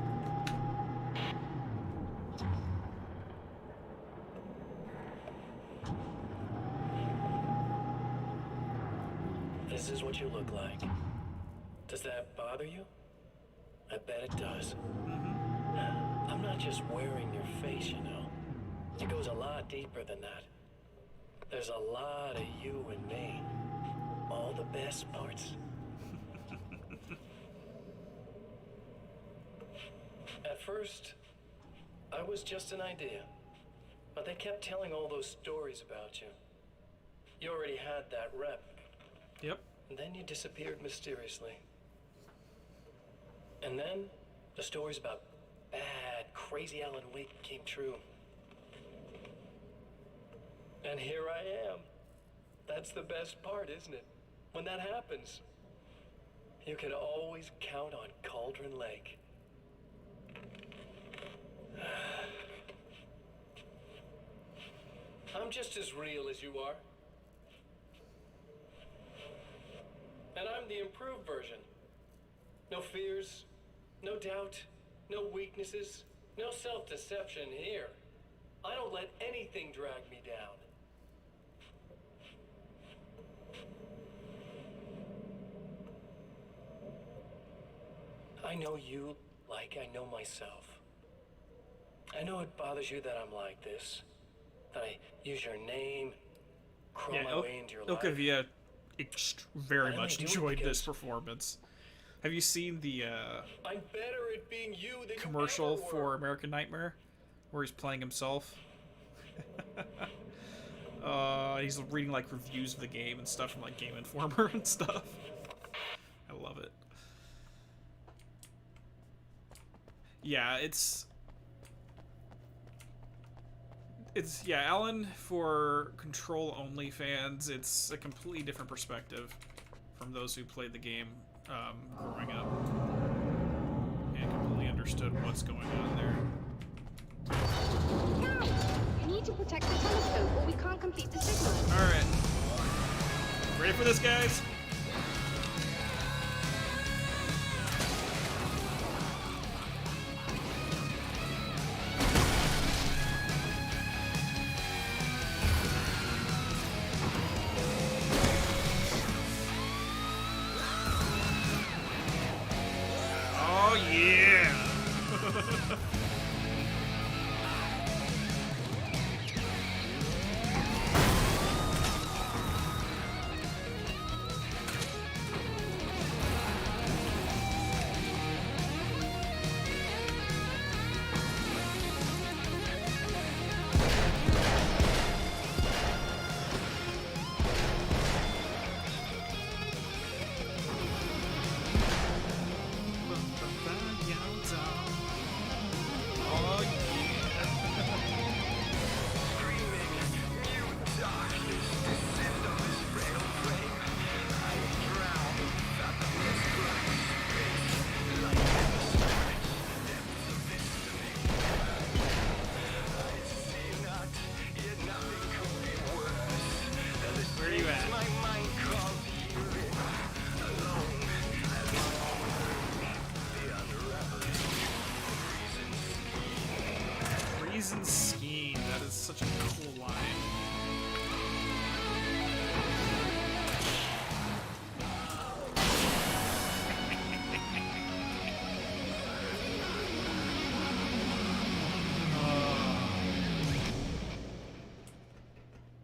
Speaker 5: This is what you look like. Does that bother you? I bet it does. I'm not just wearing your face, you know. It goes a lot deeper than that. There's a lot of you and me. All the best parts. At first, I was just an idea. But they kept telling all those stories about you. You already had that rep.
Speaker 1: Yep.
Speaker 5: And then you disappeared mysteriously. And then the stories about bad, crazy Alan Wake came true. And here I am. That's the best part, isn't it? When that happens, you can always count on Cauldron Lake. I'm just as real as you are. And I'm the improved version. No fears, no doubt, no weaknesses, no self-deception here. I don't let anything drag me down. I know you like I know myself. I know it bothers you that I'm like this. That I use your name, crawl my way into your life.
Speaker 1: Ilkavia very much
Speaker 5: do it
Speaker 1: enjoyed
Speaker 5: because
Speaker 1: this performance. Have you seen the
Speaker 5: I'm better at being you than
Speaker 1: commercial
Speaker 5: you ever
Speaker 1: for
Speaker 5: were.
Speaker 1: American Nightmare, where he's playing himself? He's reading like reviews of the game and stuff from like Game Informer and stuff. I love it. Yeah, it's yeah, Alan for Control only fans. It's a completely different perspective from those who played the game growing up and completely understood what's going on there.
Speaker 14: Guys, you need to protect the telescope or we can't complete the signal.
Speaker 1: All right, ready for this, guys? Skiing. That is such a cool line.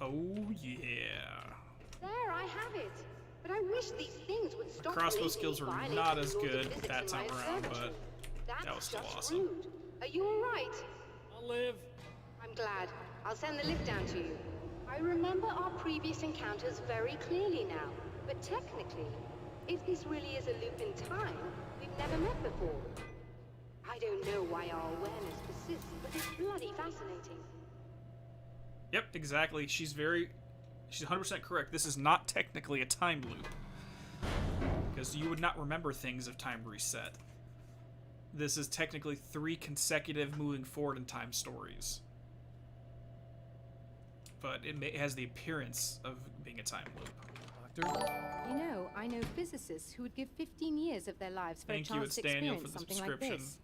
Speaker 1: Oh yeah.
Speaker 14: There, I have it. But I wish these things would stop.
Speaker 1: Crossbow skills were not as good that time around, but that was still awesome.
Speaker 14: Rude. Are you all right?
Speaker 3: I'll live.
Speaker 14: I'm glad. I'll send the lift down to you. I remember our previous encounters very clearly now. But technically, if this really is a loop in time, we've never met before. I don't know why our awareness persists, but it's bloody fascinating.
Speaker 1: Yep, exactly. She's 100% correct. This is not technically a time loop. Because you would not remember things if time reset. this is technically 3 consecutive moving forward in time stories. But it has the appearance of being a time loop.
Speaker 8: Doctor?
Speaker 13: You know, I know physicists who would give 15 years of their lives for
Speaker 1: Thank
Speaker 13: a
Speaker 1: you,
Speaker 13: chance
Speaker 1: it's
Speaker 13: to
Speaker 1: Daniel,
Speaker 13: experience
Speaker 1: for the
Speaker 13: something like
Speaker 1: subscription.
Speaker 13: this.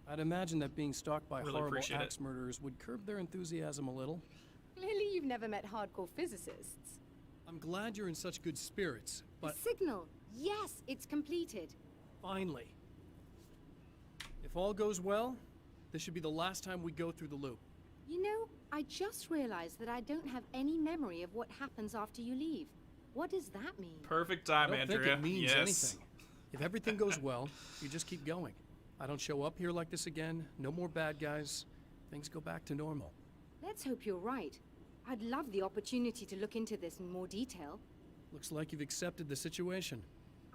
Speaker 8: I'd imagine that being stalked by
Speaker 1: Really
Speaker 8: horrible
Speaker 1: appreciate
Speaker 8: axe
Speaker 1: it.
Speaker 8: murderers would curb their enthusiasm a little.
Speaker 13: Clearly you've never met hardcore physicists.
Speaker 8: I'm glad you're in such good spirits,
Speaker 13: The
Speaker 8: but
Speaker 13: signal! Yes, it's completed.
Speaker 8: finally. If all goes well, this should be the last time we go through the loop.
Speaker 13: You know, I just realized that I don't have any memory of what happens after you leave. What does that mean?
Speaker 1: Perfect time,
Speaker 8: I don't
Speaker 1: Andrea.
Speaker 8: think it means
Speaker 1: yes.
Speaker 8: anything. If everything goes well, you just keep going. I don't show up here like this again. No more bad guys. Things go back to normal.
Speaker 13: Let's hope you're right. I'd love the opportunity to look into this in more detail.
Speaker 8: Looks like you've accepted the situation.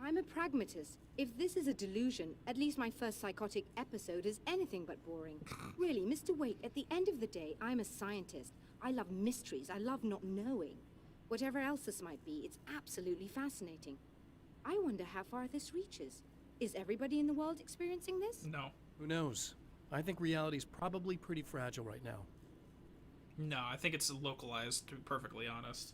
Speaker 13: I'm a pragmatist. If this is a delusion, at least my first psychotic episode is anything but boring. Really, Mr. Wake, at the end of the day, I'm a scientist. I love mysteries. I love not knowing. Whatever else this might be, it's absolutely fascinating. I wonder how far this reaches. Is everybody in the world experiencing this?
Speaker 1: No.
Speaker 8: Who knows? I think reality's probably pretty fragile right now.
Speaker 1: No, I think it's localized, to be perfectly honest.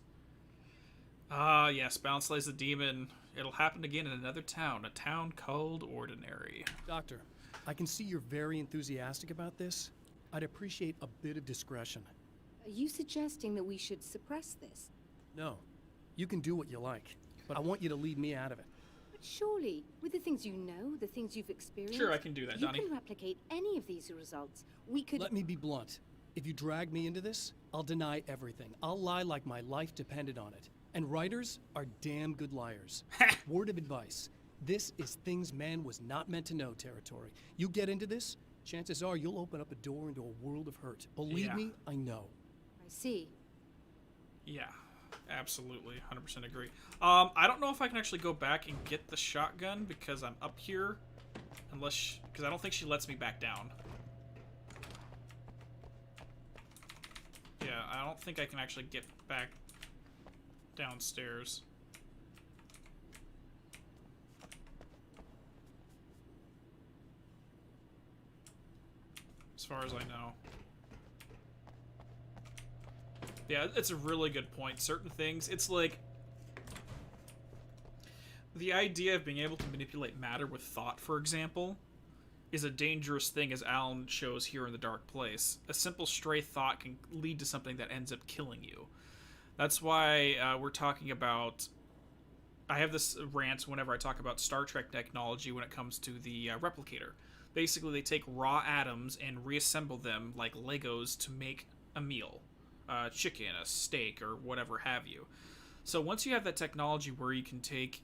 Speaker 1: Ah, yes, Bounce slays the demon. It'll happen again in another town, a town called Ordinary.
Speaker 8: Doctor, I can see you're very enthusiastic about this. I'd appreciate a bit of discretion.
Speaker 13: Are you suggesting that we should suppress this?
Speaker 8: No, you can do what you like, but I want you to leave me out of it.
Speaker 13: But surely, with the things you know, the things you've experienced...
Speaker 1: Sure, I can do that, Donnie.
Speaker 13: You can replicate any of these results. We could...
Speaker 8: Let me be blunt. If you drag me into this, I'll deny everything. I'll lie like my life depended on it. And writers are damn good liars. Word of advice. This is things man was not meant to know territory. You get into this, chances are you'll open up a door into a world of hurt. Believe me, I know.
Speaker 13: I see.
Speaker 1: Yeah, absolutely, 100% agree. I don't know if I can actually go back and get the shotgun because I'm up here, unless because I don't think she lets me back down. Yeah, I don't think I can actually get back downstairs. As far as I know. Yeah, it's a really good point. Certain things, it's like the idea of being able to manipulate matter with thought, for example, is a dangerous thing, as Alan shows here in The Dark Place. A simple stray thought can lead to something that ends up killing you. That's why we're talking about... I have this rant whenever I talk about Star Trek technology when it comes to the replicator. Basically, they take raw atoms and reassemble them like Legos to make a meal. Chicken, a steak, or whatever have you. So once you have that technology where you can take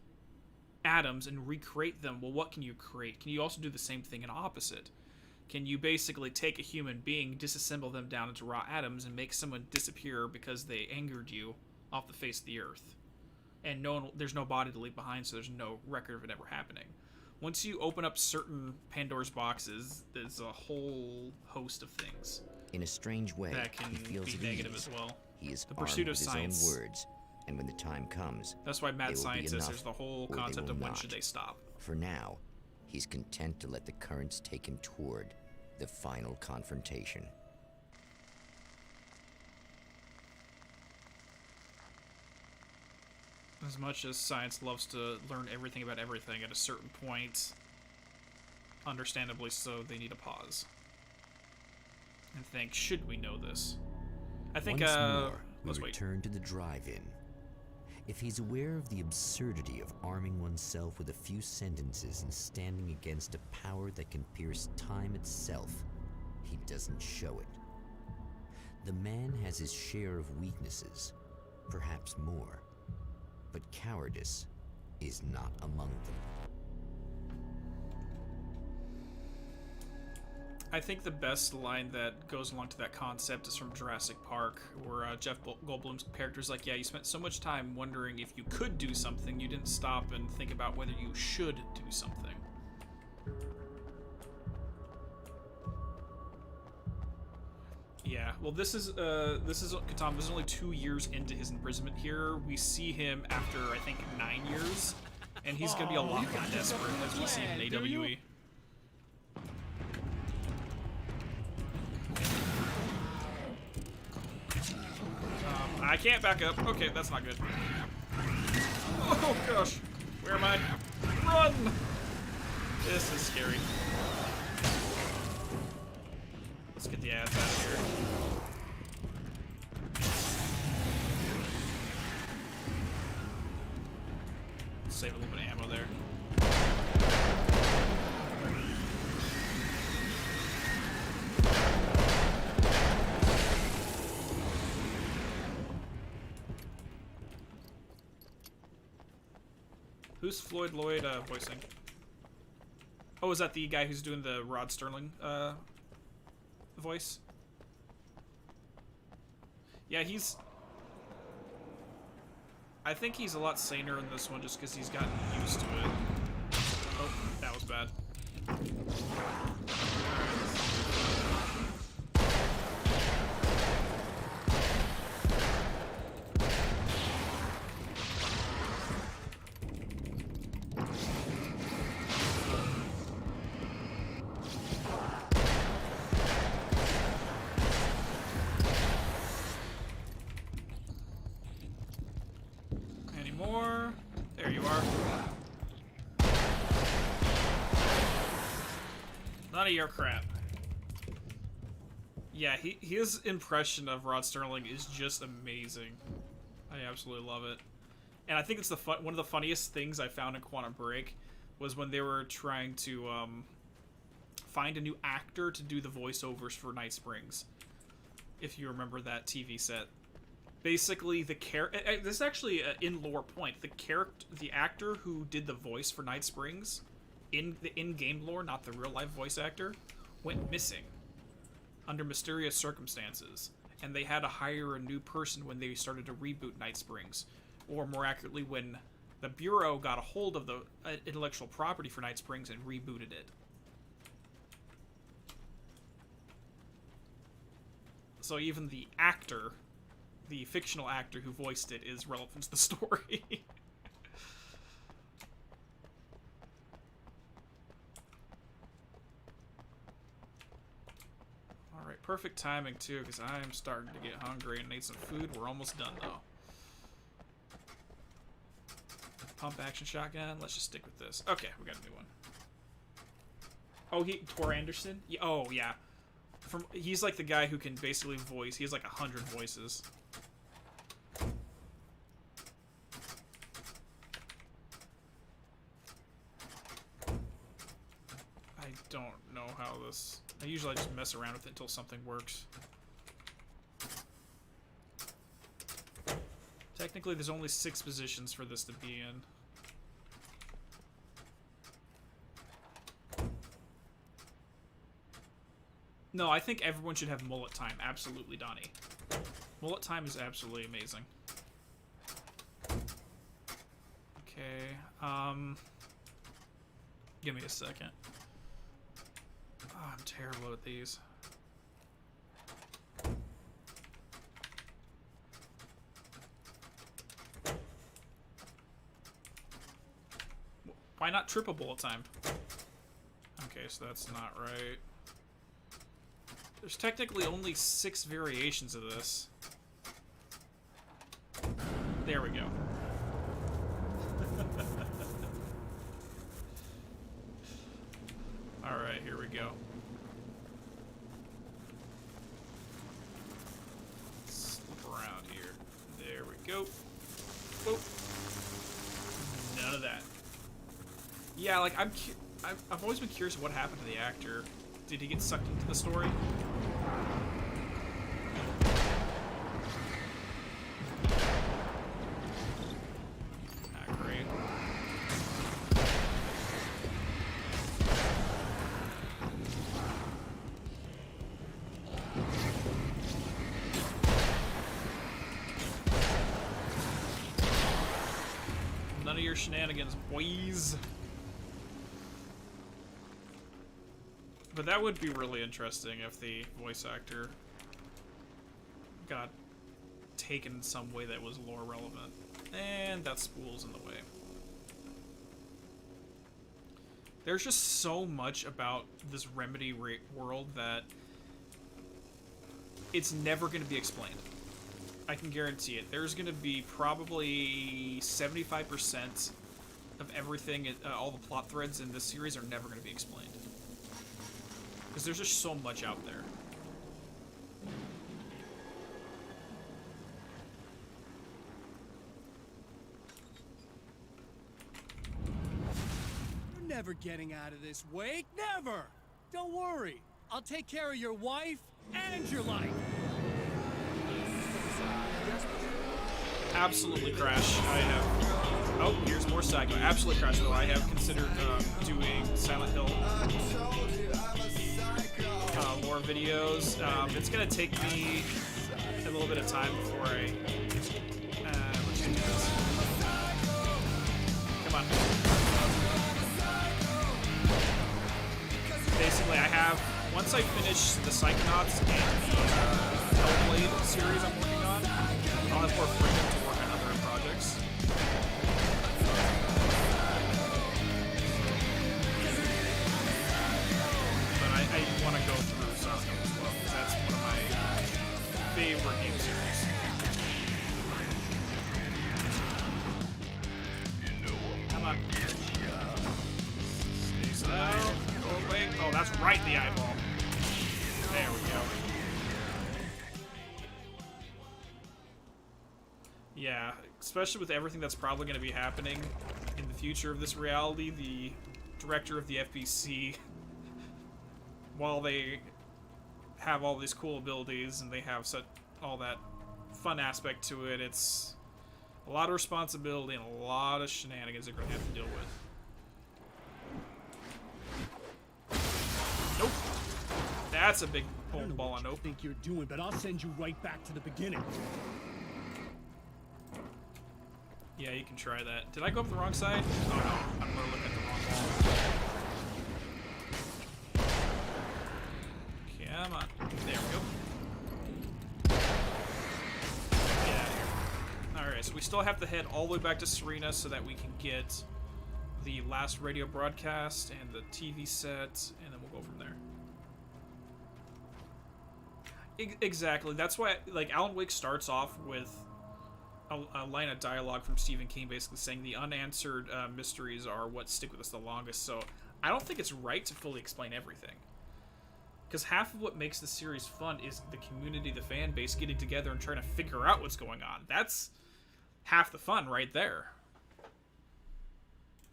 Speaker 1: atoms and recreate them, well, what can you create? Can you also do the same thing in opposite? Can you basically take a human being, disassemble them down into raw atoms, and make someone disappear because they angered you off the face of the earth? And there's no body to leave behind, so there's no record of it ever happening. Once you open up certain Pandora's boxes, there's a whole host of things.
Speaker 2: In a strange way,
Speaker 1: that can
Speaker 2: he feels
Speaker 1: be
Speaker 2: at
Speaker 1: negative
Speaker 2: ease.
Speaker 1: as well.
Speaker 2: He is
Speaker 1: The
Speaker 2: armed
Speaker 1: pursuit of
Speaker 2: with his
Speaker 1: science.
Speaker 2: own words, and when the time comes,
Speaker 1: That's why
Speaker 2: they
Speaker 1: mad
Speaker 2: will be
Speaker 1: scientists,
Speaker 2: enough,
Speaker 1: there's the whole
Speaker 2: or they
Speaker 1: concept
Speaker 2: will
Speaker 1: of when
Speaker 2: not.
Speaker 1: should they stop.
Speaker 2: For now, he's content to let the currents take him toward the final confrontation.
Speaker 1: As much as science loves to learn everything about everything, at a certain point, understandably so, they need a pause. And think, should we know this? I think,
Speaker 10: Once more, we
Speaker 1: let's wait.
Speaker 10: return to the drive-in. If he's aware of the absurdity of arming oneself with a few sentences and standing against a power that can pierce time itself, he doesn't show it. The man has his share of weaknesses, perhaps more, but cowardice is not among them.
Speaker 1: I think the best line that goes along to that concept is from Jurassic Park, where Jeff Goldblum's character's like, yeah, you spent so much time wondering if you could do something, you didn't stop and think about whether you should do something. Yeah, well, this is Katam. This is only 2 years into his imprisonment here. We see him after, I think, 9 years, and he's gonna be a lot more desperate as we see in AWE. I can't back up. Okay, that's not good. Oh gosh. Where am I? Run! This is scary. Let's get the ads out of here. Save a little bit of ammo there. Who's Floyd Lloyd voicing? Oh, is that the guy who's doing the Rod Sterling voice? Yeah, he's... I think he's a lot saner in this one just because he's gotten used to it. Oh, that was bad. There you are. None of your crap. Yeah, his impression of Rod Sterling is just amazing. I absolutely love it. And I think it's one of the funniest things I found in Quantum Break was when they were trying to find a new actor to do the voiceovers for Night Springs. If you remember that TV set. Basically, the this is actually in lore point. The actor who did the voice for Night Springs, in the in-game lore, not the real-life voice actor, went missing under mysterious circumstances, and they had to hire a new person when they started to reboot Night Springs, or more accurately, when the Bureau got a hold of the intellectual property for Night Springs and rebooted it. So even the actor, the fictional actor who voiced it, is relevant to the story. Alright, perfect timing too, because I'm starting to get hungry and need some food. We're almost done though. Pump action shotgun. Let's just stick with this. Okay, we got a new one. Oh, Tor Anderson? Yeah, oh, yeah. He's like the guy who can basically voice. He has like 100 voices. I don't know how this... I usually just mess around with it until something works. Technically, there's only 6 positions for this to be in. No, I think everyone should have mullet time. Absolutely, Donnie. Mullet time is absolutely amazing. Okay, give me a second. Oh, I'm terrible at these. Why not triple bullet time? Okay, so that's not right. There's technically only 6 variations of this. There we go. Alright, here we go. Slip around here. There we go. Whoop. None of that. Yeah, like, I've always been curious what happened to the actor. Did he get sucked into the story? Not great. None of your shenanigans, boys. But that would be really interesting if the voice actor got taken in some way that was lore relevant. And that spool's in the way. There's just so much about this Remedy world that it's never going to be explained. I can guarantee it. There's going to be probably 75% of everything, all the plot threads in this series are never going to be explained. Because there's just so much out there.
Speaker 3: You're never getting out of this, Wake. Never! Don't worry. I'll take care of your wife and your life.
Speaker 1: Absolutely, Crash. I have... Oh, here's more Psycho. Absolutely, Crash, though. I have considered doing Silent Hill more videos. It's going to take me a little bit of time before I... let's do this. Come on. Basically, I have... Once I finish the Psychonauts and the Hellblade series I'm working on, I'll have more freedom to work on other projects. But I want to go through Silent Hill as well, because that's one of my favorite game series. Come on. Stay down. Oh, wait. Oh, that's right in the eyeball. There we go. Yeah, especially with everything that's probably going to be happening in the future of this reality, the director of the FBC, while they have all these cool abilities and they have such all that fun aspect to it, it's a lot of responsibility and a lot of shenanigans they're going to have to deal with. Nope. That's a big old ball on nope.
Speaker 3: I think you're doing, but I'll send you right back to the beginning.
Speaker 1: Yeah, you can try that. Did I go up the wrong side? Oh no, I'm gonna look at the wrong wall. Come on. There we go. Get out of here. Alright, so we still have to head all the way back to Serena so that we can get the last radio broadcast and the TV set, and then we'll go from there. Exactly. That's why, like, Alan Wake starts off with a line of dialogue from Stephen King basically saying the unanswered mysteries are what stick with us the longest. So I don't think it's right to fully explain everything. Because half of what makes the series fun is the community, the fan base getting together and trying to figure out what's going on. That's half the fun right there.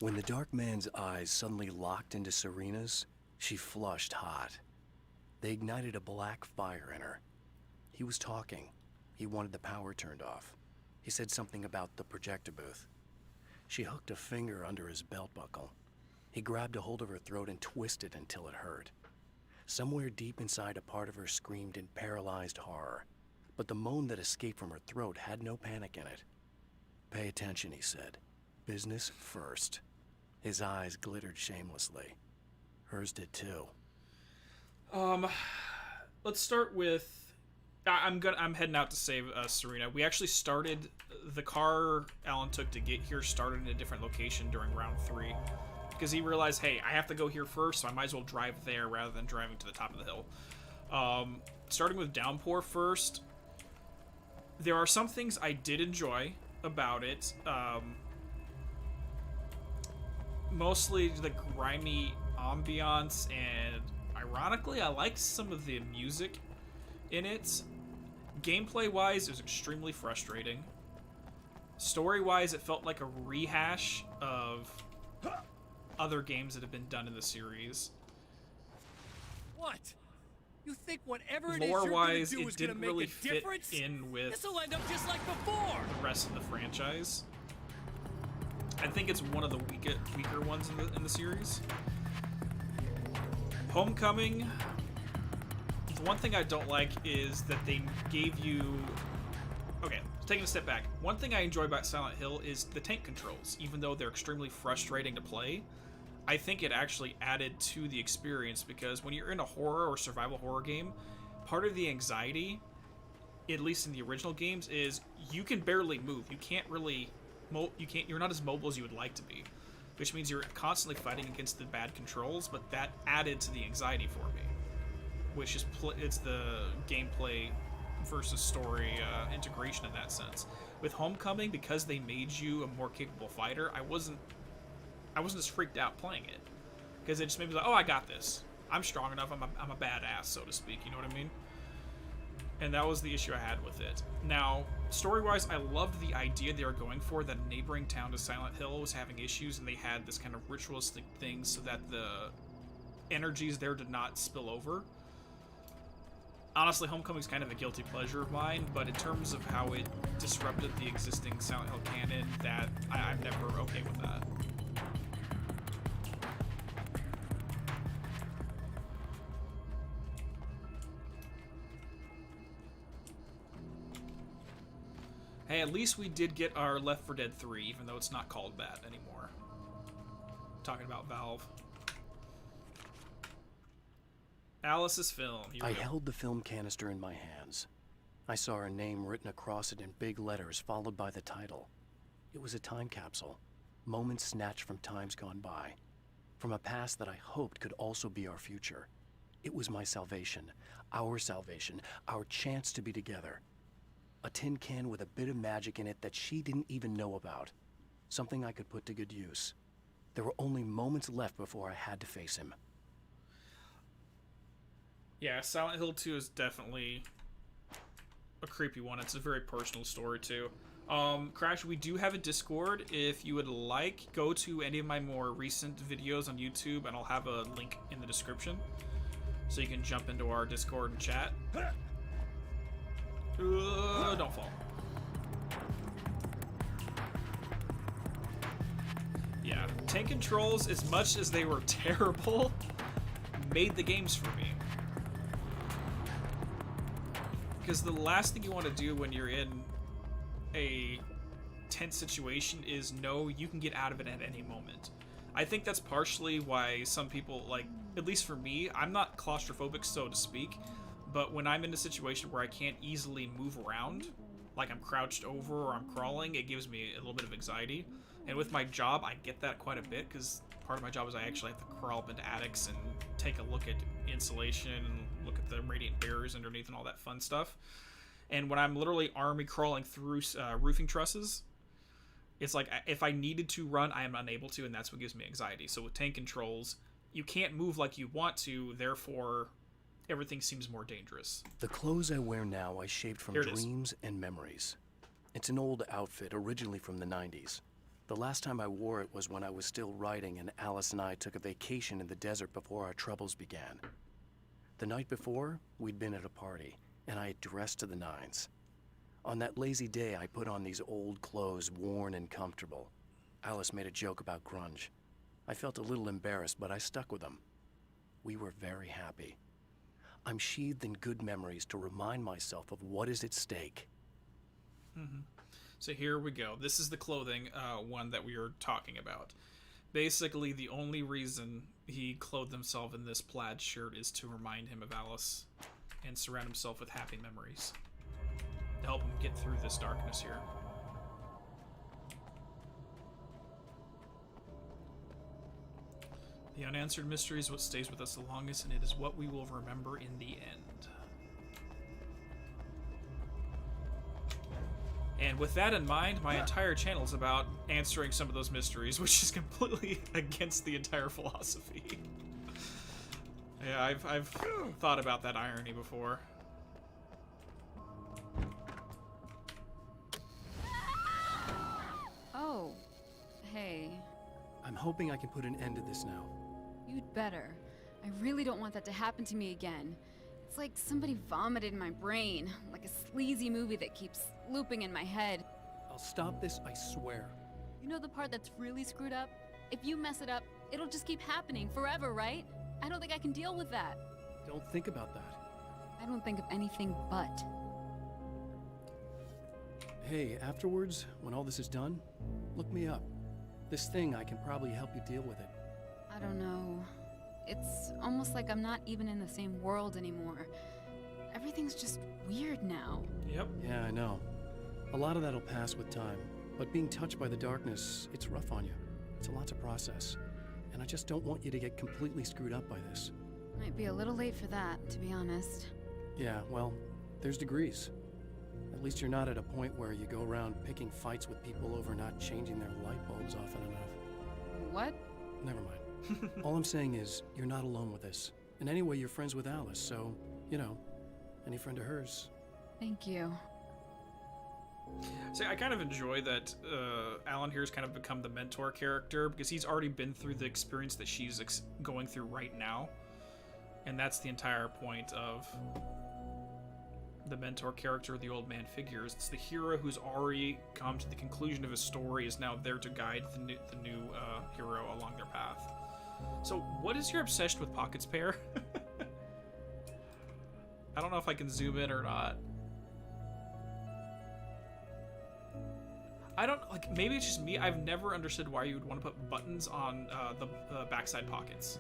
Speaker 4: When the Dark Man's eyes suddenly locked into Serena's, she flushed hot. They ignited a black fire in her. He was talking. He wanted the power turned off. He said something about the projector booth. She hooked a finger under his belt buckle. He grabbed a hold of her throat and twisted until it hurt. Somewhere deep inside, a part of her screamed in paralyzed horror, but the moan that escaped from her throat had no panic in it. "Pay attention," he said. "Business first." His eyes glittered shamelessly. Hers did too.
Speaker 1: Let's start with... I'm heading out to save Serena. We actually started... The car Alan took to get here started in a different location during round 3. Because he realized, hey, I have to go here first, so I might as well drive there rather than driving to the top of the hill. Starting with Downpour first, there are some things I did enjoy about it. Mostly the grimy ambiance, and ironically, I liked some of the music in it. Gameplay-wise, it was extremely frustrating. Story-wise, it felt like a rehash of other games that have been done in the series.
Speaker 3: What? You think whatever it is
Speaker 1: Lore-wise,
Speaker 3: you're gonna do
Speaker 1: it
Speaker 3: is gonna
Speaker 1: didn't
Speaker 3: make
Speaker 1: really
Speaker 3: a
Speaker 1: fit
Speaker 3: difference?
Speaker 1: in with
Speaker 3: This'll end up just like before.
Speaker 1: the rest of the franchise. I think it's one of the weaker ones in the series. Homecoming, the one thing I don't like is that they gave you... Okay, taking a step back. One thing I enjoy about Silent Hill is the tank controls. Even though they're extremely frustrating to play, I think it actually added to the experience, because when you're in a horror or survival horror game, part of the anxiety, at least in the original games, is you can barely move. You can't really... You're not as mobile as you would like to be, which means you're constantly fighting against the bad controls, but that added to the anxiety for me, which is it's the gameplay versus story integration in that sense. With Homecoming, because they made you a more capable fighter, I wasn't as freaked out playing it, because it just made me like, oh, I got this. I'm strong enough. I'm a badass, so to speak. You know what I mean? And that was the issue I had with it. Now, story-wise, I loved the idea they were going for, that a neighboring town to Silent Hill was having issues, and they had this kind of ritualistic thing so that the energies there did not spill over. Honestly, Homecoming's kind of a guilty pleasure of mine, but in terms of how it disrupted the existing Silent Hill canon, that I'm never okay with that. Hey, at least we did get our Left 4 Dead 3, even though it's not called that anymore. Talking about Valve. Alice's film.
Speaker 4: I held the film canister in my hands. I saw her name written across it in big letters, followed by the title. It was a time capsule. Moments snatched from times gone by. From a past that I hoped could also be our future. It was my salvation, our chance to be together. A tin can with a bit of magic in it that she didn't even know about. Something I could put to good use. There were only moments left before I had to face him.
Speaker 1: Yeah, Silent Hill 2 is definitely a creepy one. It's a very personal story, too. Crash, we do have a Discord. If you would like, go to any of my more recent videos on YouTube, and I'll have a link in the description. So you can jump into our Discord and chat. Don't fall. Yeah, tank controls, as much as they were terrible, made the games for me. Because the last thing you want to do when you're in a tense situation is know you can get out of it at any moment. I think that's partially why some people, like, at least for me, I'm not claustrophobic, so to speak, but when I'm in a situation where I can't easily move around, like I'm crouched over or I'm crawling, it gives me a little bit of anxiety. And with my job, I get that quite a bit, because part of my job is I actually have to crawl up into attics and take a look at insulation and look at the radiant barriers underneath and all that fun stuff. And when I'm literally army crawling through roofing trusses, it's like if I needed to run, I am unable to, and that's what gives me anxiety. So with tank controls, you can't move like you want to, therefore everything seems more dangerous.
Speaker 4: The clothes I wear now I shaped from dreams and memories. It's an old outfit, originally from the 90s. The last time I wore it was when I was still writing and Alice and I took a vacation in the desert before our troubles began. The night before, we'd been at a party, and I had dressed to the nines. On that lazy day, I put on these old clothes, worn and comfortable. Alice made a joke about grunge. I felt a little embarrassed, but I stuck with them. We were very happy. I'm sheathed in good memories to remind myself of what is at stake.
Speaker 1: Mm-hmm. So here we go. This is the clothing one that we were talking about. Basically, the only reason he clothed himself in this plaid shirt is to remind him of Alice and surround himself with happy memories to help him get through this darkness here. The unanswered mystery is what stays with us the longest, and it is what we will remember in the end. And with that in mind, my entire channel is about answering some of those mysteries, which is completely against the entire philosophy. Yeah, I've thought about that irony before.
Speaker 15: Oh, hey.
Speaker 4: I'm hoping I can put an end to this now.
Speaker 15: You'd better. I really don't want that to happen to me again. It's like somebody vomited in my brain, like a sleazy movie that keeps looping in my head.
Speaker 4: I'll stop this, I swear.
Speaker 15: You know the part that's really screwed up? If you mess it up, it'll just keep happening forever, right? I don't think I can deal with that.
Speaker 4: Don't think about that.
Speaker 15: I don't think of anything but.
Speaker 4: Hey, afterwards, when all this is done, look me up. This thing, I can probably help you deal with it.
Speaker 15: I don't know. It's almost like I'm not even in the same world anymore. Everything's just weird now.
Speaker 1: Yep.
Speaker 4: Yeah, I know. A lot of that'll pass with time. But being touched by the darkness, it's rough on you. It's a lot to process. And I just don't want you to get completely screwed up by this.
Speaker 15: Might be a little late for that, to be honest.
Speaker 4: Yeah, well,
Speaker 8: there's degrees. At least you're not at a point where you go around picking fights with people over not changing their light bulbs often enough.
Speaker 15: What?
Speaker 8: Never mind. All I'm saying is, you're not alone with this. And anyway, you're friends with Alice, so, you know, any friend of hers.
Speaker 15: Thank you.
Speaker 1: See, I kind of enjoy that Alan here has kind of become the mentor character because he's already been through the experience that she's going through right now. And that's the entire point of the mentor character, the old man figures. It's the hero who's already come to the conclusion of his story is now there to guide the new hero along their path. So, what is your obsession with Pocket's pair? I don't know if I can zoom in or not. I don't, like, maybe it's just me. I've never understood why you would want to put buttons on the backside pockets.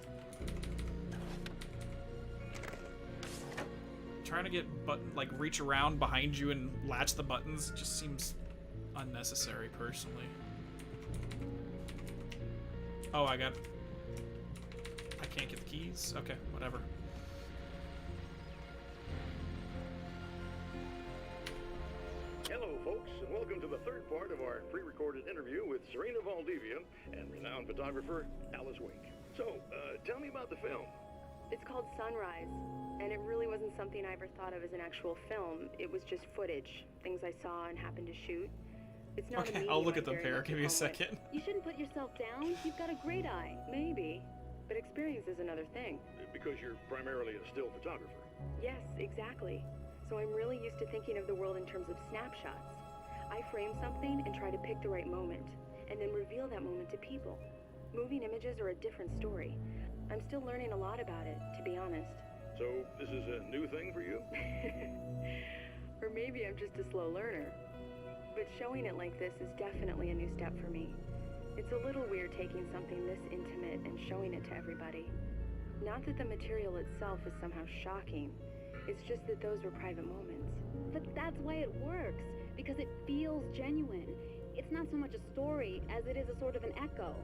Speaker 1: Trying to get reach around behind you and latch the buttons just seems unnecessary, personally. Oh, I can't get the keys? Okay, whatever.
Speaker 6: Hello, folks, and welcome to the third part of our pre-recorded interview with Serena Valdivia and renowned photographer Alice Wink. So, tell me about the film.
Speaker 21: It's called Sunrise, and it really wasn't something I ever thought of as an actual film. It was just footage, things I saw and happened to shoot. It's not
Speaker 1: Okay, I'll look at the pair. Give me a second.
Speaker 21: You shouldn't put yourself down. You've got a great eye. Maybe. But experience is another thing.
Speaker 6: Because you're primarily a still photographer.
Speaker 21: Yes, exactly. So I'm really used to thinking of the world in terms of snapshots. I frame something and try to pick the right moment, and then reveal that moment to people. Moving images are a different story. I'm still learning a lot about it, to be honest.
Speaker 6: So, this is a new thing for you?
Speaker 21: Or maybe I'm just a slow learner. But showing it like this is definitely a new step for me. It's a little weird taking something this intimate and showing it to everybody. Not that the material itself is somehow shocking. It's just that those were private moments.
Speaker 7: But that's why it works, because it feels genuine. It's not so much a story as it is a sort of an echo,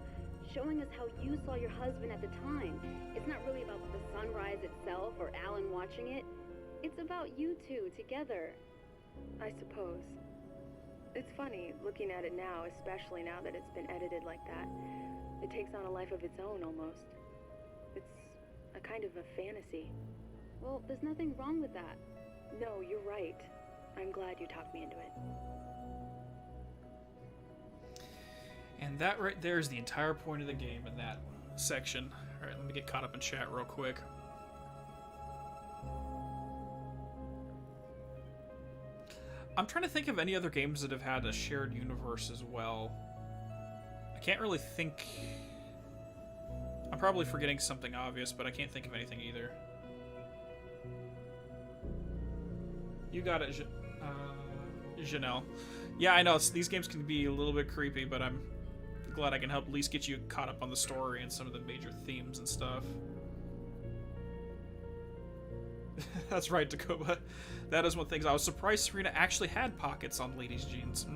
Speaker 7: showing us how you saw your husband at the time. It's not really about the sunrise itself or Alan watching it. It's about you two together.
Speaker 21: I suppose. It's funny, looking at it now, especially now that it's been edited like that. It takes on a life of its own, almost. It's a kind of a fantasy.
Speaker 7: Well, there's nothing wrong with that.
Speaker 21: No, you're right. I'm glad you talked me into it.
Speaker 1: And that right there is the entire point of the game in that section. Alright, let me get caught up in chat real quick. I'm trying to think of any other games that have had a shared universe as well. I can't really think... I'm probably forgetting something obvious, but I can't think of anything either. You got it, Janelle. Yeah, I know, these games can be a little bit creepy, but I'm glad I can help at least get you caught up on the story and some of the major themes and stuff. That's right, Takoba. That is one of the things. I was surprised Serena actually had pockets on ladies' jeans.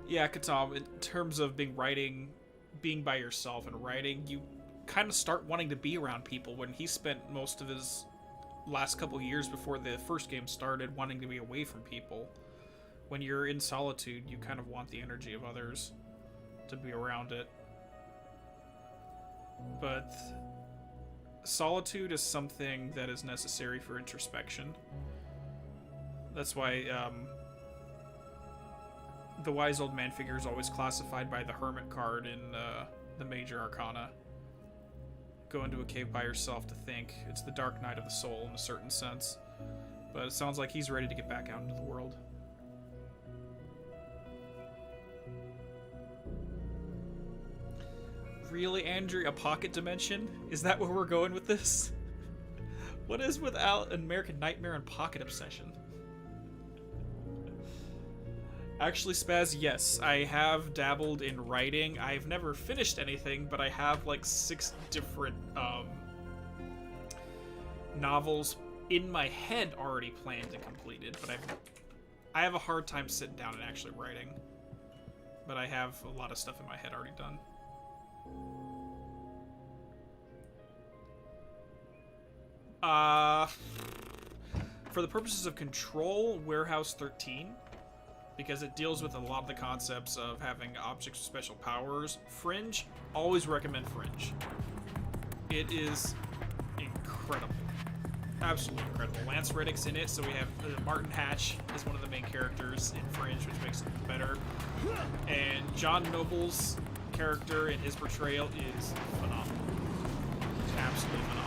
Speaker 1: Yeah, Katam, in terms of being by yourself and writing, you kind of start wanting to be around people. When he spent most of his last couple years before the first game started wanting to be away from people. When you're in solitude, you kind of want the energy of others to be around it. But solitude is something that is necessary for introspection. That's why the wise old man figure is always classified by the hermit card in the major arcana. Go into a cave by yourself to think. It's the dark night of the soul in a certain sense. But it sounds like he's ready to get back out into the world. Really, Andrew? A pocket dimension? Is that where we're going with this? What is with American Nightmare and pocket obsession? Actually, Spaz, yes, I have dabbled in writing. I've never finished anything, but I have like 6 different novels in my head already planned and completed, but I have a hard time sitting down and actually writing. But I have a lot of stuff in my head already done. For the purposes of Control, Warehouse 13, because it deals with a lot of the concepts of having objects with special powers. Fringe, always recommend Fringe. It is incredible. Absolutely incredible. Lance Reddick's in it, so we have Martin Hatch is one of the main characters in Fringe, which makes it better. And John Noble's character and his portrayal is phenomenal. Absolutely phenomenal.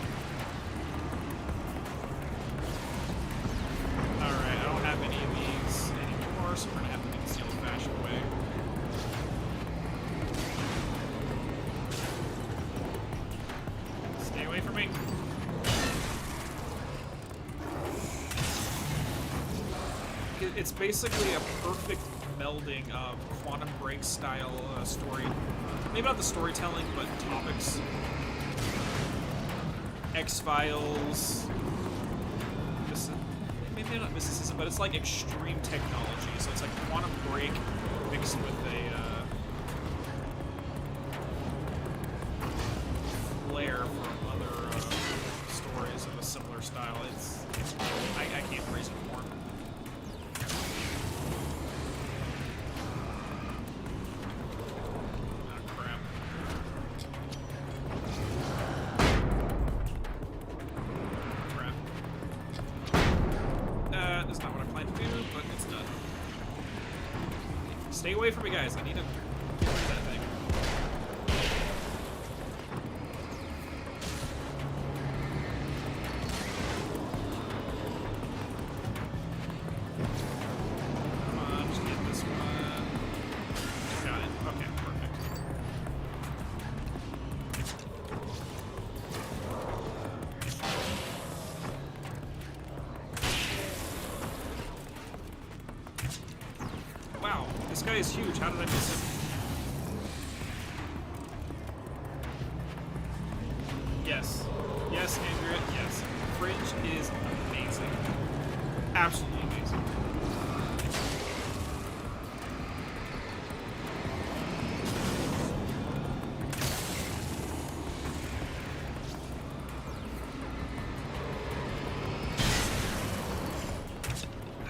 Speaker 1: Alright, I don't have any of these anymore, so we're gonna have to do this the old-fashioned way. Stay away from me. It's basically a perfect melding of Quantum Break style story. Maybe not the storytelling, but topics. X-Files. Maybe not mysticism, but it's like extreme technology. So it's like Quantum Break mixed with a flair from other stories of a similar style. It's I can't praise it more. Stay away from me, guys. I need to get rid of that thing. Come on, just get this one. Got it. Okay, perfect. Wow, this guy is huge. How did I miss him? Yes. Yes, Andrea, yes. Fringe is amazing. Absolutely amazing.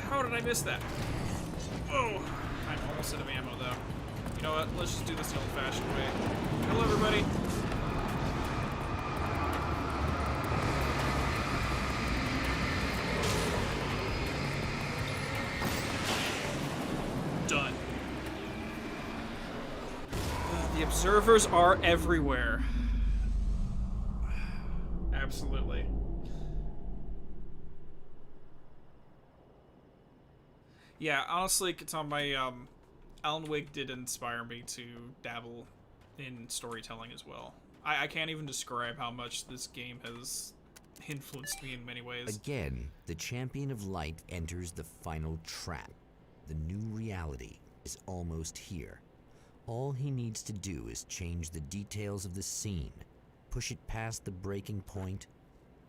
Speaker 1: How did I miss that? Whoa! I'm almost out of ammo, though. You know what? Let's just do this the old-fashioned way. Hello, everybody. Done. The observers are everywhere. Absolutely. Yeah, honestly, it's on my, Alan Wake did inspire me to dabble in storytelling as well. I can't even describe how much this game has influenced me in many ways.
Speaker 10: Again, the champion of light enters the final trap. The new reality is almost here. All he needs to do is change the details of the scene, push it past the breaking point,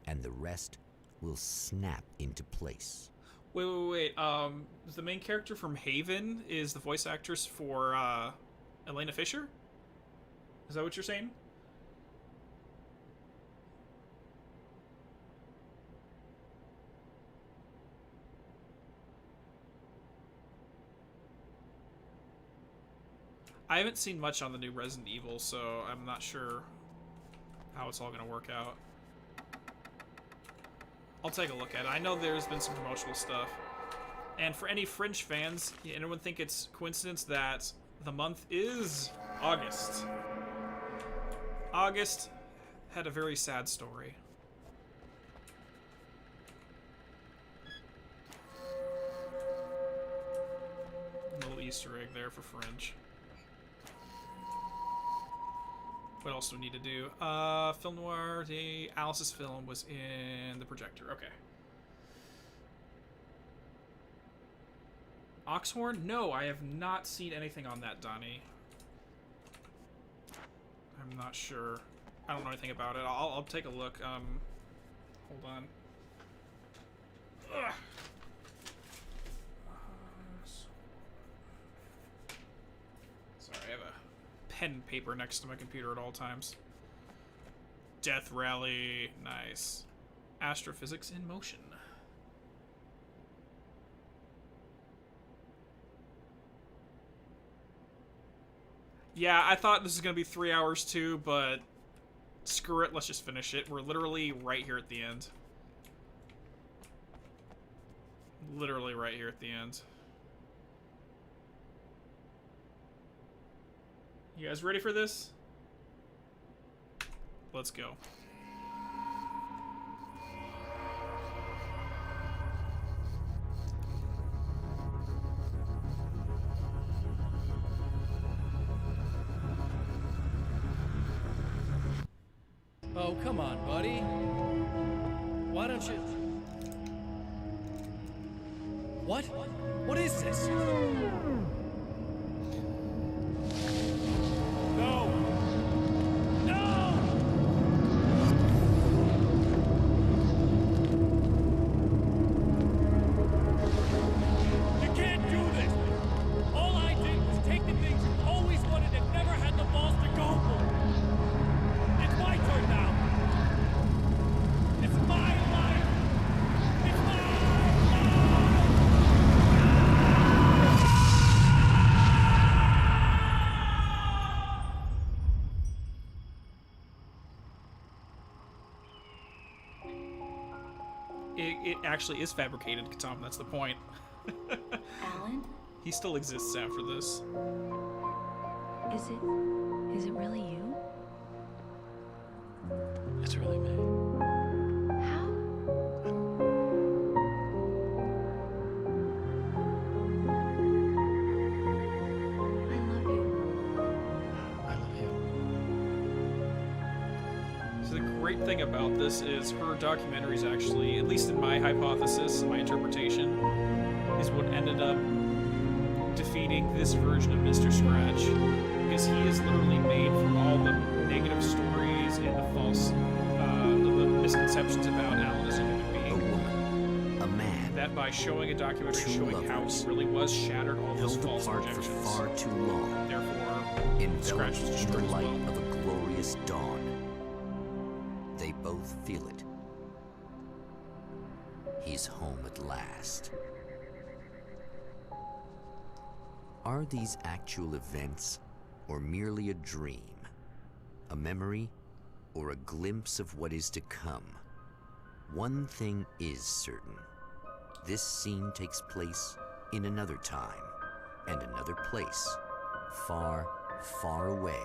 Speaker 10: and the rest will snap into place.
Speaker 1: Wait. The main character from Haven is the voice actress for, Elena Fisher? Is that what you're saying? I haven't seen much on the new Resident Evil, so I'm not sure how it's all gonna work out. I'll take a look at it. I know there's been some promotional stuff. And for any Fringe fans, anyone think it's coincidence that the month is August? August had a very sad story. A little Easter egg there for Fringe. What else do we need to do? Film noir, the Alice's film was in the projector. Okay. Oxhorn? No, I have not seen anything on that, Donnie. I'm not sure. I don't know anything about it. I'll take a look. Hold on. Ugh. Sorry, I have a pen and paper next to my computer at all times. Death Rally. Nice. astrophysics in motion. Yeah, I thought this was going to be 3 hours too, but screw it, let's just finish it. We're literally right here at the end. Literally right here at the end. You guys ready for this? Let's go.
Speaker 3: Oh, come on, buddy. Why don't you... What? What is this? No! No! You can't do this! All I did was take the things you always wanted and never had the balls to go for. It's my turn now. It's my life. It's my life.
Speaker 1: It actually is fabricated, Tom. That's the point.
Speaker 16: Alan?
Speaker 1: He still exists after this.
Speaker 16: Is it really you?
Speaker 4: It's really me.
Speaker 16: How? I love you.
Speaker 4: I love you.
Speaker 1: So the great thing about this is her documentaries actually, at least in my hypothesis, my interpretation, is what ended up defeating this version of Mr. Scratch, because he is literally made from all the negative stories and the false, the misconceptions about Alan as a human being.
Speaker 2: A woman, a man,
Speaker 1: That by showing a documentary
Speaker 2: two
Speaker 1: showing how
Speaker 2: lovers,
Speaker 1: he really was, shattered all those
Speaker 2: held
Speaker 1: false
Speaker 2: apart for
Speaker 1: projections.
Speaker 2: far too long,
Speaker 1: Therefore,
Speaker 2: enveloped
Speaker 1: Scratch was
Speaker 2: in the
Speaker 1: destroyed as
Speaker 2: light
Speaker 1: well.
Speaker 2: of a glorious dawn. They both feel it. He's home at last. Are these actual events, or merely a dream? A memory, or a glimpse of what is to come? One thing is certain. This scene takes place in another time, and another place, far, far away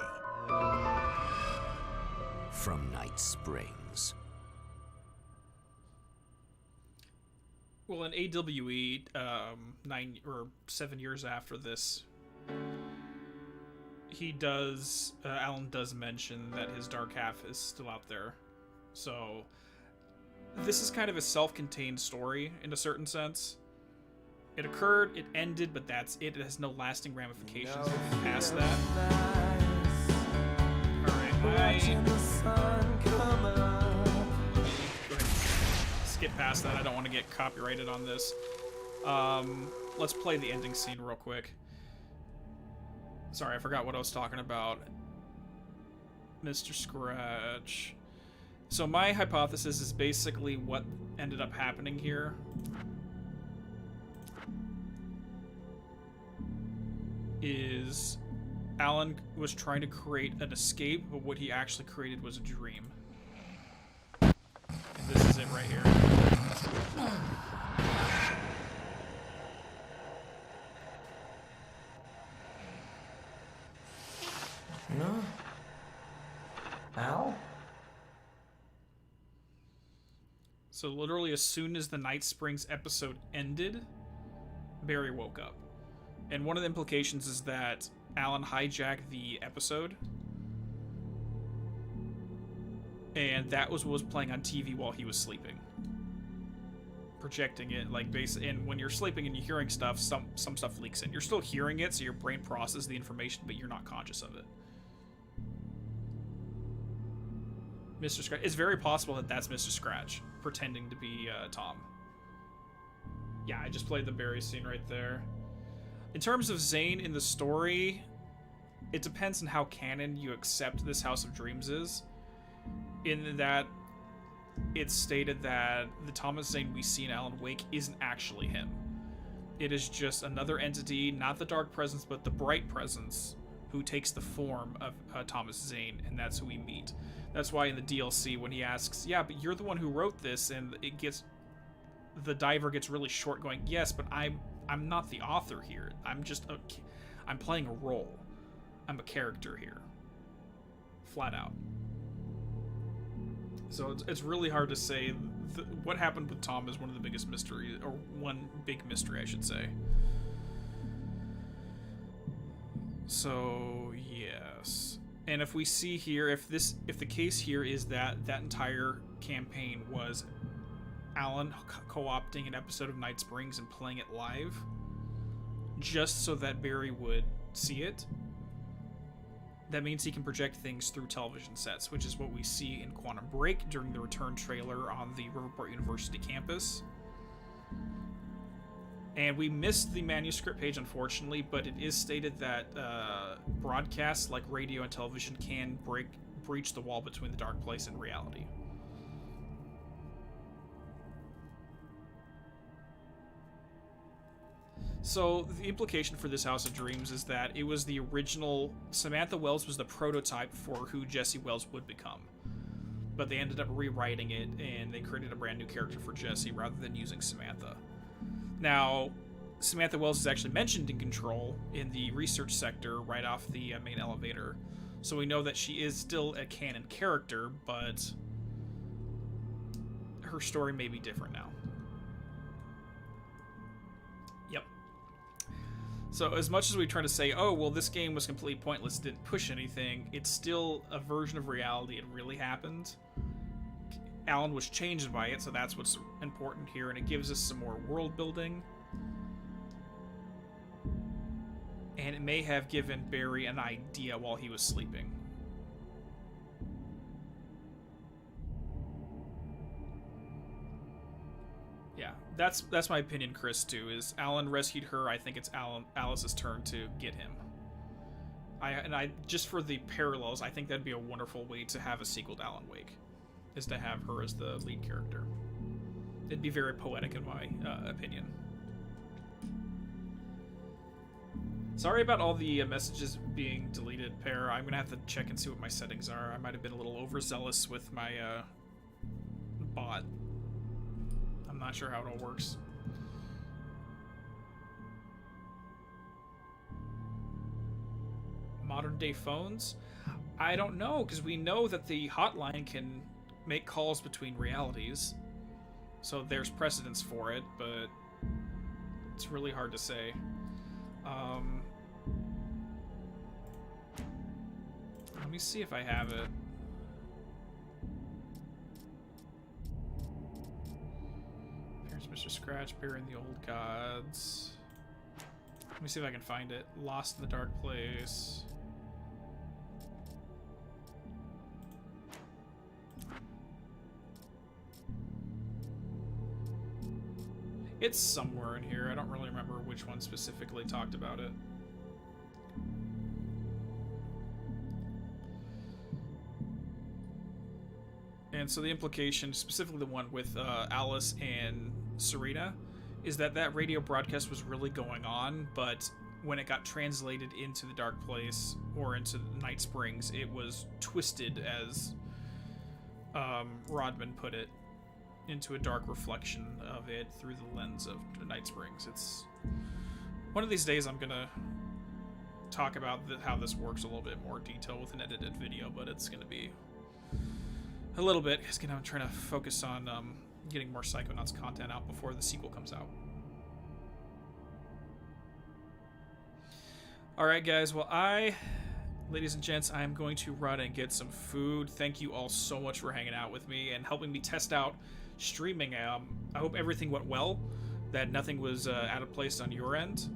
Speaker 2: from Night Springs.
Speaker 1: Well, in AWE, 9 or 7 years after this, he does, Alan does mention that his dark half is still out there. So, this is kind of a self-contained story in a certain sense. It occurred, it ended, but that's it. It has no lasting ramifications past that. Alright, go ahead and skip past that. I don't want to get copyrighted on this. Let's play the ending scene real quick. Sorry, I forgot what I was talking about. Mr. Scratch. So my hypothesis is basically what ended up happening here. Is Alan was trying to create an escape, but what he actually created was a dream. And this is it right here.
Speaker 22: No. Al?
Speaker 1: So literally as soon as the Night Springs episode ended, Barry woke up. And one of the implications is that Alan hijacked the episode. And that was what was playing on TV while he was sleeping. Projecting it, like, and when you're sleeping and you're hearing stuff, some stuff leaks in. You're still hearing it, so your brain processes the information, but you're not conscious of it. Mr. Scratch. It's very possible that that's Mr. Scratch, pretending to be Tom. Yeah, I just played the Barry scene right there. In terms of Zane in the story, it depends on how canon you accept this House of Dreams is. In that, it's stated that the Thomas Zane we see in Alan Wake isn't actually him. It is just another entity, not the dark presence, but the bright presence, who takes the form of Thomas Zane, and that's who we meet. That's why in the DLC, when he asks, yeah, but you're the one who wrote this, and the diver gets really short going, yes, but I'm not the author here. I'm playing a role. I'm a character here. Flat out. So it's really hard to say. What happened with Tom is one of the biggest mysteries, or one big mystery, I should say. So, yes. And if we see here, if the case here is that entire campaign was Alan co-opting an episode of Night Springs and playing it live, just so that Barry would see it, that means he can project things through television sets, which is what we see in Quantum Break during the return trailer on the Riverport University campus. And we missed the manuscript page, unfortunately, but it is stated that broadcasts like radio and television can breach the wall between the dark place and reality. So the implication for this House of Dreams is that it was the original. Samantha Wells was the prototype for who Jesse Wells would become. But they ended up rewriting it, and they created a brand new character for Jesse rather than using Samantha. Now, Samantha Wells is actually mentioned in Control in the research sector right off the main elevator. So we know that she is still a canon character, but her story may be different now. Yep. So as much as we try to say, oh, well, this game was completely pointless, didn't push anything, it's still a version of reality. It really happened. Alan was changed by it, so that's what's important here, and it gives us some more world building. And it may have given Barry an idea while he was sleeping. Yeah, that's my opinion, Chris, too, is Alan rescued her. I think it's Alice's turn to get him. I just for the parallels, I think that'd be a wonderful way to have a sequel to Alan Wake, is to have her as the lead character. It'd be very poetic in my opinion. Sorry about all the messages being deleted, Pear. I'm gonna have to check and see what my settings are. I might have been a little overzealous with my bot. I'm not sure how it all works. Modern day phones? I don't know, because we know that the hotline can make calls between realities. So there's precedence for it, but it's really hard to say. Let me see if I have it. Here's Mr. Scratch, Bear in the Old Gods. Let me see if I can find it. Lost in the Dark Place. It's somewhere in here. I don't really remember which one specifically talked about it. And so the implication, specifically the one with Alice and Serena, is that that radio broadcast was really going on, but when it got translated into the Dark Place or into Night Springs, it was twisted, as Rodman put it, into a dark reflection of it through the lens of Night Springs. It's one of these days I'm gonna talk about how this works a little bit more detail with an edited video, but it's gonna be a little bit, because I'm trying to focus on getting more Psychonauts content out before the sequel comes out. Alright guys, well ladies and gents, I'm going to run and get some food. Thank you all so much for hanging out with me and helping me test out streaming. I hope everything went well, that nothing was out of place on your end.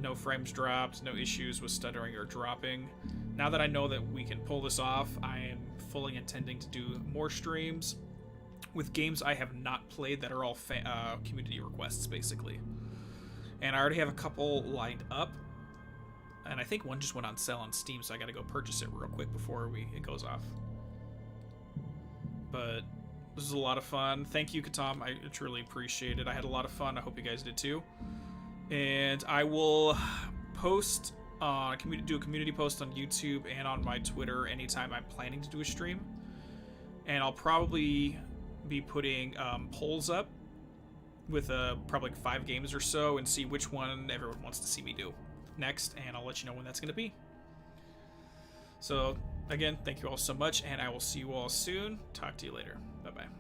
Speaker 1: No frames dropped, no issues with stuttering or dropping. Now that I know that we can pull this off, I am fully intending to do more streams with games I have not played that are all community requests, basically. And I already have a couple lined up, and I think one just went on sale on Steam, so I gotta go purchase it real quick before it goes off. But This was a lot of fun. Thank you, Katam. I truly appreciate it. I had a lot of fun. I hope you guys did too. And I will post, do a community post on YouTube and on my Twitter anytime I'm planning to do a stream. And I'll probably be putting polls up with probably 5 games or so and see which one everyone wants to see me do next. And I'll let you know when that's going to be. So, again, thank you all so much, and I will see you all soon. Talk to you later. Bye-bye.